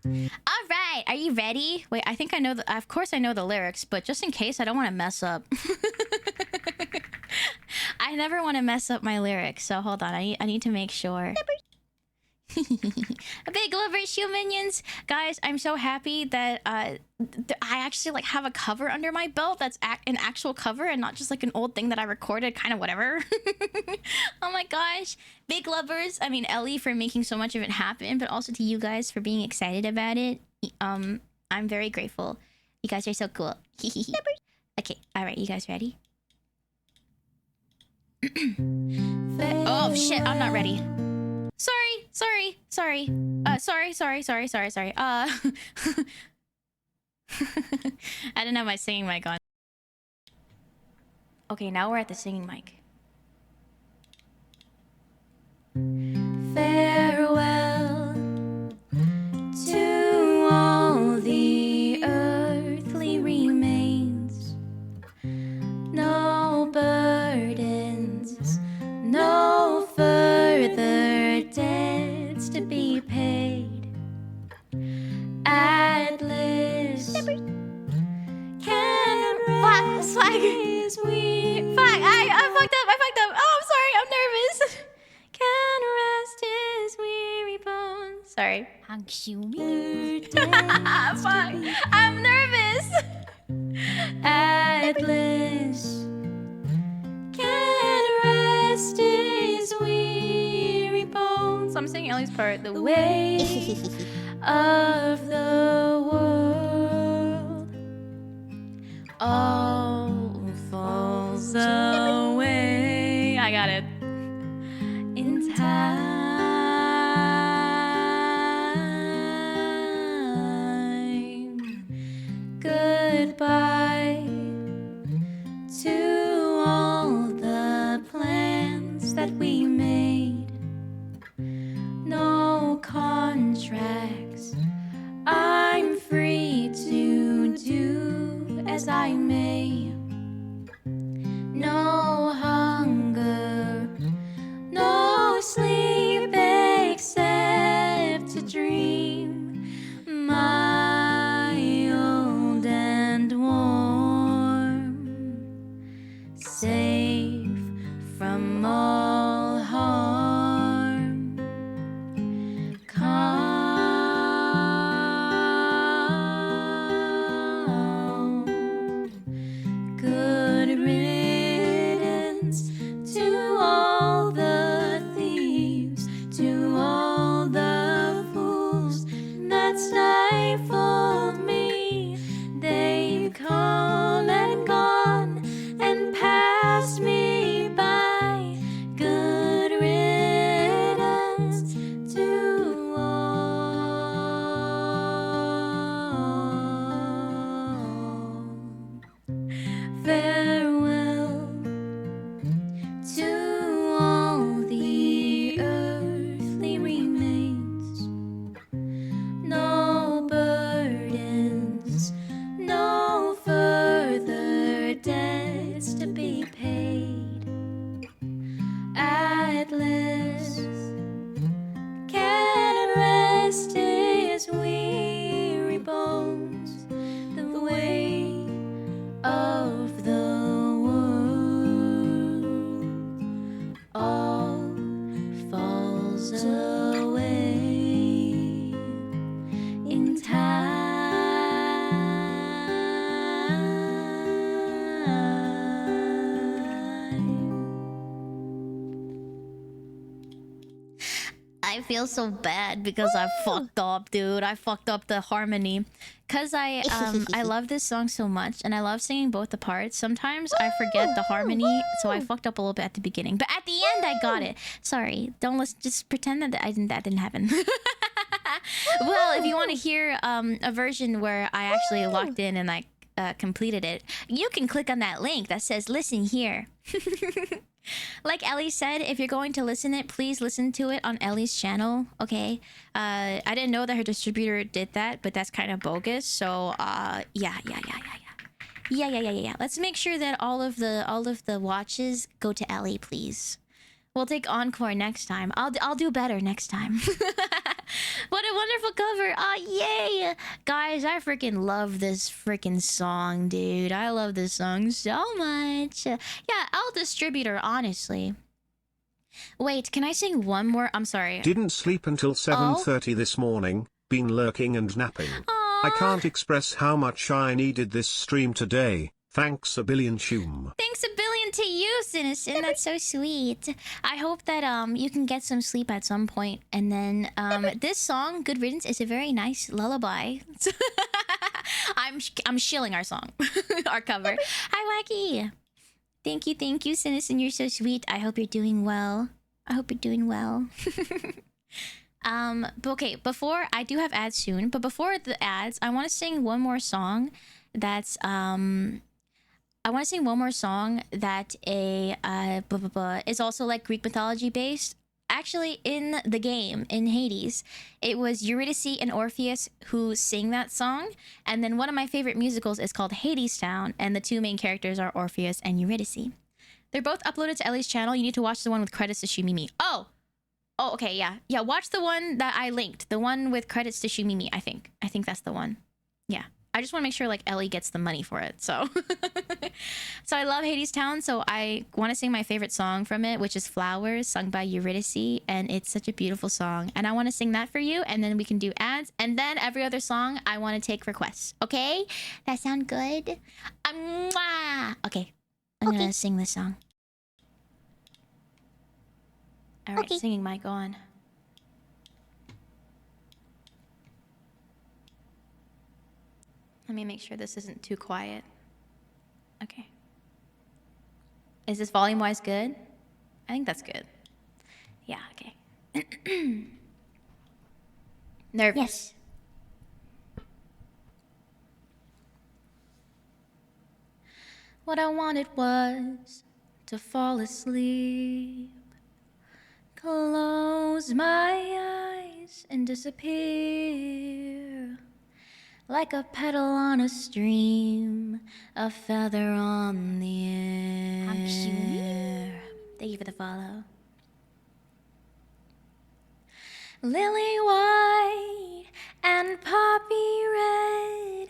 All right, are you ready? Wait, I think I know the... Of course I know the lyrics, but just in case, I don't want to mess up. I never want to mess up my lyrics, so hold on. I need to make sure. Big lovers, Shoe Minions. Guys, I'm so happy that I actually like have a cover under my belt that's an actual cover and not just like an old thing that I recorded, kind of whatever. Oh my gosh. Big lovers. I mean, Ellie for making so much of it happen, but also to you guys for being excited about it. I'm very grateful. You guys are so cool. Okay, all right, you guys ready? Oh shit, I'm not ready. Sorry. Sorry. I didn't have my singing mic on. Okay, now we're at the singing mic. Farewell to all the earthly remains. No burdens, no further debts to be paid. Ad lib. Fuck. I fucked up. Oh, I'm sorry. I'm nervous. Can rest his weary bones. Sorry. Fuck. I'm nervous. Atlas can rest his weary bones. So I'm singing Ellie's part. The weight of the world all falls away. I got it. in time. Goodbye to all the plans that we made. No contracts. I'm free to do as I may. No hunger, no sleep except to dream. My old and warm, safe from all harm. Calm. Good riddance to all the thieves, to all the fools that stifled me. They've come and gone and passed me by. Good riddance to all. Farewell to all the earthly remains. No burdens, no further debts to be paid. Atlas can rest his weary bones. The weight of the world all falls away in I feel so bad because I fucked up, dude. I fucked up the harmony. Cause I love this song so much and I love singing both the parts. Sometimes I forget the harmony, so I fucked up a little bit at the beginning. But at the end I got it. Sorry. Don't listen, just pretend that that didn't happen. Well, if you want to hear a version where I actually locked in and I completed it, you can click on that link that says listen here. Like Ellie said, if you're going to listen it, please listen to it on Ellie's channel, okay? I didn't know that her distributor did that, but that's kind of bogus. So, yeah. Let's make sure that all of the watches go to Ellie, please. We'll take encore next time. I'll do better next time. What a wonderful cover! Yay! Guys, I freaking love this freaking song, dude. I love this song so much. Yeah, I'll distributor, honestly. Wait, can I sing one more? I'm sorry. Didn't sleep until 7:30 this morning, been lurking and napping. I can't express how much I needed this stream today. Thanks a billion, Shoom. Thanks a billion to you, Citizen. That's so sweet. I hope that you can get some sleep at some point. And then this song, Good Riddance, is a very nice lullaby. I'm shilling our song, our cover. Hi, Wacky. Thank you, Citizen. You're so sweet. I hope you're doing well. But okay, before I do have ads soon, but before the ads, I want to sing one more song that's is also like Greek mythology based. Actually, in the game, in Hades, it was Eurydice and Orpheus who sing that song. And then one of my favorite musicals is called Hades Town, and the two main characters are Orpheus and Eurydice. They're both uploaded to Ellie's channel. You need to watch the one with credits to Shumimi. Oh, okay, yeah. Watch the one that I linked, the one with credits to Shumimi. I think that's the one. Yeah. I just want to make sure like Ellie gets the money for it. So, so I love Hades Town. So I want to sing my favorite song from it, which is Flowers, sung by Eurydice, and it's such a beautiful song. And I want to sing that for you, and then we can do ads, and then every other song I want to take requests. Okay, that sound good? Okay, I'm gonna sing this song. All right, singing mic on. Let me make sure this isn't too quiet. Okay. Is this volume-wise good? I think that's good. Yeah, okay. Nervous. Yes. What I wanted was to fall asleep, close my eyes and disappear. Like a petal on a stream, a feather on the air. Thank you for the follow. Lily white and poppy red,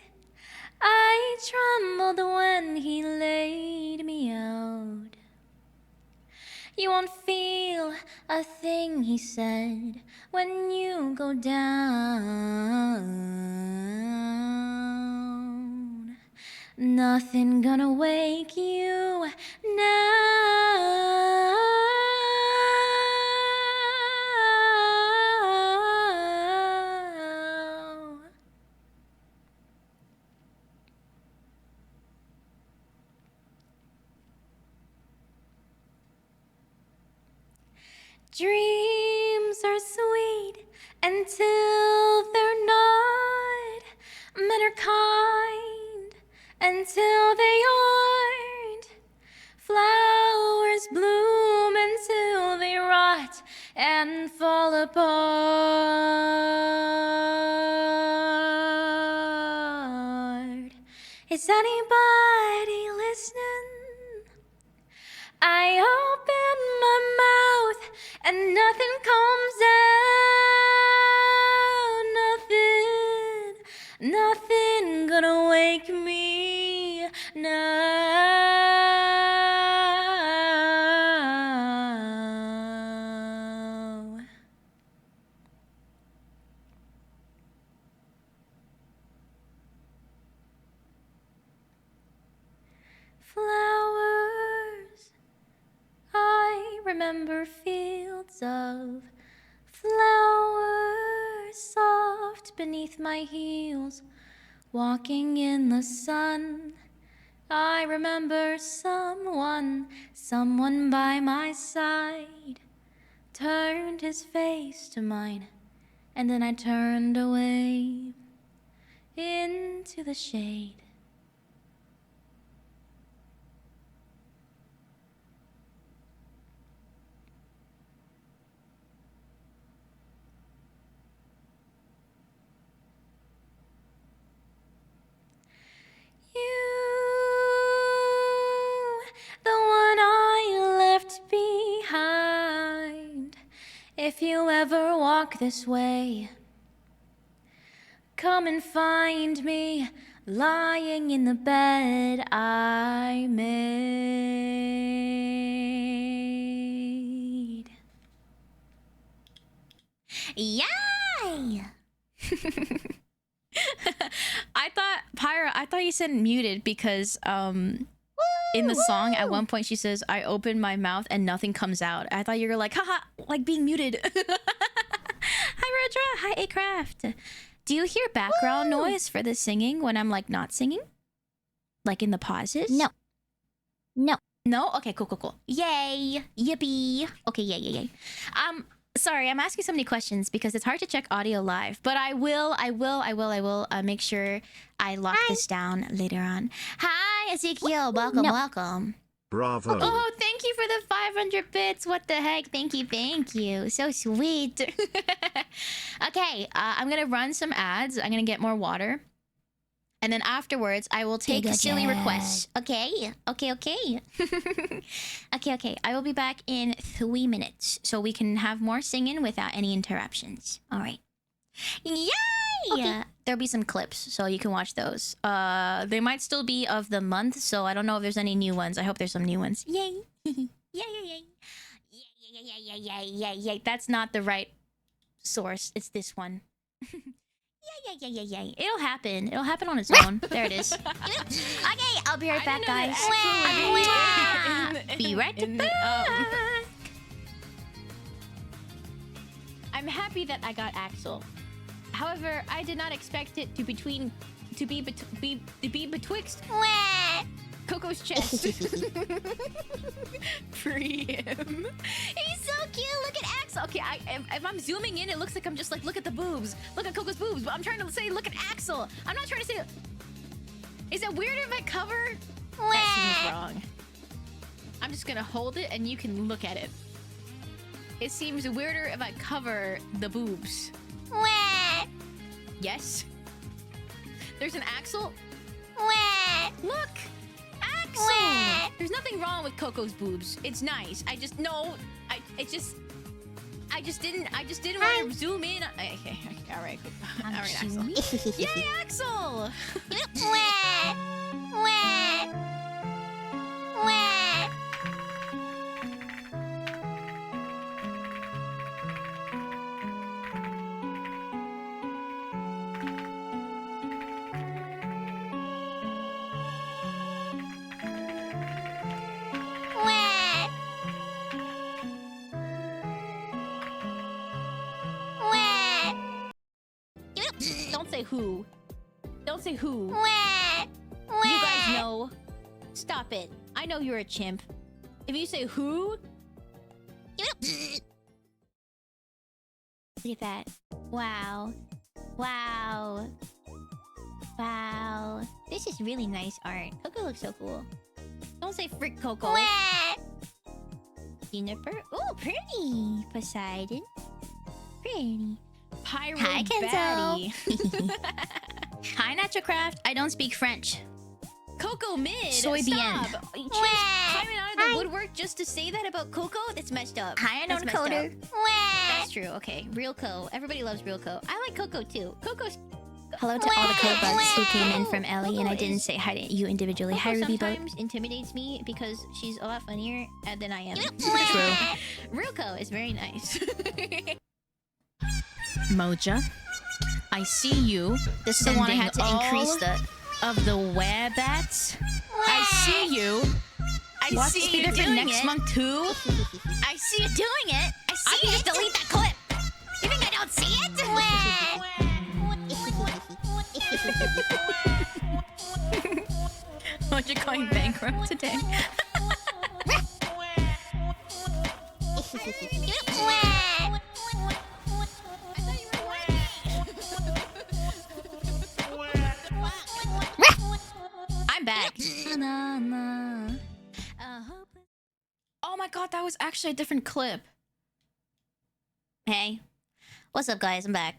I trembled when he laid me out. You won't feel a thing, he said, when you go down. Nothing gonna wake you now. Dreams are sweet until they're not. Men are kind until they aren't. Flowers bloom until they rot and fall apart. Is anybody listening? I open my mouth and nothing comes out. Nothing gonna wake me now. Flowers, I remember fields of flowers soft beneath my heels, walking in the sun. I remember someone by my side, turned his face to mine, and then I turned away into the shade. The one I left behind. If you ever walk this way, come and find me lying in the bed I made. Yay! I thought you said muted because in the song at one point she says, I open my mouth and nothing comes out. I thought you were like, haha, like being muted. Hi Rodra, hi Acraft. Do you hear background noise for the singing when I'm like not singing? Like in the pauses? No. No? Okay, cool. Yay! Yippee! Okay, yay. Sorry, I'm asking so many questions because it's hard to check audio live, but I will make sure I lock this down later on. Hi, Ezekiel. Welcome. Bravo. Oh, thank you for the 500 bits. What the heck? Thank you. So sweet. Okay, I'm gonna run some ads. I'm gonna get more water. And then afterwards, I will take silly requests. Okay. Okay. I will be back in 3 minutes, so we can have more singing without any interruptions. All right. Yay! there'll be some clips, so you can watch those. They might still be of the month, so I don't know if there's any new ones. I hope there's some new ones. Yay! Yay! Yay! Yay! That's not the right source. It's this one. Yay! It'll happen. It'll happen on its own. There it is. Okay, I'll be right back, guys. Be right back. I'm happy that I got Axel. However, I did not expect it to be betwixt Coco's chest. Free him. He's so cute. Look at Axel. Okay, if I'm zooming in, it looks like I'm just like, look at the boobs. Look at Coco's boobs. But I'm trying to say, look at Axel. I'm not trying to say. Is it weird if I cover? That seems wrong. I'm just gonna hold it and you can look at it. It seems weirder if I cover the boobs. Yes. There's an Axel. Look, Axel. There's nothing wrong with Coco's boobs. It's nice. I just didn't want to zoom in. Okay. All right. All right, Axel. Yay, Axel. Don't say who. Don't say who. You guys know. Stop it. I know you're a chimp. If you say who... Look at that. Wow. This is really nice art. Coco looks so cool. Don't say frick Coco. Juniper. Oh, pretty. Poseidon. Pretty. Pyro Hi, Baddie. Hi, Naturcraft. I don't speak French. Coco mid. Soy bien. She's climbing out of the woodwork just to say that about Coco? That's messed up. Hi, That's messed Coder. up. That's true. Okay, Real Co. Everybody loves Real Co. I like Coco too. Coco's. Hello to all the code bugs who came in from Ellie, and I didn't say hi to you individually. Coco Hi, Ruby Boat. sometimes intimidates me because she's a lot funnier than I am. True. Real Co is very nice. Moja, I see you. This is the one I had to increase the of the webats. I see you. Watch see this be you different doing next it. month too. I see you doing it. I can just delete that clip. You think I don't see it? What, you're going bankrupt today? I'm back. Oh my god, that was actually a different clip. Hey, what's up, guys? I'm back.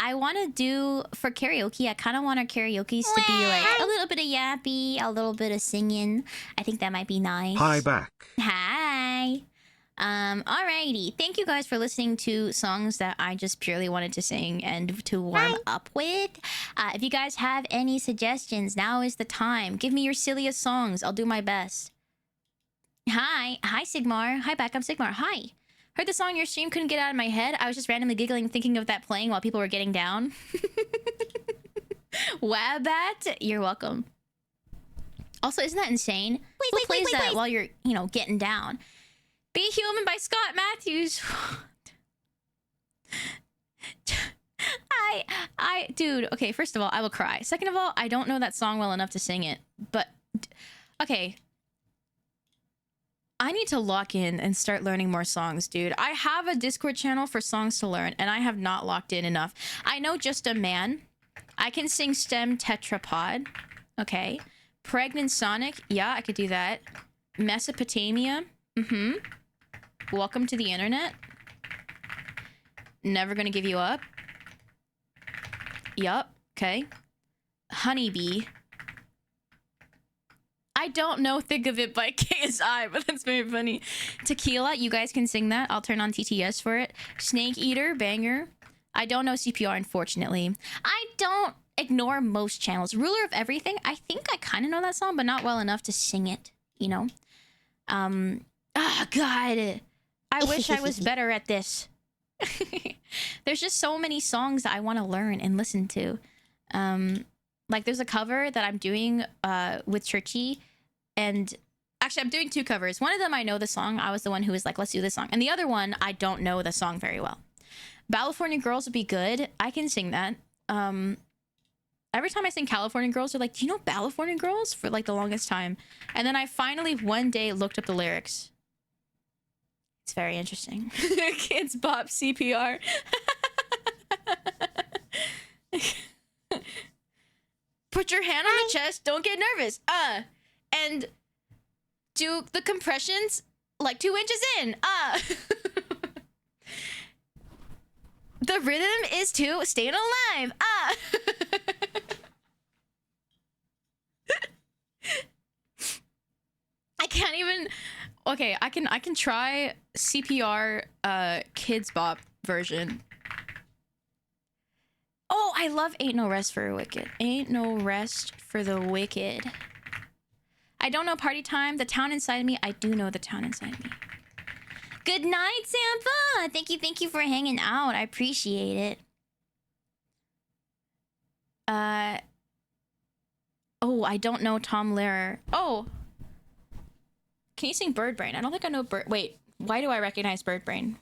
I want to do for karaoke. I kind of want our karaoke's to be like a little bit of yappy, a little bit of singing. I think that might be nice. Hi back. Hi. Alrighty. Thank you guys for listening to songs that I just purely wanted to sing and to warm up with. If you guys have any suggestions, now is the time. Give me your silliest songs. I'll do my best. Hi. Hi, Sigmar. Hi, back. I'm Sigmar. Hi. Heard the song in your stream, couldn't get out of my head. I was just randomly giggling, thinking of that playing while people were getting down. Wabat, you're welcome. Also, isn't that insane? Who plays that while you're, getting down? Be Human by Scott Matthews. Dude, okay, first of all, I will cry. Second of all, I don't know that song well enough to sing it. But, okay. I need to lock in and start learning more songs, dude. I have a Discord channel for songs to learn, and I have not locked in enough. I know Just a Man. I can sing Stem Tetrapod. Okay. Pregnant Sonic. Yeah, I could do that. Mesopotamia. Welcome to the internet. Never gonna give you up. Yup. Okay. Honeybee. I don't know Think of It by KSI, but that's very funny. Tequila, you guys can sing that. I'll turn on TTS for it. Snake Eater, banger. I don't know CPR, unfortunately. I don't ignore most channels. Ruler of Everything, I think I kind of know that song, but not well enough to sing it, you know? God. I wish I was better at this. There's just so many songs that I want to learn and listen to. Like there's a cover that I'm doing with Churchy, and actually I'm doing 2 covers. One of them I know the song. I was the one who was like, let's do this song. And the other one, I don't know the song very well. California Girls would be good. I can sing that. Every time I sing California Girls, they're like, do you know California Girls? For like the longest time. And then I finally one day looked up the lyrics. It's very interesting. Kids bop CPR. Put your hand on the chest. Don't get nervous. And do the compressions like 2 inches in. The rhythm is to staying alive. I can't even. Okay, I can try CPR Kids Bop version. Oh, I love Ain't No Rest for the Wicked. Ain't No Rest for the Wicked. I don't know Party Time. The Town Inside Me. I do know The Town Inside Me. Good night, Sampa. Thank you for hanging out. I appreciate it. Oh, I don't know Tom Lehrer. Oh. Can you sing Bird Brain? I don't think I know Bird... Wait, why do I recognize Bird Brain?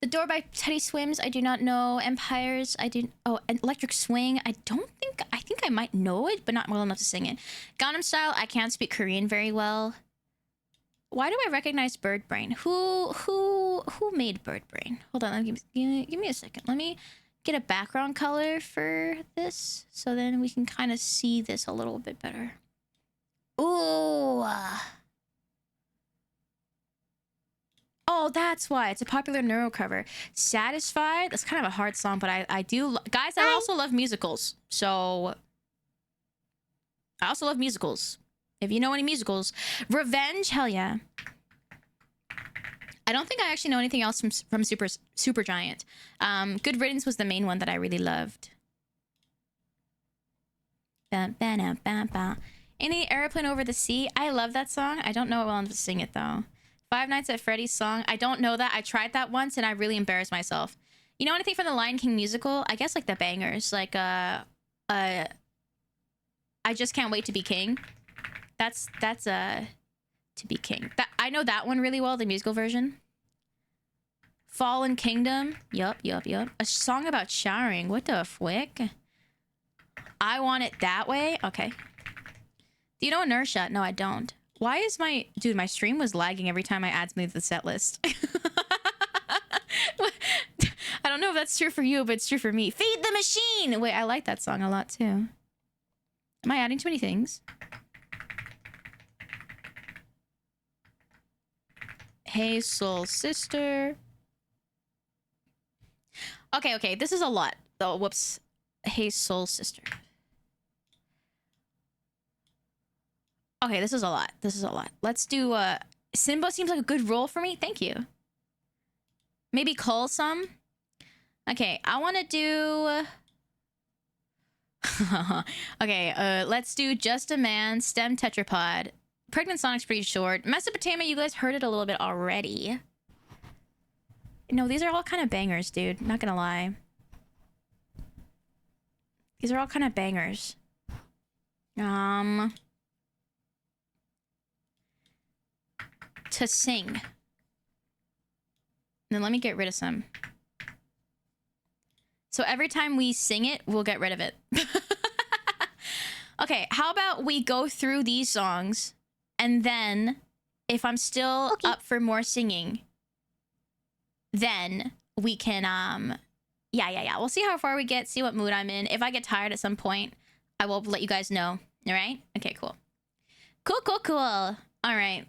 The Door by Teddy Swims, I do not know. Empires, I do... Oh, Electric Swing, I don't think... I think I might know it, but not well enough to sing it. Gangnam Style, I can't speak Korean very well. Why do I recognize Bird Brain? Who made Bird Brain? Hold on, give me a second. Let me get a background color for this, so then we can kind of see this a little bit better. Ooh. Oh, that's why. It's a popular neuro cover. Satisfied? That's kind of a hard song, but I do... Guys, I also love musicals. So... I also love musicals. If you know any musicals. Revenge? Hell yeah. I don't think I actually know anything else from Supergiant. Good Riddance was the main one that I really loved. Any Airplane Over the Sea? I love that song. I don't know it well enough to sing it, though. Five Nights at Freddy's song. I don't know that. I tried that once, and I really embarrassed myself. You know anything from the Lion King musical? I guess, like, the bangers. Like, I Just Can't Wait to Be King. That's To Be King. I know that one really well, the musical version. Fallen Kingdom. Yup. A song about showering. What the flick? I Want It That Way. Okay. Do you know Inertia? No, I don't. Why is my... Dude, my stream was lagging every time I add something to the set list. I don't know if that's true for you, but it's true for me. Feed the Machine! Wait, I like that song a lot, too. Am I adding too many things? Hey, Soul Sister. Okay. This is a lot. Oh, whoops. Hey, Soul Sister. Okay, this is a lot. Let's do, Simba seems like a good role for me. Thank you. Maybe Call Some. Okay, I want to do... Okay, let's do Just a Man, Stem Tetrapod. Pregnant Sonic's pretty short. Mesopotamia, you guys heard it a little bit already. No, these are all kind of bangers, dude. Not gonna lie. These are all kind of bangers. To sing. Then let me get rid of some. So every time we sing it, we'll get rid of it. Okay, how about we go through these songs, and then if I'm still up for more singing, then we can, yeah. We'll see how far we get, see what mood I'm in. If I get tired at some point, I will let you guys know. All right? Okay, cool. Cool. All right.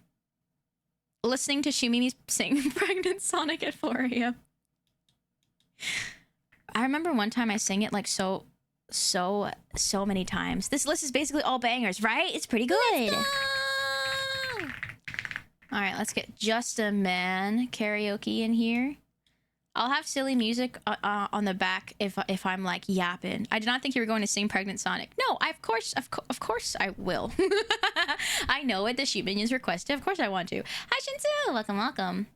Listening to Shumimi sing Pregnant Sonic at 4 a.m. I remember one time I sang it like so many times. This list is basically all bangers, right? It's pretty good. All right, let's get Just a Man karaoke in here. I'll have silly music on the back if I'm like yapping. I did not think you were going to sing Pregnant Sonic. No, of course I will. I know it. The Sheep Minions requested. Of course I want to. Hi Shinsu, welcome, welcome.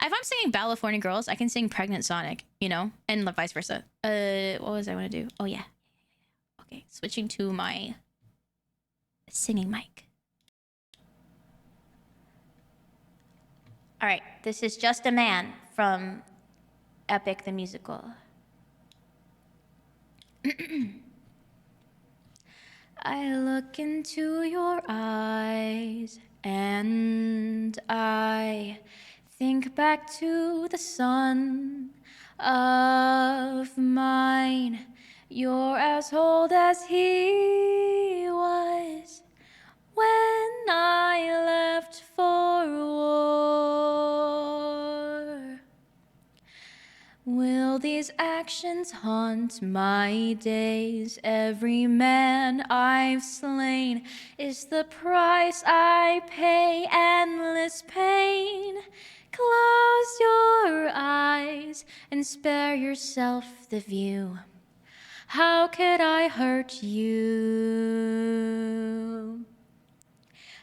If I'm singing California Girls, I can sing Pregnant Sonic, you know, and vice versa. What was I want to do? Oh yeah. Okay, switching to my singing mic. All right, this is Just a Man from Epic the Musical. I look into your eyes and I think back to the son of mine. You're as old as he was when I left for war. Will these actions haunt my days? Every man I've slain is the price I pay. Endless pain. Close your eyes and spare yourself the view. How could I hurt you?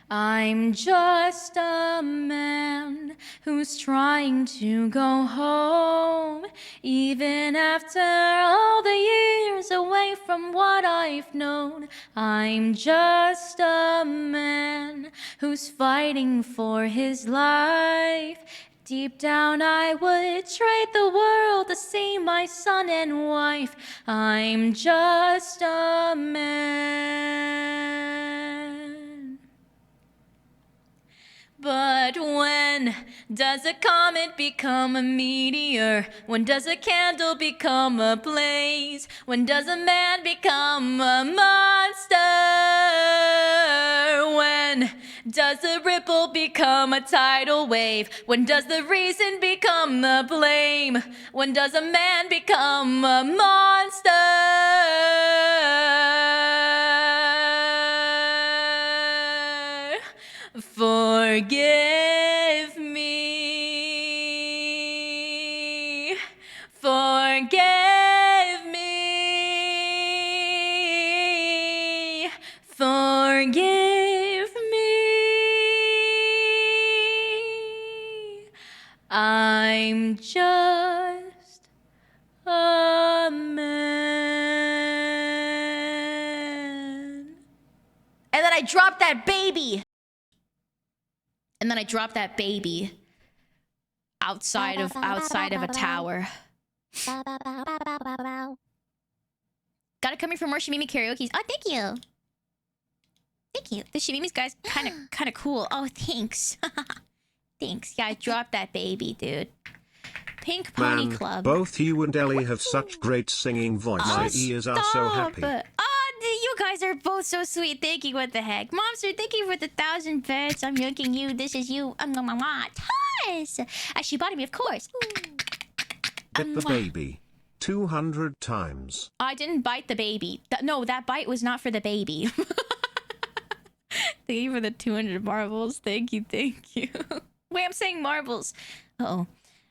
I'm just a man who's trying to go home, even after all the years away from what I've known. I'm just a man who's fighting for his life. Deep down I would trade the world to see my son and wife. I'm just a man. But when does a comet become a meteor? When does a candle become a blaze? When does a man become a monster? When does a ripple become a tidal wave? When does the reason become the blame? When does a man become a monster? Forgive me. Forgive me. Forgive me. I'm just a man. And then I dropped that baby. And then I dropped that baby outside of a tower. Gotta come here for more Shimimi karaoke's. Oh, thank you. Thank you. The Shimimi's guy's kind of cool. Oh, thanks. Thanks. Yeah, I dropped that baby, dude. Pink Pony Club. Both you and Ellie have such great singing voice. My ears are so happy. You guys are both so sweet. Thank you. What the heck? Momster, thank you for the 1,000 bits. I'm yanking you. This is you. Toss. She bought me, of course. Hit the baby 200 times. I didn't bite the baby. No, that bite was not for the baby. Thank you for the 200 marbles. Thank you. Thank you. Wait, I'm saying marbles. Uh-oh.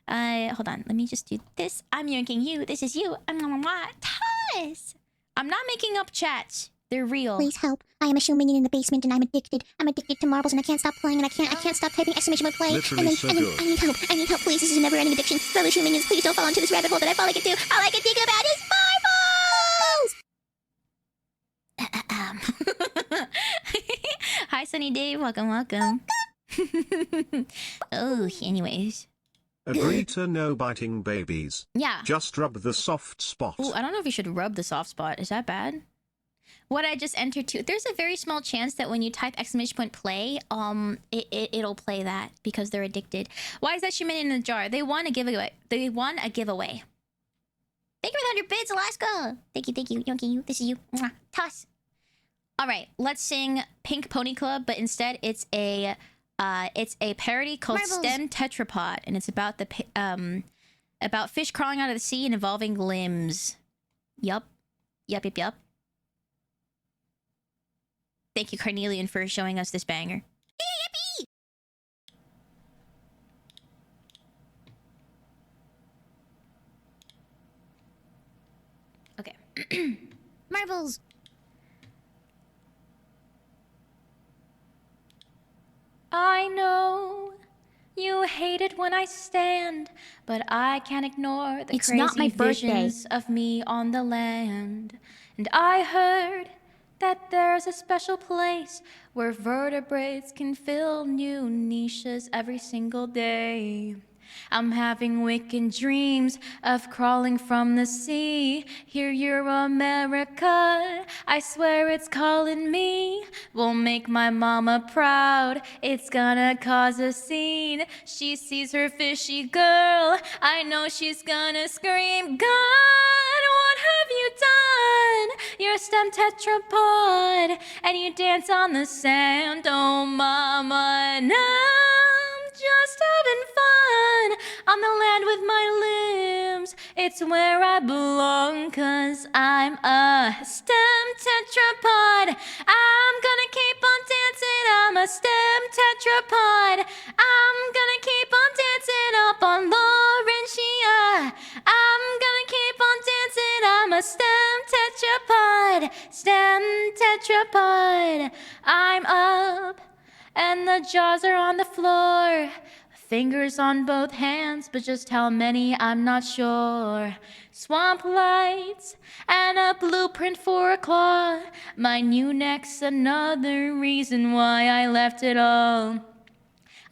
Hold on. Let me just do this. I'm yanking you. This is you. Toss. I'm not making up chats. They're real. Please help. I am a shoe minion in the basement and I'm addicted. I'm addicted to marbles and I can't stop playing and I can't stop typing exclamation point play. Literally so good. I need help. I need help. Please, this is a never-ending addiction. Fellow shoe minions, please don't fall into this rabbit hole that All I can think about is marbles! Hi, Sunny Dave. Welcome, welcome. Oh, anyways. Agree to no biting babies. Yeah. Just rub the soft spot. Ooh, I don't know if you should rub the soft spot. Is that bad? What I just entered too. There's a very small chance that when you type exclamation point play, it'll play that because they're addicted. Why is that Shumin in the jar? They won a giveaway. They won a giveaway. Thank you for 100 bits, Alaska. Thank you, Yonky, you. This is you. Mwah. Toss. All right, let's sing Pink Pony Club, but instead it's a parody called Marbles. STEM Tetrapod, and it's about about fish crawling out of the sea and evolving limbs. Yup. Thank you, Carnelian, for showing us this banger. Marbles. I know you hate it when I stand, but I can't ignore the It's crazy not my birthday. visions of me on the land. And I heard that there's a special place where vertebrates can fill new niches every single day. I'm having wicked dreams of crawling from the sea. Here, you're America. I swear it's calling me. We'll make my mama proud. It's gonna cause a scene. She sees her fishy girl. I know she's gonna scream, God, what have you done? You're a STEM tetrapod, and you dance on the sand. Oh, mama, and I'm just having fun on the land with my limbs. It's where I belong, 'cause I'm a STEM tetrapod. I'm gonna keep on dancing. I'm a STEM tetrapod. I'm gonna keep on dancing up on Laurentia. I'm gonna keep on dancing. I'm a STEM tetrapod. STEM tetrapod. I'm up and the jaws are on the floor. Fingers on both hands, but just how many, I'm not sure. Swamp lights and a blueprint for a claw. My new neck's another reason why I left it all.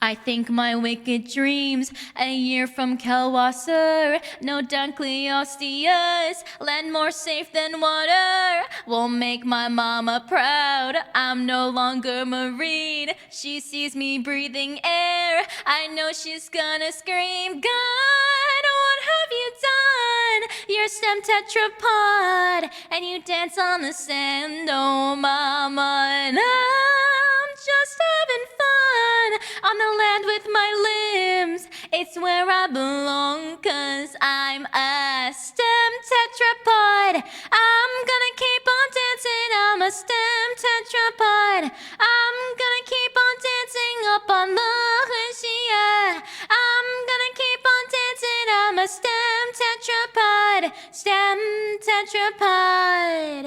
I think my wicked dreams, a year from Kelwasser, no Dunkleosteus, land more safe than water, will make my mama proud. I'm no longer marine, she sees me breathing air, I know she's gonna scream, God, what have you done? You're STEM tetrapod, and you dance on the sand, oh mama, and I'm just having fun on the land with my limbs. It's where I belong, 'cause I'm a STEM tetrapod. I'm gonna keep on dancing. I'm a STEM tetrapod. I'm gonna keep on dancing up on Laurentia. I'm gonna keep on dancing. I'm a STEM tetrapod. STEM tetrapod.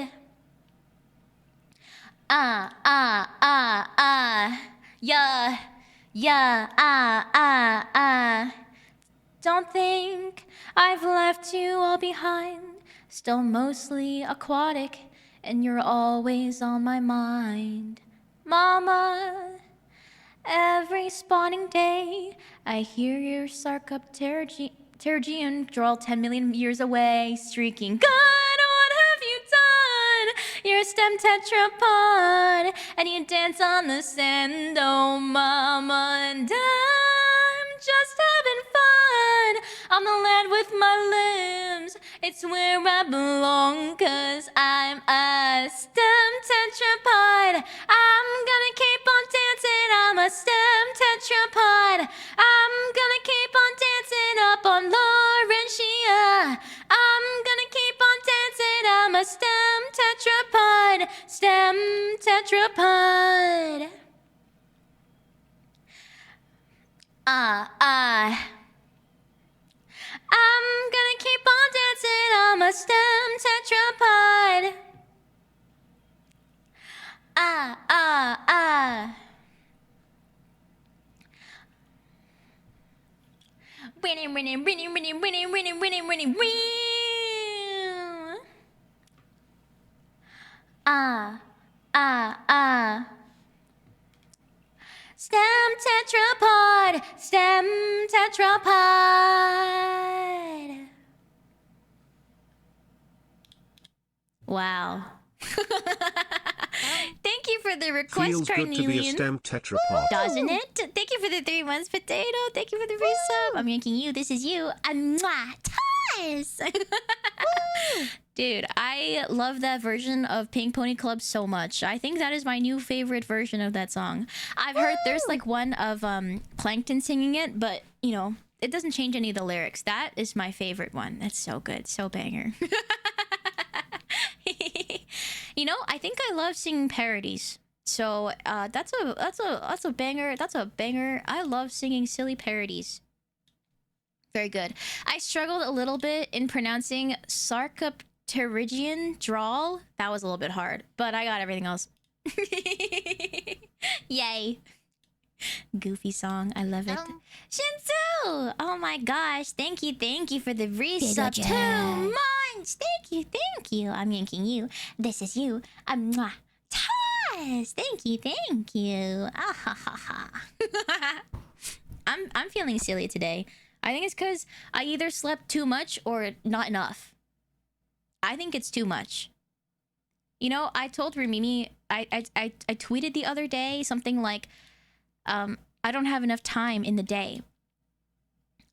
Yeah. Don't think I've left you all behind. Still mostly aquatic, and you're always on my mind. Mama, every spawning day, I hear your Sarcopterygian drawl 10 million years away, streaking, God, what have you done? You're a STEM tetrapod, and you dance on the sand, oh mama, and I'm just having fun on the land with my limbs. It's where I belong, 'cause I'm a STEM tetrapod. I'm gonna keep on dancing. I'm a STEM tetrapod. I'm gonna keep on dancing up on Laurentia. I'm gonna keep on dancing. I'm a STEM tetrapod. STEM tetrapod. I'm gonna keep on dancing. I'm a STEM tetrapod. Winning. STEM tetrapod. STEM tetrapod. Wow. Thank you for the request, Feels good to be a Carnelian. STEM tetrapod. Doesn't it? Thank you for the 3 months, potato. Thank you for the resub. I'm yanking you. This is you. Mwah. Toss. Dude, I love that version of Pink Pony Club so much. I think that is my new favorite version of that song. I've heard there's like one of Plankton singing it, but you know, it doesn't change any of the lyrics. That is my favorite one. That's so good. So banger. You know, I think I love singing parodies. So that's a banger. That's a banger. I love singing silly parodies. Very good. I struggled a little bit in pronouncing Pterygian drawl. That was a little bit hard, but I got everything else. Yay. Goofy song. I love it. Shinsu! Oh my gosh. Thank you for the resub. 2 months! Thank you. I'm yanking you. This is you. Mwah. Taz! Thank you. Ah ha ha ha. I'm feeling silly today. I think it's because I either slept too much or not enough. I think it's too much. You know, I told Rumimi, I tweeted the other day something like, I don't have enough time in the day.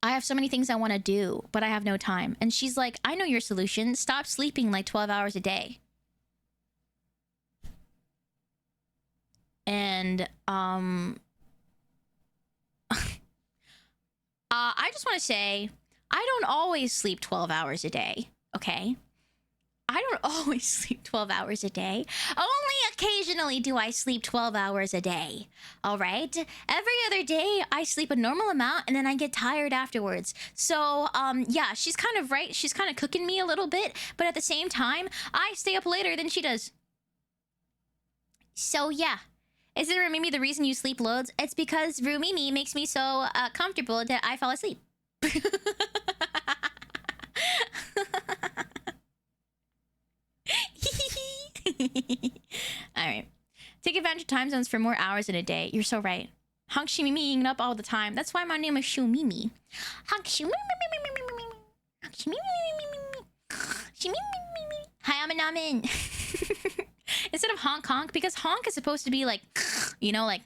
I have so many things I want to do, but I have no time. And she's like, I know your solution. Stop sleeping like 12 hours a day. And, I just want to say, I don't always sleep 12 hours a day, okay? I don't always sleep 12 hours a day. Only occasionally do I sleep 12 hours a day, all right? Every other day, I sleep a normal amount, and then I get tired afterwards. So, yeah, she's kind of right. She's kind of cooking me a little bit, but at the same time, I stay up later than she does. So, yeah. Isn't Rumimi the reason you sleep loads? It's because Rumimi makes me so comfortable that I fall asleep. Alright. Take advantage of time zones for more hours in a day. You're so right. Honk Shimimi up all the time. That's why my name is Shumimi. Honk Shimimi. Hi, I'm a Namin. Instead of honk honk, because honk is supposed to be like, you know, like.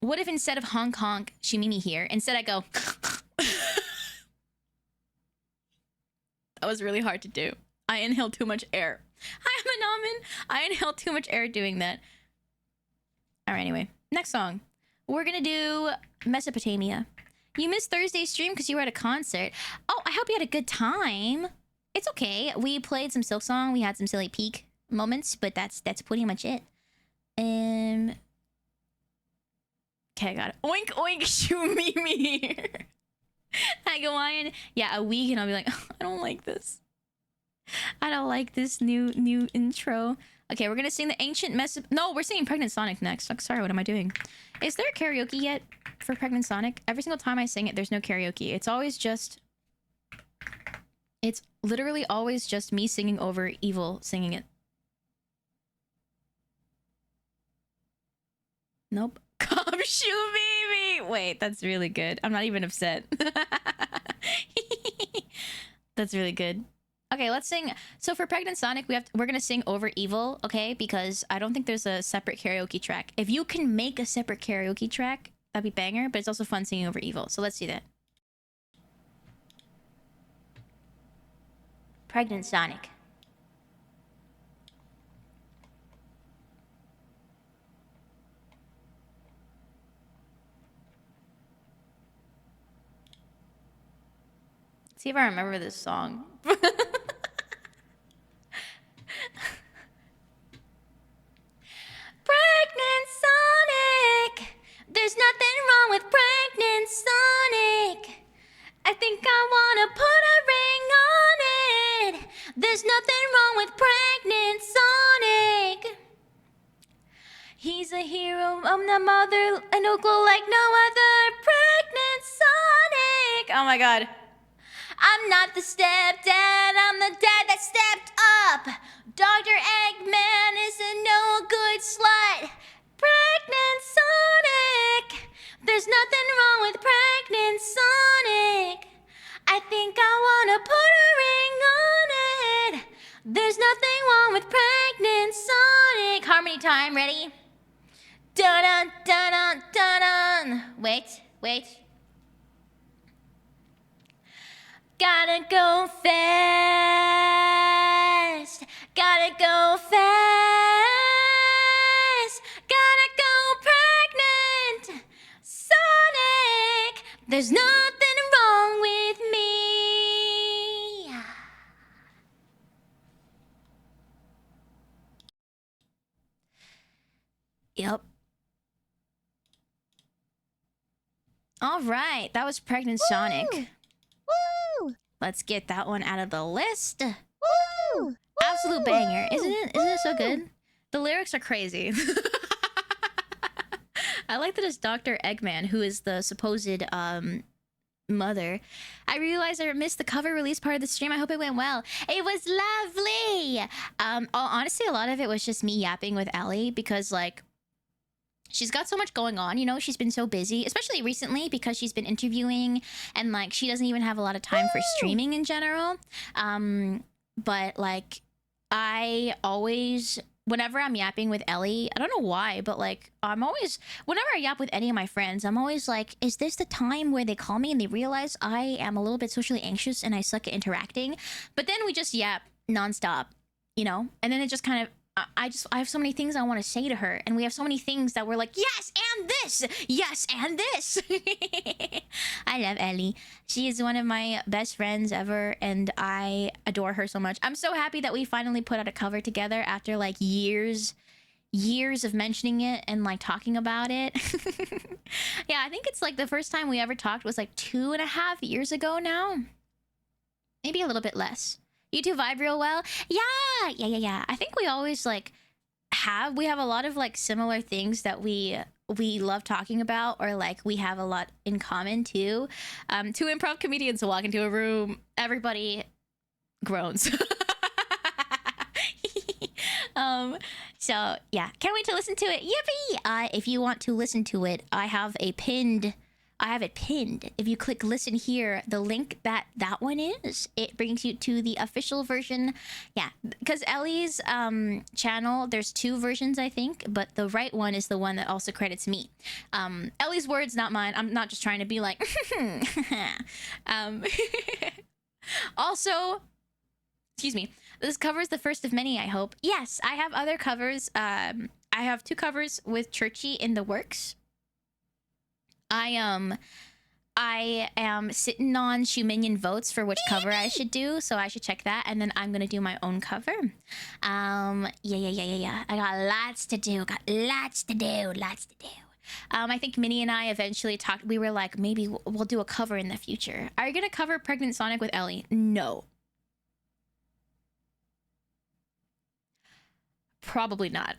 What if instead of honk honk, Shimimi here, instead I go. That was really hard to do. I inhaled too much air. Hi, I'm a Namin. I inhaled too much air doing that. Alright, anyway. Next song. We're gonna do Mesopotamia. You missed Thursday's stream because you were at a concert. Oh, I hope you had a good time. It's okay. We played some Silk Song. We had some silly peak moments, but that's pretty much it. Okay, I got it. Oink oink, shoo me here. Hi, Gawaiian. Yeah, a week and I'll be like, oh, I don't like this. I don't like this new intro. Okay, we're gonna sing the ancient No, we're singing Pregnant Sonic next. Like, sorry, what am I doing? Is there karaoke yet for Pregnant Sonic? Every single time I sing it, there's no karaoke. It's always just... It's literally always just me singing over Evil singing it. Nope. Come shoot me! Wait, that's really good. I'm not even upset. That's really good. Okay, let's sing. So for Pregnant Sonic, we're gonna sing over Evil, okay? Because I don't think there's a separate karaoke track. If you can make a separate karaoke track, that'd be banger. But it's also fun singing over Evil. So let's do that. Pregnant Sonic. See if I remember this song. Pregnant Sonic! There's nothing wrong with Pregnant Sonic! I think I wanna put a ring on it! There's nothing wrong with Pregnant Sonic! He's a hero of the mother and a glow like no other. Pregnant Sonic! Oh my god. I'm not the stepdad, I'm the dad that stepped up. Dr. Eggman is a no good slut. Pregnant Sonic! There's nothing wrong with Pregnant Sonic. I think I wanna put a ring on it. There's nothing wrong with Pregnant Sonic. Harmony time, ready? Dun dun dun dun dun. Wait. Gotta go fast. Gotta go fast. Gotta go pregnant. Sonic, there's nothing wrong with me. Yep. All right, that was Pregnant Sonic. Woo! Let's get that one out of the list. Absolute banger. Isn't it so good? The lyrics are crazy. I like that it's Dr. Eggman, who is the supposed mother. I realized I missed the cover release part of the stream. I hope it went well. It was lovely. Honestly, a lot of it was just me yapping with Ellie because like she's got so much going on, you know, she's been so busy, especially recently because she's been interviewing and like she doesn't even have a lot of time for streaming in general. But like I always, whenever I'm yapping with Ellie, I don't know why, but like I'm always, whenever I yap with any of my friends, I'm always like, is this the time where they call me and they realize I am a little bit socially anxious and I suck at interacting? But then we just yap nonstop, you know? And then it just kind of, I have so many things I want to say to her, and we have so many things that we're like, yes, and this, yes, and this. I love Ellie. She is one of my best friends ever, and I adore her so much. I'm so happy that we finally put out a cover together after like years of mentioning it and like talking about it. Yeah, I think it's like the first time we ever talked was like 2.5 years ago now. Maybe a little bit less. You two vibe real well? Yeah. I think we always like we have a lot of like similar things that we love talking about, or like we have a lot in common too. Two improv comedians walk into a room, everybody groans. So yeah, can't wait to listen to it. Yippee! If you want to listen to it, I have it pinned. If you click listen here, the link that one is, it brings you to the official version. Yeah, because Ellie's channel, there's 2 versions, I think, but the right one is the one that also credits me. Ellie's words, not mine. I'm not just trying to be like, also, excuse me, this cover is the first of many, I hope. Yes, I have other covers. I have 2 covers with Churchy in the works. I am sitting on Shoe Minion votes for which cover I should do, so I should check that, and then I'm gonna do my own cover. Yeah. I got lots to do. I think Minnie and I eventually talked. We were like, maybe we'll do a cover in the future. Are you gonna cover Pregnant Sonic with Ellie? No. Probably not.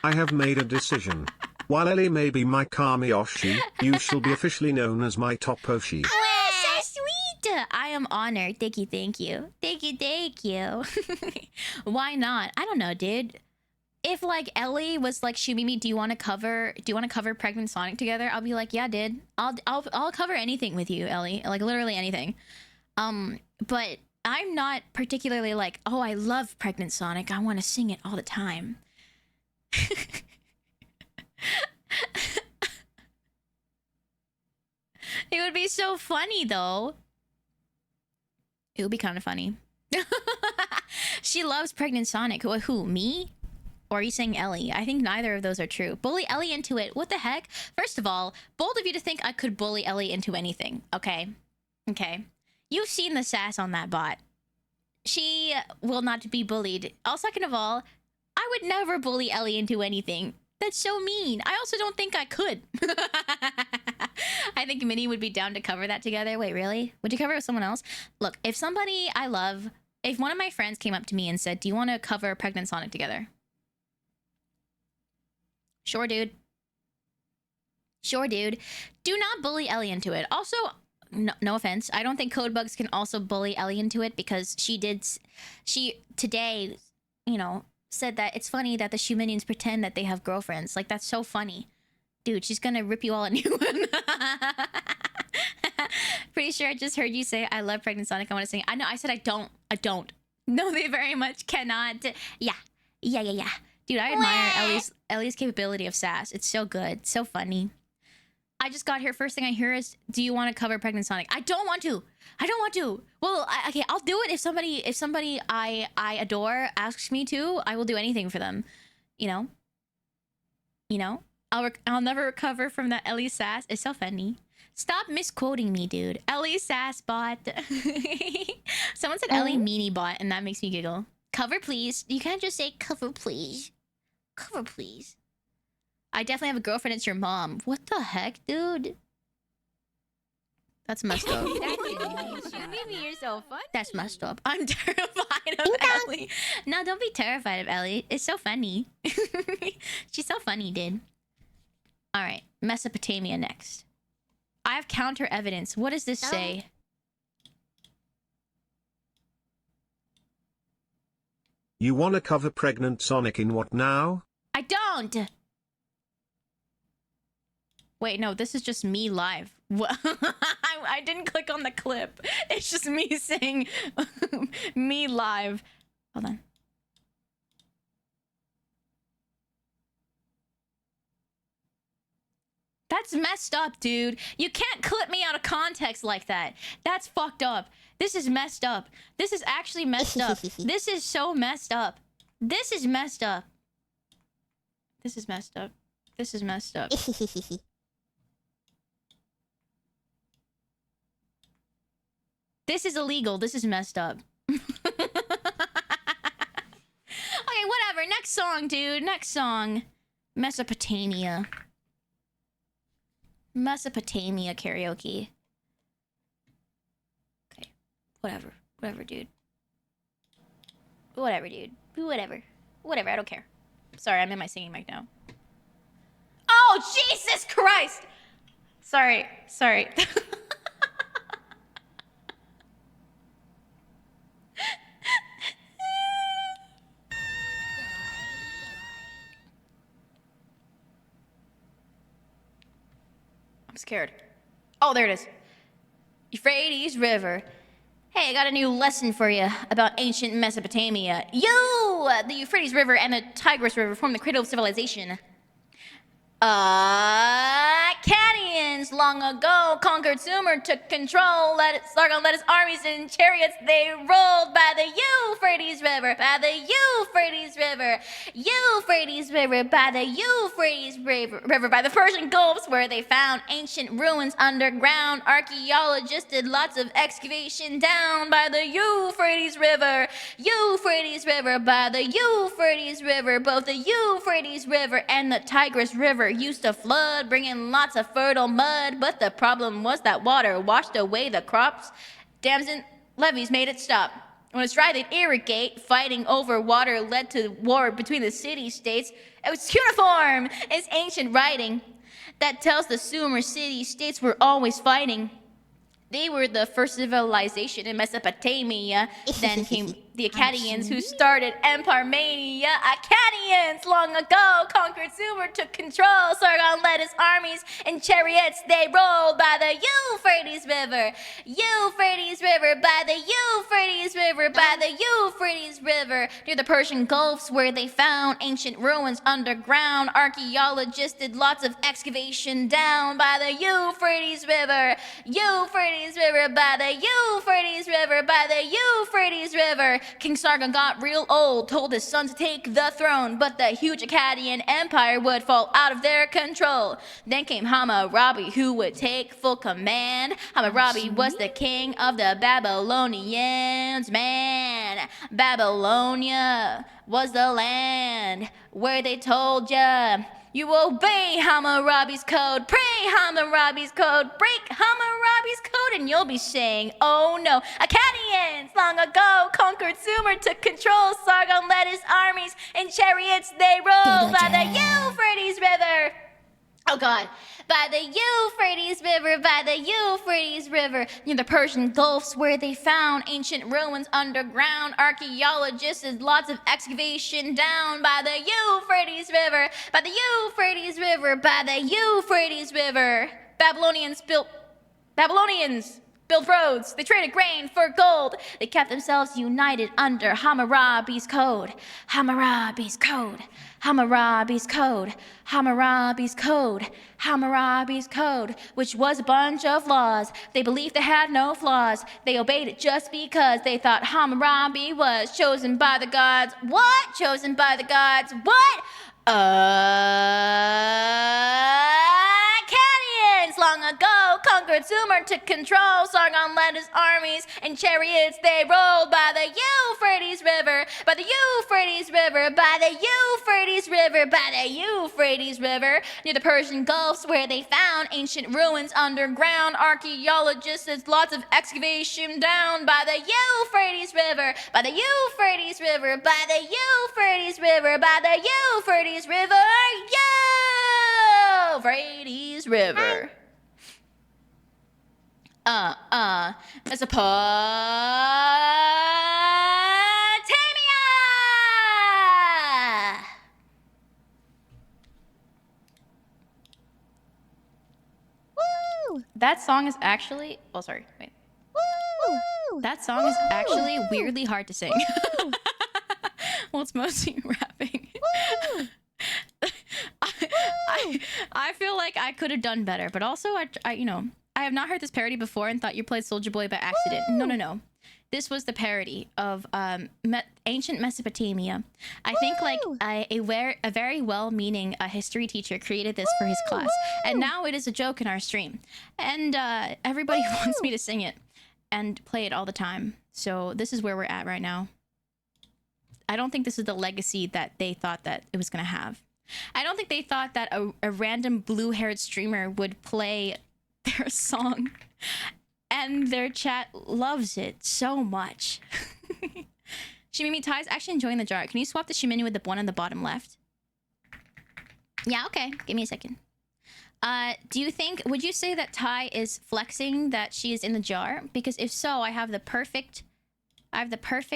I have made a decision. While Ellie may be my Kamiyoshi, you shall be officially known as my Toposhi. Oh, so sweet! I am honored. Thank you. Thank you. Why not? I don't know, dude. If like Ellie was like, Shumimi, do you want to cover Pregnant Sonic together? I'll be like, yeah, dude. I'll cover anything with you, Ellie. Like literally anything. But I'm not particularly like, oh, I love Pregnant Sonic. I want to sing it all the time. It would be so funny though. It would be kind of funny. She loves Pregnant Sonic. Who, me? Or are you saying Ellie? I think neither of those are true. Bully Ellie into it. What the heck? First of all, bold of you to think I could bully Ellie into anything. Okay. You've seen the sass on that bot. She will not be bullied. Second of all, I would never bully Ellie into anything. That's so mean. I also don't think I could. I think Minnie would be down to cover that together. Wait, really? Would you cover it with someone else? Look, if somebody I love, if one of my friends came up to me and said, do you want to cover Pregnant Sonic together? Sure, dude. Do not bully Ellie into it. Also, no offense, I don't think Codebugs can also bully Ellie into it because she today, you know, said that it's funny that the Shoe Minions pretend that they have girlfriends. Like, that's so funny. Dude, she's gonna rip you all a new one. Pretty sure I just heard you say, I love Pregnant Sonic, I want to sing. I know, I said I don't. No, they very much cannot. Yeah. Dude, I admire Ellie's capability of sass. It's so good, so funny. I just got here. First thing I hear is, do you want to cover Pregnant Sonic? I don't want to. Well, okay, I'll do it if somebody I adore asks me to. I will do anything for them. You know. I'll never recover from that Ellie sass. It's so funny. Stop misquoting me, dude. Ellie sass bot. Someone said Ellie meanie bot, and that makes me giggle. Cover, please. You can't just say cover, please. Cover, please. I definitely have a girlfriend. It's your mom. What the heck, dude? That's messed up. Mimi, you're so funny. That's messed up. I'm terrified of Ellie. No, don't be terrified of Ellie. It's so funny. She's so funny, dude. All right, Mesopotamia next. I have counter evidence. What does this say? You wanna cover pregnant Sonic in what now? I don't. Wait, no, this is just me live. What? I didn't click on the clip. It's just me saying me live. Hold on. That's messed up, dude. You can't clip me out of context like that. That's fucked up. This is messed up. This is actually messed up. This is so messed up. This is messed up. This is messed up. This is messed up. This is illegal. This is messed up. Okay, whatever. Next song, dude. Next song. Mesopotamia. Mesopotamia karaoke. Okay. Whatever. Whatever, dude. Whatever, dude. Whatever. Whatever. I don't care. Sorry, I'm in my singing mic now. Oh, Jesus Christ! Sorry. Sorry. I'm scared. Oh, there it is. Euphrates River. Hey, I got a new lesson for you about ancient Mesopotamia. The Euphrates River and the Tigris River form the cradle of civilization. Akkadians long ago conquered Sumer, took control. Sargon led his armies in chariots. They rolled by the Euphrates River, by the Euphrates River, Euphrates River, by the Euphrates River, by the Persian Gulfs, where they found ancient ruins underground. Archaeologists did lots of excavation down by the Euphrates River, Euphrates River, by the Euphrates River. Both the Euphrates River and the Tigris River used to flood, bringing lots of fertile mud, but the problem was that water washed away the crops. Dams and levees made it stop. When it's dry, they'd irrigate. Fighting over water led to war between the city-states. It was cuneiform. It's ancient writing that tells the Sumer city-states were always fighting. They were the first civilization in Mesopotamia. Then came the Akkadians, who started Empire Mania. Akkadians long ago conquered Sumer, took control. Sargon led his armies in chariots. They rolled by the Euphrates River, Euphrates River, by the Euphrates River, by the Euphrates River, near the Persian Gulfs, where they found ancient ruins underground. Archaeologists did lots of excavation down by the Euphrates River, Euphrates River, by the Euphrates River, by the Euphrates River. King Sargon got real old, told his son to take the throne, but the huge Akkadian empire would fall out of their control. Then came Hammurabi, who would take full command. Hammurabi was the king of the Babylonians. Man, Babylonia was the land where they told ya, you obey Hammurabi's code, pray Hammurabi's code, break Hammurabi's code, and you'll be saying, oh no. Akkadians long ago conquered Sumer, took control. Sargon led his armies in chariots. They rolled by the Euphrates River. Oh God. By the Euphrates River, by the Euphrates River, near the Persian Gulfs, where they found ancient ruins underground. Archaeologists did lots of excavation down by the Euphrates River, by the Euphrates River, by the Euphrates River. Babylonians built roads. They traded grain for gold. They kept themselves united under Hammurabi's code. Hammurabi's code. Hammurabi's code. Hammurabi's code. Hammurabi's code, which was a bunch of laws. They believed they had no flaws. They obeyed it just because they thought Hammurabi was chosen by the gods. What? Chosen by the gods. What? Akkadians long ago conquered conquered, Sumer took control. Sargon led his armies, and chariots they rolled by the Euphrates River, by the Euphrates River, by the Euphrates River, by the Euphrates River. Near the Persian Gulfs where they found ancient ruins underground. Archaeologists did lots of excavation down by the Euphrates River, by the Euphrates River, by the Euphrates River, by the Euphrates River, Euphrates River. Mesopotamia! Woo! That song is actually... Oh, sorry. Wait. Woo! That song is actually weirdly hard to sing. Well, it's mostly rapping. I feel like I could have done better, but also I you know, I have not heard this parody before and thought you played Soulja Boy by accident. No. This was the parody of ancient Mesopotamia. I think like a very well-meaning history teacher created this for his class, and now it is a joke in our stream, and everybody wants me to sing it and play it all the time. So this is where we're at right now. I don't think this is the legacy that they thought that it was gonna have. I don't think they thought that a random blue-haired streamer would play their song and their chat loves it so much. Shimimi Ty's actually enjoying the jar. Can you swap the Shimini with the one on the bottom left? Yeah, okay. Give me a second. Do you think, would you say that Ty is flexing that she is in the jar? Because if so, I have the perfect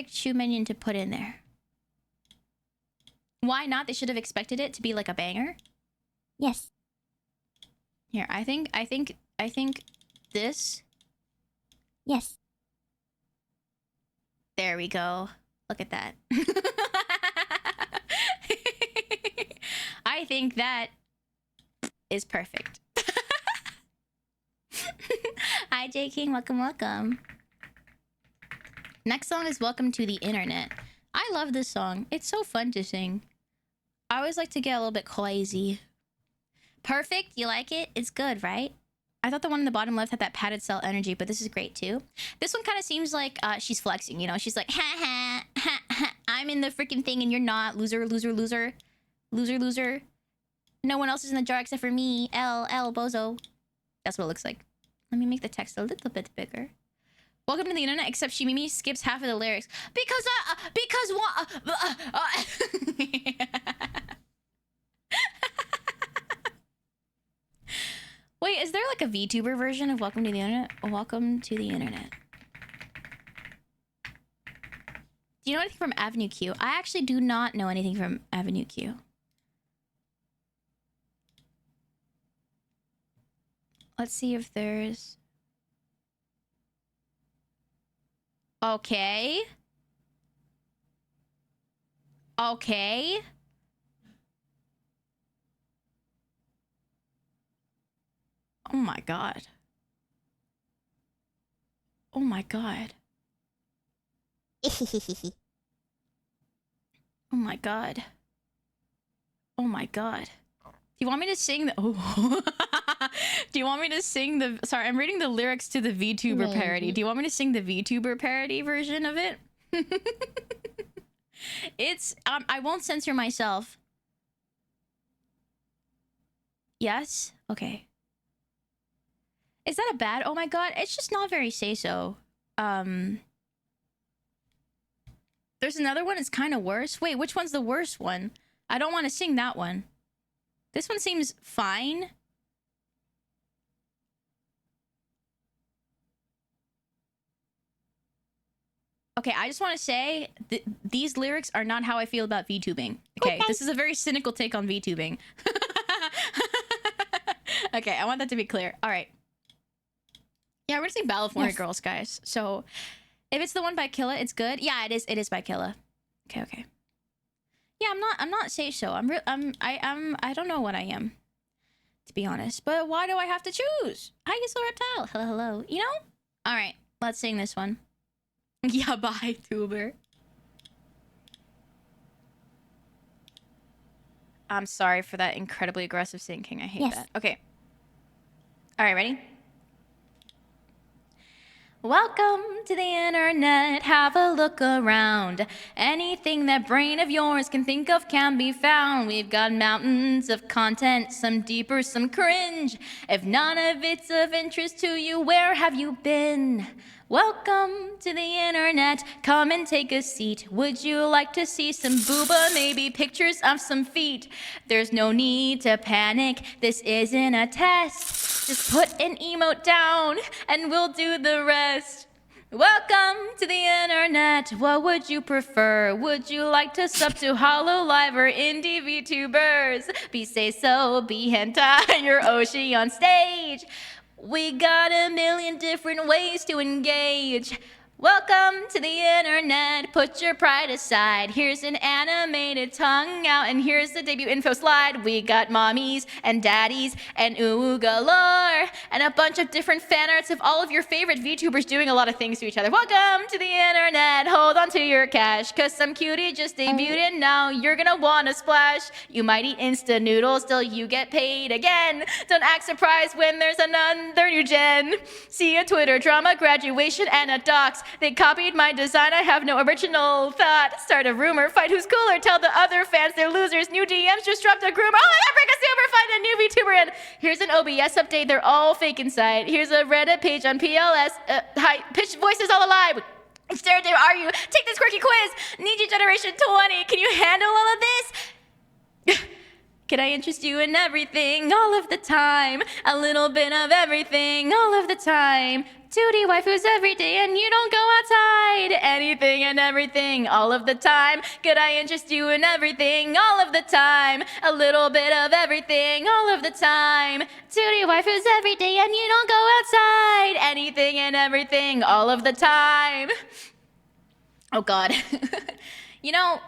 shoe minion to put in there. Why not? They should have expected it to be like a banger. Yes. Here, I think this. Yes. There we go. Look at that. I think that is perfect. Hi, J King. Welcome. Next song is Welcome to the Internet. I love this song. It's so fun to sing. I always like to get a little bit crazy. Perfect? You like it? It's good, right? I thought the one in the bottom left had that padded cell energy, but this is great too. This one kind of seems like she's flexing, you know? She's like, ha ha, ha ha, I'm in the freaking thing and you're not. Loser, loser, loser. Loser, loser. No one else is in the jar except for me. L, bozo. That's what it looks like. Let me make the text a little bit bigger. Welcome to the internet, except Shimimi skips half of the lyrics. Because Wait, is there like a VTuber version of Welcome to the Internet? Welcome to the Internet. Do you know anything from Avenue Q? I actually do not know anything from Avenue Q. Let's see if there's... Okay. Okay. Oh my god. Oh my god. Oh my god. Oh my god. Do you want me to sing the... Oh. Do you want me to sing the... Sorry, I'm reading the lyrics to the VTuber parody. Do you want me to sing the VTuber parody version of it? It's... I won't censor myself. Yes? Okay. Is that a bad... Oh my god, it's just not very say-so. There's another one that's kind of worse. Wait, which one's the worst one? I don't want to sing that one. This one seems fine. Okay, I just want to say these lyrics are not how I feel about VTubing. Okay, this is a very cynical take on VTubing. Okay, I want that to be clear. All right. Yeah, we're gonna sing California Girls, guys. So, if it's the one by Killa, it's good. Yeah, it is. It is by Killa. Okay. Yeah, I'm not say so. I don't know what I am, to be honest. But why do I have to choose? Hi, Yusel Reptile. Hello. You know? All right, let's sing this one. Yeah, bye, tuber. I'm sorry for that incredibly aggressive singing. I hate that. Okay. All right, ready? Welcome to the internet, have a look around. Anything that brain of yours can think of can be found. We've got mountains of content, some deeper, some cringe. If none of it's of interest to you, where have you been? Welcome to the internet, come and take a seat. Would you like to see some booba, maybe pictures of some feet? There's no need to panic, this isn't a test. Just put an emote down and we'll do the rest. Welcome to the internet, what would you prefer? Would you like to sub to Hololive or indie VTubers? Be say so, be hentai, your Oshi on stage. We got a million different ways to engage. Welcome to the internet, put your pride aside. Here's an animated tongue out and here's the debut info slide. We got mommies and daddies and ooh galore and a bunch of different fan arts of all of your favorite VTubers doing a lot of things to each other. Welcome to the internet, hold on to your cash, cause some cutie just debuted and now you're gonna wanna splash. You might eat instant noodles till you get paid again. Don't act surprised when there's another new gen. See a Twitter drama, graduation, and a docs. They copied my design, I have no original thought. Start a rumor, fight who's cooler, tell the other fans they're losers. New DMs just dropped a groomer. Oh my god, break a super, find a new VTuber in. Here's an OBS update, they're all fake inside. Here's a Reddit page on PLS. Hi, pitch voices all alive. Stare, there are you? Take this quirky quiz. Need you generation 20. Can you handle all of this? Could I interest you in everything, all of the time? A little bit of everything, all of the time. 2D waifus every day and you don't go outside. Anything and everything, all of the time. Could I interest you in everything, all of the time? A little bit of everything, all of the time. 2D waifus every day and you don't go outside. Anything and everything, all of the time. Oh God. You know,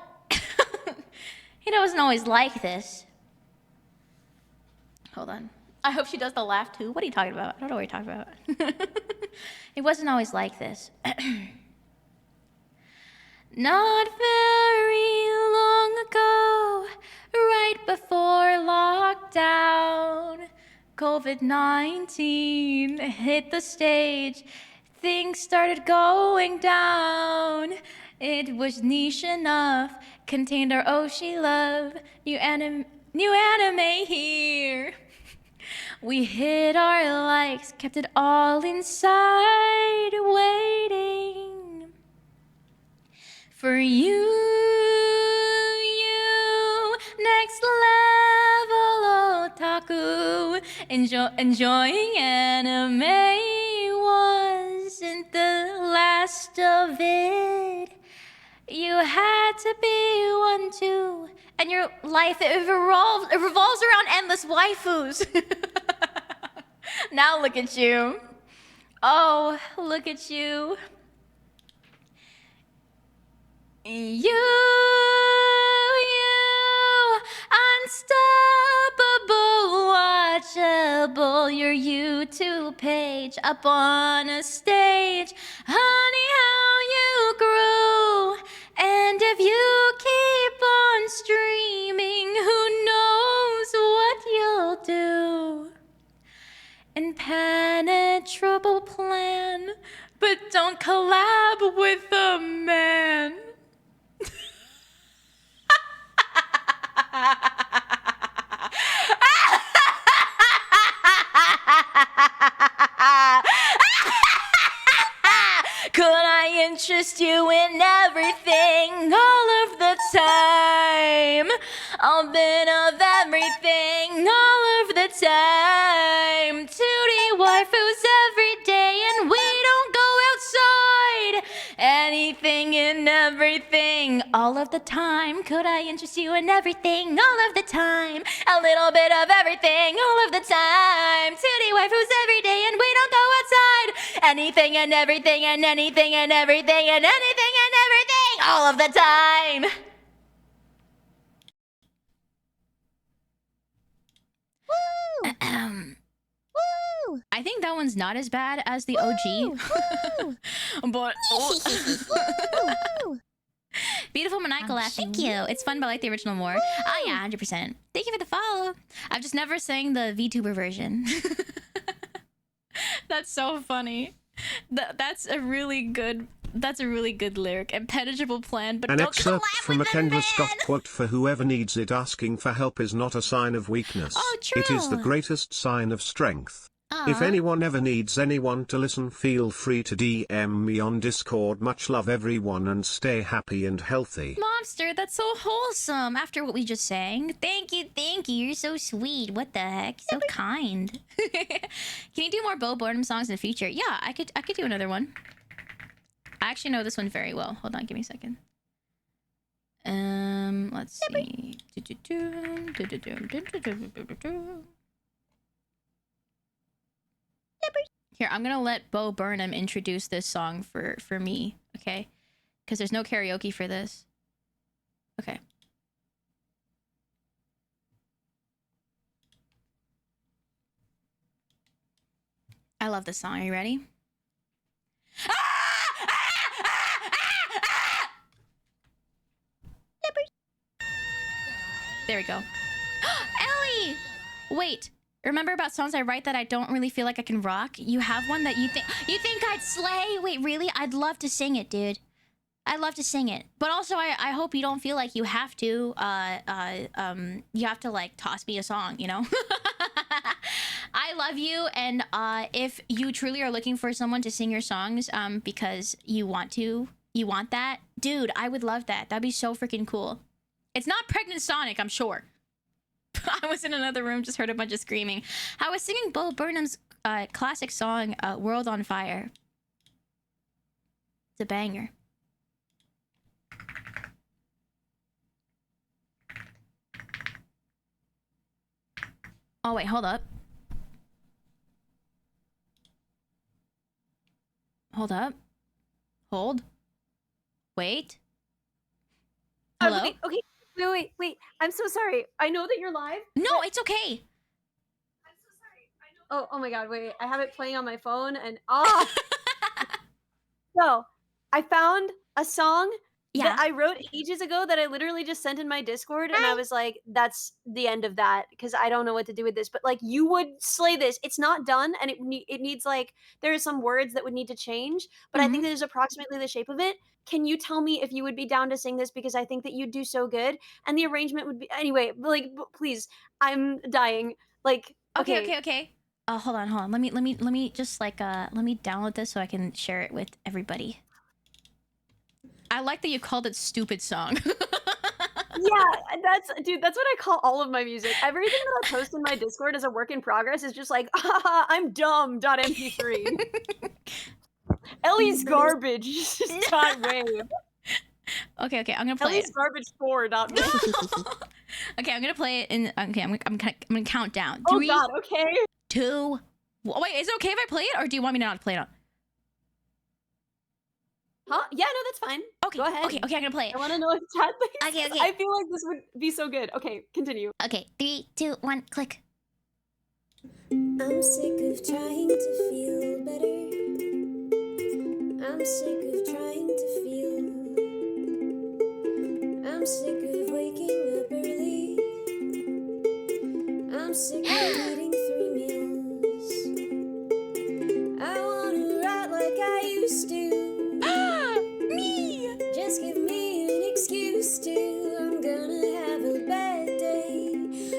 it wasn't always like this. Hold on. I hope she does the laugh too. What are you talking about? I don't know what you're talking about. It wasn't always like this. Not very long ago, right before lockdown, COVID-19 hit the stage. Things started going down. It was niche enough, contained our Oshi love. New anime here. We hid our likes, kept it all inside, waiting for you, next level otaku. Enjoying anime wasn't the last of it. You had to be one too. And your life, it revolves around endless waifus. Now look at you. Oh, look at you. You, unstoppable, watchable, your YouTube page up on a stage. Honey, how you grew. And if you keep on streaming, who knows what you'll do? Impenetrable plan, but don't collab with a man. Could I interest you in everything all of the time? A bit of everything all of the time. 2D waifus every day and we don't go outside. Anything and everything all of the time. Could I interest you in everything all of the time? A little bit of everything all of the time. 2D waifus every day and we don't go outside. Anything and everything and anything and everything and anything and everything all of the time. Woo! Woo! I think that one's not as bad as the OG. But Woo! beautiful maniacal laugh. Thank you. It's fun, but I like the original more. Oh yeah, 100%. Thank you for the follow. I've just never sang the VTuber version. That's so funny. That's a really good lyric. Impenetrable plan, but An don't excerpt collab from a with them, Kendra Scott man! quote: for whoever needs it, asking for help is not a sign of weakness. Oh, It is the true. greatest sign of strength. If Aw. anyone ever needs anyone to listen, feel free to DM me on Discord. Much love everyone and stay happy and healthy. Monster, that's so wholesome after what we just sang. Thank you. You're so sweet. What the heck? So kind. Can you do more Bo Burnham songs in the future? Yeah, I could do another one. I actually know this one very well. Hold on, give me a second. Let's see. Here, I'm gonna let Bo Burnham introduce this song for me, okay? Because there's no karaoke for this. Okay. I love this song. Are you ready? There we go. Ellie! Wait. Remember about songs I write that I don't really feel like I can rock? You have one that you think I'd slay? Wait, really? I'd love to sing it, dude. I'd love to sing it. But also I hope you don't feel like you have to you have to like toss me a song, you know? I love you, and if you truly are looking for someone to sing your songs because you want that, dude, I would love that. That'd be so freaking cool. It's not Pregnant Sonic, I'm sure. I was in another room, just heard a bunch of screaming. I was singing Bo Burnham's classic song, World on Fire. It's a banger. Oh, wait, hold up. Hold up. Hold. Wait. Hello? Okay. Wait. I'm so sorry. I know that you're live. No, it's okay. I'm so sorry. Oh my god, wait. I have it playing on my phone and So, I found a song that I wrote ages ago that I literally just sent in my Discord, and I was like, that's the end of that because I don't know what to do with this. But like, you would slay this. It's not done, and it needs like there are some words that would need to change, but I think that is approximately the shape of it. Can you tell me if you would be down to sing this because I think that you'd do so good, and the arrangement would be anyway. Like, please, I'm dying. Like, Okay. Hold on. Let me just like let me download this so I can share it with everybody. I like that you called it stupid song. Yeah, that's what I call all of my music. Everything that I post in my Discord as a work in progress is just like, I'm dumb. .mp3. Ellie's garbage. .wave. Okay, I'm gonna play Ellie's it. garbage 4. Okay, I'm gonna play it in. Okay, I'm gonna count down. Oh 3, God. Okay. 2. Wait, is it okay if I play it, or do you want me to not play it on? Huh? Yeah, no, that's fine. Okay, Go ahead. Okay, I'm gonna play it. I want to know if chat thinks. Okay. I feel like this would be so good. Okay, continue. Okay, 3, 2, 1, click. I'm sick of trying to feel better. I'm sick of trying to feel. I'm sick of waking up early. I'm sick of eating 3 meals. I wanna write like I used to. Me! Just give me an excuse to. I'm gonna have a bad day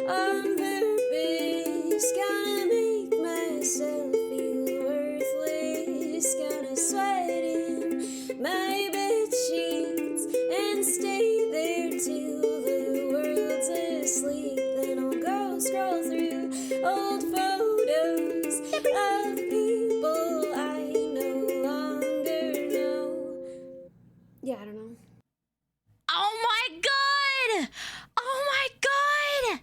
on purpose. Gonna make myself feel worthless. Gonna sweat in my bed sheets and stay there till the world's asleep. Then I'll go scroll through old photos of people I no longer know. Yeah, I don't know. Oh my god! Oh my god!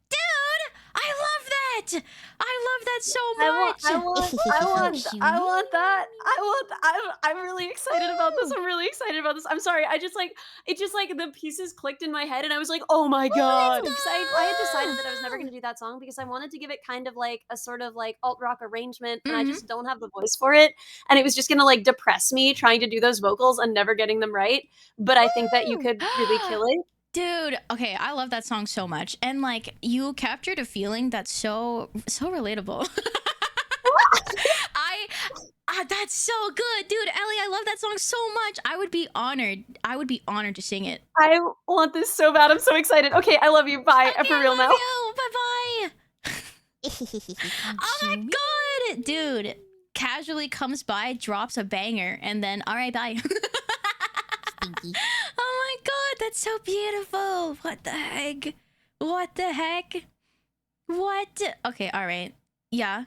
Dude! I love that! I love that so much! I want that. I'm really excited about this. I'm sorry. It just like the pieces clicked in my head and I was like, oh my god. Because I had decided that I was never gonna do that song because I wanted to give it kind of like a sort of like alt rock arrangement and I just don't have the voice for it. And it was just gonna like depress me trying to do those vocals and never getting them right. But I think that you could really kill it. Dude, okay, I love that song so much. And like you captured a feeling that's so relatable. That's so good, dude. Ellie, I love that song so much. I would be honored. I would be honored to sing it. I want this so bad. I'm so excited. Okay, I love you. Bye. Okay, For real now. Bye bye. Oh my god, dude. Casually comes by, drops a banger, and then all right, bye. Stinky. Oh my god, that's so beautiful. What the heck? What the heck? What? Okay, all right. Yeah.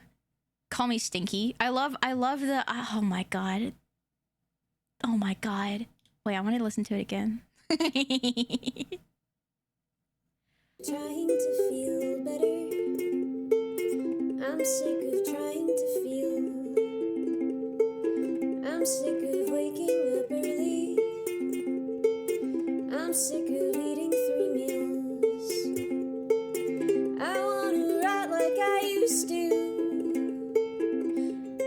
Call me Stinky. I love the oh my god. Oh my god. Wait, I want to listen to it again. Trying to feel better. I'm sick of trying to feel. I'm sick of waking up early. I'm sick of eating 3 meals. I wanna write like I used to.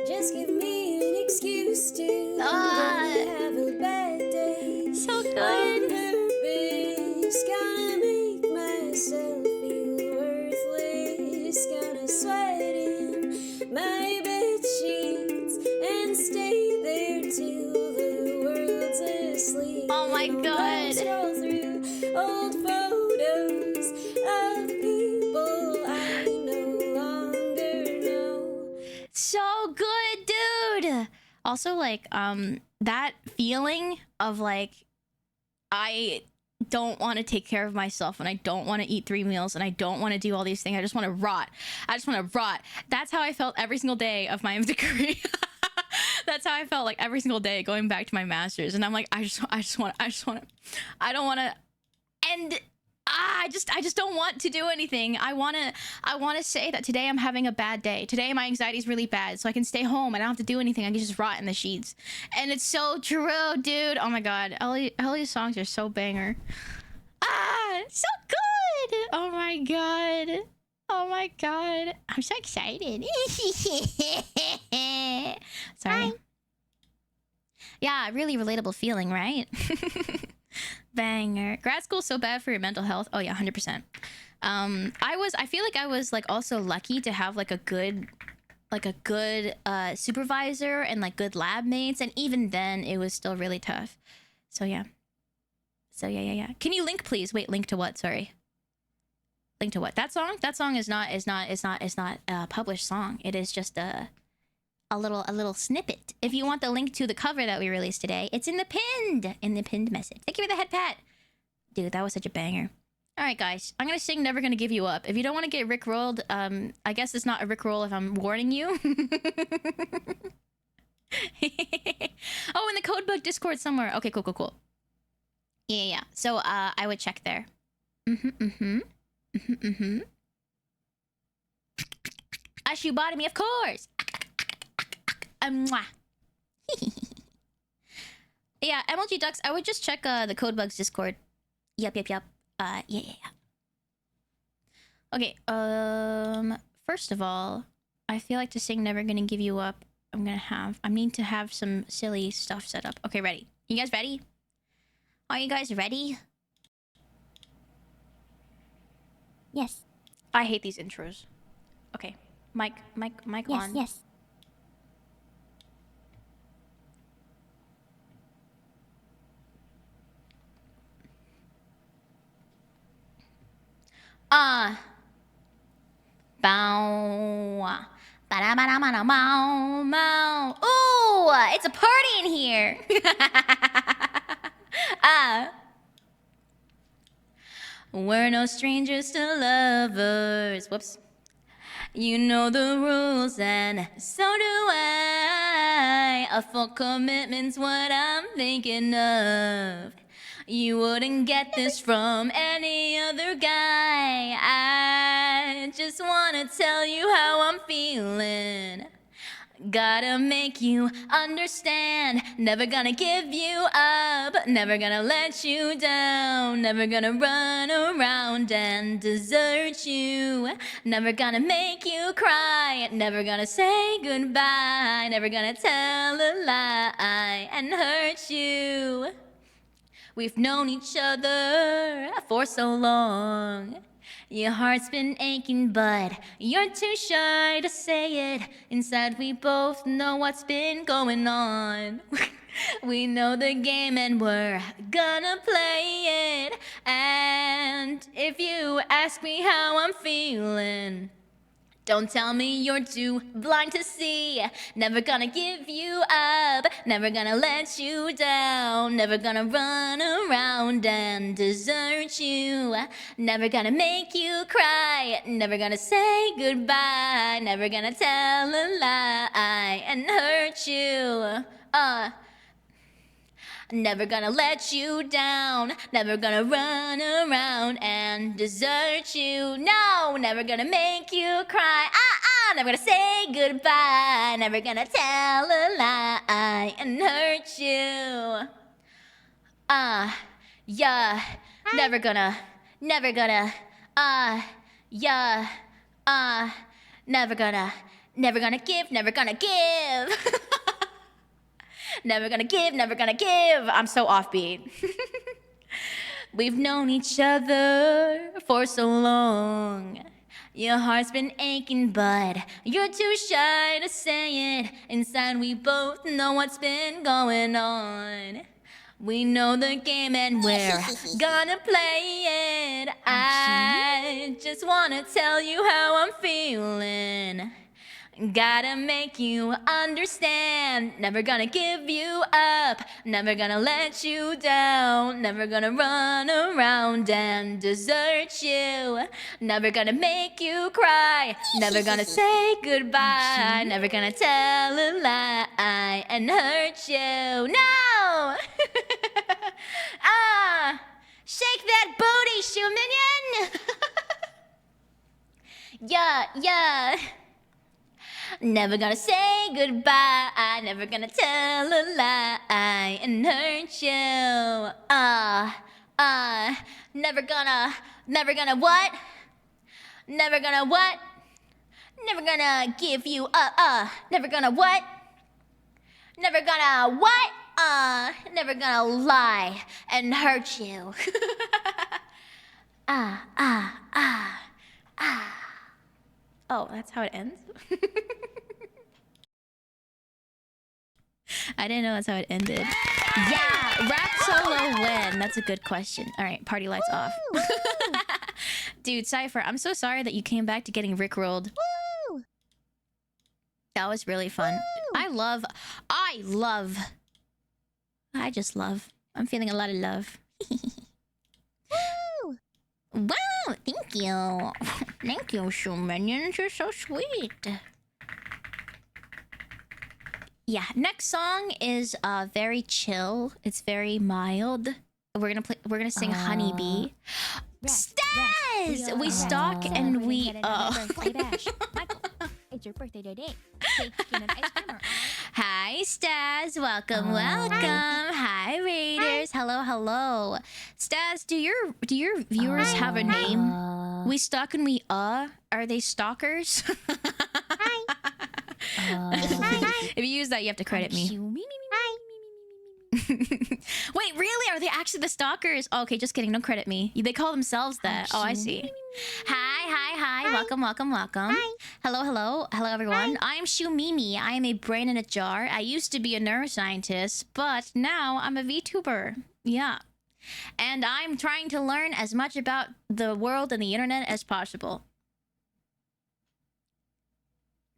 Just give me an excuse to have a bad day. So good. On purpose, gonna make myself feel worthless. Gonna sweat in my bed sheets and stay there till the world's asleep. Oh my god. Scroll through old photos of people I no longer know. So good, dude. Also, like, that feeling of like, I don't want to take care of myself and I don't want to eat 3 meals and I don't want to do all these things. I just want to rot. I just want to rot. That's how I felt every single day of my degree. That's how I felt like every single day going back to my master's. And I'm like, I don't want to, and I just don't want to do anything. I want to say that today I'm having a bad day. Today my anxiety is really bad, so I can stay home. I don't have to do anything. I can just rot in the sheets. And it's so true, dude. Oh my god, Ellie's songs are so banger. So good. Oh my god. Oh my god. I'm so excited. Sorry. Hi. Yeah, really relatable feeling, right? Banger. Grad school's so bad for your mental health. Oh yeah, 100%. I feel like I was like also lucky to have like a good supervisor and like good lab mates, and even then it was still really tough. So yeah. Yeah. Can you link please? Wait, link to what? Sorry. Link to what? That song? That song is not a published song. It is just a little snippet. If you want the link to the cover that we released today, it's in the pinned message. Thank you for the head pat. Dude, that was such a banger. Alright guys, I'm gonna sing Never Gonna Give You Up. If you don't want to get rickrolled, I guess it's not a rickroll if I'm warning you. Oh, in the codebook Discord somewhere. Okay, cool. Yeah. So I would check there. Ashubotomy, of course. Mwah. Yeah, MLG Ducks, I would just check the Codebugs Discord. Yep. Yeah. Okay, first of all, I feel like to sing Never Gonna Give You Up, I need to have some silly stuff set up. Okay, ready. You guys ready? Are you guys ready? Yes. I hate these intros. Okay, mic on. Yes. Bow. Ba-da-ba-da-ba-da-bow. Ooh, it's a party in here. We're no strangers to lovers. Whoops. You know the rules, and so do I. A full commitment's what I'm thinking of. You wouldn't get this from any other guy. I just wanna tell you how I'm feeling. Gotta make you understand. Never gonna give you up. Never gonna let you down. Never gonna run around and desert you. Never gonna make you cry. Never gonna say goodbye. Never gonna tell a lie and hurt you. We've known each other for so long. Your heart's been aching, but you're too shy to say it. Inside, we both know what's been going on. We know the game and we're gonna play it. And if you ask me how I'm feeling, don't tell me you're too blind to see. Never gonna give you up, never gonna let you down, never gonna run around and desert you, never gonna make you cry, never gonna say goodbye, never gonna tell a lie and hurt you. Never gonna let you down, never gonna run around and desert you. No, never gonna make you cry. Never gonna say goodbye, never gonna tell a lie and hurt you. Yeah, never gonna, never gonna, yeah, never gonna give, never gonna give. Never gonna give, never gonna give. I'm so offbeat. We've known each other for so long. Your heart's been aching, but you're too shy to say it. Inside, we both know what's been going on. We know the game and we're gonna play it. I just wanna tell you how I'm feeling. Gotta make you understand. Never gonna give you up, never gonna let you down, never gonna run around and desert you, never gonna make you cry, never gonna say goodbye, never gonna tell a lie and hurt you. No! Shake that booty, shoe minion! Yeah. Never gonna say goodbye, never gonna tell a lie and hurt you. Never gonna what? Never gonna what? Never gonna give you never gonna what? Never gonna what? Never gonna lie and hurt you. Oh, that's how it ends? I didn't know that's how it ended. Yeah, rap solo when? That's a good question. All right, party lights off. Dude, Cypher, I'm so sorry that you came back to getting rickrolled. Woo! That was really fun. Woo! I just love. I'm feeling a lot of love. Woo! Wow, thank you. Thank you, shoe minions. You're so sweet. Yeah, next song is very chill. It's very mild. We're gonna sing Honeybee. Stas! We stalk and we Michael, it's your birthday today. Taking an ice cream or Hi, Stas. Welcome. Hi, Raiders. Hello. Stas, do your viewers have a name? We stalk and we Are they stalkers? If you use that, you have to credit me. Wait, really? Are they actually the stalkers? Oh, okay, just kidding. Don't credit me. They call themselves that. Oh, I see. Hi. Welcome. Hi. Hello, everyone. I'm Shu Mimi. I am a brain in a jar. I used to be a neuroscientist, but now I'm a VTuber. Yeah. And I'm trying to learn as much about the world and the internet as possible.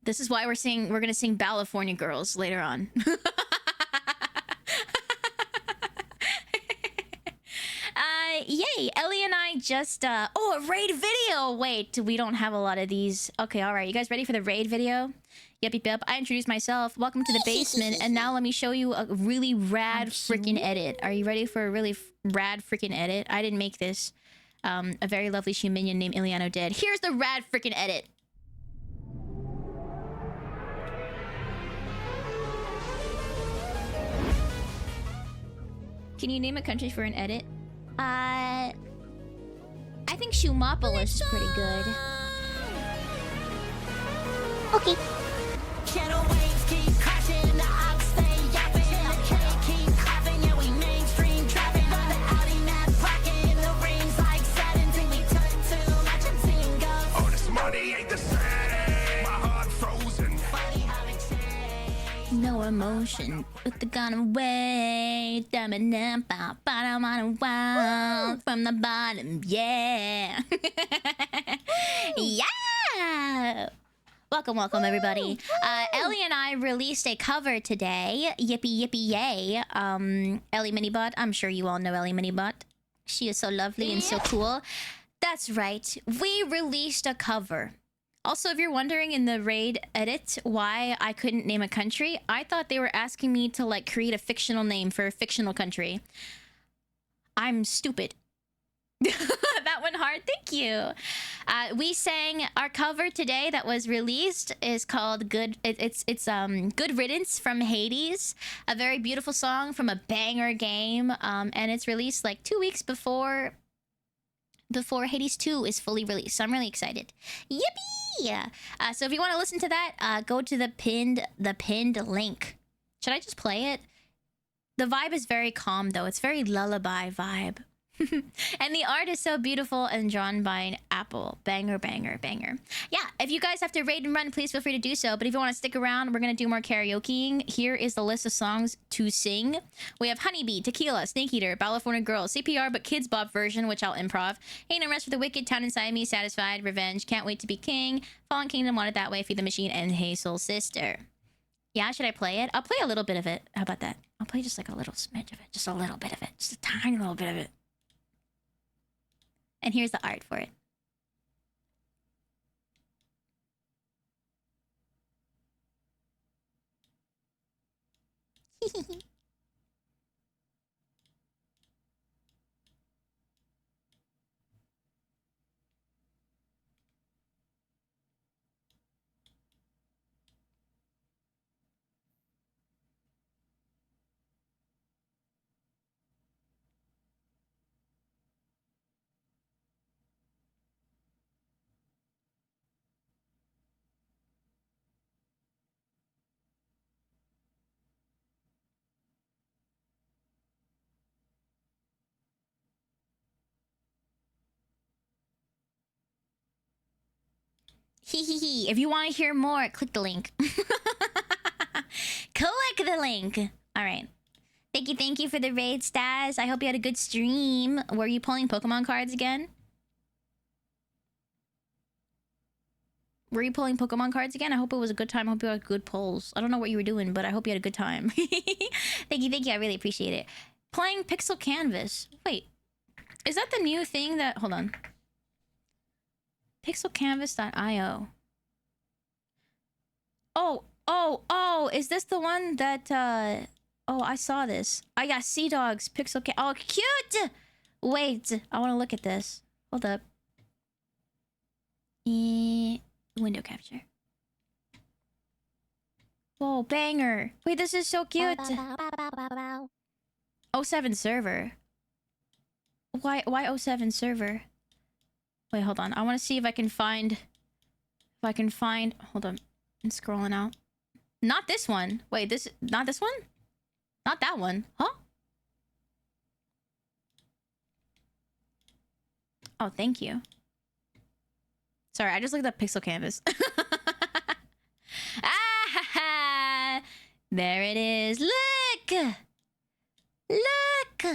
This is why we're gonna sing California Girls later on. Yay! Ellie and I just a raid video. Wait, we don't have a lot of these. Okay, all right. You guys ready for the raid video? Yep. I introduced myself. Welcome to the basement, and now let me show you a really rad freaking edit. Are you ready for a really rad freaking edit? I didn't make this. A very lovely shoe minion named Iliano did. Here's the rad freaking edit. Can you name a country for an edit? I think Shumopolis is pretty good. Okay. emotion. Put the gun away. From the bottom, yeah. Yeah. Welcome, everybody. Ellie and I released a cover today. Yippee, yippee, yay. Ellie Minibot. I'm sure you all know Ellie Minibot. She is so lovely and so cool. That's right. We released a cover. Also, if you're wondering in the raid edit why I couldn't name a country, I thought they were asking me to like create a fictional name for a fictional country. I'm stupid. That went hard. Thank you. We sang our cover today that was released is called Good. It's Good Riddance from Hades, a very beautiful song from a banger game. And it's released like 2 weeks before Hades 2 is fully released. So I'm really excited. Yippee! So if you want to listen to that, go to the pinned link. Should I just play it? The vibe is very calm though. It's very lullaby vibe. And the art is so beautiful and drawn by an apple. Banger, banger, banger. Yeah, if you guys have to raid and run, please feel free to do so. But if you want to stick around, we're going to do more karaokeing. Here is the list of songs to sing. We have Honeybee, Tequila, Snake Eater, California Girls, CPR but Kids Bop version, which I'll improv. Ain't No Rest for the Wicked, Town Inside Me, Satisfied, Revenge, Can't Wait to Be King, Fallen Kingdom, Want It That Way, Feed the Machine, and Hey Soul Sister. Yeah, should I play it? I'll play a little bit of it. How about that? I'll play just like a little smidge of it. Just a little bit of it. Just a tiny little bit of it. And here's the art for it. Hee. If you want to hear more, click the link. Click the link. All right. Thank you for the raid, Stas. I hope you had a good stream. Were you pulling Pokemon cards again? Were you pulling Pokemon cards again? I hope it was a good time. I hope you had good pulls. I don't know what you were doing, but I hope you had a good time. Thank you. I really appreciate it. Playing Pixel Canvas. Wait. Is that the new thing that... Hold on. Pixelcanvas.io. Oh, is this the one that, Oh, I saw this. I got Sea Dogs, Oh, cute! Wait, I want to look at this. Hold up. Window capture. Whoa, banger. Wait, this is so cute. 07 server. Why 07 server? Wait, hold on. I want to see if I can find... Hold on. I'm scrolling out. Not this one. Wait, not this one? Not that one. Huh? Oh, thank you. Sorry, I just looked up Pixel Canvas. Ah, there it is. Look! Look!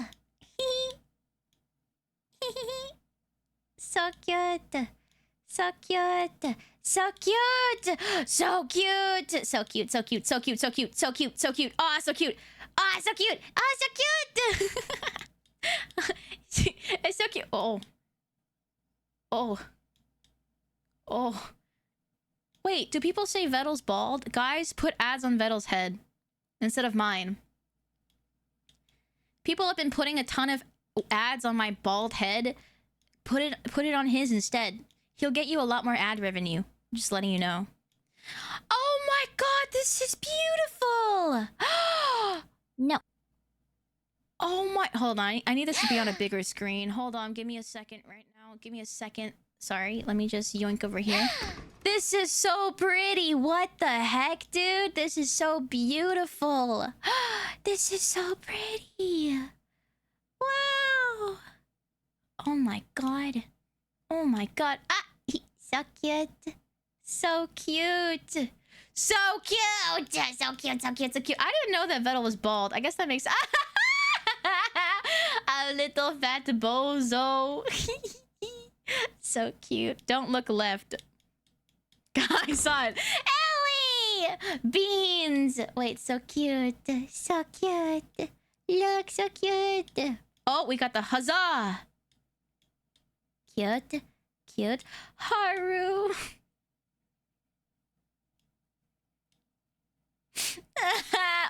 So cute. So cute. So cute. So cute. So cute. So cute. So cute. So cute. So cute. So cute. Oh, so cute. Oh, so cute. Oh, so cute. It's so cute. Oh. Wait, do people say Vettel's bald? Guys, put ads on Vettel's head instead of mine. People have been putting a ton of ads on my bald head. Put it on his instead. He'll get you a lot more ad revenue. Just letting you know. Oh my god, this is beautiful! No. Oh my... Hold on. I need this to be on a bigger screen. Hold on. Give me a second right now. Give me a second. Sorry. Let me just yoink over here. This is so pretty. What the heck, dude? This is so beautiful. This is so pretty. Wow. Oh my god. Oh my god. Ah! So cute. So cute. So cute! So cute, so cute, so cute. I didn't know that Vettel was bald. I guess that makes... A little fat bozo. So cute. Don't look left. I saw it. Ellie! Beans! Wait, so cute. So cute. Look, so cute. Oh, we got the huzzah! Cute. Cute. Haru!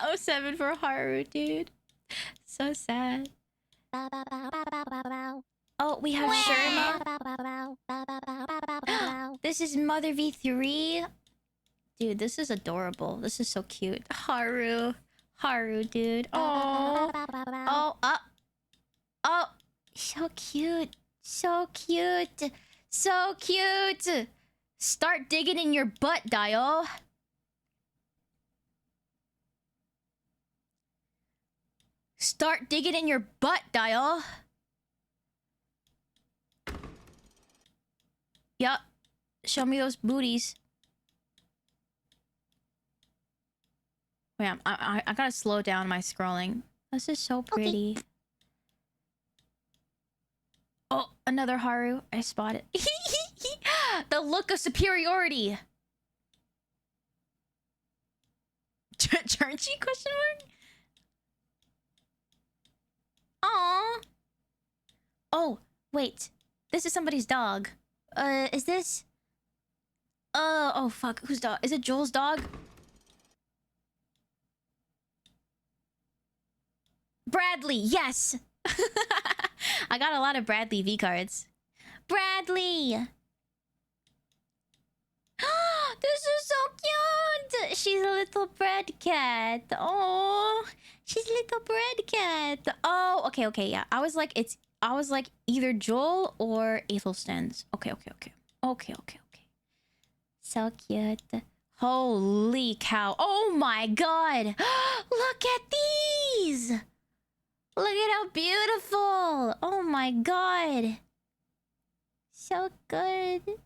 Oh, 07 for Haru, dude. So sad. Oh, we have Sherma. This is Mother V3. Dude, this is adorable. This is so cute. Haru. Haru, dude. Oh. Oh, oh. So cute. So cute. So cute. Start digging in your butt, Dio. Start digging in your butt, Dio. Yup. Show me those booties. Wait, I gotta slow down my scrolling. This is so pretty. Okay. Oh, another Haru. I spotted. The look of superiority. Churchy question mark? Aww. Oh, wait. This is somebody's dog. Is this... oh, fuck. Whose dog? Is it Joel's dog? Bradley, yes! I got a lot of Bradley V cards. Bradley! This is so cute! She's a little bread cat. Oh, she's a little bread cat. Oh, okay, yeah. I was like either Joel or Ethelstan's. Okay. So cute. Holy cow. Oh my god. Look at these. Look at how beautiful. Oh my god. So good.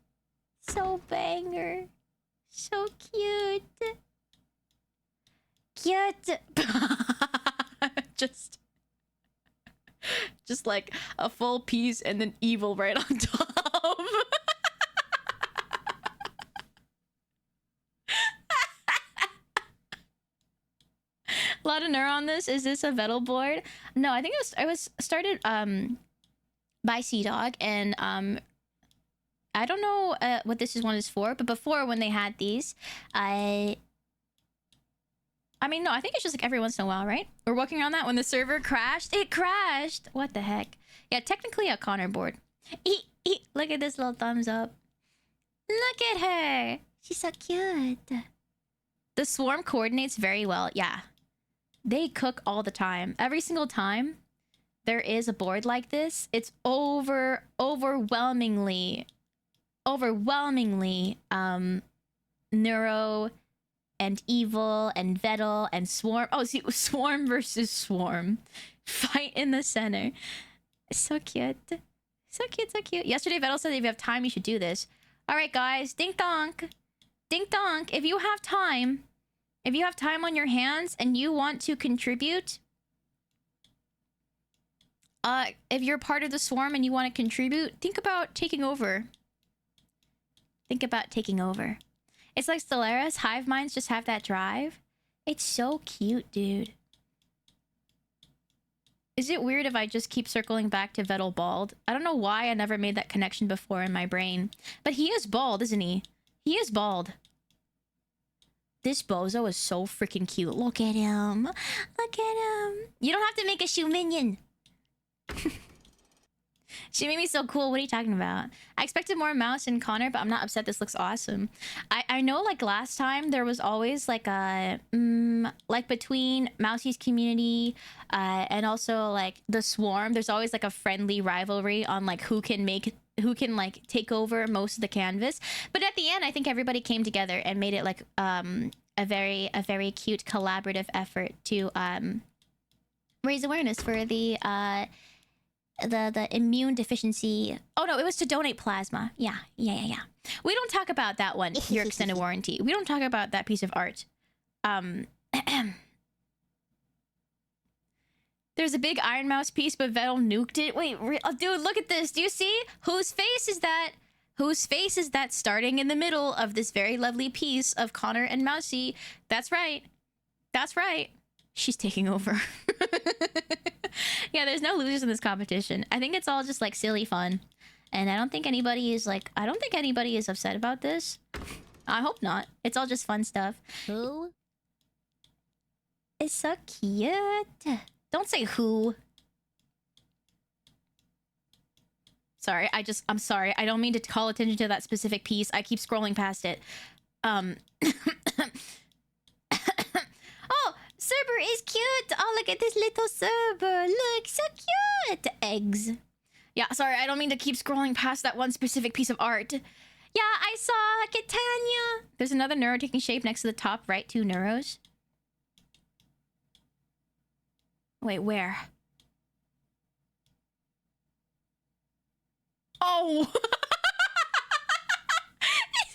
So banger. So cute. Cute. Just like a full piece and then evil right on top. A lot of Nur on this. Is this a Vettel board? No, I think it was started by Sea Dog, and I don't know what this one is for, but before when they had these, I mean, no, I think it's just like every once in a while, right? We're working on that when the server crashed. It crashed! What the heck? Yeah, technically a Connor board. Look at this little thumbs up. Look at her! She's so cute. The swarm coordinates very well. Yeah. They cook all the time. Every single time there is a board like this, it's overwhelmingly Neuro and Evil and Vettel and Swarm. Oh, see, Swarm versus Swarm. Fight in the center. So cute. So cute, so cute. Yesterday, Vettel said if you have time, you should do this. All right, guys. Dink donk. Dink donk. If you have time on your hands and you want to contribute, if you're part of the swarm and you want to contribute, think about taking over. Think about taking over. It's like Stellaris. Hive minds just have that drive. It's so cute, dude. Is it weird if I just keep circling back to Vettel bald? I don't know why I never made that connection before in my brain. But he is bald, isn't he? He is bald. This bozo is so freaking cute. Look at him. Look at him. You don't have to make a shoe minion. She made me so cool. What are you talking about? I expected more Mouse and Connor, but I'm not upset. This looks awesome. I know, like, last time there was always like a like between Mousie's community and also like the swarm, there's always like a friendly rivalry on like who can like take over most of the canvas. But at the end, I think everybody came together and made it like a very cute collaborative effort to raise awareness for the the immune deficiency. Oh no, it was to donate plasma. Yeah. We don't talk about that one. Your extended warranty. We don't talk about that piece of art. There's a big Iron Mouse piece, but Vettel nuked it. Wait, dude, look at this. Do you see? Whose face is that? Whose face is that starting in the middle of this very lovely piece of Connor and Mousy? That's right. That's right. She's taking over. Yeah, there's no losers in this competition. I think it's all just like silly fun. And I don't think anybody is like, I don't think anybody is upset about this. I hope not. It's all just fun stuff. Who? It's so cute. Don't say who. Sorry, I'm sorry. I don't mean to call attention to that specific piece. I keep scrolling past it. Oh, Cerber is cute. Oh, look at this little Cerber. Look, so cute. Eggs. Yeah, sorry, I don't mean to keep scrolling past that one specific piece of art. Yeah, I saw Catania. There's another neuro taking shape next to the top right 2 neuros. Wait, where? Oh!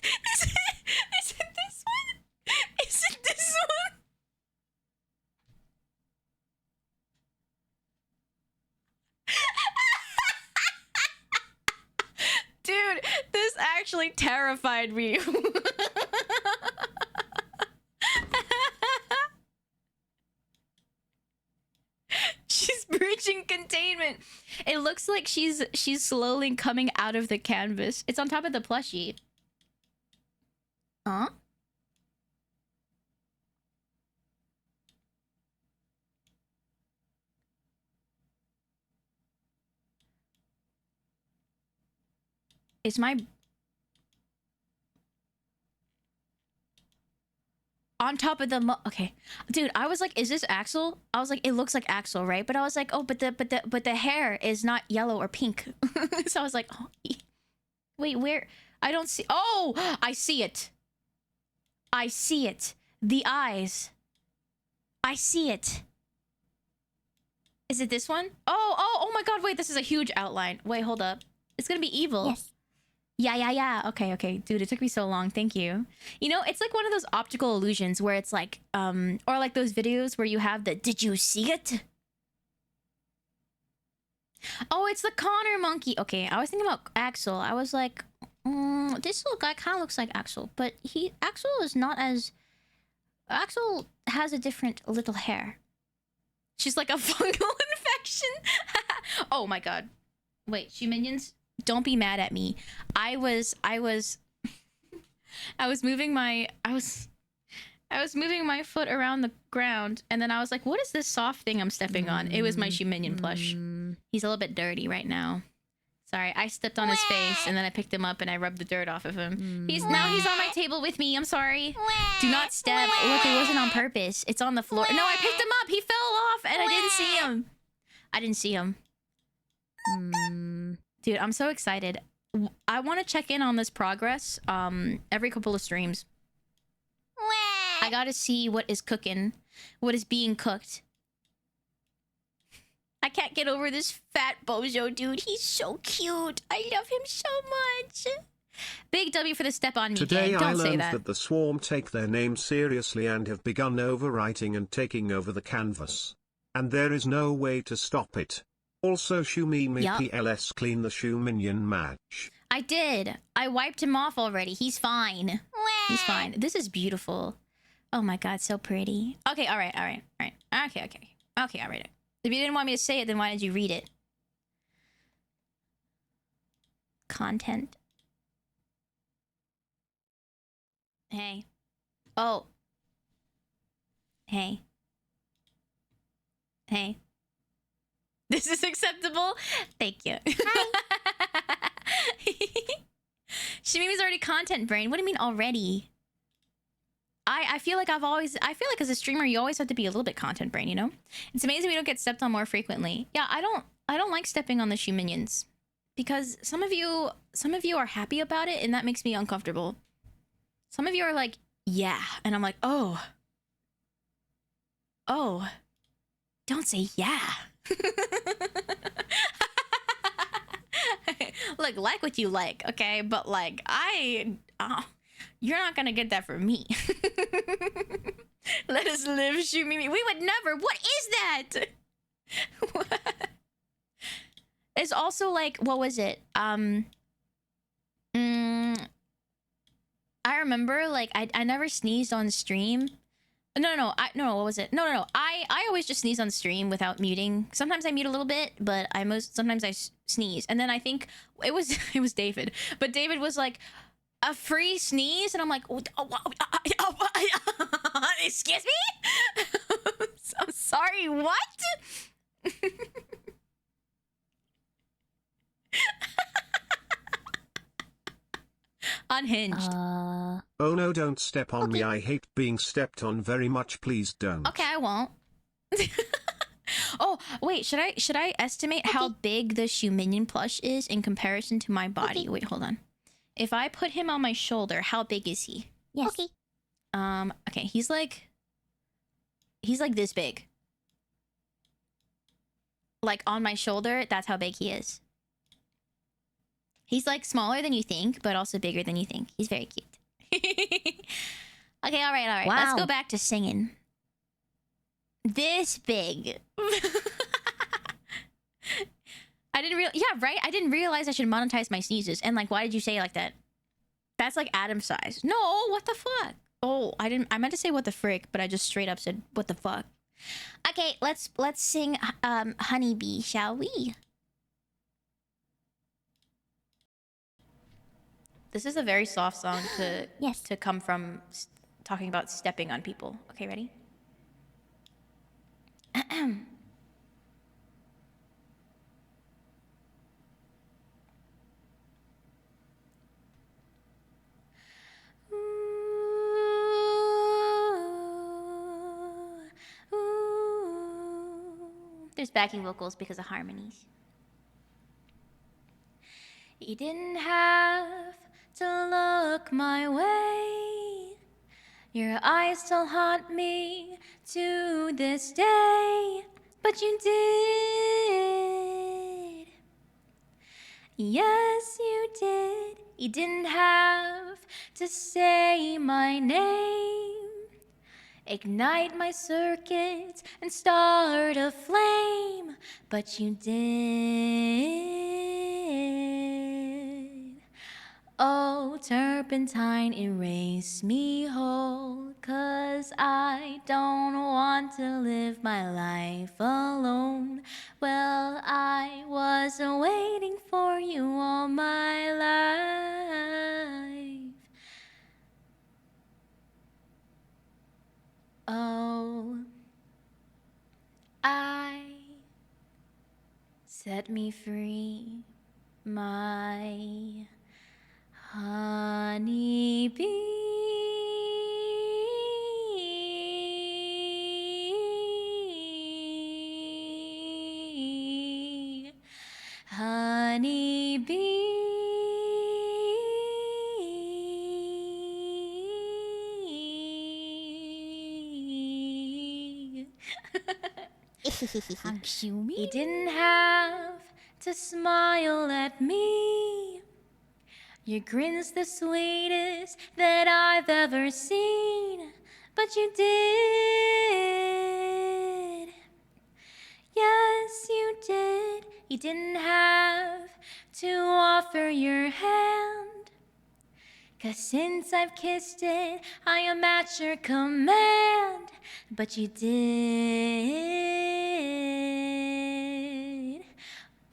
Is it this one? Is it this one? Dude, this actually terrified me. She's breaching containment. It looks like she's slowly coming out of the canvas. It's on top of the plushie. Huh? Is my... On top of the okay, dude, I was like, is this Axel? I was like, it looks like Axel, right? But I was like, oh, but the hair is not yellow or pink. So I was like, oh, wait, where? I don't see. Oh, I see it. I see it. The eyes. I see it. Is it this one? Oh my God! Wait, this is a huge outline. Wait, hold up. It's gonna be evil. Yes. Yeah. Okay. Dude, it took me so long. Thank you. You know, it's like one of those optical illusions where it's like, or like those videos where you have the, did you see it? Oh, it's the Connor monkey. Okay, I was thinking about Axel. I was like, this little guy kind of looks like Axel, but Axel is not as... Axel has a different little hair. She's like a fungal infection. Oh my God. Wait, minions? Don't be mad at me. I was moving my foot around the ground, and then I was like, what is this soft thing I'm stepping on? It was my Minion plush. He's a little bit dirty right now. Sorry, I stepped on his face, and then I picked him up and I rubbed the dirt off of him. He's on my table with me. I'm sorry. Do not step. Look, it wasn't on purpose. It's on the floor. No, I picked him up. He fell off, and I didn't see him. Dude, I'm so excited. I want to check in on this progress every couple of streams. I gotta see what is cooking, what is being cooked. I can't get over this fat bozo dude. He's so cute. I love him so much. Big W for the step on me. Today Don't I say learned that. that the swarm take their name seriously and have begun overwriting and taking over the canvas. And there is no way to stop it. Also Shumimi Yup. PLS clean the shoe minion match. I did. I wiped him off already. He's fine. He's fine. This is beautiful. Oh my God, so pretty. Okay, all right. Okay, I'll read it. If you didn't want me to say it, then why did you read it? Content. Hey. Oh. Hey. This is acceptable? Thank you. Hi. Shimimi's already content brain. What do you mean already? I feel like as a streamer you always have to be a little bit content brain, you know? It's amazing we don't get stepped on more frequently. Yeah, I don't like stepping on the shoe minions. Because some of you are happy about it and that makes me uncomfortable. Some of you are like, yeah, and I'm like, oh. Don't say yeah. Look, like what you like, okay? But like, you're not gonna get that from me. Let us live, Shumimi. We would never. What is that? It's also like, what was it? I remember like I never sneezed on stream. No, what was it? No. I always just sneeze on stream without muting. Sometimes I mute a little bit, but sometimes I sneeze. And then I think it was David. But David was like, a free sneeze, and I'm like, excuse me? I'm sorry, what? Unhinged. Oh no, don't step on me. I hate being stepped on very much. Please don't. Okay, I won't. Oh, wait, should I estimate how big the Shoe Minion plush is in comparison to my body? Wait, hold on. If I put him on my shoulder, how big is he? Yes. Okay. Okay, he's like this big. Like on my shoulder, that's how big he is. He's like smaller than you think, but also bigger than you think. He's very cute. Okay, all right. Wow. Let's go back to singing. This big. I didn't realize I should monetize my sneezes. And like, why did you say it like that? That's like Adam's size. No, what the fuck? Oh, I meant to say what the frick, but I just straight up said what the fuck. Okay, let's sing Honeybee, shall we? This is a very soft song to come from talking about stepping on people. Okay, ready? There's backing vocals because of harmonies. You didn't have to look my way. Your eyes still haunt me to this day, but you did. Yes, you did. You didn't have to say my name. Ignite my circuits and start a flame, but you did. Oh, turpentine, erase me whole, 'cause I don't want to live my life alone. Well, I was waiting for you all my life. Oh, set me free, my honeybee, honeybee. You didn't have to smile at me. Your grin's the sweetest that I've ever seen, but you did. Yes, you did. You didn't have to offer your hand, 'cause since I've kissed it, I am at your command. But you did.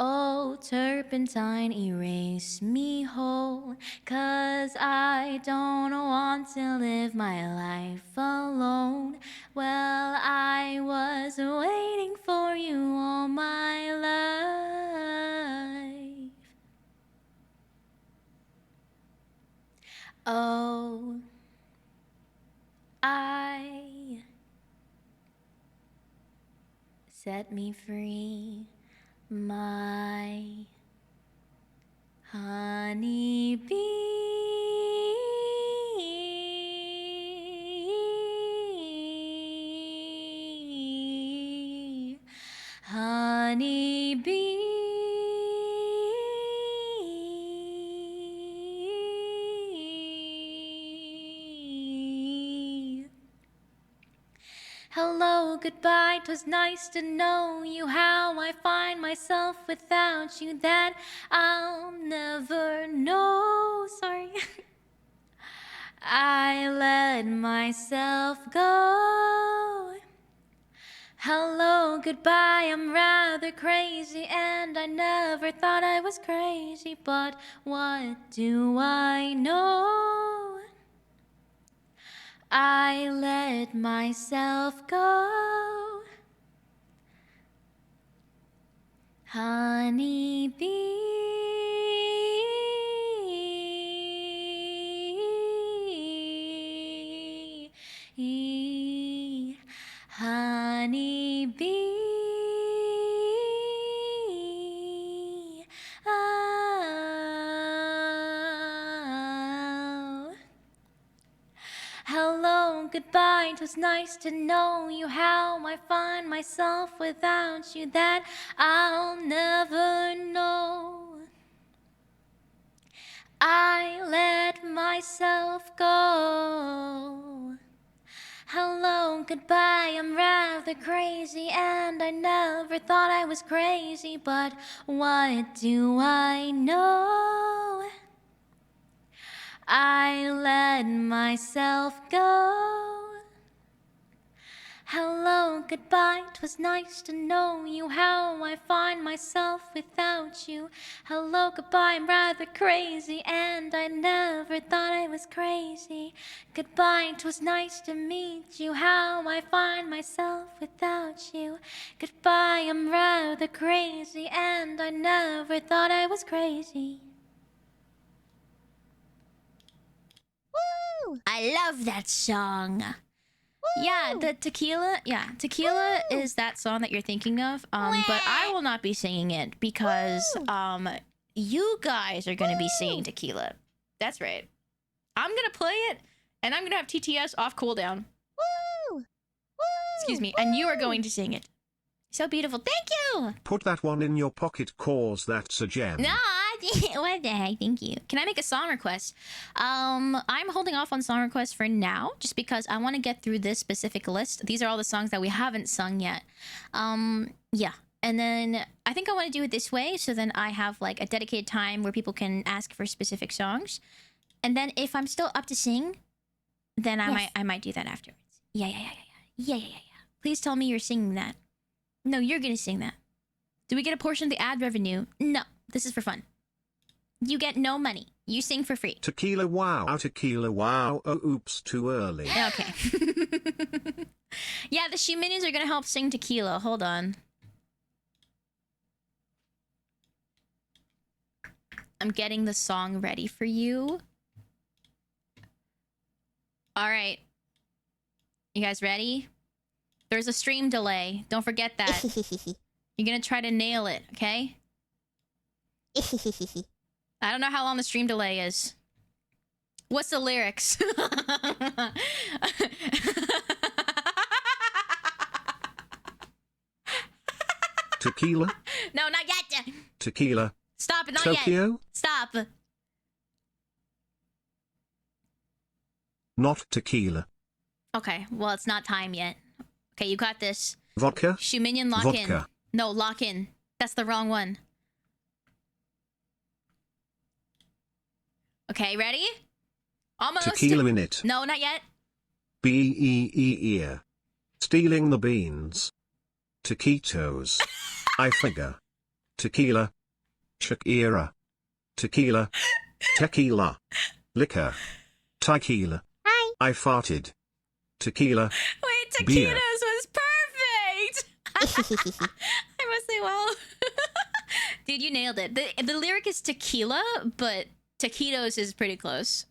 Oh, turpentine, erase me whole, 'cause I don't want to live my life alone. Well, I was waiting for you all my life. Oh, set me free, my honeybee, honeybee. Hello, goodbye, 'twas nice to know you. How I find myself without you, that I'll never know. Sorry. I let myself go. Hello, goodbye, I'm rather crazy, and I never thought I was crazy, but what do I know? I let myself go. Honey bee, honey bee, oh. Hello, goodbye, 'twas nice to know you. How I find myself without you, that I'll never know. I let myself go. Hello, goodbye, I'm rather crazy, and I never thought I was crazy, but what do I know? I let myself go. Hello, goodbye, 'twas nice to know you. How I find myself without you. Hello, goodbye, I'm rather crazy, and I never thought I was crazy. Goodbye, 'twas nice to meet you. How I find myself without you. Goodbye, I'm rather crazy, and I never thought I was crazy. I love that song. Yeah, the tequila. Yeah, tequila is that song that you're thinking of. But I will not be singing it because you guys are gonna be singing tequila. That's right. I'm gonna play it, and I'm gonna have TTS off cooldown. Woo! Excuse me, and you are going to sing it. So beautiful. Thank you. Put that one in your pocket, cause that's a gem. No, what the heck? Thank you. Can I make a song request? I'm holding off on song requests for now, just because I want to get through this specific list. These are all the songs that we haven't sung yet. Yeah. And then I think I want to do it this way, so then I have like a dedicated time where people can ask for specific songs. And then if I'm still up to sing, then I might do that afterwards. Yeah. Please tell me you're singing that. No, you're gonna sing that. Do we get a portion of the ad revenue? No, this is for fun. You get no money. You sing for free. Tequila wow. Oh, oops, too early. Okay. Yeah, the She Minions are gonna help sing tequila. Hold on. I'm getting the song ready for you. All right. You guys ready? There's a stream delay. Don't forget that. You're gonna try to nail it, okay? I don't know how long the stream delay is. What's the lyrics? Tequila? No, not yet. Tequila. Stop it, not Tokyo? yet. Stop. Not tequila. Okay, well, it's not time yet. Okay, you got this. Vodka? Shuminion, lock in. Vodka. No, lock in. That's the wrong one. Okay, ready? Almost. Tequila in it. No, not yet. B-E-E-E. Stealing the beans. Taquitos. I figure. Tequila. Shakira. Tequila. Tequila. Liquor. Tequila. Hi. I farted. Tequila. Wait, taquitos Beer. was perfect! I must say, well. Dude, you nailed it. The lyric is tequila, but taquitos is pretty close.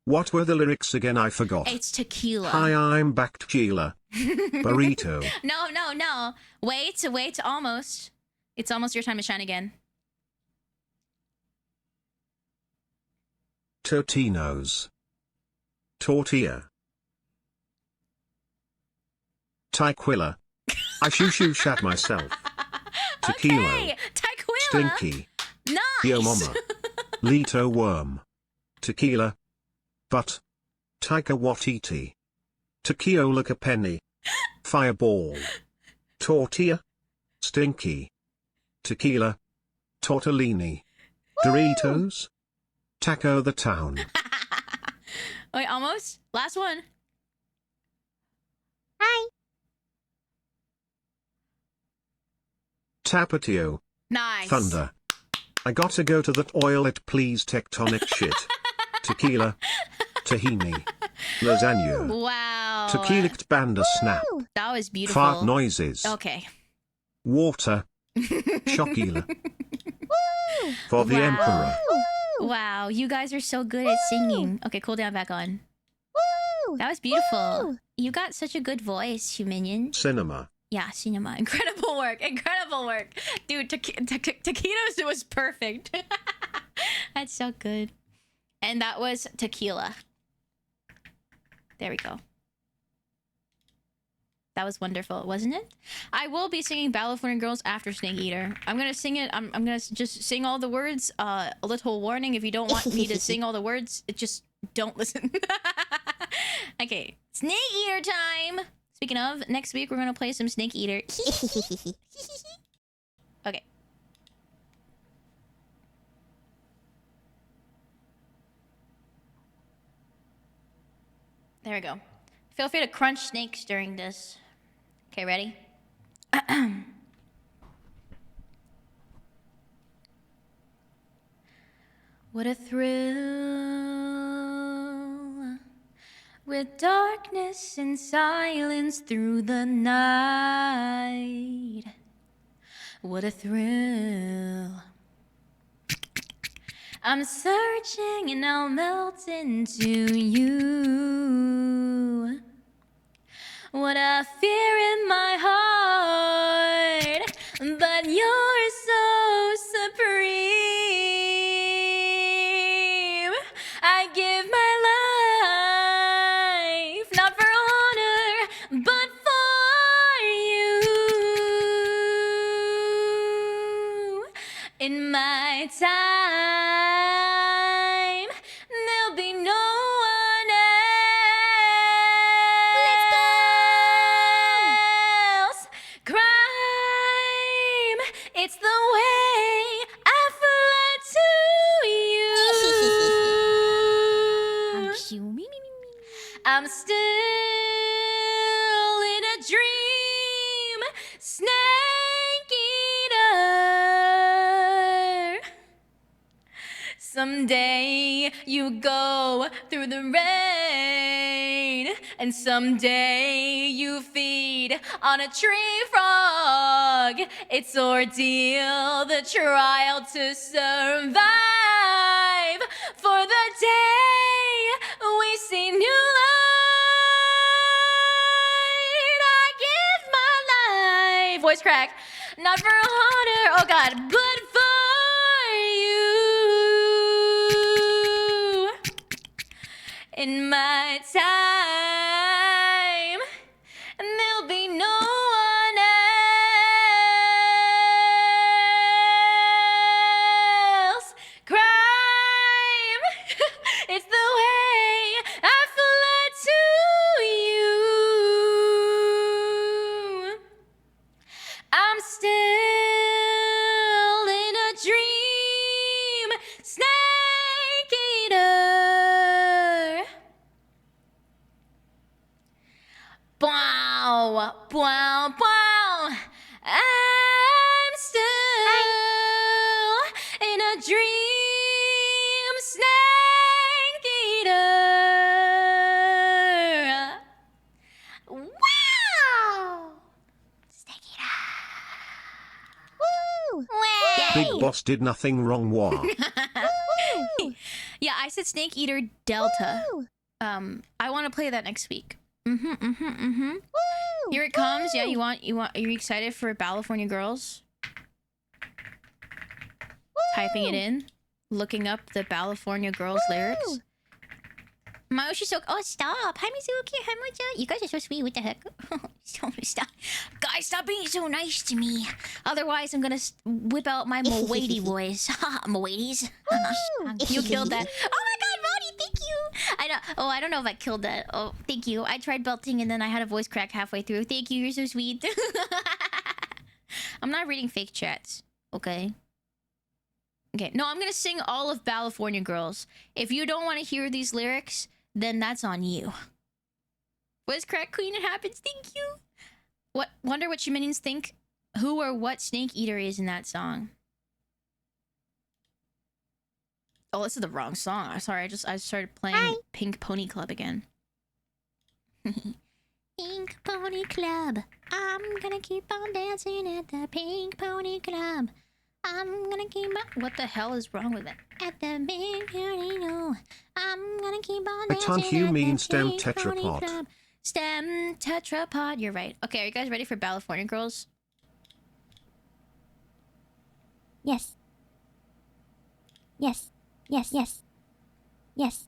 What were the lyrics again? I forgot. It's tequila. Hi, I'm back, tequila. Burrito. No. Wait, almost. It's almost your time to shine again. Totinos. Tortilla. Tequila. I shoo shat myself. Tequila. Okay, tequila. Stinky. Nice. Yo mama. Lito worm. Tequila. But. Taika Watiti. Tequiola penny. Fireball. Tortilla. Stinky. Tequila. Tortellini. Doritos. Taco the Town. Wait, almost? Last one. Hi. Tapatio. Nice. Thunder. I gotta go to that oil it please tectonic shit. Tequila. Tahini. Lasagna. Wow. Tequilict banda snap. That was beautiful. Fart noises. Okay. Water. Shockila. For the Wow. Emperor. Wow, you guys are so good at singing. Okay, cool down, back on. That was beautiful. You got such a good voice, Huminion. Cinema. Yeah, cinema. Incredible work. Incredible work. Dude, taquitos was perfect. That's so good. And that was tequila. There we go. That was wonderful, wasn't it? I will be singing California Girls after Snake Eater. I'm gonna sing it. I'm gonna just sing all the words. A little warning: if you don't want me to sing all the words, just don't listen. Okay, Snake Eater time. Speaking of, next week we're gonna play some Snake Eater. Okay. There we go. Feel free to crunch snakes during this. Okay, ready? What a thrill, with darkness and silence through the night. What a thrill. I'm searching and I'll melt into you. What a fear in my heart, but you're so supreme. I give my life, not for honor, but for you. In my time, there'll be no one else. Crime, it's the way I fly to you. I'm still in a dream, Snake Eater. Someday you go through the rain, and someday you feed on a tree frog. It's ordeal, the trial to survive. For the day we see new light, I give my life. Voice crack. Not for honor, oh God, but for you. In my time, and there'll be no one else. Crime, it's the way I fly to you. I'm still in a dream, Snake Eater. Wow, wow, wow. I'm still in a dream, Snake Eater. Wow! Snake Eater. Woo! Big Boss did nothing wrong. Wah. Yeah, I said Snake Eater Delta. I want to play that next week. Here it comes. Yeah, are you excited for California Girls? Typing it in, looking up the California Girls lyrics. Maoshi so. Oh, stop! Hi, Mizuki. Hi, Mocha. You guys are so sweet. What the heck? Stop, guys! Stop being so nice to me. Otherwise, I'm gonna whip out my Moady voice. Moadies. You killed that. Oh my God, Modi! Thank you. I know. Oh, I don't know if I killed that. Oh, thank you. I tried belting and then I had a voice crack halfway through. Thank you. You're so sweet. I'm not reading fake chats. Okay. Okay. No, I'm gonna sing all of California Girls. If you don't want to hear these lyrics, then that's on you. Voice crack queen, it happens. Thank you. What? Wonder what you minions think? Who or what Snake Eater is in that song? Oh, this is the wrong song. I'm sorry. I started playing Pink Pony Club again. Pink Pony Club. I'm gonna keep on dancing at the Pink Pony Club. I'm gonna keep on... What the hell is wrong with it? At the Pink Pony Club. I'm gonna keep on dancing Aren't you at mean the stem Pink Pony tetrapod? Club. Stem tetrapod. You're right. Okay, are you guys ready for California Girls? Yes. Yes. Yes, yes. Yes.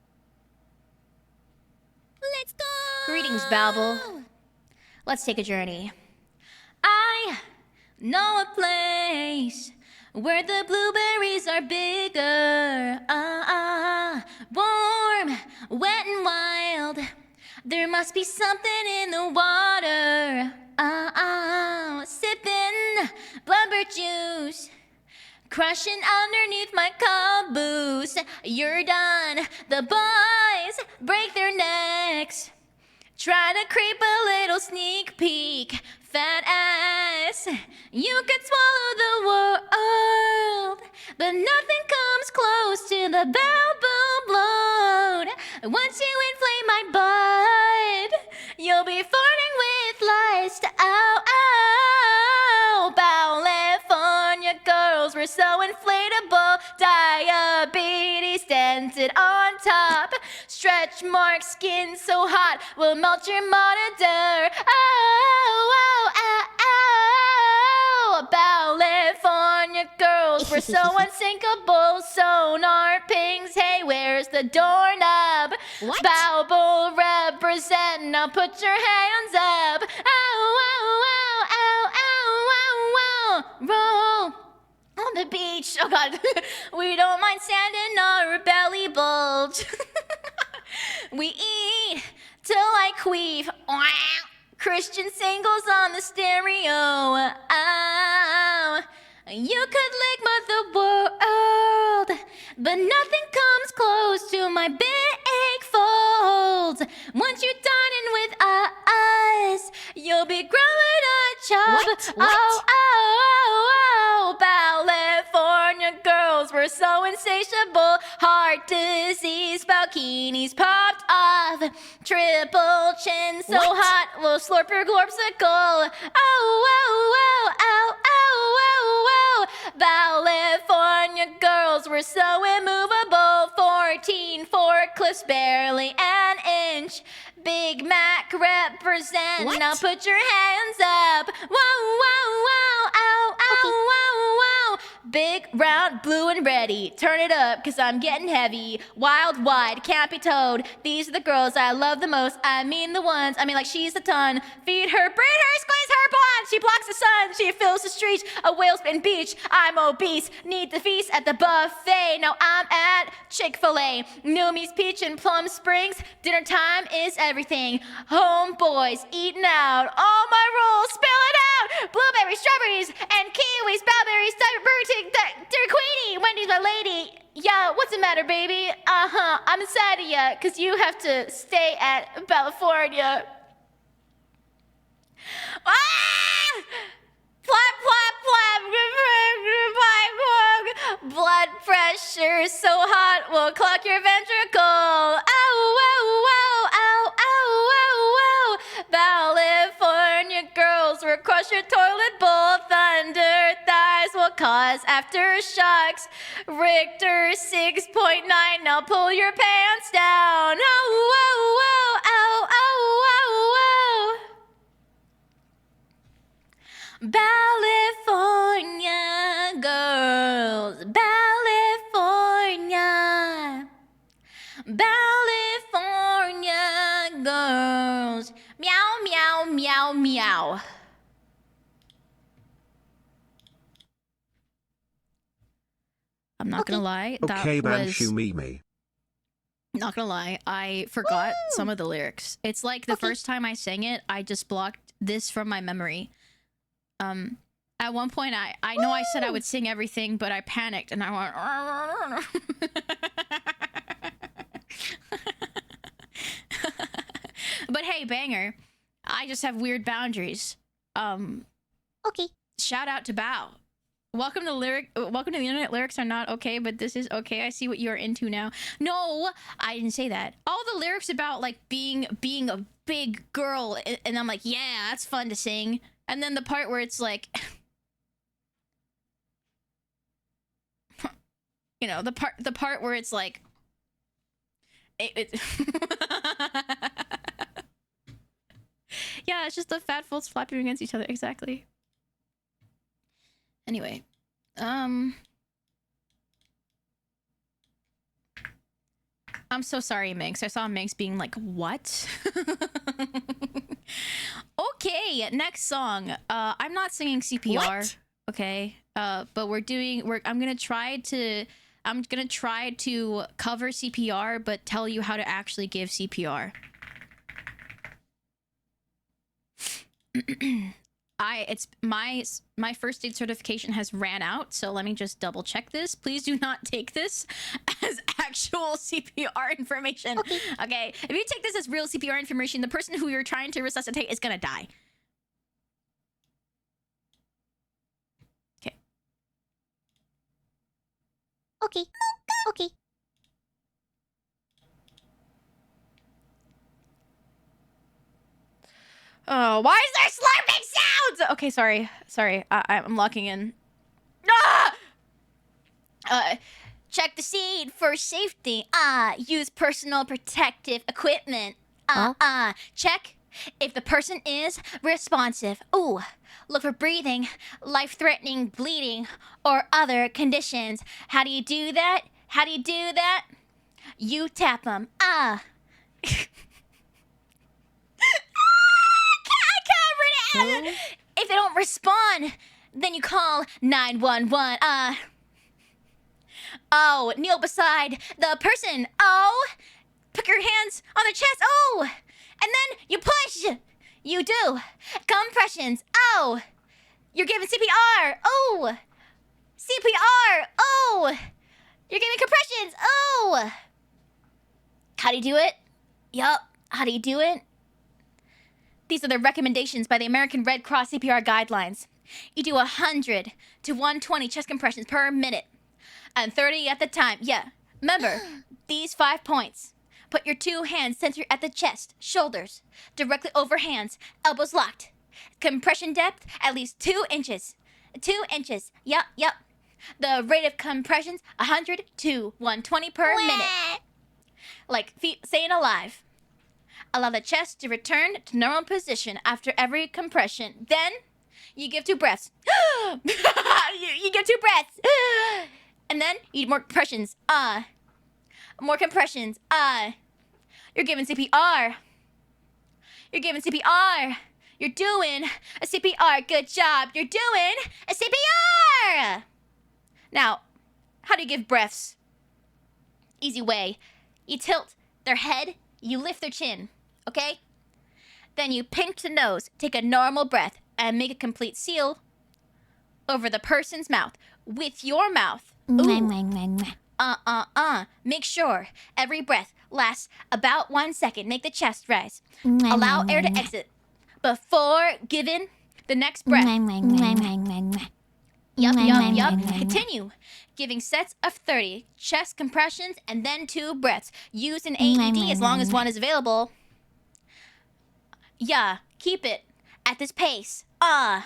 Let's go! Greetings, Babel. Let's take a journey. I know a place where the blueberries are bigger. Warm, wet, and wild. There must be something in the water. Sipping blubber juice. Crushing underneath my caboose. You're done. The boys break their necks. Try to creep a little sneak peek. Fat ass. You could swallow the world, but nothing comes close to the bamboo bloat. Once you inflate my butt, you'll be farting with lust. Ow, ow. California girls were so inflatable. Diabetes dented on top. Stretch mark skin so hot will melt your monitor. Oh, oh, oh, oh. California girls were so unsinkable. Sonar pings, hey, where's the doorknob? What? Bowel represent, now put your hands up. Oh, oh, oh, oh, oh, oh, oh. Roll on the beach. Oh, God. We don't mind sand in our belly bulge. We eat till I queef. Christian singles on the stereo. Oh, you could lick the world, but nothing comes close to my big folds. Once you're done in with us, you'll be growing a chub. What? Oh, oh, oh, oh. California girls were so insatiable. Heart disease, bikinis popped off. Triple chin so hot, will slurp your glorpsicle. Oh, oh, oh, oh, oh, oh, oh. California girls were so immovable. 14 forklifts, barely an inch. Big Mac represent. What? Now put your hands up. Whoa, whoa, whoa, ow, ow, whoa, whoa. Big, round, blue, and ready. Turn it up, cause I'm getting heavy. Wild, wide, can't be towed. These are the girls I love the most. I mean the ones, like she's a ton. Feed her, braid her, squeeze her blonde. She blocks the sun, she fills the streets. A whalespin beach, I'm obese. Need the feast at the buffet. Now I'm at Chick-fil-A. Noomies, Peach, and Plum Springs. Dinner time is everything. Homeboys eating out. All my rolls, spill it out. Blueberries, strawberries, and kiwis. Blueberries, Dairy Queenie. Wendy's my lady. Yeah, what's the matter, baby? I'm inside of ya, cause you have to stay at California. Ah! Plap, plap, plap. Blood pressure so hot will clog your ventricle. Ow, ow, ow, ow, ow, ow, ow. California girls will crush your toilet bowl. Thunder thighs will cause aftershocks. Richter 6.9, now pull your pants down. Oh, oh, oh, oh, oh, oh, oh. California girls, California, California girls, meow, meow, meow, meow. I'm not gonna lie, that Okay, was... Banshu Mimi. Not gonna lie, I forgot some of the lyrics. It's like the first time I sang it, I just blocked this from my memory. At one point, I know I said I would sing everything, but I panicked and I went. But hey, banger! I just have weird boundaries. Okay. Shout out to Bao. Welcome to the internet. Lyrics are not okay, but this is okay. I see what you're into now. No, I didn't say that. All the lyrics about like being a big girl, and I'm like, yeah, that's fun to sing. And then the part where it's like, you know, the part where it's like, yeah, it's just the fat folds flapping against each other. Exactly. Anyway, I'm so sorry, Minx. I saw Minx being like, what? Okay, next song. I'm not singing CPR. What? Okay. But I'm gonna try to cover CPR, but tell you how to actually give CPR. It's my first aid certification has ran out, so let me just double check this. Please do not take this as actual CPR information. Okay. If you take this as real CPR information, the person who you're trying to resuscitate is gonna die. Okay. Okay. Okay. Oh, why is there slurping sounds? Okay, sorry. I'm locking in. Ah! Check the seat for safety. Use personal protective equipment. Check if the person is responsive. Ooh, look for breathing, life-threatening bleeding, or other conditions. How do you do that? You tap them. If they don't respond, then you call 911. Kneel beside the person. Put your hands on their chest. And then you push. You do compressions. You're giving CPR. CPR. You're giving compressions. How do you do it? Yup. How do you do it? These are the recommendations by the American Red Cross CPR guidelines. You do 100 to 120 chest compressions per minute and 30 at the time. Yeah, remember, these 5 points. Put your 2 hands centered at the chest, shoulders, directly over hands, elbows locked. Compression depth, at least 2 inches. 2 inches. Yup. The rate of compressions, 100 to 120 per minute. Like feet staying alive. Allow the chest to return to normal position after every compression. Then, you give 2 breaths. you give 2 breaths. And then, you need more compressions. More compressions. You're giving CPR. You're doing a CPR. Good job. You're doing a CPR. Now, how do you give breaths? Easy way. You tilt their head. You lift their chin. Okay? Then you pinch the nose, take a normal breath, and make a complete seal over the person's mouth with your mouth. Make sure every breath lasts about 1 second. Make the chest rise. Allow air to exit before giving the next breath. Yup. Continue. Giving sets of 30 chest compressions and then 2 breaths. Use an AED as long as one is available. Yeah, keep it at this pace. A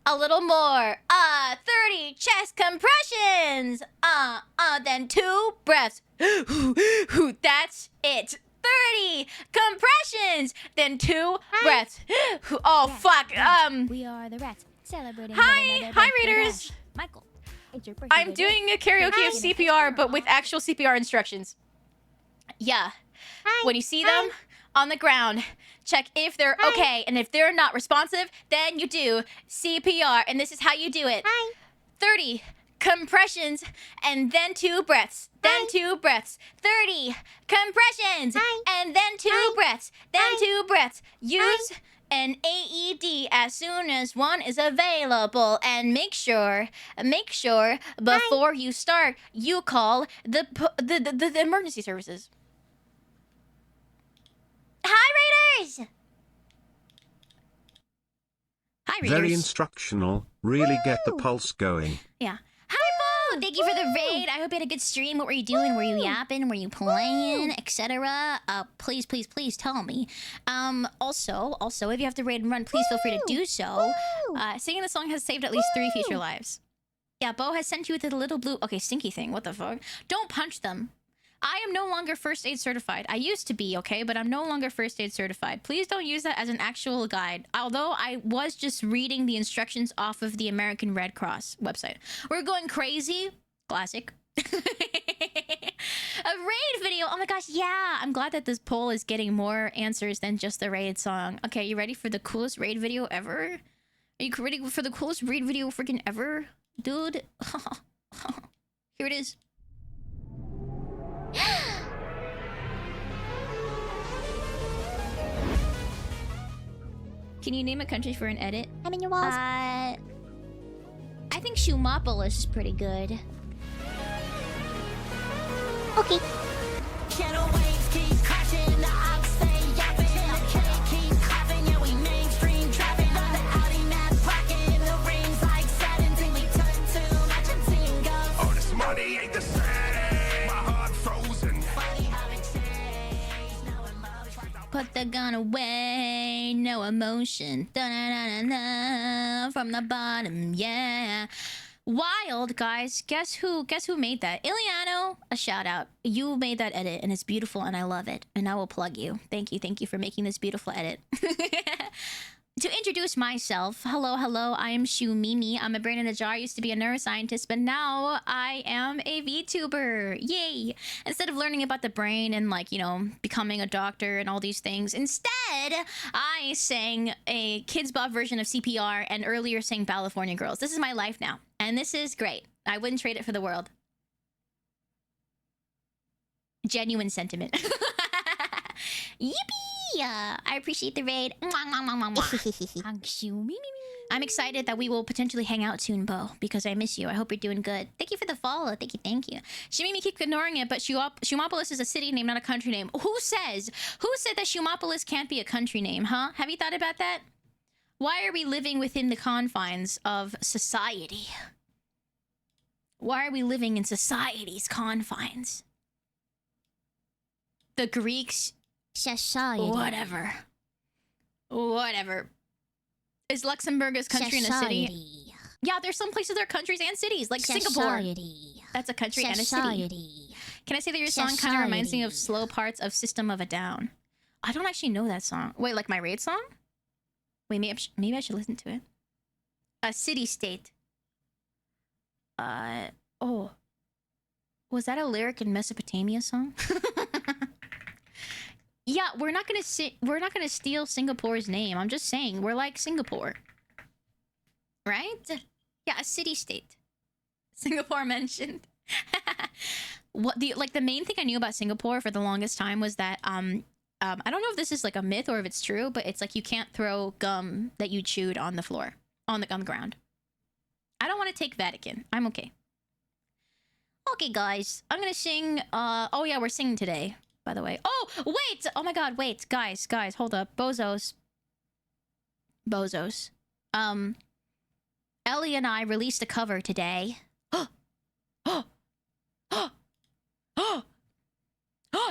little more. 30 chest compressions. Then 2 breaths. That's it. 30 compressions. Then 2 breaths. Oh, fuck. We are the rats celebrating. Hi, readers. Michael, it's your birthday. I'm doing a karaoke of CPR, but with actual CPR instructions. Yeah. When you see them on the ground, check if they're okay, and if they're not responsive, then you do CPR, and this is how you do it. 30 compressions, and then 2 breaths, then 2 breaths. 30 compressions, and then 2 breaths, then 2 breaths. Use an AED as soon as one is available, and make sure before you start, you call the emergency services. Hi, Raiders! Hi, Raiders. Very instructional. Really get the pulse going. Yeah. Hi, Bo! Thank you for the raid. I hope you had a good stream. What were you doing? Were you yapping? Were you playing? Etc. Please tell me. Also, if you have to raid and run, please feel free to do so. Singing the song has saved at least 3 future lives. Yeah, Bo has sent you the little blue... Okay, stinky thing. What the fuck? Don't punch them. I am no longer first aid certified. I used to be, okay? But I'm no longer first aid certified. Please don't use that as an actual guide. Although I was just reading the instructions off of the American Red Cross website. We're going crazy. Classic. A raid video. Oh my gosh, yeah. I'm glad that this poll is getting more answers than just the raid song. Okay, you ready for the coolest raid video ever? Are you ready for the coolest raid video freaking ever? Dude. Here it is. Can you name a country for an edit? I'm in your walls. I think Shumopolis is pretty good. Okay. Put the gun away, no emotion. Da-na-na-na-na, from the bottom, yeah. Wild, guys. Guess who made that? Iliano, a shout out. You made that edit and it's beautiful and I love it. And I will plug you. Thank you for making this beautiful edit. To introduce myself, hello, I am Shumimi. I'm a brain in a jar. I used to be a neuroscientist, but now I am a VTuber. Yay! Instead of learning about the brain and, like, you know, becoming a doctor and all these things, instead, I sang a Kids Bop version of CPR and earlier sang California Girls. This is my life now, and this is great. I wouldn't trade it for the world. Genuine sentiment. Yippee! I appreciate the raid. I'm excited that we will potentially hang out soon, Bo, because I miss you. I hope you're doing good. Thank you for the follow. Thank you. Shimimi keep ignoring it, but Shumopolis is a city name, not a country name. Who said that Shumopolis can't be a country name, huh? Have you thought about that? Why are we living within the confines of society? Why are we living in society's confines? The Greeks... Society. Whatever. Is Luxembourg a country and a city? Yeah, there's some places that are countries and cities, like Singapore. That's a country and a city. Can I say that your song kind of reminds me of slow parts of System of a Down? I don't actually know that song. Wait, like my raid song? Wait, maybe I should listen to it. A city-state. Oh. Was that a lyric in Mesopotamia song? Yeah, we're not gonna steal Singapore's name. I'm just saying, we're like Singapore. Right? Yeah, a city-state. Singapore mentioned. The main thing I knew about Singapore for the longest time was that I don't know if this is like a myth or if it's true, but it's like you can't throw gum that you chewed on the floor, on the ground. I don't want to take Vatican. I'm okay. Okay, guys, I'm gonna sing. Oh yeah, we're singing today, by the way. Oh wait! Oh my God! Wait, guys, hold up, bozos. Ellie and I released a cover today.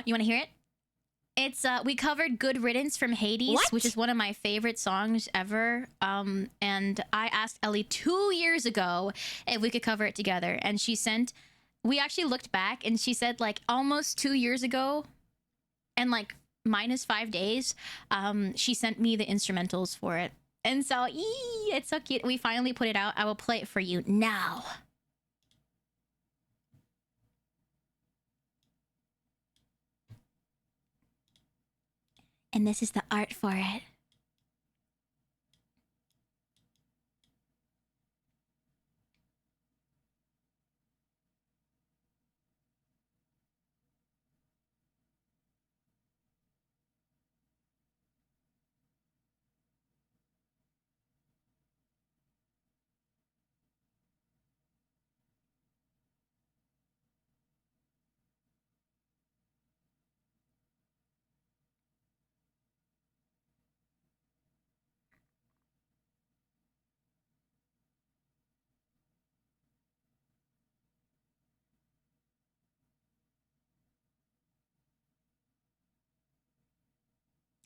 You want to hear it? It's we covered "Good Riddance" from Hades, which is one of my favorite songs ever. And I asked Ellie 2 years ago if we could cover it together, and she sent. We actually looked back, and she said like almost 2 years ago, and like minus 5 days, she sent me the instrumentals for it. And so, it's so cute. We finally put it out. I will play it for you now. And this is the art for it.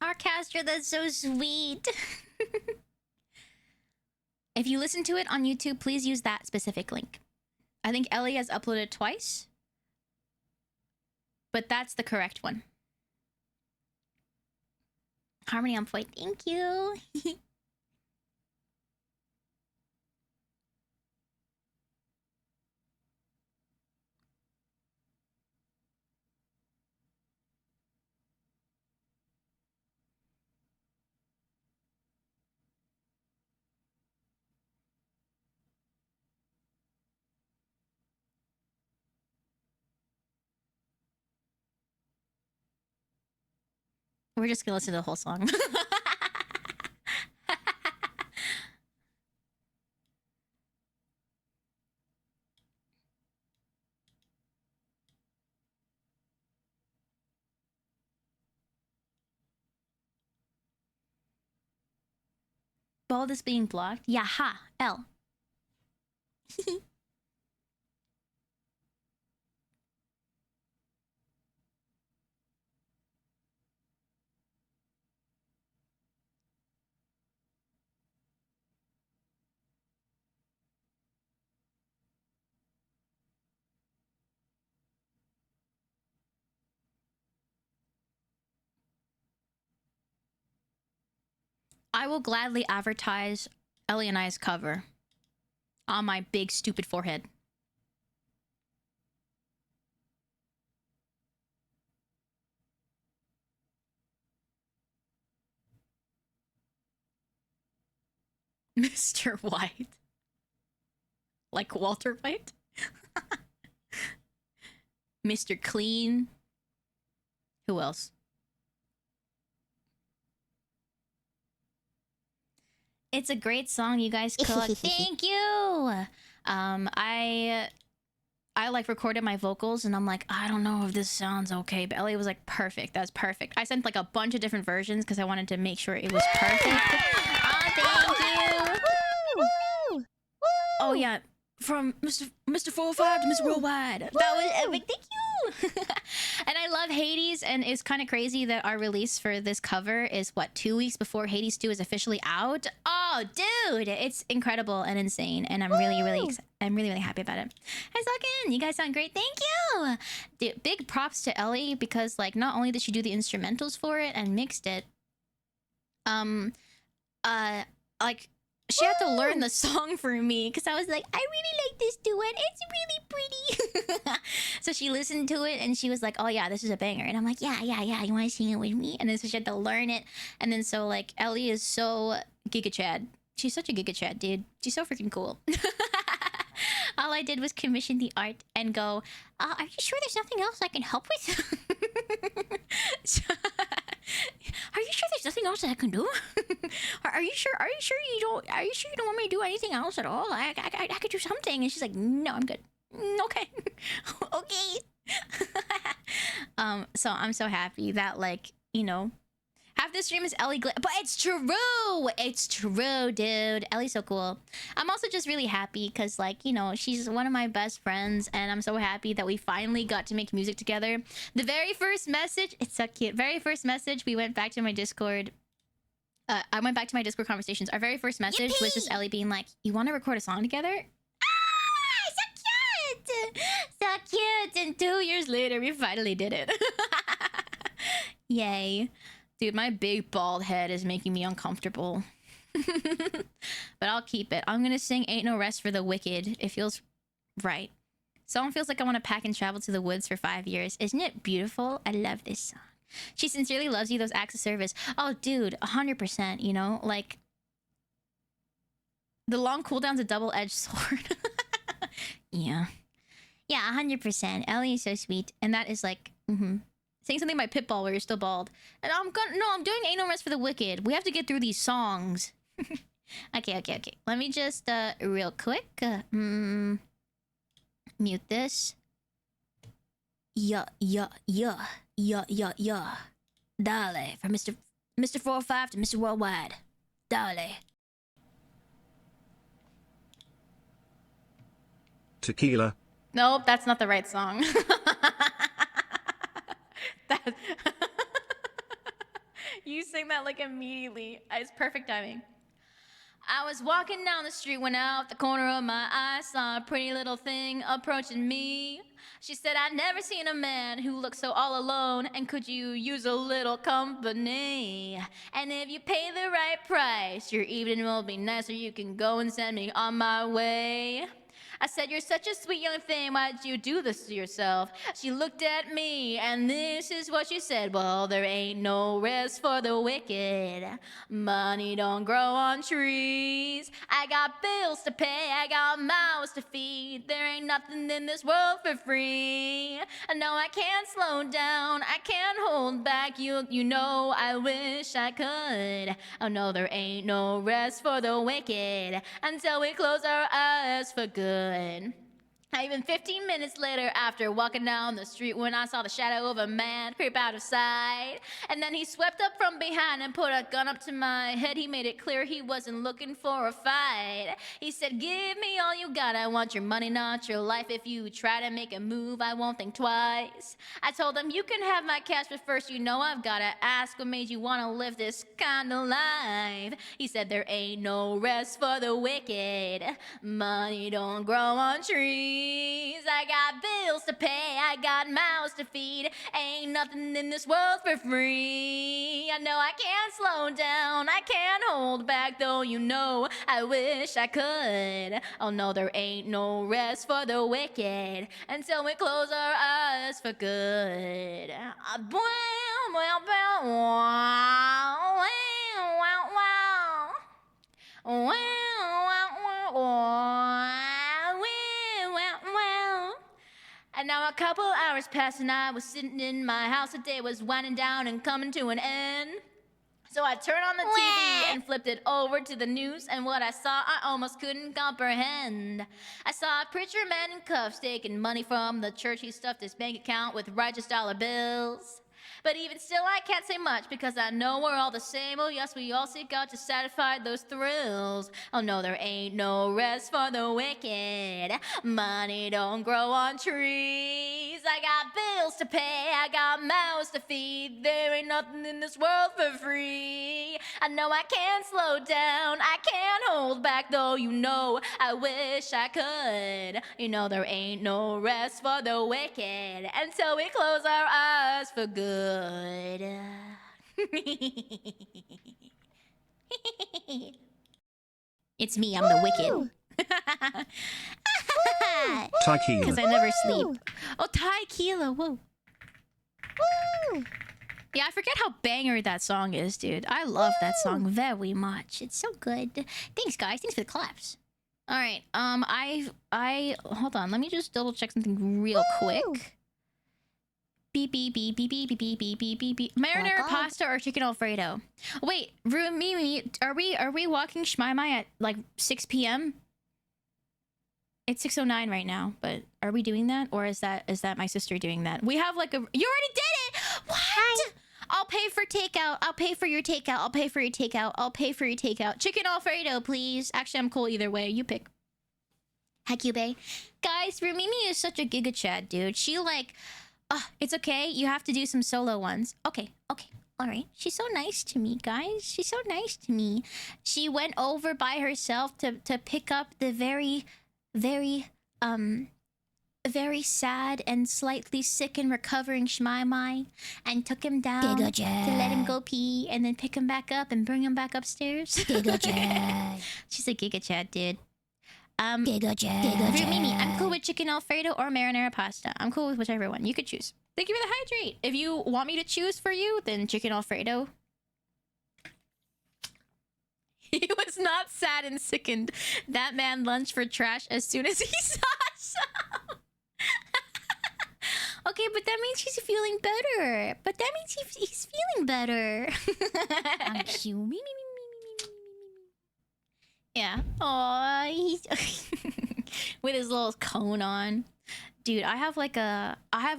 Arcastra, that's so sweet. If you listen to it on YouTube, please use that specific link. I think Ellie has uploaded twice, but that's the correct one. Harmony on point, thank you. We're just gonna listen to the whole song. Bald is being blocked? Yeah, ha, L. I will gladly advertise Ellie and I's cover on my big stupid forehead. Mr. White. Like Walter White? Mr. Clean. Who else? It's a great song, you guys cook. Thank you! I like recorded my vocals and I'm like, I don't know if this sounds okay. But Ellie was like, perfect. That's perfect. I sent like a bunch of different versions because I wanted to make sure it was perfect. Oh, thank you! Woo! Oh yeah, from Mr. 405 to Mr. Worldwide. That was epic. Thank you. And I love Hades, and it's kind of crazy that our release for this cover is what, 2 weeks before Hades 2 is officially out. Oh, dude, it's incredible and insane, and I'm really happy about it. Hi, Suckin, you guys sound great. Thank you. Dude, big props to Ellie because like not only did she do the instrumentals for it and mixed it, like she had to learn the song for me because I was like, I really like this duet. It's really pretty. So she listened to it and she was like, oh yeah, this is a banger. And I'm like, yeah. You want to sing it with me? And then so she had to learn it. And then so like Ellie is so Giga Chad. She's such a Giga Chad, dude. She's so freaking cool. All I did was commission the art and go, are you sure there's nothing else I can help with? Are you sure there's nothing else that I can do? Are you sure you don't want me to do anything else at all? I could do something. And she's like, no, I'm good. Okay. Okay. So I'm so happy that like, you know, half the stream is Ellie but it's true. It's true, dude. Ellie's so cool. I'm also just really happy because like, you know, she's one of my best friends and I'm so happy that we finally got to make music together. The very first message, it's so cute. Very first message, we went back to my Discord. I went back to my Discord conversations. Our very first message was just Ellie being like, you want to record a song together? Ah, so cute! So cute! And 2 years later, we finally did it. Yay. Dude, my big bald head is making me uncomfortable. But I'll keep it. I'm gonna sing Ain't No Rest for the Wicked. It feels right. Song feels like I want to pack and travel to the woods for 5 years. Isn't it beautiful? I love this song. She sincerely loves you, those acts of service. Oh, dude, 100%, you know? Like, the long cooldown's a double-edged sword. Yeah. Yeah, 100%. Ellie is so sweet. And that is like, saying something by Pitbull where you're still bald. And I'm doing Ain't No Rest for the Wicked. We have to get through these songs. Okay. Let me just, real quick, mute this. Yeah. Dale. From Mr. 405 to Mr. Worldwide. Dale. Tequila. Nope, that's not the right song. You sing that like immediately. It's perfect timing. I was walking down the street when out the corner of my eye saw a pretty little thing approaching me. She said, I'd never seen a man who looked so all alone, and could you use a little company? And if you pay the right price, your evening will be nice, or you can go and send me on my way. I said, you're such a sweet young thing, why'd you do this to yourself? She looked at me, and this is what she said. Well, there ain't no rest for the wicked. Money don't grow on trees. I got bills to pay, I got mouths to feed. There ain't nothing in this world for free. No, I can't slow down, I can't hold back. You know, I wish I could. Oh no, there ain't no rest for the wicked until we close our eyes for good. Even 15 minutes later, after walking down the street, when I saw the shadow of a man creep out of sight, and then he swept up from behind and put a gun up to my head. He made it clear he wasn't looking for a fight. He said, give me all you got, I want your money, not your life. If you try to make a move, I won't think twice. I told him, you can have my cash, but first you know I've gotta ask, what made you wanna live this kind of life? He said, there ain't no rest for the wicked. Money don't grow on trees. I got bills to pay, I got mouths to feed. Ain't nothing in this world for free. I know I can't slow down, I can't hold back, though you know I wish I could. Oh no, there ain't no rest for the wicked until we close our eyes for good. And now a couple hours passed and I was sitting in my house. The day was winding down and coming to an end. So I turned on the TV and flipped it over to the news, and what I saw I almost couldn't comprehend. I saw a preacher man in cuffs taking money from the church. He stuffed his bank account with righteous dollar bills. But even still, I can't say much because I know we're all the same. Oh yes, we all seek out to satisfy those thrills. Oh no, there ain't no rest for the wicked. Money don't grow on trees. I got bills to pay, I got mouths to feed. There ain't nothing in this world for free. I know I can't slow down, I can't hold back, though you know I wish I could. You know there ain't no rest for the wicked until we close our eyes for good. It's me, I'm the wicked. Tequila. Because I never sleep. Oh, tequila, whoa. Yeah, I forget how banger that song is, dude. I love that song very much. It's so good. Thanks, guys. Thanks for the claps. All right. I hold on. Let me just double check something real quick. Beep beep beep beep beep beep beep beep beep beep. Marinara pasta or chicken alfredo? Wait, Mimi, are we walking Shmaimai at like 6 p.m.? It's 6:09 right now, but are we doing that, or is that my sister doing that? We have like a. You already did it. What? Hi. I'll pay for takeout. I'll pay for your takeout. I'll pay for your takeout. I'll pay for your takeout. Chicken alfredo, please. Actually, I'm cool either way. You pick. Heck you, bae. Guys, Rumimi is such a giga chad, dude. She like. It's okay. You have to do some solo ones. Okay. All right. She's so nice to me, guys. She's so nice to me. She went over by herself to pick up the very sad and slightly sick and recovering Shmaimai and took him down to let him go pee and then pick him back up and bring him back upstairs. Giga Chad. She's a Giga Chad, dude. Giga Chad. Rumimi, I'm cool with chicken alfredo or marinara pasta. I'm cool with whichever one. You could choose. Thank you for the hydrate. If you want me to choose for you, then chicken alfredo. He was not sad and sickened. That man lunged for trash as soon as he saw some. Okay, but that means he's feeling better. He's feeling better. Yeah. Aw, he's with his little cone on. Dude, I have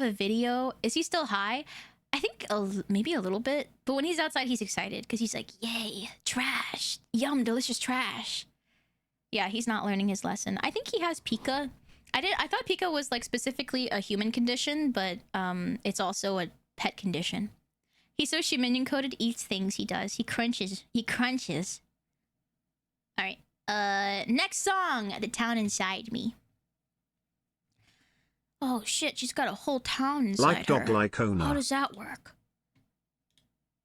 a video. Is he still high? I think maybe a little bit. But when he's outside, he's excited because he's like, yay, trash. Yum, delicious trash. Yeah, he's not learning his lesson. I think he has pica. I thought pica was like specifically a human condition, but it's also a pet condition. He's so minion coded, eats things, he does. He crunches. He crunches. Alright. Next song, The Town Inside Me. Oh shit, she's got a whole town inside Like dog her. like owner. How does that work?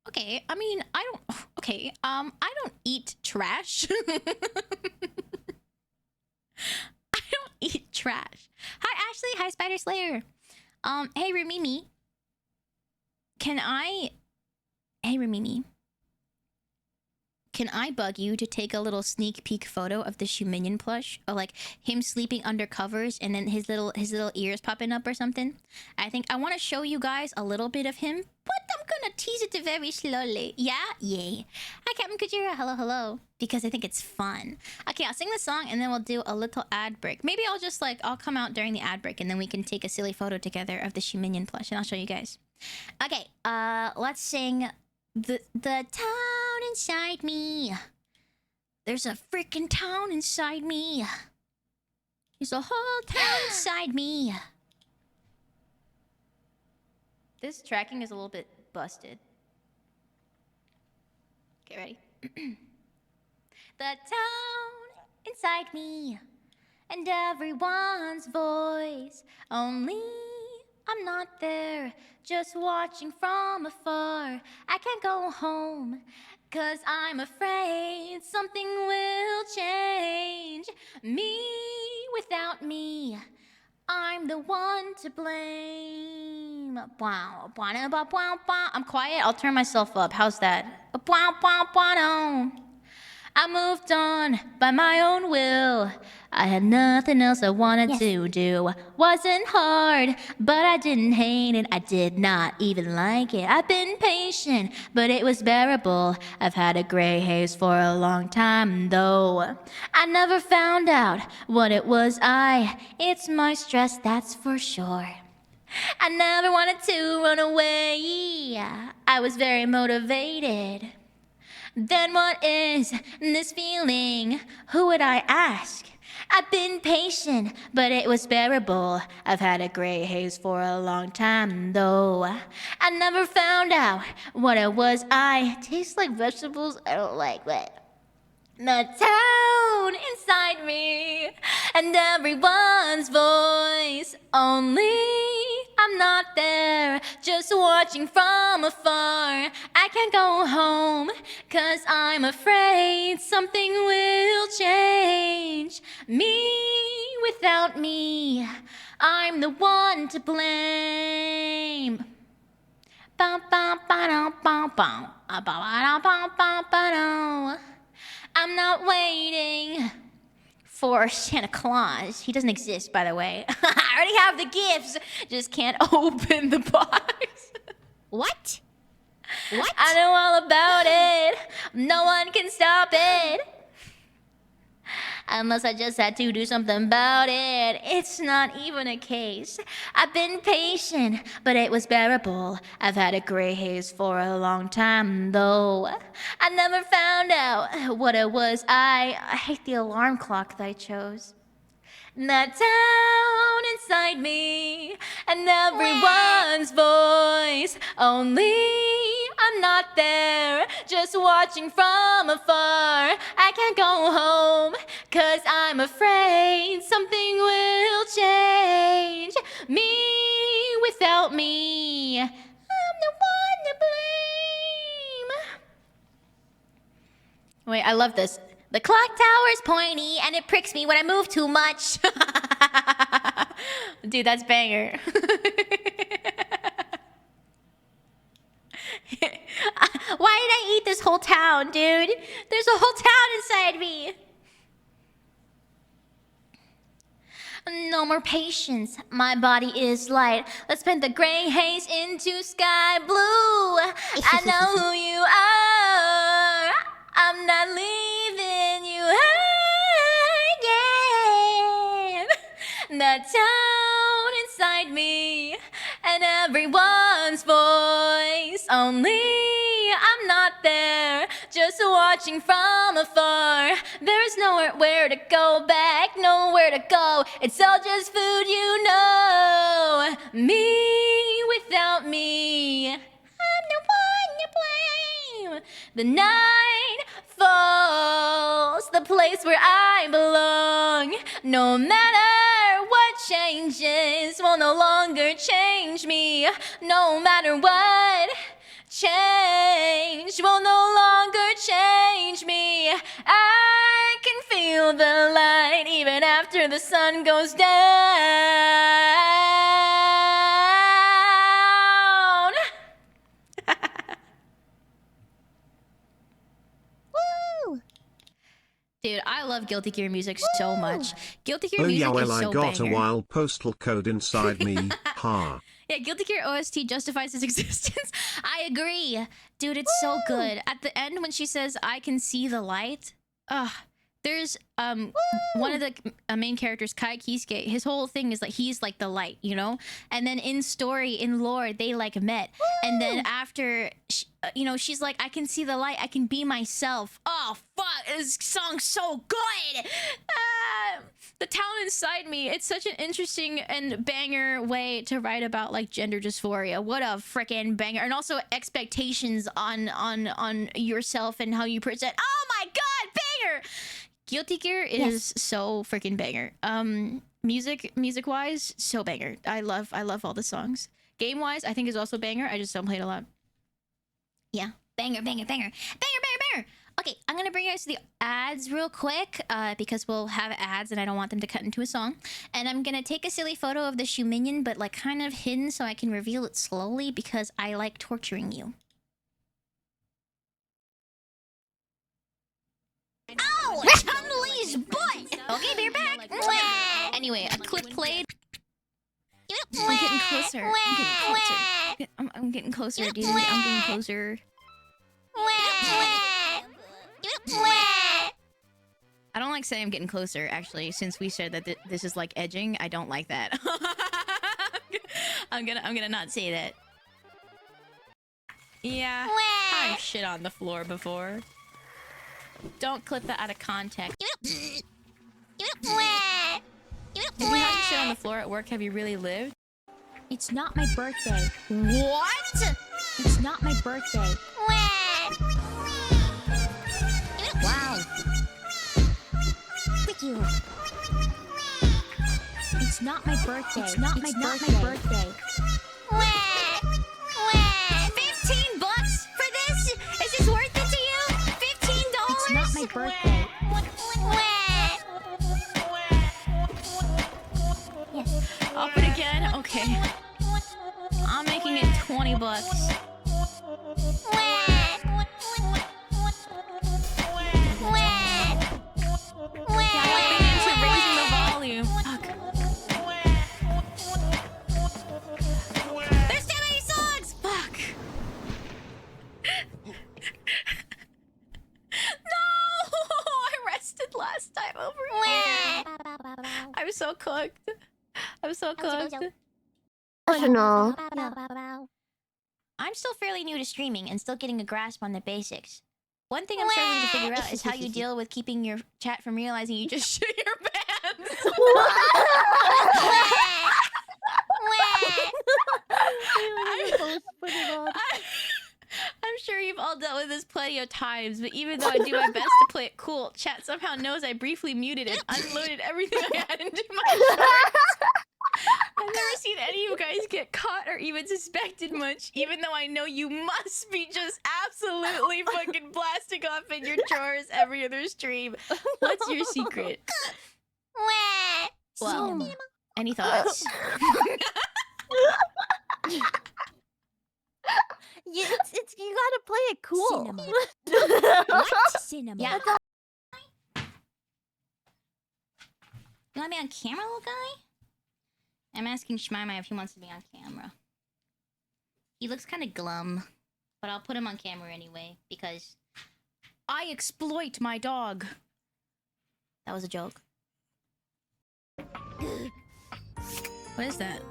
Okay, I mean, I don't eat trash. I don't eat trash. Hi Ashley, hi Spider Slayer. Hey Rumimi. Hey Rumimi. Can I bug you to take a little sneak peek photo of the Shuminion plush? Or like him sleeping under covers and then his little ears popping up or something? I think I want to show you guys a little bit of him, but I'm gonna tease it very slowly. Yeah? Yay. Hi Captain Kujira, hello, hello. Because I think it's fun. Okay, I'll sing the song and then we'll do a little ad break. Maybe I'll just I'll come out during the ad break and then we can take a silly photo together of the Shuminion plush and I'll show you guys. Okay, let's sing the town inside me. There's a freaking town inside me. There's a whole town inside me. This tracking is a little bit busted. Get ready. The town inside me and everyone's voice. Only I'm not there, just watching from afar. I can't go home, 'cause I'm afraid something will change. Me without me, I'm the one to blame. Wow, I'm quiet, I'll turn myself up. How's that? I moved on by my own will. I had nothing else I wanted to do. Wasn't hard, but I didn't hate it. I did not even like it. I've been patient, but it was bearable. I've had a gray haze for a long time, though. I never found out what it was. It's my stress, that's for sure. I never wanted to run away. I was very motivated. Then what is this feeling? Who would I ask? I've been patient, but it was bearable. I've had a gray haze for a long time, though. I never found out what it was. I taste like vegetables. I don't like that. The town inside me and everyone's voice. Only I'm not there, just watching from afar. I can't go home, 'cause I'm afraid something will change. Me without me, I'm the one to blame. I'm not waiting for Santa Claus. He doesn't exist, by the way. I already have the gifts, just can't open the box. What? I know all about it. No one can stop it. Unless I just had to do something about it. It's not even a case. I've been patient, but it was bearable. I've had a gray haze for a long time, though. I never found out what it was. I hate the alarm clock that I chose. The town inside me and everyone's voice. Only I'm not there, just watching from afar. I can't go home, 'cause I'm afraid something will change. Me without me, I'm the one to blame. Wait, I love this. The clock tower is pointy and it pricks me when I move too much. Dude, that's banger. Why did I eat this whole town, dude? There's a whole town inside me. No more patience, my body is light. Let's paint the gray haze into sky blue. I know who you are. I'm not leaving you again. The town inside me and everyone's voice. Only I'm not there, just watching from afar. There's nowhere where to go back, nowhere to go. It's all just food, you know. Me without me, I'm the one The night falls, the place where I belong. No matter what changes will no longer change me. No matter what change will no longer change me. I can feel the light even after the sun goes down. Woo! Dude, I love Guilty Gear music so much. Guilty Gear Oh music yeah, well is so I got banger. a wild postal code inside me. Ha. Yeah, Guilty Gear OST justifies its existence. I agree. Dude, it's so good. At the end when she says, I can see the light. There's one of the main characters, Kai Kisuke, his whole thing is like he's like the light, you know? And then in story, in lore, they like met. And then after, she's like, I can see the light, I can be myself. Oh, fuck, this song's so good! The town inside me, it's such an interesting and banger way to write about like gender dysphoria. What a freaking banger. And also expectations on yourself and how you present. Oh my god, banger! Guilty Gear is so freaking banger. Music wise, so banger. I love all the songs. Game wise, I think is also banger. I just don't play it a lot. Yeah, banger. Okay, I'm gonna bring you guys to the ads real quick because we'll have ads and I don't want them to cut into a song. And I'm gonna take a silly photo of the shoe minion, but like kind of hidden so I can reveal it slowly because I like torturing you. Ow! Chun-Li's butt! Okay, they're back. Anyway, a clip played. I'm getting closer. I'm getting closer, dude. I'm getting closer. I don't like saying I'm getting closer, actually, since we said that this is like edging. I don't like that. I'm gonna not say that. Yeah, I've shit on the floor before. Don't clip that out of context. If you haven't shit on the floor at work, have you really lived? It's not my birthday. What? It's not my birthday. Wow. Frick you. It's not my birthday. It's not my birthday. $15 for this? Is this worth it to you? $15? It's not my birthday. Up it again? Okay. I'm making it $20. Raising the volume. Fuck. There's too many songs! Fuck. No! I rested last time over here. I was so cooked. I was so cooked. I'm still fairly new to streaming and still getting a grasp on the basics. One thing I'm struggling to figure out is how you deal with keeping your chat from realizing you just shit your pants. I'm sure you've all dealt with this plenty of times, but even though I do my best to play it cool, chat somehow knows I briefly muted and unloaded everything I had into my shorts. I've never seen any of you guys get caught or even suspected much, even though I know you must be just absolutely fucking blasting off in your chores every other stream. What's your secret? Well, any thoughts? It's you gotta play it cool. What? Cinema. Yeah. You want me on camera, little guy? I'm asking Shmima if he wants to be on camera. He looks kind of glum, but I'll put him on camera anyway, because I exploit my dog. That was a joke. What is that?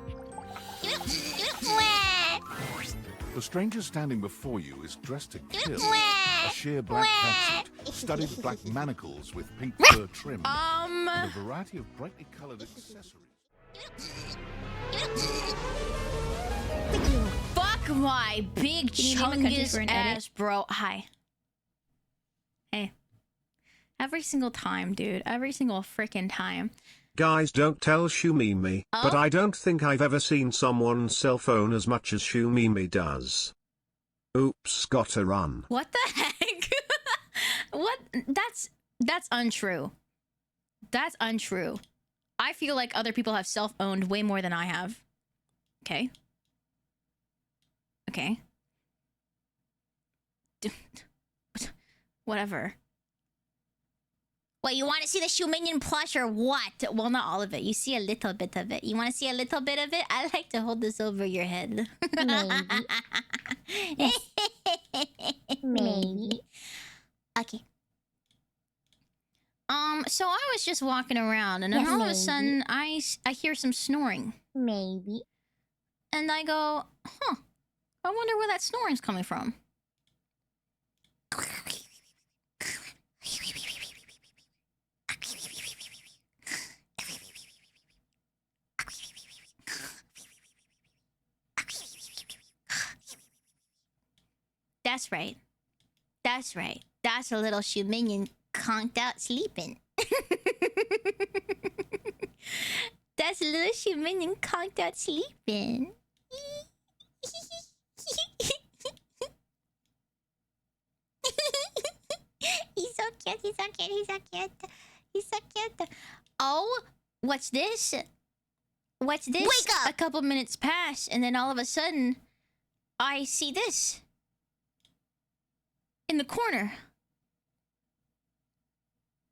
The stranger standing before you is dressed to kill. A sheer black catsuit, studded with black manacles with pink fur trim, and a variety of brightly colored accessories. Fuck my big chungus ass, bro. Hi. Hey. Every single time, dude. Every single freaking time. Guys, don't tell Shumimi, but I don't think I've ever seen someone's cell phone as much as Shumimi does. Oops, gotta run. What the heck? What? That's untrue. That's untrue. I feel like other people have self-owned way more than I have. Okay. Okay. Whatever. What, you want to see the Shoe Minion plush or what? Well, not all of it. You see a little bit of it. You want to see a little bit of it? I like to hold this over your head. Maybe. Yes. Maybe. Okay. So I was just walking around, and then Yes, all of a maybe. sudden, I hear some snoring. Maybe. And I go, huh, I wonder where that snoring's coming from. That's right. That's right. That's a little shoe minion conked out sleeping. That's a little shoe minion conked out sleeping. He's so cute, he's so cute, he's so cute. He's so cute. Oh, what's this? What's this? Wake up! A couple minutes pass, and then all of a sudden, I see this. In the corner.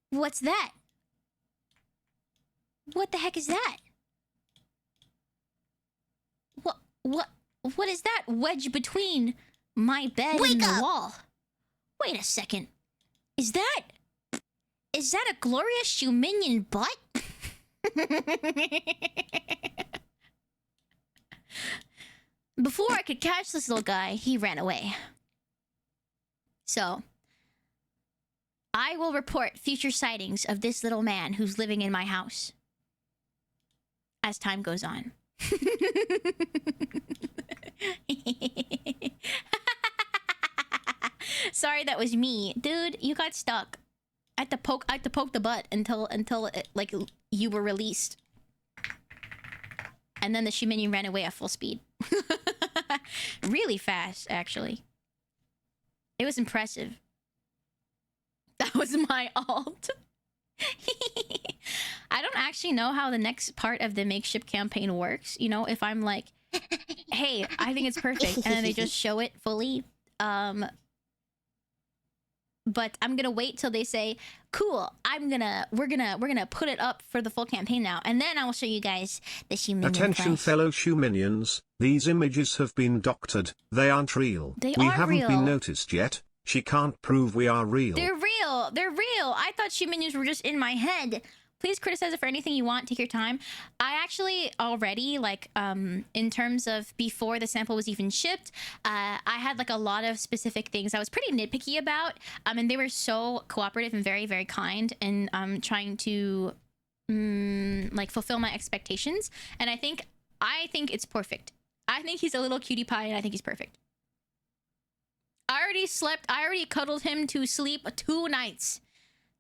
What's that? What the heck is that? What is that wedge between my bed Wake and the up! wall? Wait a second. Is that a glorious shoe minion butt? Before I could catch this little guy, he ran away. So, I will report future sightings of this little man who's living in my house as time goes on. Sorry, that was me. Dude, you got stuck. I had to poke the butt until it, like, you were released. And then the shoe minion ran away at full speed. Really fast, actually. It was impressive. That was my alt. I don't actually know how the next part of the makeshift campaign works. You know, if I'm like, hey, I think it's perfect, and then they just show it fully. But I'm gonna wait till they say, cool, we're gonna put it up for the full campaign now, and then I will show you guys the shoe minion Attention flash. fellow shoe minions, these images have been doctored. They aren't real. They we are haven't real. been noticed yet. She can't prove we are real. They're real. They're real. I thought shoe minions were just in my head. Please criticize it for anything you want. Take your time. I actually already, like, in terms of before the sample was even shipped, I had, like, a lot of specific things I was pretty nitpicky about. And they were so cooperative and very, very kind in trying to, like, fulfill my expectations. And I think it's perfect. I think he's a little cutie pie, and I think he's perfect. I already cuddled him to sleep 2 nights.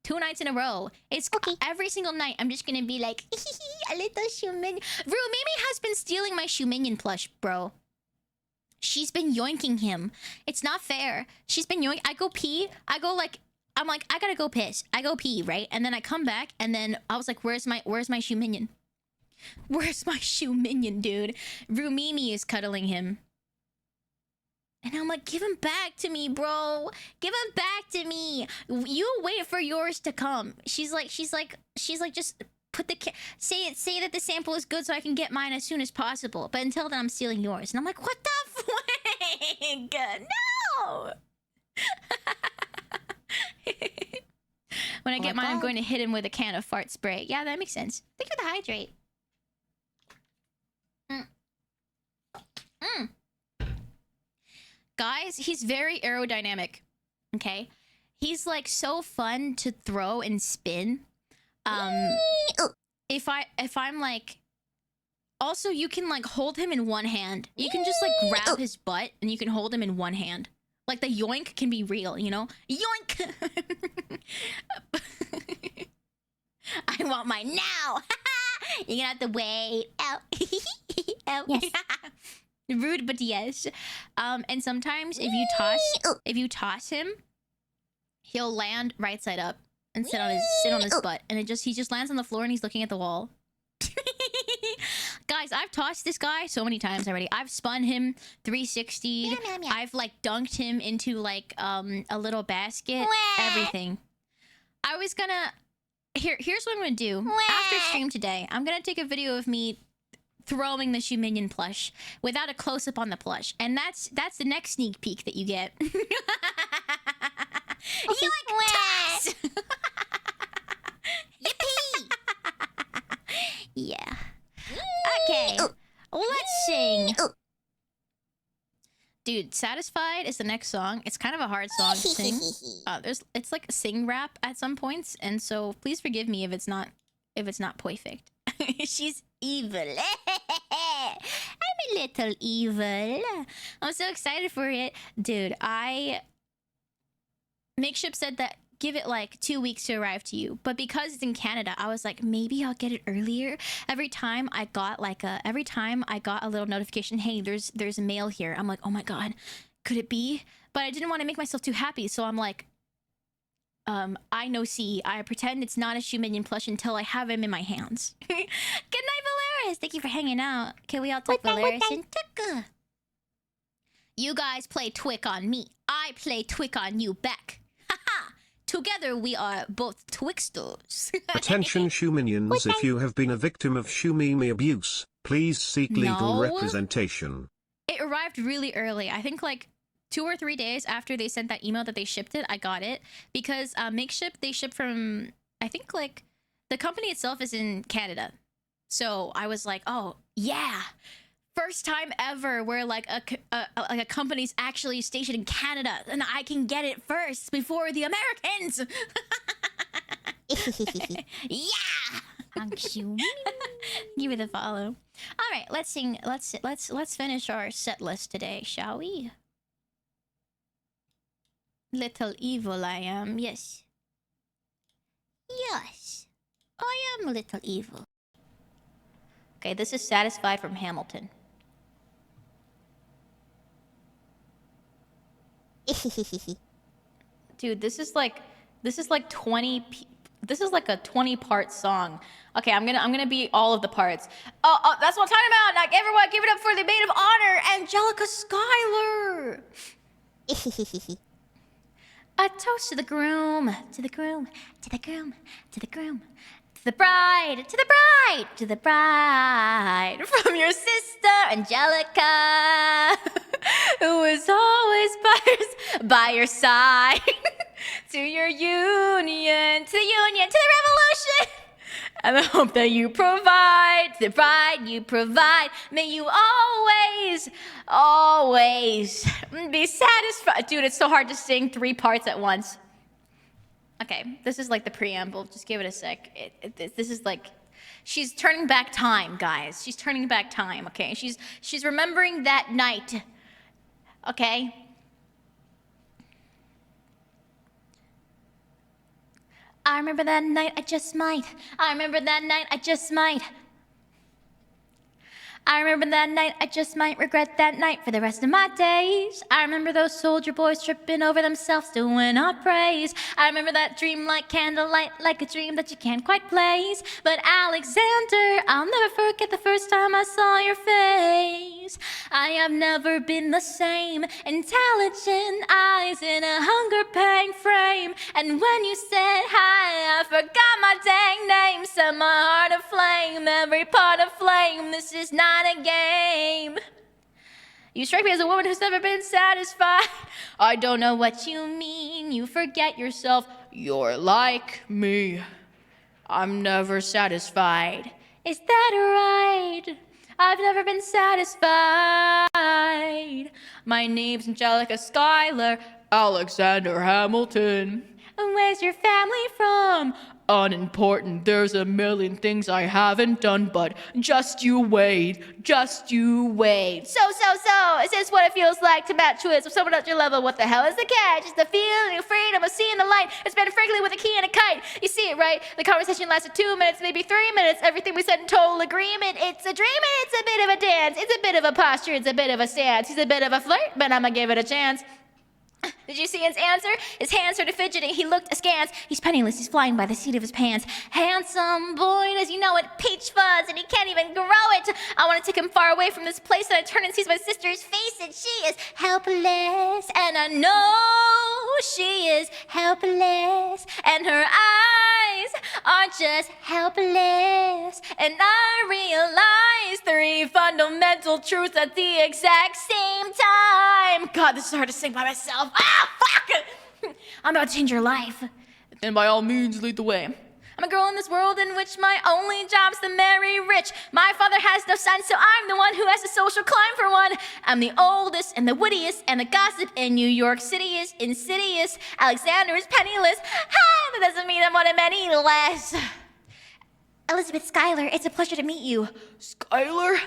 2 nights in a row. It's okay. Every single night, I'm just gonna be like, a little shoe minion. Mimi has been stealing my shoe minion plush, bro. She's been yoinking him. It's not fair. She's been yoinking. I go pee. I'm like, I gotta go piss. I go pee, right? And then I come back, and then I was like, where's my shoe minion? Where's my shoe minion, dude? Mimi is cuddling him. And I'm like, give him back to me, bro. Give him back to me. You wait for yours to come. She's like, just put the say that the sample is good so I can get mine as soon as possible. But until then, I'm stealing yours. And I'm like, what the frig? No. When I get mine, I'm going to hit him with a can of fart spray. Yeah, that makes sense. Thank you for the hydrate. Guys, he's very aerodynamic. Okay, he's like so fun to throw and spin. If I'm like, also you can like hold him in one hand. You can just like grab his butt and you can hold him in one hand. Like the yoink can be real, you know? Yoink! I want mine now! You're gonna have to wait. Ow. Ow. Yes. Rude, but yes. And sometimes if you toss him, he'll land right side up and sit on his butt, and he just lands on the floor and he's looking at the wall. Guys, I've tossed this guy so many times already. I've spun him 360'd. I've like dunked him into like a little basket. Everything. I was gonna here's what I'm gonna do. After stream today, I'm gonna take a video of me throwing the Shoe Minion plush without a close-up on the plush. And that's the next sneak peek that you get. Yoink! Yippee! Yeah. Okay. Let's sing. Dude, Satisfied is the next song. It's kind of a hard song to sing. It's like a sing rap at some points, and so please forgive me if it's not perfect. She's evil. I'm a little evil. I'm so excited for it. Dude, Makeship said that give it like 2 weeks to arrive to you. But because it's in Canada, I was like, maybe I'll get it earlier. Every time I got a little notification, hey, there's mail here. I'm like, oh my god, could it be? But I didn't want to make myself too happy, so I'm like, I pretend it's not a Shoe Minion plush until I have him in my hands. Good night, Valeris. Thank you for hanging out. Can we all talk Valeris and Tuka? You guys play Twick on me. I play Twick on you back. Haha. Together we are both Twixters. Attention Shoe Minions, if you have been a victim of Shoe Mimi abuse, please seek legal representation. It arrived really early. I think like 2 or 3 days after they sent that email that they shipped it, I got it. Because Makeship, they ship from, I think like, the company itself is in Canada. So I was like, oh, yeah. First time ever where like a company's actually stationed in Canada. And I can get it first before the Americans. Yeah! Give it a follow. Alright, let's sing. Let's finish our set list today, shall we? Little evil I am, yes. Yes. I am a little evil. Okay, this is Satisfied from Hamilton. Dude, this is like 20 this is like a 20-part song. Okay, I'm gonna be all of the parts. Oh, that's what I'm talking about. Like everyone give it up for the maid of honor, Angelica Schuyler. A toast to the groom, to the groom, to the groom, to the groom, to the bride, to the bride, to the bride, from your sister Angelica, who is always by your side, to your union, to the union, to the revolution. And I hope that you provide, to the bride you provide. May you always, always be satisfied. Dude, it's so hard to sing 3 parts at once. Okay, this is like the preamble. Just give it a sec. This is like, she's turning back time, guys. She's turning back time, okay? She's remembering that night, okay? I remember that night, I just might. I remember that night, I just might. I remember that night, I just might regret that night for the rest of my days. I remember those soldier boys tripping over themselves doing our praise. I remember that dream like candlelight, like a dream that you can't quite place. But Alexander, I'll never forget the first time I saw your face. I have never been the same, intelligent eyes in a hunger pang frame. And when you said hi, I forgot my dang name. Set my heart aflame, every part aflame. This is not a game. You strike me as a woman who's never been satisfied. I don't know what you mean. You forget yourself. You're like me. I'm never satisfied. Is that right? I've never been satisfied. My name's Angelica Schuyler, Alexander Hamilton. Where's your family from? Unimportant, there's a million things I haven't done, but just you wait, just you wait. So, is this what it feels like to match with someone at your level? What the hell is the catch? It's the feeling of freedom of seeing the light. It's better frankly with a key and a kite. You see it, right? The conversation lasted 2 minutes, maybe 3 minutes. Everything we said in total agreement. It's a dream and it's a bit of a dance. It's a bit of a posture, it's a bit of a stance. He's a bit of a flirt, but I'ma give it a chance. Did you see his answer? His hands started fidgeting. He looked askance. He's penniless. He's flying by the seat of his pants. Handsome boy, does you know it? Peach fuzz, and he can't even grow it. I want to take him far away from this place, and I turn and see my sister's face, and she is helpless. And I know she is helpless, and her eyes are just helpless. And I realize 3 fundamental truths at the exact same time. God, this is hard to sing by myself. Ah, fuck! I'm about to change your life. And by all means, lead the way. I'm a girl in this world in which my only job's to marry rich. My father has no son, so I'm the one who has to social climb for one. I'm the oldest and the wittiest, and the gossip in New York City is insidious. Alexander is penniless. Ha! That doesn't mean I'm one of many less. Elizabeth Schuyler, it's a pleasure to meet you. Schuyler?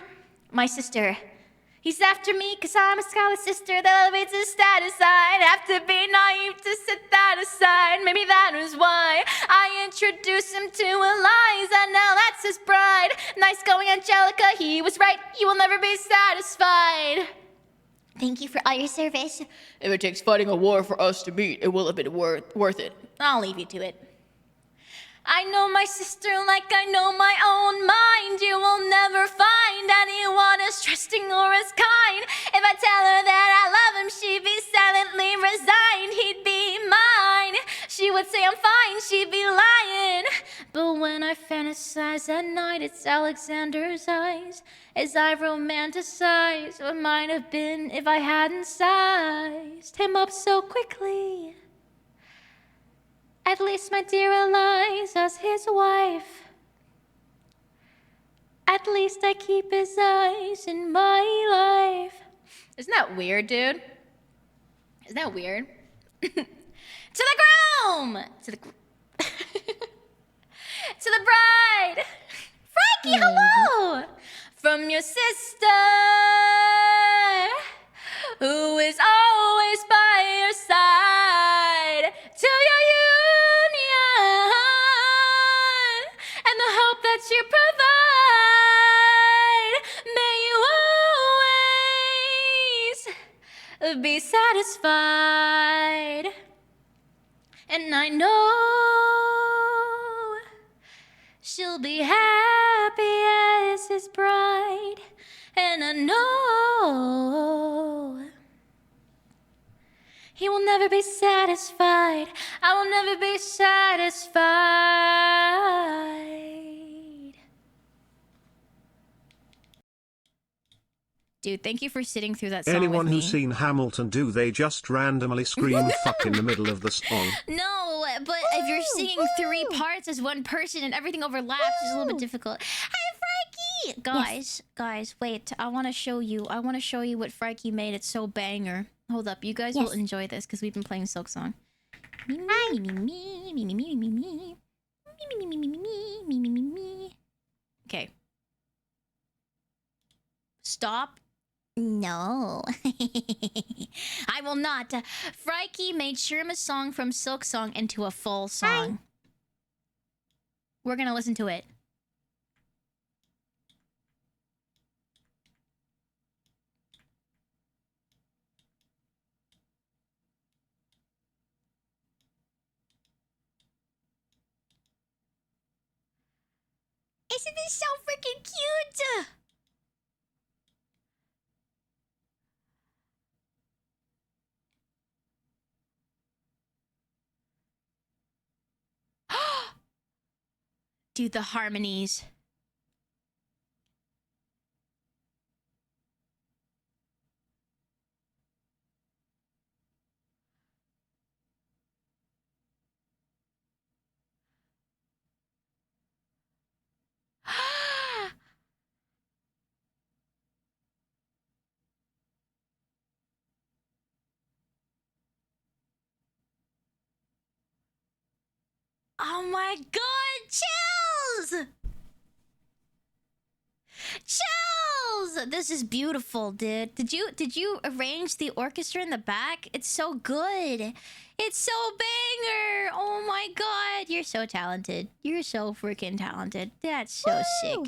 My sister. He's after me cause I'm a scholar sister that elevates his status. I'd have to be naive to set that aside. Maybe that was why I introduced him to Eliza. Now that's his bride. Nice going, Angelica. He was right. You will never be satisfied. Thank you for all your service. If it takes fighting a war for us to meet, it will have been worth it. I'll leave you to it. I know my sister like I know my own mind. You will never find anyone as trusting or as kind. If I tell her that I love him, she'd be silently resigned. He'd be mine. She would say I'm fine, she'd be lying. But when I fantasize at night, it's Alexander's eyes as I romanticize what might have been if I hadn't sized him up so quickly. At least my dear Eliza's his wife. At least I keep his eyes in my life. Isn't that weird, dude? Isn't that weird? To the groom! To the to the bride! Frankie, hello! From your sister, who is always by your side, to your union and the hope that you provide. May you always be satisfied. And I know she'll be happy as his bride. And I know he will never be satisfied. I will never be satisfied. Dude, thank you for sitting through that song Anyone with me. who's seen Hamilton, do they just randomly scream fuck in the middle of the song? No, but if you're singing 3 parts as one person and everything overlaps, it's a little bit difficult. Hi, Frankie! Guys, wait. I want to show you what Frankie made. It's so banger. Hold up. You guys will enjoy this because we've been playing Silk Song. Me, me, me, me, me, me, me, me, me. Me, me, me, me, me, me, me, me, me. Okay. Stop. No. I will not. Frankie made Shirma's song from Silk Song into a full song. Hi. We're gonna listen to it. Isn't this so freaking cute? Dude, the harmonies. Oh my god, chills! Chills! This is beautiful, dude. Did you arrange the orchestra in the back? It's so good. It's so banger. Oh my god, you're so talented. You're so freaking talented. That's so sick.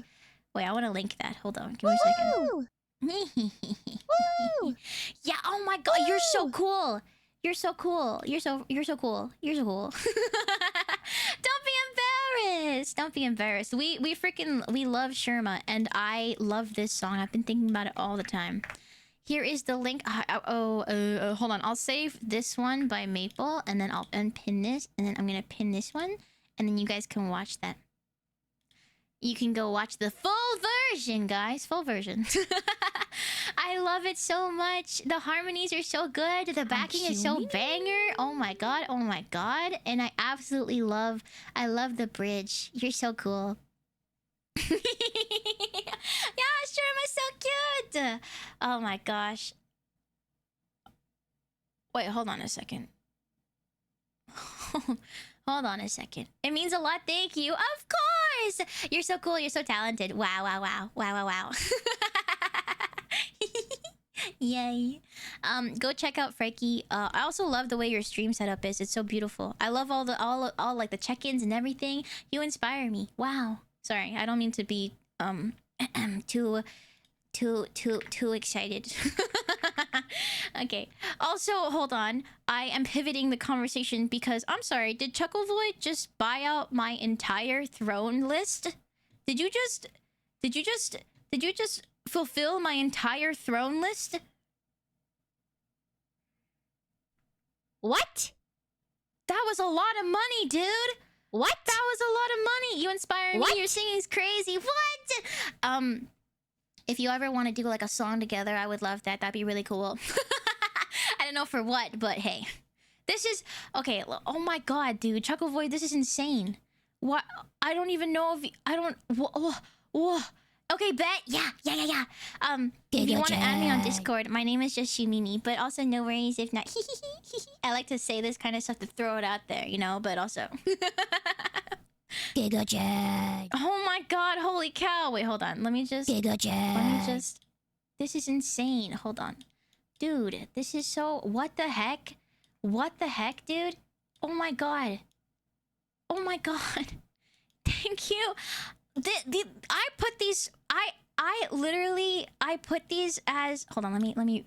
Wait, I want to link that. Hold on, give me a second. Yeah, oh my god, you're so cool. You're so cool. You're so cool. You're so cool. Don't be embarrassed. Don't be embarrassed. We love Sherma, and I love this song. I've been thinking about it all the time. Here is the link. Hold on. I'll save this one by Maple, and then I'll unpin this, and then I'm gonna pin this one, and then you guys can watch that. You can go watch the full version, guys. Full version. I love it so much. The harmonies are so good. The backing is so banger. Oh my god. Oh my god. And I absolutely love... I love the bridge. You're so cool. Yeah, Sherma's so cute. Oh my gosh. Wait, hold on a second. Hold on a second. It means a lot. Thank you. Of course. You're so cool. You're so talented. Wow, wow, wow. Wow, wow, wow. Yay. Go check out Frankie. I also love the way your stream setup is. It's so beautiful. I love all like the check-ins and everything. You inspire me. Wow. Sorry, I don't mean to be too excited. Okay. Also, hold on. I am pivoting the conversation because I'm sorry. Did Chucklevoid just buy out my entire throne list? Did you just fulfill my entire throne list? What? That was a lot of money, dude. What? That was a lot of money. You inspire me. Your singing is crazy. What? If you ever want to do like a song together, I would love that. That'd be really cool. I don't know for what, but hey. This is... Okay, oh my god, dude. Chucklevoid, this is insane. What? I don't even know if... I don't... Whoa. Okay, bet. Yeah. If you want to add me on Discord, my name is just Shumimi, but also no worries if not. I like to say this kind of stuff to throw it out there, you know, but also... Giga Jag. Oh my god, holy cow. Wait, hold on. Let me just... This is insane. Hold on. Dude, this is so... What the heck? What the heck, dude? Oh my god. Oh my god. Thank you. I put these... I put these as... Hold on, let me...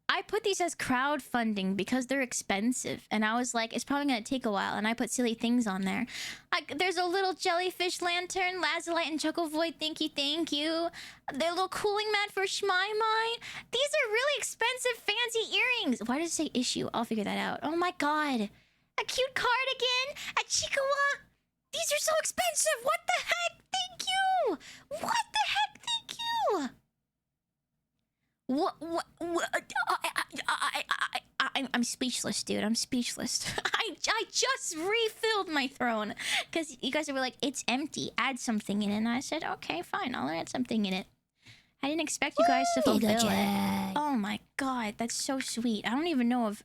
I put these as crowdfunding because they're expensive. And I was like, it's probably going to take a while. And I put silly things on there. There's a little jellyfish lantern, Lazulite and Chucklevoid. Thank you. The little cooling mat for Shmai. These are really expensive, fancy earrings. Why does it say issue? I'll figure that out. Oh my god. A cute cardigan. A Chikawa. These are so expensive. What the heck? Thank you. What the heck? Thank you. I'm speechless, dude. I'm speechless. I just refilled my throne because you guys were like, it's empty. Add something in it. And I said, okay, fine. I'll add something in it. I didn't expect you guys to fulfill it. Oh my god, that's so sweet. I don't even know if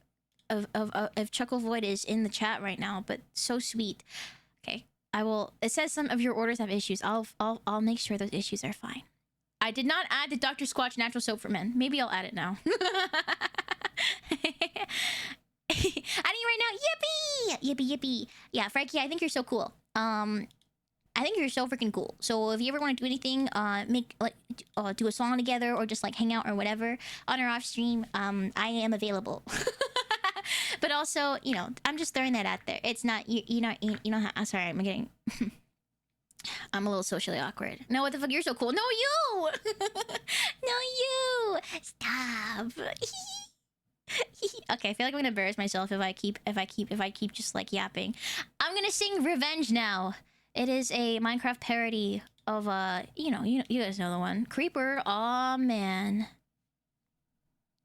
Chucklevoid is in the chat right now, but so sweet. Okay, I will. It says some of your orders have issues. I'll make sure those issues are fine. I did not add the Dr. Squatch natural soap for men. Maybe I'll add it now. Adding it right now. Yippee! Yeah, Frankie, I think you're so cool. I think you're so freaking cool. So if you ever want to do anything, do a song together or just like hang out or whatever on or off stream, I am available. But also, you know, I'm just throwing that out there. It's not you know. I'm sorry. I'm getting. I'm a little socially awkward. No, what the fuck? You're so cool. No, you. No, you. Stop. Okay, I feel like I'm gonna embarrass myself if I keep just like yapping. I'm gonna sing "Revenge" now. It is a Minecraft parody of you guys know the one. Creeper. Aw, man.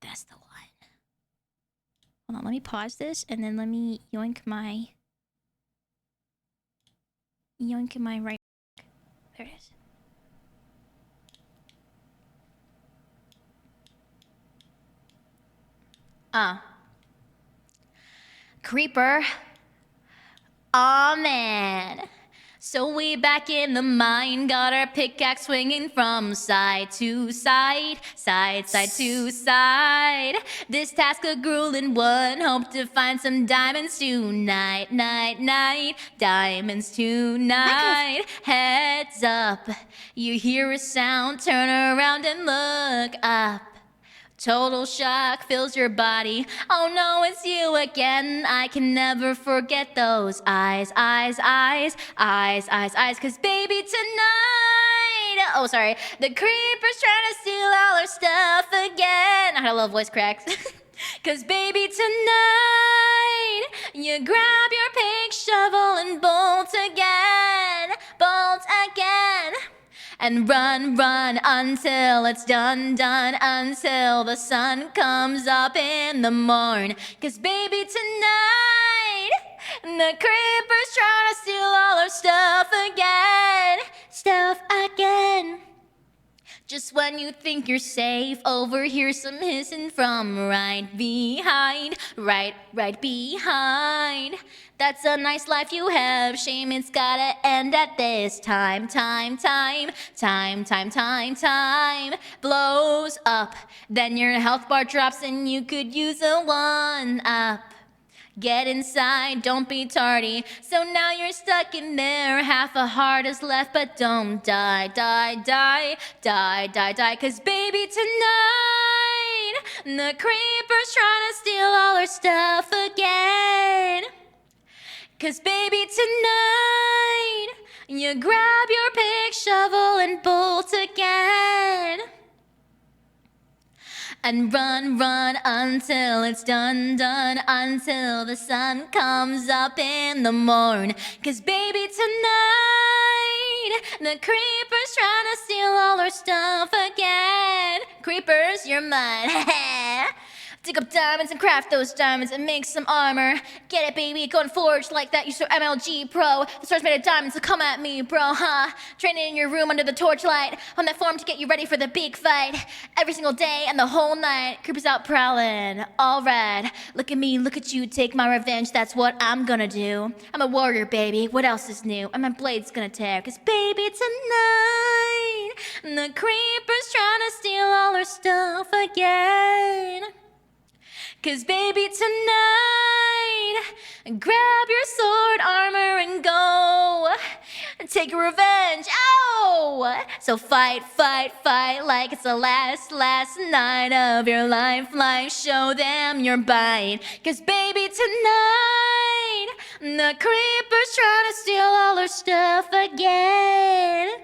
That's the one. Hold on, let me pause this and then let me yoink my right. There it is. Creeper. Aw, man. So we back in the mine, got our pickaxe swinging from side to side, side to side. This task a grueling one, hope to find some diamonds tonight, night, diamonds tonight. Heads up, you hear a sound, turn around and look up. Total shock fills your body. Oh no, it's you again. I can never forget those eyes. Cause baby, tonight. Oh, sorry. The creeper's trying to steal all our stuff again. I had a little voice cracks. Cause baby, tonight, you grab your pick, shovel, and bolt again. And run until it's done, until the sun comes up in the morn. Cause baby, tonight, the creeper's trying to steal all our stuff again. Just when you think you're safe, overhear some hissing from right behind. That's a nice life you have. Shame it's gotta end at this time. Blows up. Then your health bar drops and you could use a 1-up. Get inside, don't be tardy. So now you're stuck in there. Half a heart is left, but don't die. Cause baby, tonight, the creeper's trying to steal all our stuff again. Cause baby, tonight, you grab your pick, shovel, and bolt again. And run until it's done, until the sun comes up in the morn. Cause baby, tonight, the creeper's trying to steal all our stuff again. Creepers, you're mine. Dig up diamonds and craft those diamonds and make some armor. Get it, baby, go and forge like that. You so MLG pro. The sword's made of diamonds, so come at me, bro, huh? Training in your room under the torchlight, on that form to get you ready for the big fight. Every single day and the whole night, creepers out prowling. Alright, look at me, look at you, take my revenge. That's what I'm gonna do. I'm a warrior, baby. What else is new? And my blade's gonna tear. Cause baby, tonight, the creeper's trying to steal all our stuff again. Cause baby, tonight, grab your sword, armor, and go. Take your revenge, ow! So fight like it's the last night of your life. Show them your bite. Cause baby, tonight, the creeper's trying to steal all our stuff again.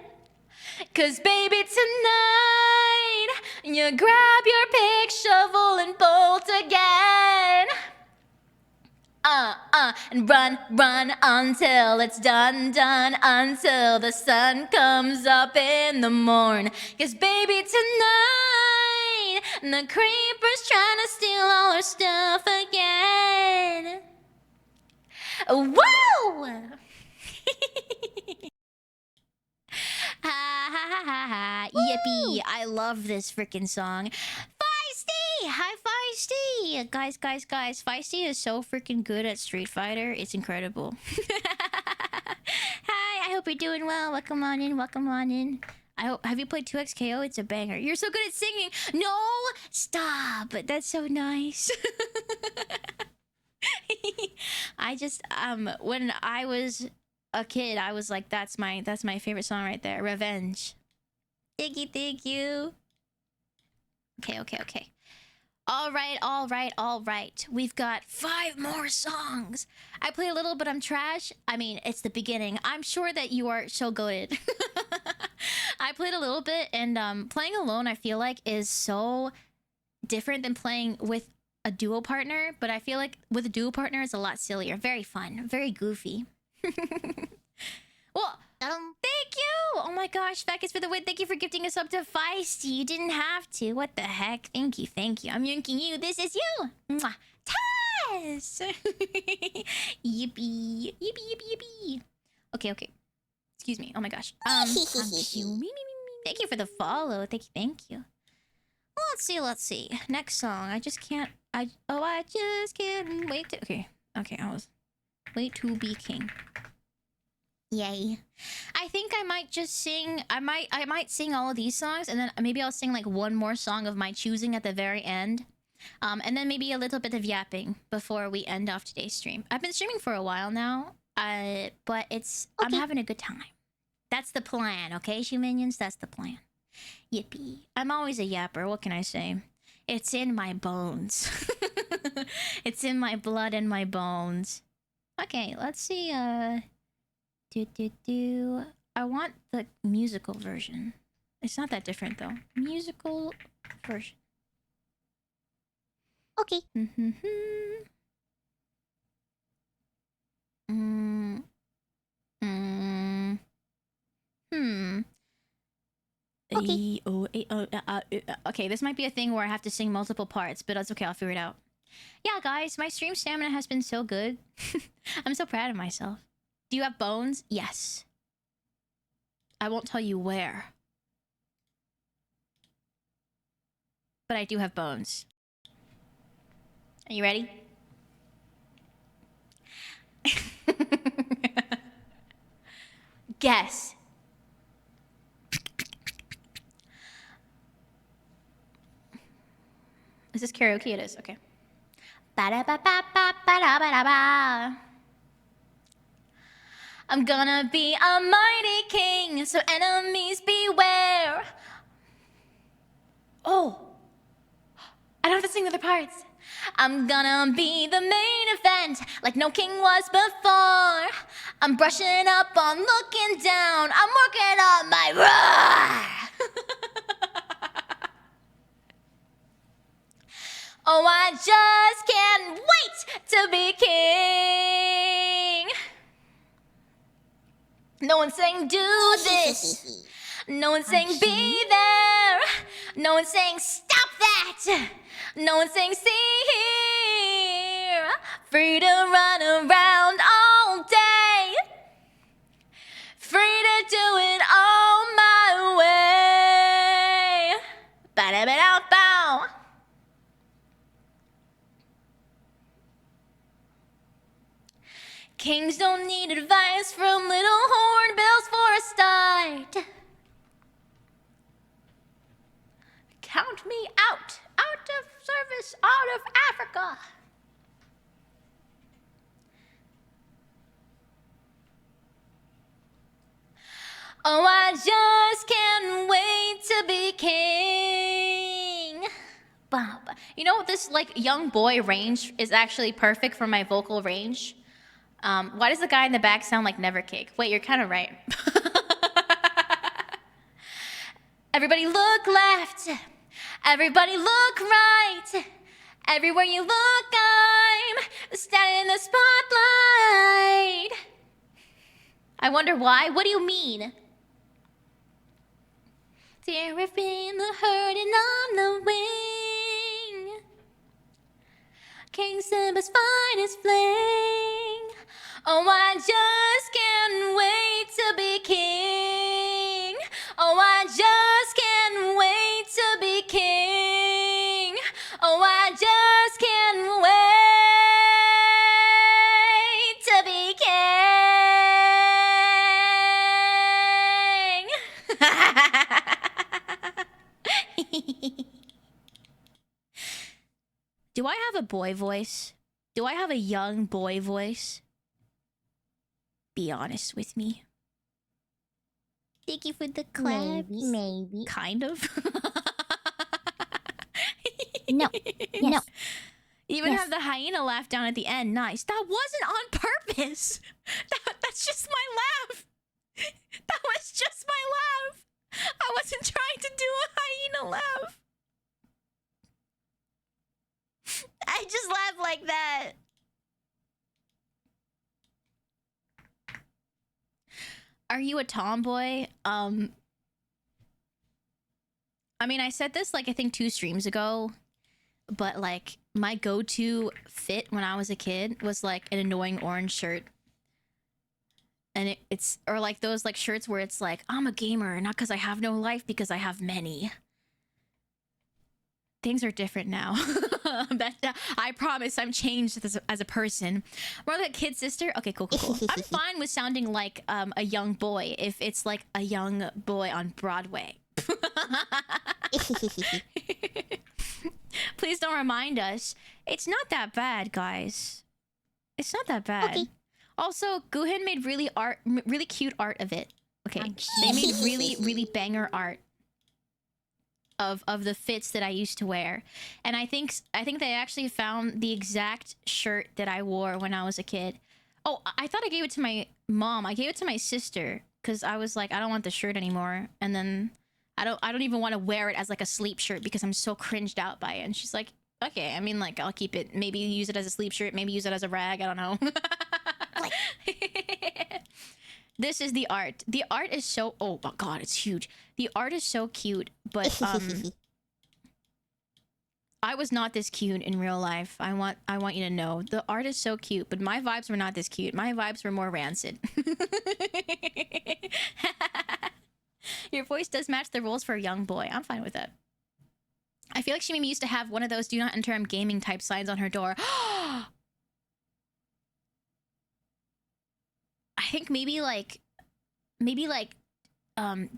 Cause baby, tonight, you grab your pick, shovel, and bolt again. And run until it's done, until the sun comes up in the morn. Cause baby, tonight, the creeper's trying to steal all our stuff again. Whoa! Yippee! I love this freaking song. Feisty! Hi, Feisty! Guys. Feisty is so freaking good at Street Fighter. It's incredible. Hi, I hope you're doing well. Welcome on in. Have you played 2XKO? It's a banger. You're so good at singing. No! Stop! That's so nice. I just, when I was a kid, I was like, that's my favorite song right there. Revenge. Thank you. Okay. All right. We've got 5 more songs. I play a little, but I'm trash. I mean, it's the beginning. I'm sure that you are so goated. I played a little bit, and playing alone, I feel like, is so different than playing with a duo partner. But I feel like with a duo partner, it's a lot sillier. Very fun. Very goofy. Well, thank you! Oh my gosh, Fat Kids for the win. Thank you for gifting us up to Feisty. You didn't have to. What the heck? Thank you. I'm yanking you. This is you. Mwah. Tess! Yippee. Okay. Excuse me. Oh my gosh. Thank you for the follow. Thank you. Well, let's see. Next song. I just can't wait to... Okay, Wait to be king. Yay. I think I might just sing... I might sing all of these songs, and then maybe I'll sing like one more song of my choosing at the very end. And then maybe a little bit of yapping before we end off today's stream. I've been streaming for a while now, but it's... I'm having a good time. That's the plan, okay, Minions? That's the plan. Yippee. I'm always a yapper, what can I say? It's in my bones. It's in my blood and my bones. Okay, let's see, I want the musical version. It's not that different, though. Musical version. Okay. Okay. Okay, this might be a thing where I have to sing multiple parts, but that's okay, I'll figure it out. Yeah, guys, my stream stamina has been so good. I'm so proud of myself. Do you have bones? Yes. I won't tell you where. But I do have bones. Are you ready? Guess. Is this karaoke? It is. Okay. Ba-da-ba-ba-ba-ba-da-ba-da-ba. I'm gonna be a mighty king, so enemies beware. Oh. I don't have to sing the other parts. I'm gonna be the main event, like no king was before. I'm brushing up on looking down. I'm working on my roar. Oh, I just can't wait to be king. No one's saying do this. No one's saying be there. No one's saying stop that. No one's saying see here. Free to run around all day. Free to do it all my way. Ba-da-ba-da-bow. Kings don't need advice from little hornbills for a start. Count me out of service, out of Africa. Oh, I just can't wait to be king. You know, this like young boy range is actually perfect for my vocal range. Why does the guy in the back sound like Never Cake? Wait, you're kind of right. Everybody look left. Everybody look right. Everywhere you look, I'm standing in the spotlight. I wonder why. What do you mean? Terrapin the hurting on the wing. King Simba's finest fling. Oh, I just can't wait to be king. Oh, I just can't wait to be king. Oh, I just can't wait to be king. Do I have a boy voice? Do I have a young boy voice? Be honest with me. Thank you for the claps. Maybe. Kind of. No. Yes. No. You even Yes. have the hyena laugh down at the end. Nice. That wasn't on purpose. That's just my laugh. That was just my laugh. I wasn't trying to do a hyena laugh. I just laugh like that. Are you a tomboy? I mean, I said this like I think 2 streams ago, but like my go-to fit when I was a kid was like an annoying orange shirt. And it's or like those like shirts where it's like I'm a gamer not because I have no life, because I have many. things are different now. I promise I'm changed as a person. More like a kid sister. Okay, cool. I'm fine with sounding like a young boy if it's like a young boy on Broadway. Please don't remind us. It's not that bad, guys. It's not that bad. Okay. Also, Guhin made really cute art of it. Okay, they made really banger art of the fits that I used to wear, and I think they actually found the exact shirt that I wore when I was a kid. Oh, I thought I gave it to my mom. I gave it to my sister because I was like, I don't want the shirt anymore, and then I don't even want to wear it as like a sleep shirt because I'm so cringed out by it. And she's like, okay, I mean, like, I'll keep it. Maybe use it as a sleep shirt. Maybe use it as a rag. I don't know. This is the art. The art is so... Oh, my God, it's huge. The art is so cute, but I was not this cute in real life. I want you to know. The art is so cute, but my vibes were not this cute. My vibes were more rancid. Your voice does match the roles for a young boy. I'm fine with that. I feel like she maybe used to have one of those "Do not enter, I'm gaming" type signs on her door. I think maybe like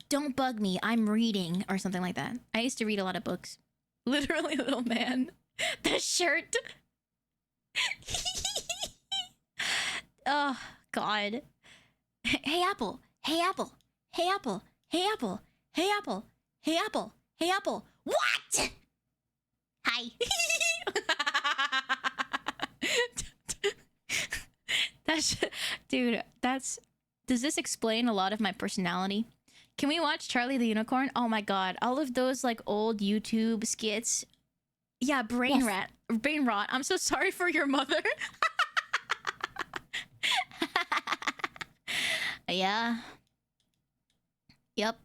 "Don't bug me, I'm reading" or something like that. I used to read a lot of books. Literally, little man. The shirt. Oh God. Hey Apple. Hey Apple. Hey Apple. Hey Apple. Hey Apple. Hey Apple. Hey Apple. What? Hi. Dude, does this explain a lot of my personality? Can we watch Charlie the Unicorn? Oh my God, all of those like old YouTube skits. Yeah, brain rot. I'm so sorry for your mother. Yeah. Yep.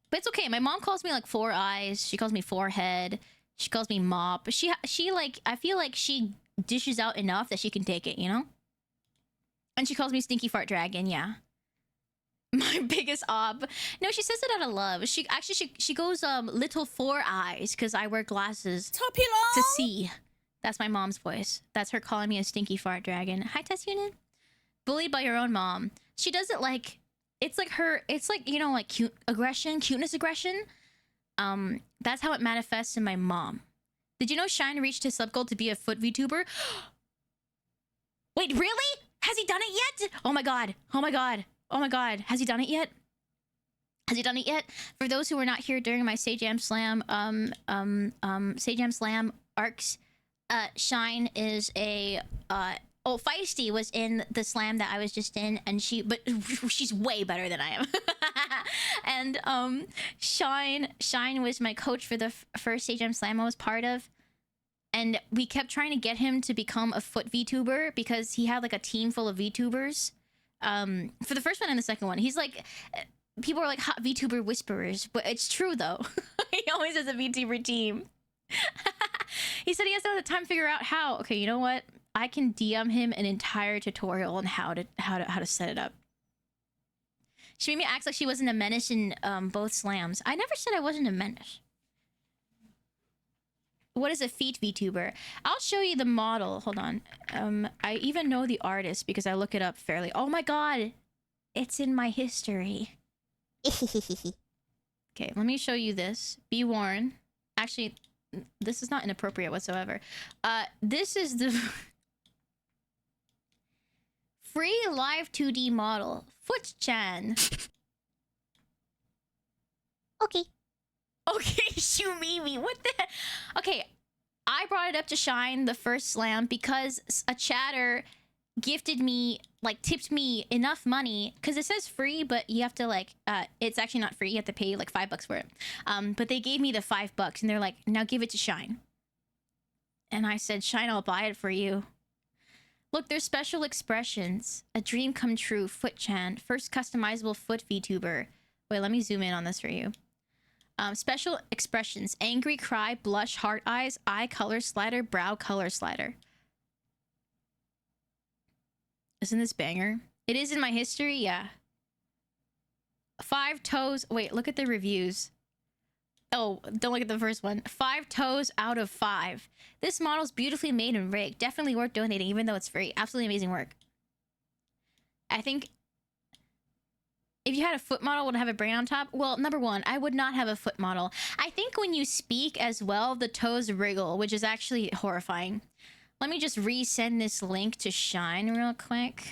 But it's okay. My mom calls me like Four Eyes. She calls me Forehead. She calls me Mop. She like, I feel like she dishes out enough that she can take it, you know? And she calls me Stinky Fart Dragon, yeah. My biggest ob. No, she says it out of love. She goes Little Four Eyes because I wear glasses to see. That's my mom's voice. That's her calling me a Stinky Fart Dragon. Hi, Tess Unit. Bullied by your own mom. She does it like, it's like her, it's like, you know, like cuteness aggression. That's how it manifests in my mom. Did you know Shine reached his sub goal to be a foot VTuber? Wait, really? Has he done it yet? Oh my God. Oh my God. Oh my God. Has he done it yet? Has he done it yet? For those who were not here during my Sajam Slam, Sajam Slam arcs, Shine is a, oh, Feisty was in the slam that I was just in, and but she's way better than I am. And Shine was my coach for the first Sajam Slam I was part of, and we kept trying to get him to become a foot VTuber because he had like a team full of VTubers. For the first one and the second one, he's like, people are like hot VTuber whisperers, but it's true though. He always has a VTuber team. He said he has no time to figure out how. Okay, you know what? I can DM him an entire tutorial on how to set it up. She made me act like she wasn't a menace in both slams. I never said I wasn't a menace. What is a feet VTuber? I'll show you the model. Hold on. I even know the artist because I look it up fairly. Oh my God, it's in my history. Okay, let me show you this. Be warned. Actually, this is not inappropriate whatsoever. This is the free live 2D model. Foot-chan. Okay. Okay, Shumimi. What the? Okay, I brought it up to Shine the first slam because a chatter gifted me, like, tipped me enough money because it says free, but you have to like, it's actually not free. You have to pay like $5 for it. But they gave me the $5 and they're like, now give it to Shine. And I said, Shine, I'll buy it for you. Look, there's special expressions. A dream come true. Foot-chan, first customizable foot VTuber. Wait, let me zoom in on this for you. Special expressions: angry cry, blush, heart eyes, eye color slider, brow color slider. Isn't this banger? It is in my history, yeah. 5 toes. Wait, look at the reviews. Oh, don't look at the first one. 5 toes out of 5. This model's beautifully made and rigged. Definitely worth donating, even though it's free. Absolutely amazing work. I think if you had a foot model, would it have a brain on top? Well, number one, I would not have a foot model. I think when you speak as well, the toes wriggle, which is actually horrifying. Let me just resend this link to Shine real quick.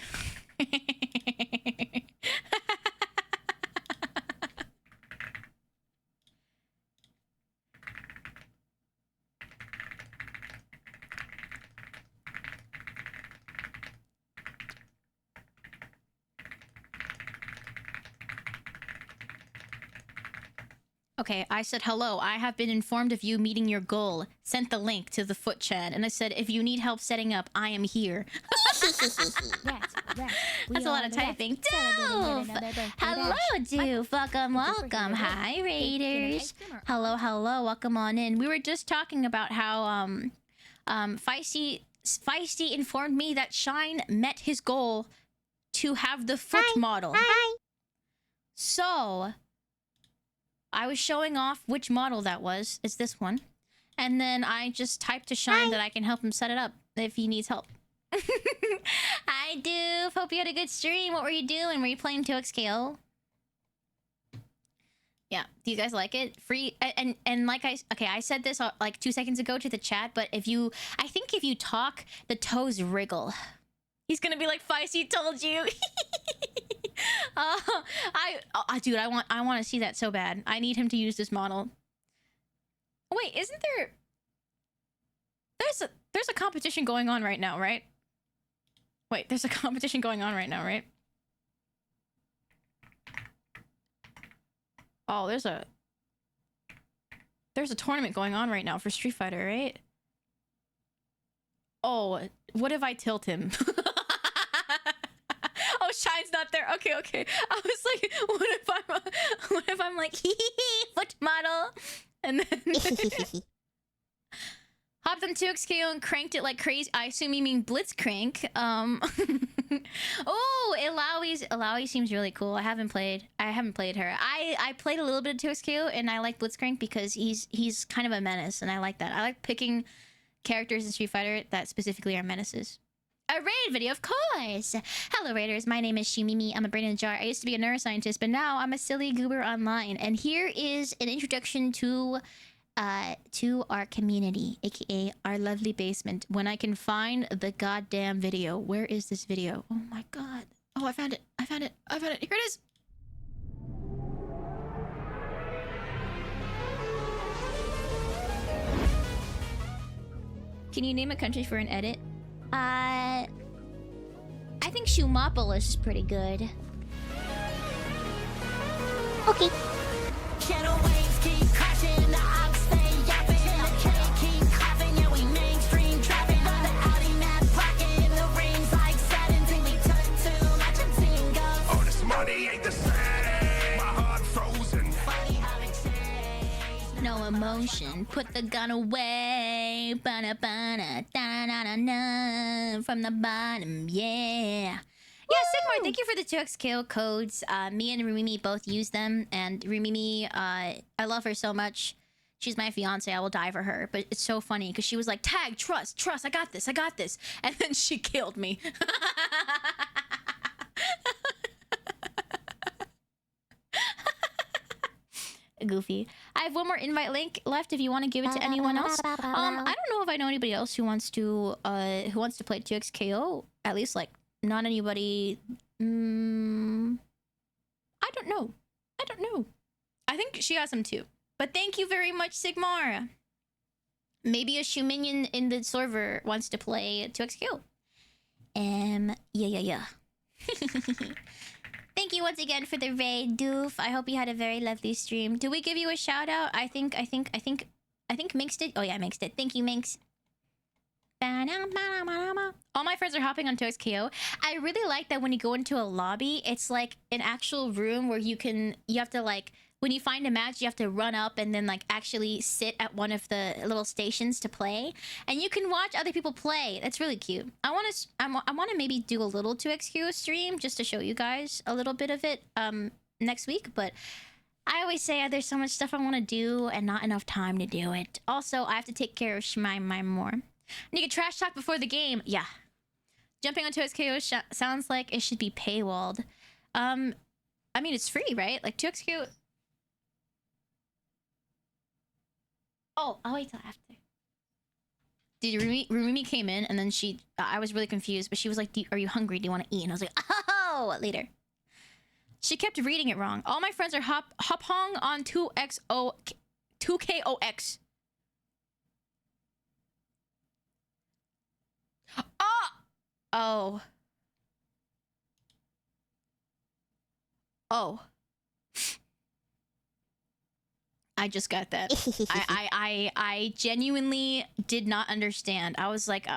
Okay, I said, hello, I have been informed of you meeting your goal. Sent the link to the foot chat. And I said, if you need help setting up, I am here. That's a lot of typing. Doof! Hello, Doof. Welcome, welcome. Hi, Raiders. Hello, hello. Welcome on in. We were just talking about how Feisty informed me that Shine met his goal to have the foot model. Hi. So I was showing off which model that was. It's this one. And then I just typed to Shine that I can help him set it up if he needs help. Hi, Doof. Hope you had a good stream. What were you doing? Were you playing 2XKO? Yeah. Do you guys like it? Free. And like I said this like 2 seconds ago to the chat, but I think if you talk, the toes wriggle. He's gonna be like, Feisty told you. Dude, I want to see that so bad. I need him to use this model. Wait, isn't there? There's a competition going on right now, right? Wait, there's a competition going on right now, right? Oh, there's a tournament going on right now for Street Fighter, right? Oh, what if I tilt him? Oh, Shine's not there. Okay, okay. I was like, what if I'm like, hee hee hee, foot model, and then hopped on 2XKO and cranked it like crazy. I assume you mean Blitzcrank. Oh, Ilaoi seems really cool. I haven't played her. I played a little bit of 2XKO and I like Blitzcrank because he's kind of a menace and I like that. I like picking characters in Street Fighter that specifically are menaces. A raid video, of course! Hello, Raiders. My name is Shimimi. I'm a brain in a jar. I used to be a neuroscientist, but now I'm a silly goober online. And here is an introduction to our community, aka our lovely basement. When I can find the goddamn video. Where is this video? Oh my god. Oh, I found it. I found it. I found it. Here it is. Can you name a country for an edit? I think Shumopolis is pretty good. Okay. No emotion. Put the gun away. Ba-na, ba-na, da-na-na-na, from the bottom, yeah. Yeah, Sigmar, thank you for the 2XKO codes. Me and Rumimi both use them, and Rumimi, I love her so much. She's my fiance. I will die for her. But it's so funny because she was like, tag, trust, I got this. And then she killed me. Goofy. I have one more invite link left if you want to give it to anyone else. I don't know if I know anybody else who wants to play 2XKO. At least like not anybody. I don't know. I think she has some too. But thank you very much, Sigmar. Maybe a Shuminion in the server wants to play 2XKO. Yeah. Thank you once again for the raid, Doof. I hope you had a very lovely stream. Do we give you a shout out? I think Minx did. Oh yeah, Minx did. Thank you, Minx. All my friends are hopping on 2XKO. I really like that when you go into a lobby, it's like an actual room where you have to like, when you find a match, you have to run up and then like actually sit at one of the little stations to play, and you can watch other people play. That's really cute. I want to maybe do a little 2XKO stream just to show you guys a little bit of it next week, but I always say there's so much stuff I want to do and not enough time to do it. Also, I have to take care of Shmai more. And you can trash talk before the game. Yeah. Jumping on 2xko sounds like it should be paywalled. I mean, it's free, right? Like 2xko... Oh, I'll wait till after. Dude, Rumi came in and then she... I was really confused, but she was like, are you hungry? Do you want to eat? And I was like, oh, later. She kept reading it wrong. All my friends are hop-hong on 2KOX. Oh. Oh. I just got that. I genuinely did not understand. I was like,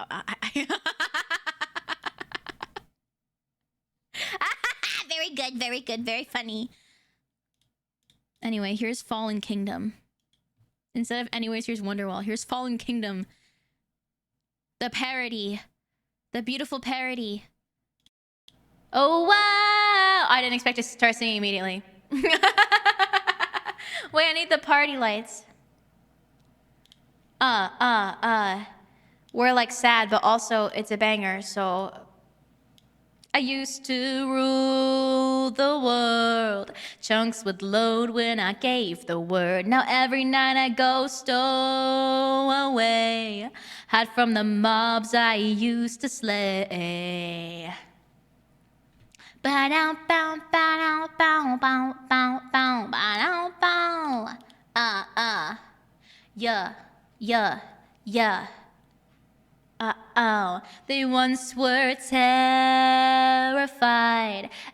very good, very good, very funny. Anyway, here's Fallen Kingdom. Instead of anyways, here's Wonderwall. Here's Fallen Kingdom. The parody. The beautiful parody. Oh, wow! I didn't expect to start singing immediately. Wait, I need the party lights. We're like sad, but also it's a banger, so... I used to rule the world. Chunks would load when I gave the word. Now every night I go stowaway. Hide from the mobs I used to slay. Ba-dow, bow, bow, bow, bow, bow, bow, bow, bow. Yeah, yeah, yeah. Uh-oh, they once were terrified.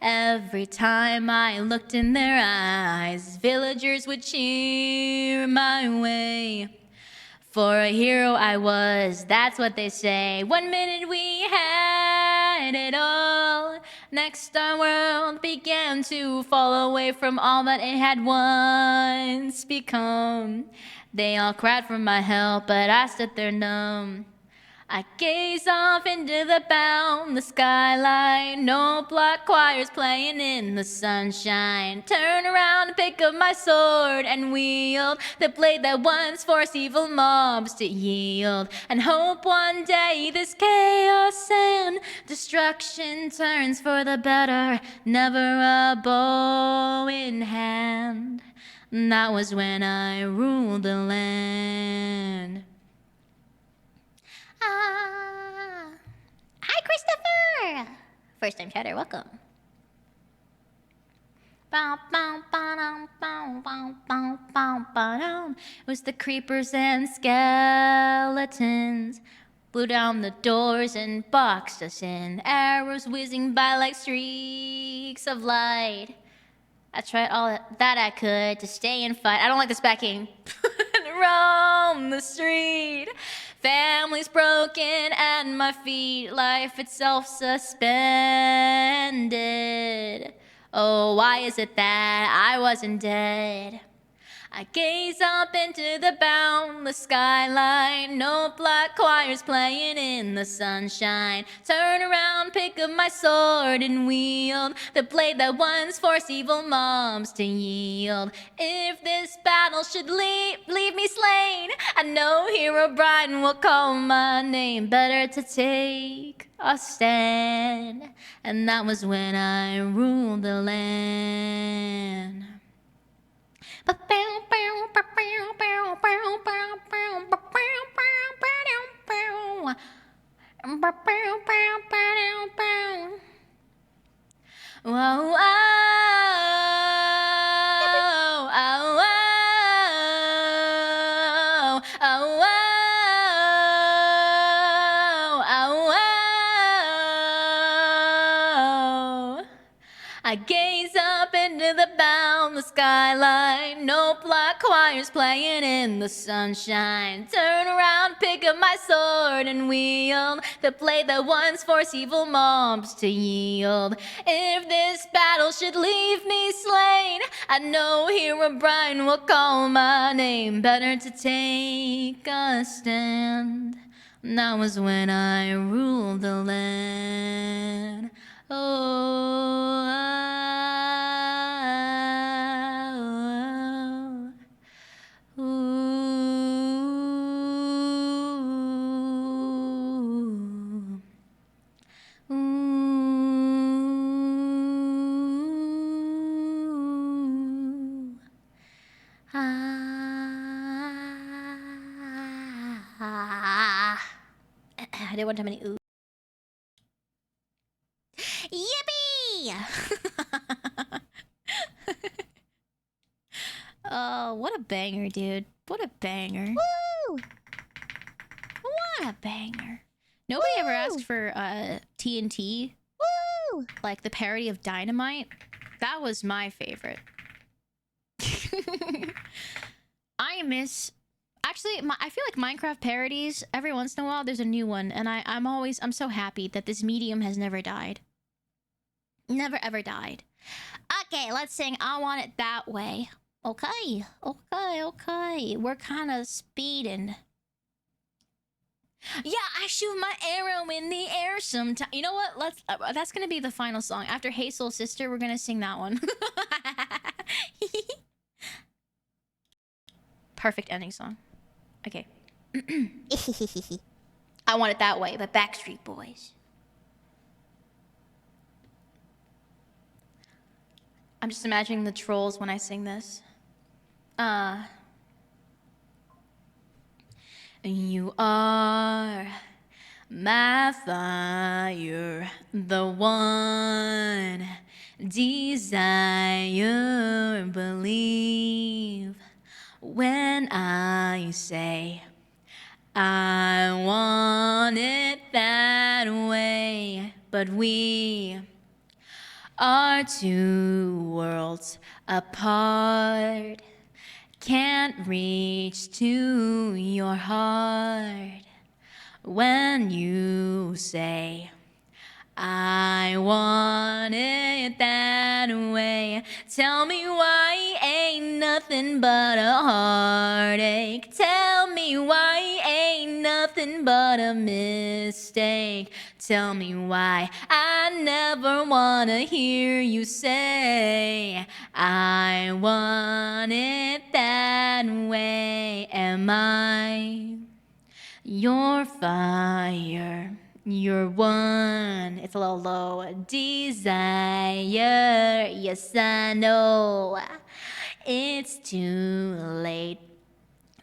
Every time I looked in their eyes, villagers would cheer my way. For a hero I was, that's what they say. 1 minute we had it all. Next our world began to fall away from all that it had once become. They all cried for my help, but I stood there numb. I gaze off into the boundless skyline. No black choirs playing in the sunshine. Turn around and pick up my sword and wield the blade that once forced evil mobs to yield. And hope one day this chaos and destruction turns for the better. Never a bow in hand. That was when I ruled the land. Hi, Christopher! First time chatter, welcome. It was the creepers and skeletons. Blew down the doors and boxed us in. Arrows whizzing by like streaks of light. I tried all that I could to stay and fight. I don't like this backing. Roam the street. Families broken at my feet, life itself suspended. Oh, why is it that I wasn't dead? I gaze up into the boundless skyline. No black choirs playing in the sunshine. Turn around, pick up my sword and wield the blade that once forced evil mobs to yield. If this battle should leave me slain, I know Hero Brian will call my name. Better to take a stand. And that was when I ruled the land. Whoa, I gaze up into the boundless skyline. No black choirs playing in the sunshine. Turn around, pick up my sword and wield the blade that once forced evil mobs to yield. If this battle should leave me slain, I know Hero Brian will call my name. Better to take a stand. That was when I ruled the land. Oh, I did one too many ooh. Yippee! Oh, what a banger, dude. What a banger. Woo! What a banger. Nobody ever asked for TNT. Woo! Like the parody of Dynamite. That was my favorite. I miss... Actually, I feel like Minecraft parodies, every once in a while, there's a new one. And I'm so happy that this medium has never died. Never ever died. Okay, let's sing I Want It That Way. Okay, okay, okay. We're kind of speeding. Yeah, I shoot my arrow in the air sometime. You know what? Let's. That's gonna be the final song. After Hey Soul Sister, we're gonna sing that one. Perfect ending song. Okay. I Want It That Way, but Backstreet Boys. I'm just imagining the trolls when I sing this. You are my fire, the one desire. Believe when I say I want it that way, but we are two worlds apart. Can't reach to your heart when you say I want it that way. Tell me why ain't nothing but a heartache. Tell me why ain't nothing but a mistake. Tell me why I never wanna hear you say I want it that way. Am I your fire? You're one. It's a little low. Desire. Yes, I know it's too late,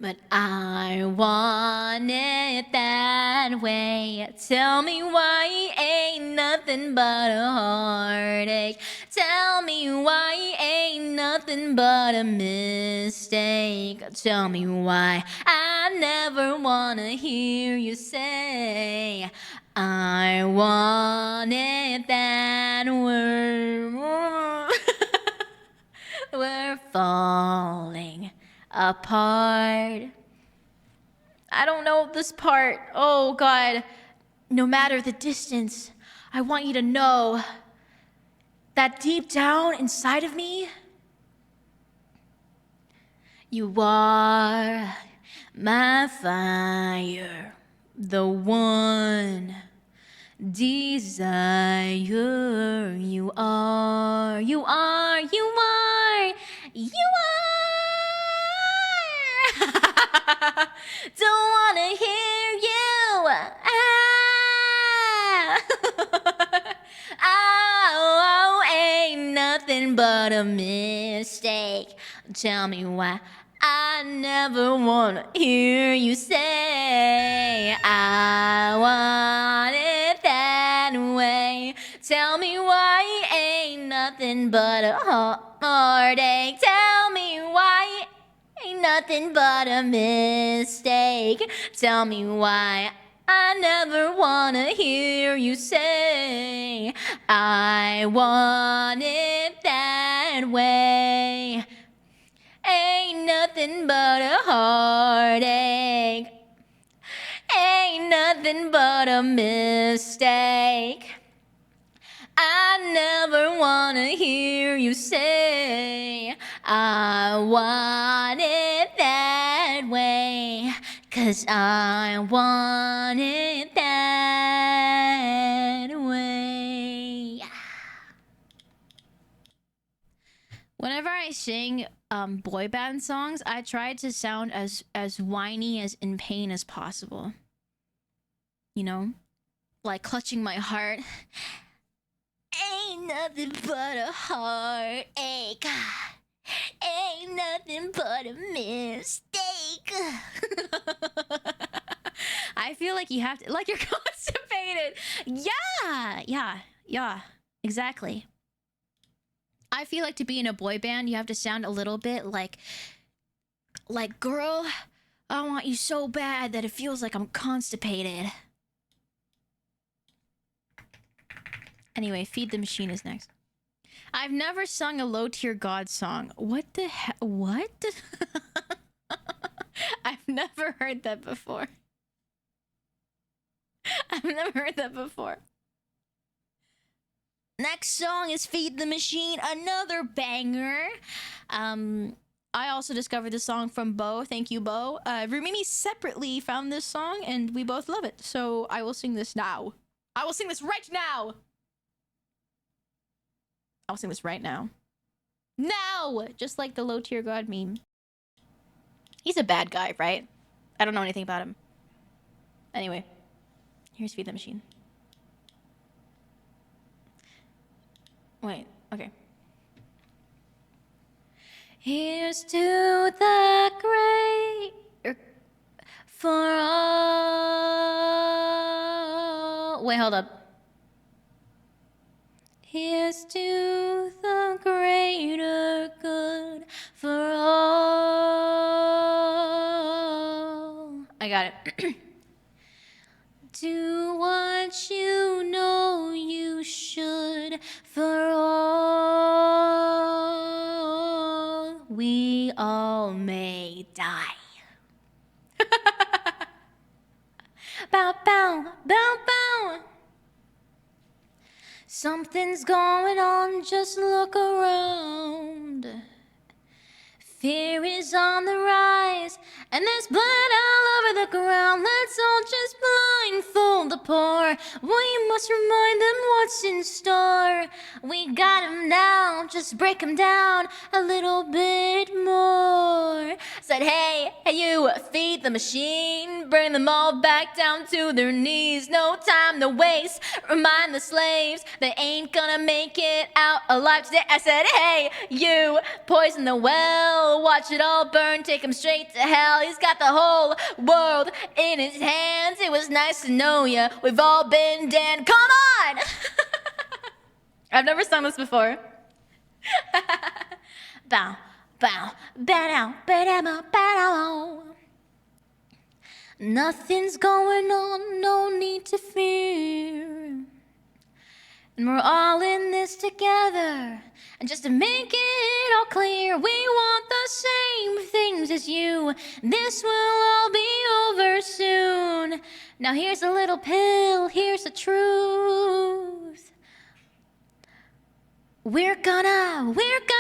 but I want it that way. Tell me why ain't nothing but a heartache. Tell me why ain't nothing but a mistake. Tell me why I never wanna hear you say I want it that way. We're falling apart. I don't know this part. Oh God. No matter the distance, I want you to know that deep down inside of me, you are my fire, the one desire. You are, you are, you are, you are. Don't wanna hear you. Oh, ain't nothing but a mistake. Tell me why I never wanna hear you say I want it that way. Tell me why ain't nothing but a heartache. Tell me why ain't nothing but a mistake. Tell me why I never wanna hear you say I want it that way. Ain't nothing but a heartache. Ain't nothing but a mistake. I never wanna hear you say I want it that way. 'Cause I want it that way. Whenever I sing boy band songs, I try to sound as whiny, as in pain as possible. You know? Like clutching my heart. Ain't nothing but a heartache. Ain't nothing but a mistake. I feel like you have to, like, you're constipated. Yeah, exactly. I feel like to be in a boy band, you have to sound a little bit like, girl, I want you so bad that it feels like I'm constipated. Anyway, Feed the Machine is next. I've never sung a low-tier God song. What the hell? What? I've never heard that before. I've never heard that before. Next song is Feed the Machine, another banger. I also discovered this song from Bo. Thank you, Bo. Rumimi separately found this song, and we both love it. So I will sing this now. I will sing this right now. I'll sing this right now. Now! Just like the low tier god meme. He's a bad guy, right? I don't know anything about him. Anyway, here's Feed the Machine. Wait, okay. Here's to the great for all. Wait, hold up. Here's to the greater good for all. I got it. Do what you know you should for all. We all may die. Bow, bow, bow, bow. Something's going on, just look around. Fear is on the rise, and there's blood all over the ground. Let's all just blindfold the poor. We must remind them what's in store. We got 'em now, just break 'em down a little bit more. Said, hey, you, feed the machine. Bring them all back down to their knees. No time to waste. Remind the slaves they ain't gonna make it out alive today. I said, hey, you, poison the well. Watch it all burn, take him straight to hell. He's got the whole world in his hands. It was nice to know ya. We've all been damned. Come on! I've never sung this before. Bow, bow, bow, bow, bow, bow. Nothing's going on, no need to fear. And we're all in this together. And just to make it all clear, we want the same things as you. This will all be over soon. Now here's a little pill, here's the truth. We're gonna, we're all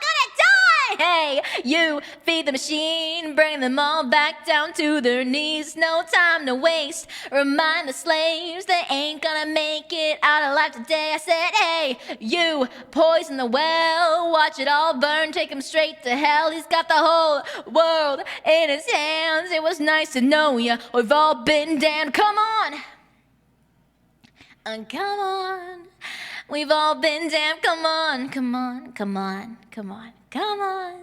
gonna die! Hey, you, feed the machine, bring them all back down to their knees. No time to waste, remind the slaves they ain't gonna make it out alive today. I said, hey, you, poison the well, watch it all burn, take him straight to hell. He's got the whole world in his hands. It was nice to know ya, we've all been damned. Come on! Come on. We've all been damned. Come on, come on, come on, come on, come on.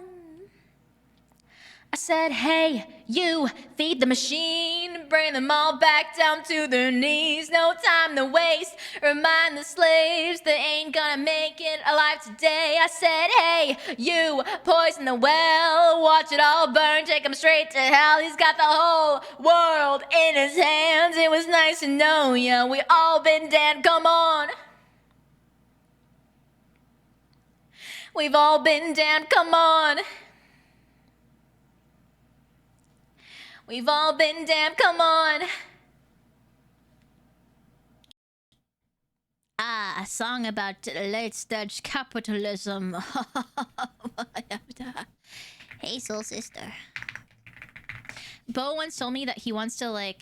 I said, hey, you, feed the machine. Bring them all back down to their knees. No time to waste. Remind the slaves they ain't gonna make it alive today. I said, hey, you, poison the well. Watch it all burn, take him straight to hell. He's got the whole world in his hands. It was nice to know ya. We all been damned. Come on. We've all been damned. Come on. We've all been damned, come on. Ah, a song about late-stage capitalism. Hey, soul sister. Bo once told me that he wants to, like,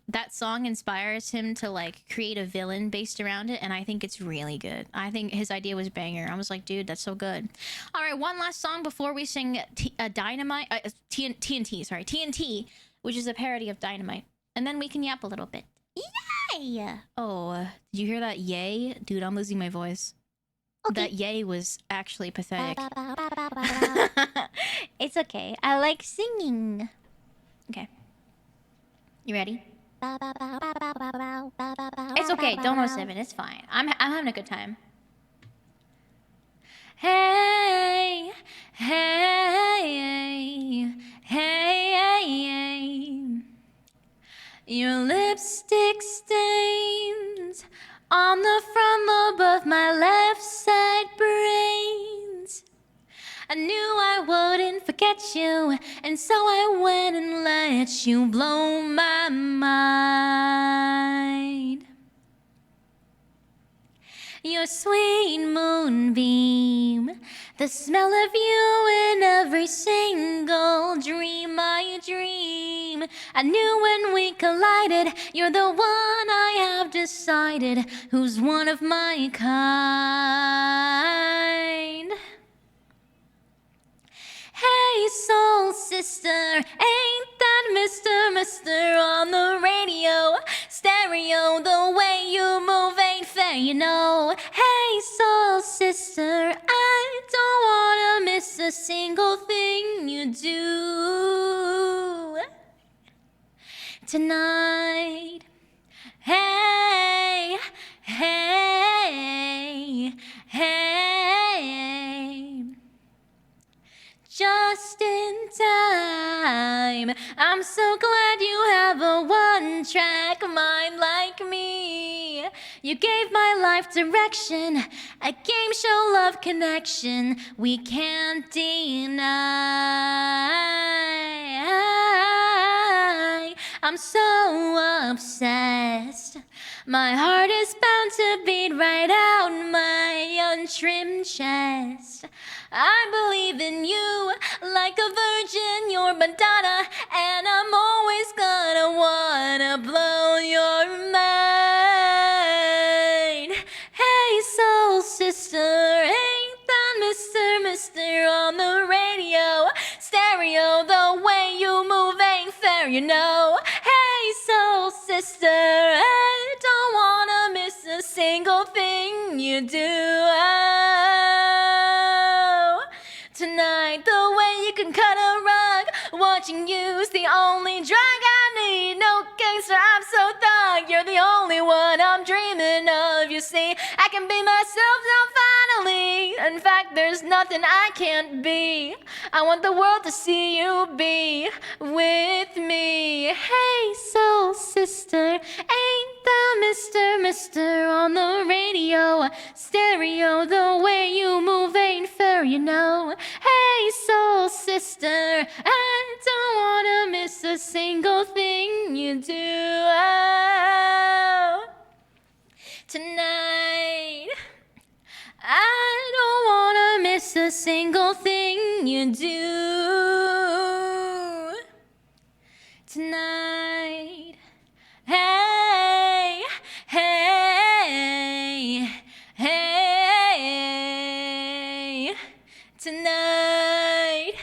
that song inspires him to, like, create a villain based around it, and I think it's really good. I think his idea was banger. I was like, dude, that's so good. All right, one last song before we sing Dynamite, TNT, which is a parody of Dynamite. And then we can yap a little bit. Yay! Oh, did you hear that yay? Dude, I'm losing my voice. Okay. That yay was actually pathetic. It's okay. I like singing. Okay. You ready? It's okay. Don't know 7. It's fine. I'm having a good time. Hey, hey, hey, your lipstick stains on the front lobe of my left side brains. I knew I wouldn't forget you, and so I went and let you blow my mind. Your sweet moonbeam, the smell of you in every single dream I dream. I knew when we collided, you're the one I have decided who's one of my kind. Hey, soul sister, ain't that Mr. on the radio? Stereo, the way you move ain't fair, you know. Hey, soul sister, I don't wanna miss a single thing you do tonight. Hey, hey, hey. Just in time. I'm so glad you have a one-track mind like me. You gave my life direction, a game show love connection we can't deny. I'm so obsessed. My heart is bound to beat right out my untrimmed chest. I believe in you like a virgin, you're Madonna, and I'm always gonna wanna blow your mind. Hey, soul sister, ain't that Mr. on the radio? Stereo, the way you move ain't fair, you know. Hey, soul sister, I don't wanna miss a single thing you do. Tonight, the way you can cut a rug, watching you's the only drug I need. No gangster, I'm so thug. You're the only one I'm dreaming of. You see, I can be myself now finally. In fact, there's nothing I can't be. I want the world to see you be with me. Hey, soul sister, ain't the Mr. on the radio? Stereo, the way you move ain't fair, you know. Hey, soul sister, I don't wanna miss a single thing you do tonight. I don't wanna miss a single thing you do tonight. Hey, hey, hey, tonight.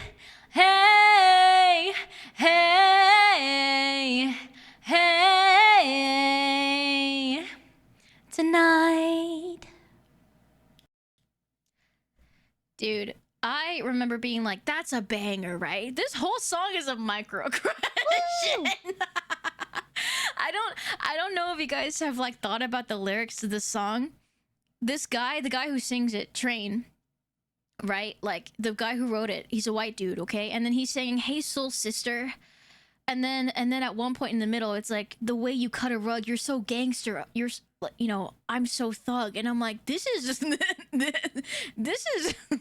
Hey, hey, hey, tonight. Dude, I remember being like, that's a banger, right? This whole song is a microaggression. I don't know if you guys have like thought about the lyrics to this song. This guy, the guy who sings it, Train, right? Like the guy who wrote it, he's a white dude, okay? And then he's saying, "Hey soul sister." And then at one point in the middle, it's like, "The way you cut a rug, you're so gangster. You're, you know, I'm so thug." And I'm like, this is just this is I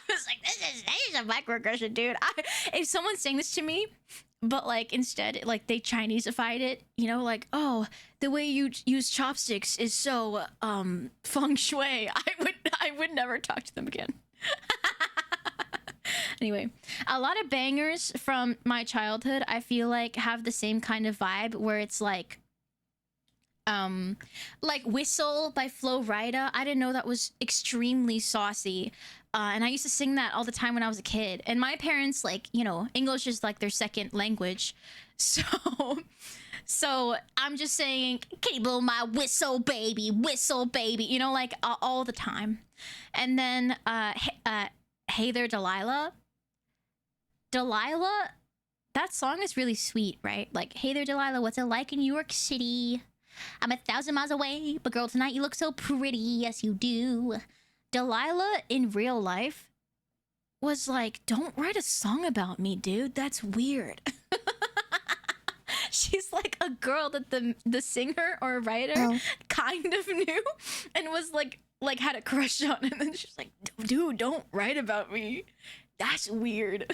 was like, this is a microaggression, dude. If someone's saying this to me, but like instead like they Chinese-ified it, you know, like, "Oh, the way you use chopsticks is so feng shui," I would never talk to them again. Anyway, a lot of bangers from my childhood, I feel like, have the same kind of vibe where it's like Like Whistle by Flo Rida. I didn't know that was extremely saucy. And I used to sing that all the time when I was a kid. And my parents, like, you know, English is like their second language. So I'm just saying, can you blow my whistle, baby? Whistle, baby. You know, like all the time. And then, Hey There, Delilah. Delilah, that song is really sweet, right? Like, hey there, Delilah, what's it like in New York City? I'm 1,000 miles away, but girl, tonight you look so pretty. Yes, you do. Delilah in real life was like, don't write a song about me, dude. That's weird. She's like a girl that the singer or writer kind of knew and was like had a crush on, and then she's like, dude, don't write about me. That's weird.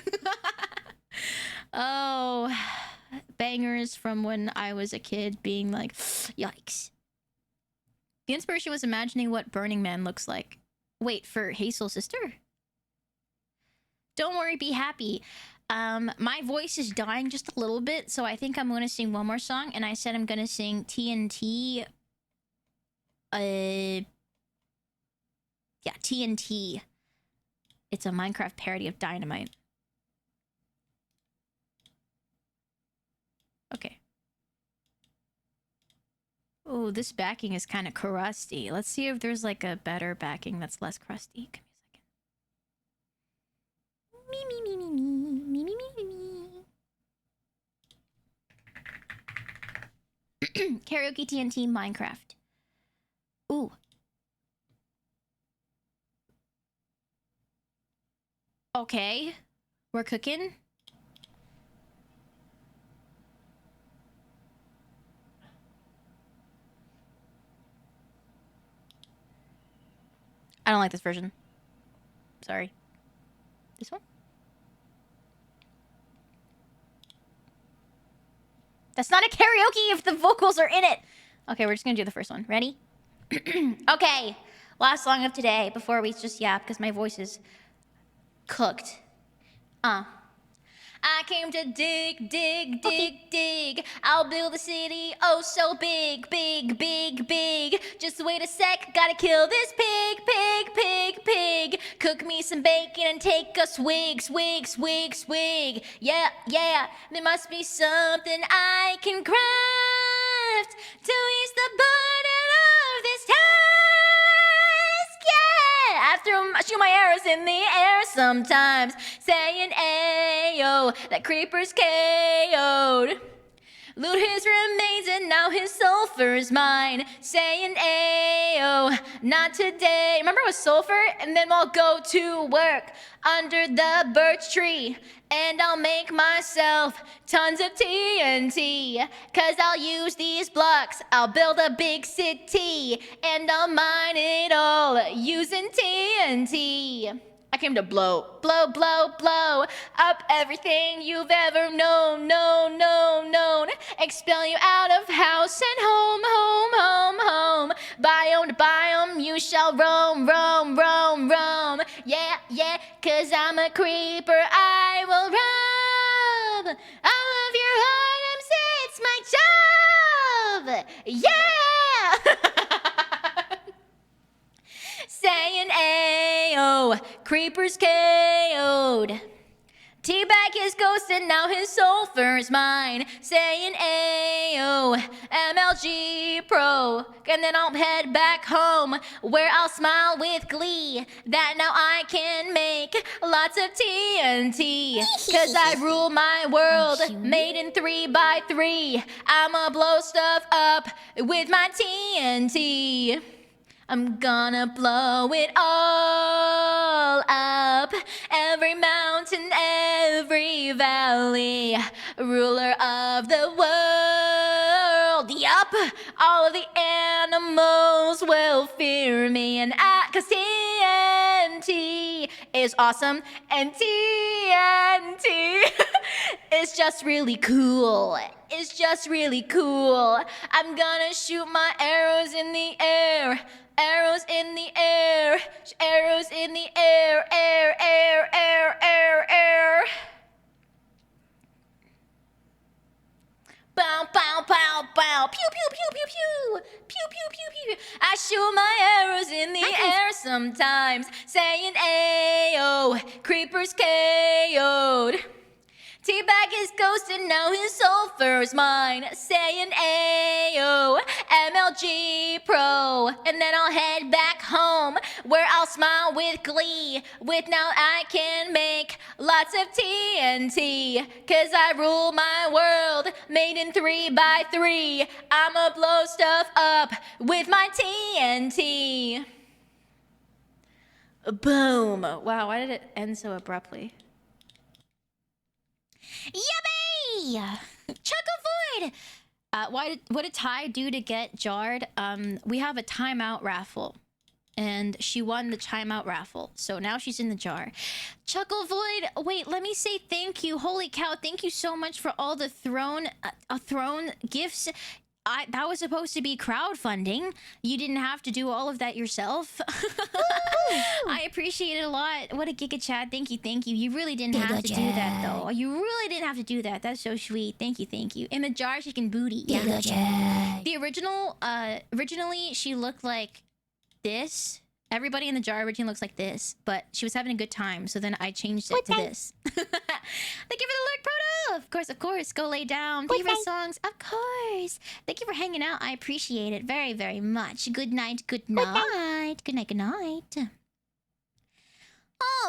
Oh, bangers from when I was a kid being like, yikes. The inspiration was imagining what Burning Man looks like. Wait, for Hazel's sister? Don't worry, be happy. My voice is dying just a little bit, so I think I'm going to sing one more song, and I said I'm going to sing TNT. Yeah, TNT. It's a Minecraft parody of Dynamite. Okay. Oh, this backing is kind of crusty. Let's see if there's like a better backing that's less crusty. Give me a second. Me, me, me, me, me, me, me, me, me. Karaoke TNT Minecraft. Ooh. Okay. We're cooking. I don't like this version. Sorry. This one? That's not a karaoke if the vocals are in it. Okay, we're just gonna do the first one. Ready? Okay. Last song of today before we just yap because my voice is cooked. I came to dig, dig, dig, dig. I'll build a city, oh so big, big, big, big. Just wait a sec, gotta kill this pig, pig, pig, pig. Cook me some bacon and take a swig, swig, swig, swig. Yeah, yeah, there must be something I can craft to ease the burden of this task. Yeah, I shoot my arrows in the air sometimes, saying ayo, that creeper's KO'd. Loot his remains and now his sulfur's mine, saying ayo, not today. Remember it was sulfur? And then I'll go to work under the birch tree, and I'll make myself tons of TNT, cause I'll use these blocks, I'll build a big city, and I'll mine it all using TNT. I came to blow, blow, blow, blow up everything you've ever known, known. Expel you out of house and home, home, home, home. Biome to biome, you shall roam, roam, roam, roam. Yeah, yeah, cause I'm a creeper, I will rob all of your items, it's my job. Yeah! Saying ayo, creeper's KO'd. Teabag his ghost and now his sulfur's mine, saying ayo, MLG Pro. And then I'll head back home, where I'll smile with glee, that now I can make lots of TNT. Cause I rule my world, made in 3x3. I'ma blow stuff up with my TNT. I'm gonna blow it all up. Every mountain, every valley. Ruler of the world. Yup, all of the animals will fear me. And cause TNT is awesome. And TNT is just really cool. It's just really cool. I'm gonna shoot my arrows in the air. Arrows in the air, arrows in the air, air, air, air, air, air. Bow, bow, bow, bow, pew, pew, pew, pew pew, pew pew pew pew. I shoot my arrows in the air sometimes, saying ayo, creepers KO'd. Teabag is ghosted, now his sulfur's mine, saying ayo, MLG Pro. And then I'll head back home, where I'll smile with glee, with now I can make lots of TNT, cause I rule my world, made in 3x3. I'ma blow stuff up with my TNT. Boom. Wow, why did it end so abruptly? Yummy! Chuckle Void! What did Ty do to get jarred? We have a timeout raffle. And she won the timeout raffle. So now she's in the jar. Chuckle Void, wait, let me say thank you. Holy cow, thank you so much for all the throne gifts. That was supposed to be crowdfunding. You didn't have to do all of that yourself. I appreciate it a lot. What a Giga Chad. Thank you, thank you. You really didn't have to do that, though. You really didn't have to do that. That's so sweet. Thank you, thank you. In the jar, she can booty. Yeah. The original, originally, she looked like this. Everybody in the jar originally looks like this, but she was having a good time, so then I changed it to this. Thank you for the lurk, Proto! Of course. Go lay down. Thank you for the songs. Of course. Thank you for hanging out. I appreciate it very, very much. Good night. Good night. Good night. Good night.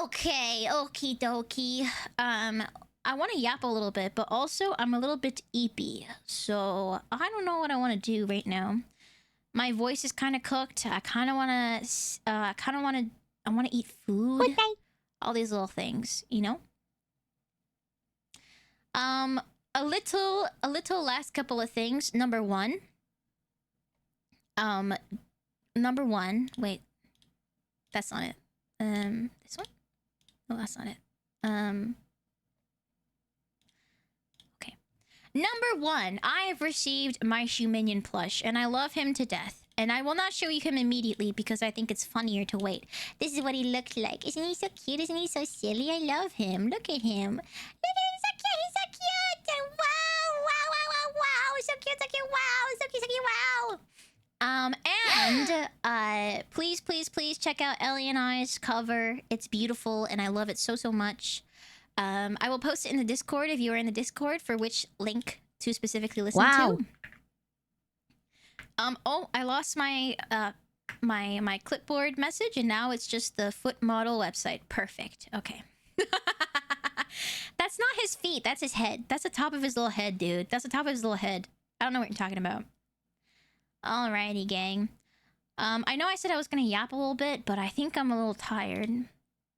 Okay. Okie dokie. I want to yap a little bit, but also I'm a little bit eepy. So I don't know what I want to do right now. My voice is kind of cooked. I want to eat food. Okay. All these little things, you know? A little last couple of things. Number one, wait. That's not it. This one? No, that's not it. Okay. Number one, I have received my Shoe Minion plush, and I love him to death. And I will not show you him immediately because I think it's funnier to wait. This is what he looks like. Isn't he so cute? Isn't he so silly? I love him. Look at him. Look at him. So cute. He's so cute. And wow, wow, wow, wow, wow. So cute, so cute. Wow. So cute, so cute. Wow. And please check out Ellie and I's cover. It's beautiful and I love it so much. I will post it in the Discord if you are in the Discord for which link to specifically listen to. Oh, I lost my my clipboard message and now it's just the foot model website. Perfect. Okay. That's not his feet, that's his head. That's the top of his little head, dude. That's the top of his little head. I don't know what you're talking about. Alrighty, gang. I know I said I was gonna yap a little bit, but I think I'm a little tired.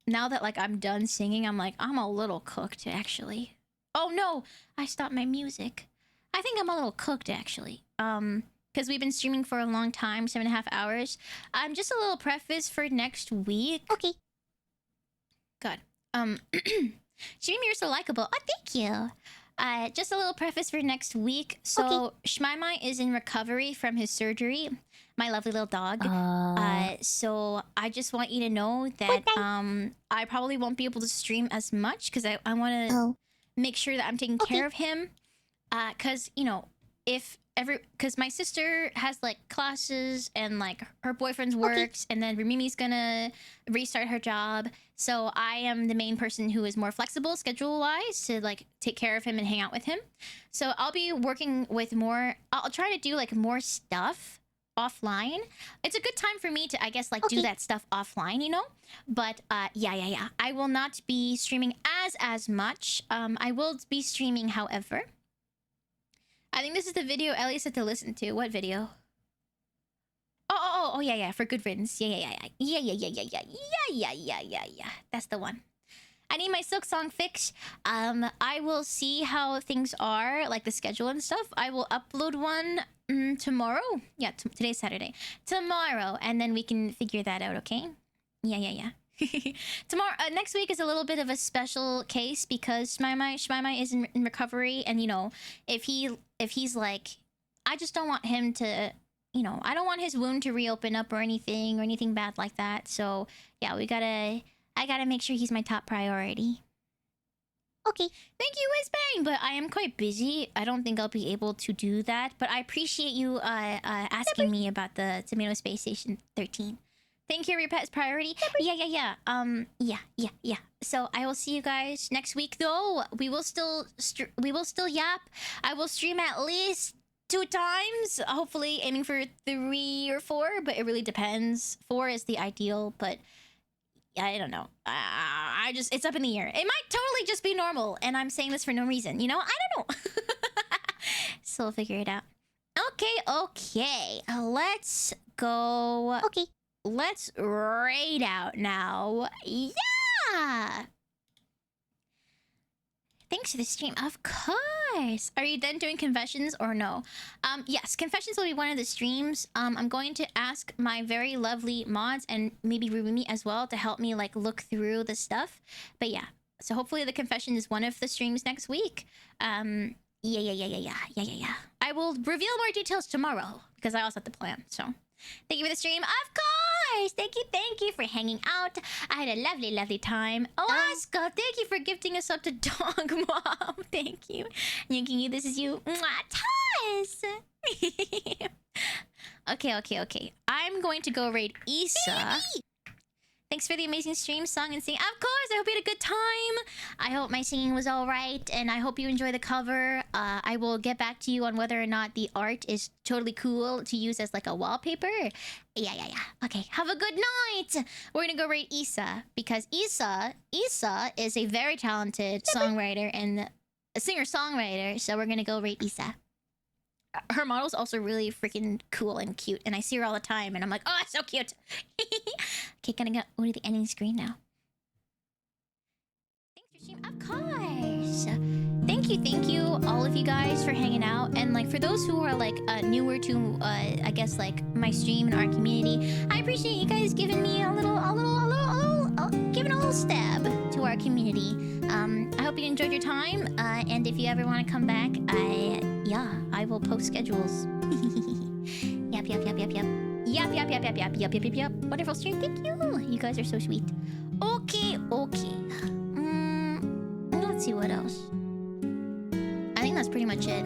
Now that like I'm done singing, I'm a little cooked actually. Oh no, I stopped my music. I think I'm a little cooked actually. Because we've been streaming for a long time, 7.5 hours. Just a little preface for next week. Okay. God. Shimmy, you're so likable. Oh, thank you. Just a little preface for next week. So, okay. Shmaimai is in recovery from his surgery. My lovely little dog. So I just want you to know that I probably won't be able to stream as much because I want to make sure that I'm taking care of him. Because, you know, because my sister has like classes and like her boyfriend's works and then Mimi's gonna restart her job, so I am the main person who is more flexible schedule wise to like take care of him and hang out with him. So I'll be working with more. I'll try to do like more stuff offline. It's a good time for me to, I guess, like do that stuff offline, you know. But yeah, I will not be streaming as much. I will be streaming, however. I think this is the video Ellie said to listen to. What video? Oh, yeah, for Good Riddance. Yeah. That's the one. I need my Silk Song fix. I will see how things are, like the schedule and stuff. I will upload one tomorrow. Yeah, today's Saturday. Tomorrow, and then we can figure that out, okay? Yeah. Tomorrow, next week is a little bit of a special case because Shmaimai is in recovery, and you know, if he's like, I just don't want him to, you know, I don't want his wound to reopen up or anything bad like that. So yeah, I gotta make sure he's my top priority. Okay. Thank you, Whizbang. But I am quite busy. I don't think I'll be able to do that. But I appreciate you asking me about the Tomato Space Station 13. Thank you, your pet's priority. Yeah. Yeah. So I will see you guys next week. Though we will still yap. I will stream at least 2 times. Hopefully, aiming for 3 or 4. But it really depends. 4 is the ideal. But I don't know. It's up in the air. It might totally just be normal, and I'm saying this for no reason. You know, I don't know. So we'll figure it out. Okay. Let's go. Okay. Let's raid out now. Yeah! Thanks for the stream. Of course. Are you then doing confessions or no? Yes, confessions will be one of the streams. I'm going to ask my very lovely mods and maybe Rubimi as well to help me like look through the stuff. But yeah, so hopefully the confession is one of the streams next week. Yeah. I will reveal more details tomorrow because I also have the plan. So thank you for the stream. Of course. Thank you for hanging out. I had a lovely time. Alaska, thank you for gifting us up to Dog Mom. Thank you. Yanking you, this is you. Taz! Okay. I'm going to go raid Issa. Thanks for the amazing stream, song, and singing. Of course, I hope you had a good time. I hope my singing was all right, and I hope you enjoy the cover. I will get back to you on whether or not the art is totally cool to use as like a wallpaper. Yeah. Okay, have a good night. We're gonna go raid Issa because Issa is a very talented songwriter and a singer-songwriter. So we're gonna go raid Issa. Her model's also really freaking cool and cute, and I see her all the time, and I'm like, oh, it's so cute. Okay, gonna go to the ending screen now. Thanks for stream, of course. Thank you, all of you guys for hanging out, and like for those who are like newer to, I guess like my stream and our community, I appreciate you guys giving me giving a little stab to our community. I hope you enjoyed your time, and if you ever want to come back, I will post schedules. Yep. Wonderful stream, thank you. You guys are so sweet. Okay. Let's see what else. I think that's pretty much it.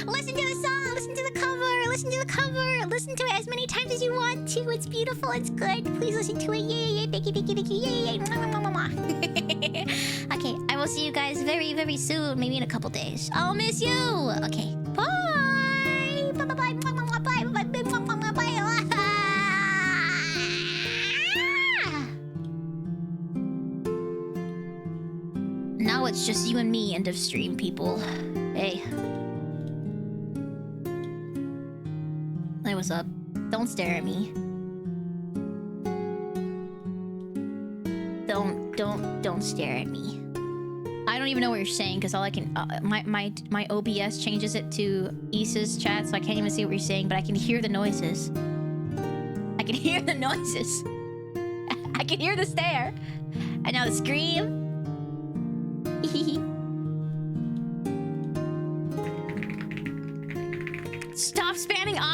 Listen to the song, listen to the cover, listen to it as many times as you want to. It's beautiful, it's good. Please listen to it. Yay. Thank you. Yay. Okay, I will see you guys very, very soon. Maybe in a couple days. I'll miss you. Okay, bye. Bye. Now it's just you and me, end of stream, people. Hey. Hey, what's up? Don't stare at me. Don't stare at me. I don't even know what you're saying because all I can my OBS changes it to Issa's chat, so I can't even see what you're saying, but I can hear the noises. I can hear the stare. And now the scream. Stop spamming off.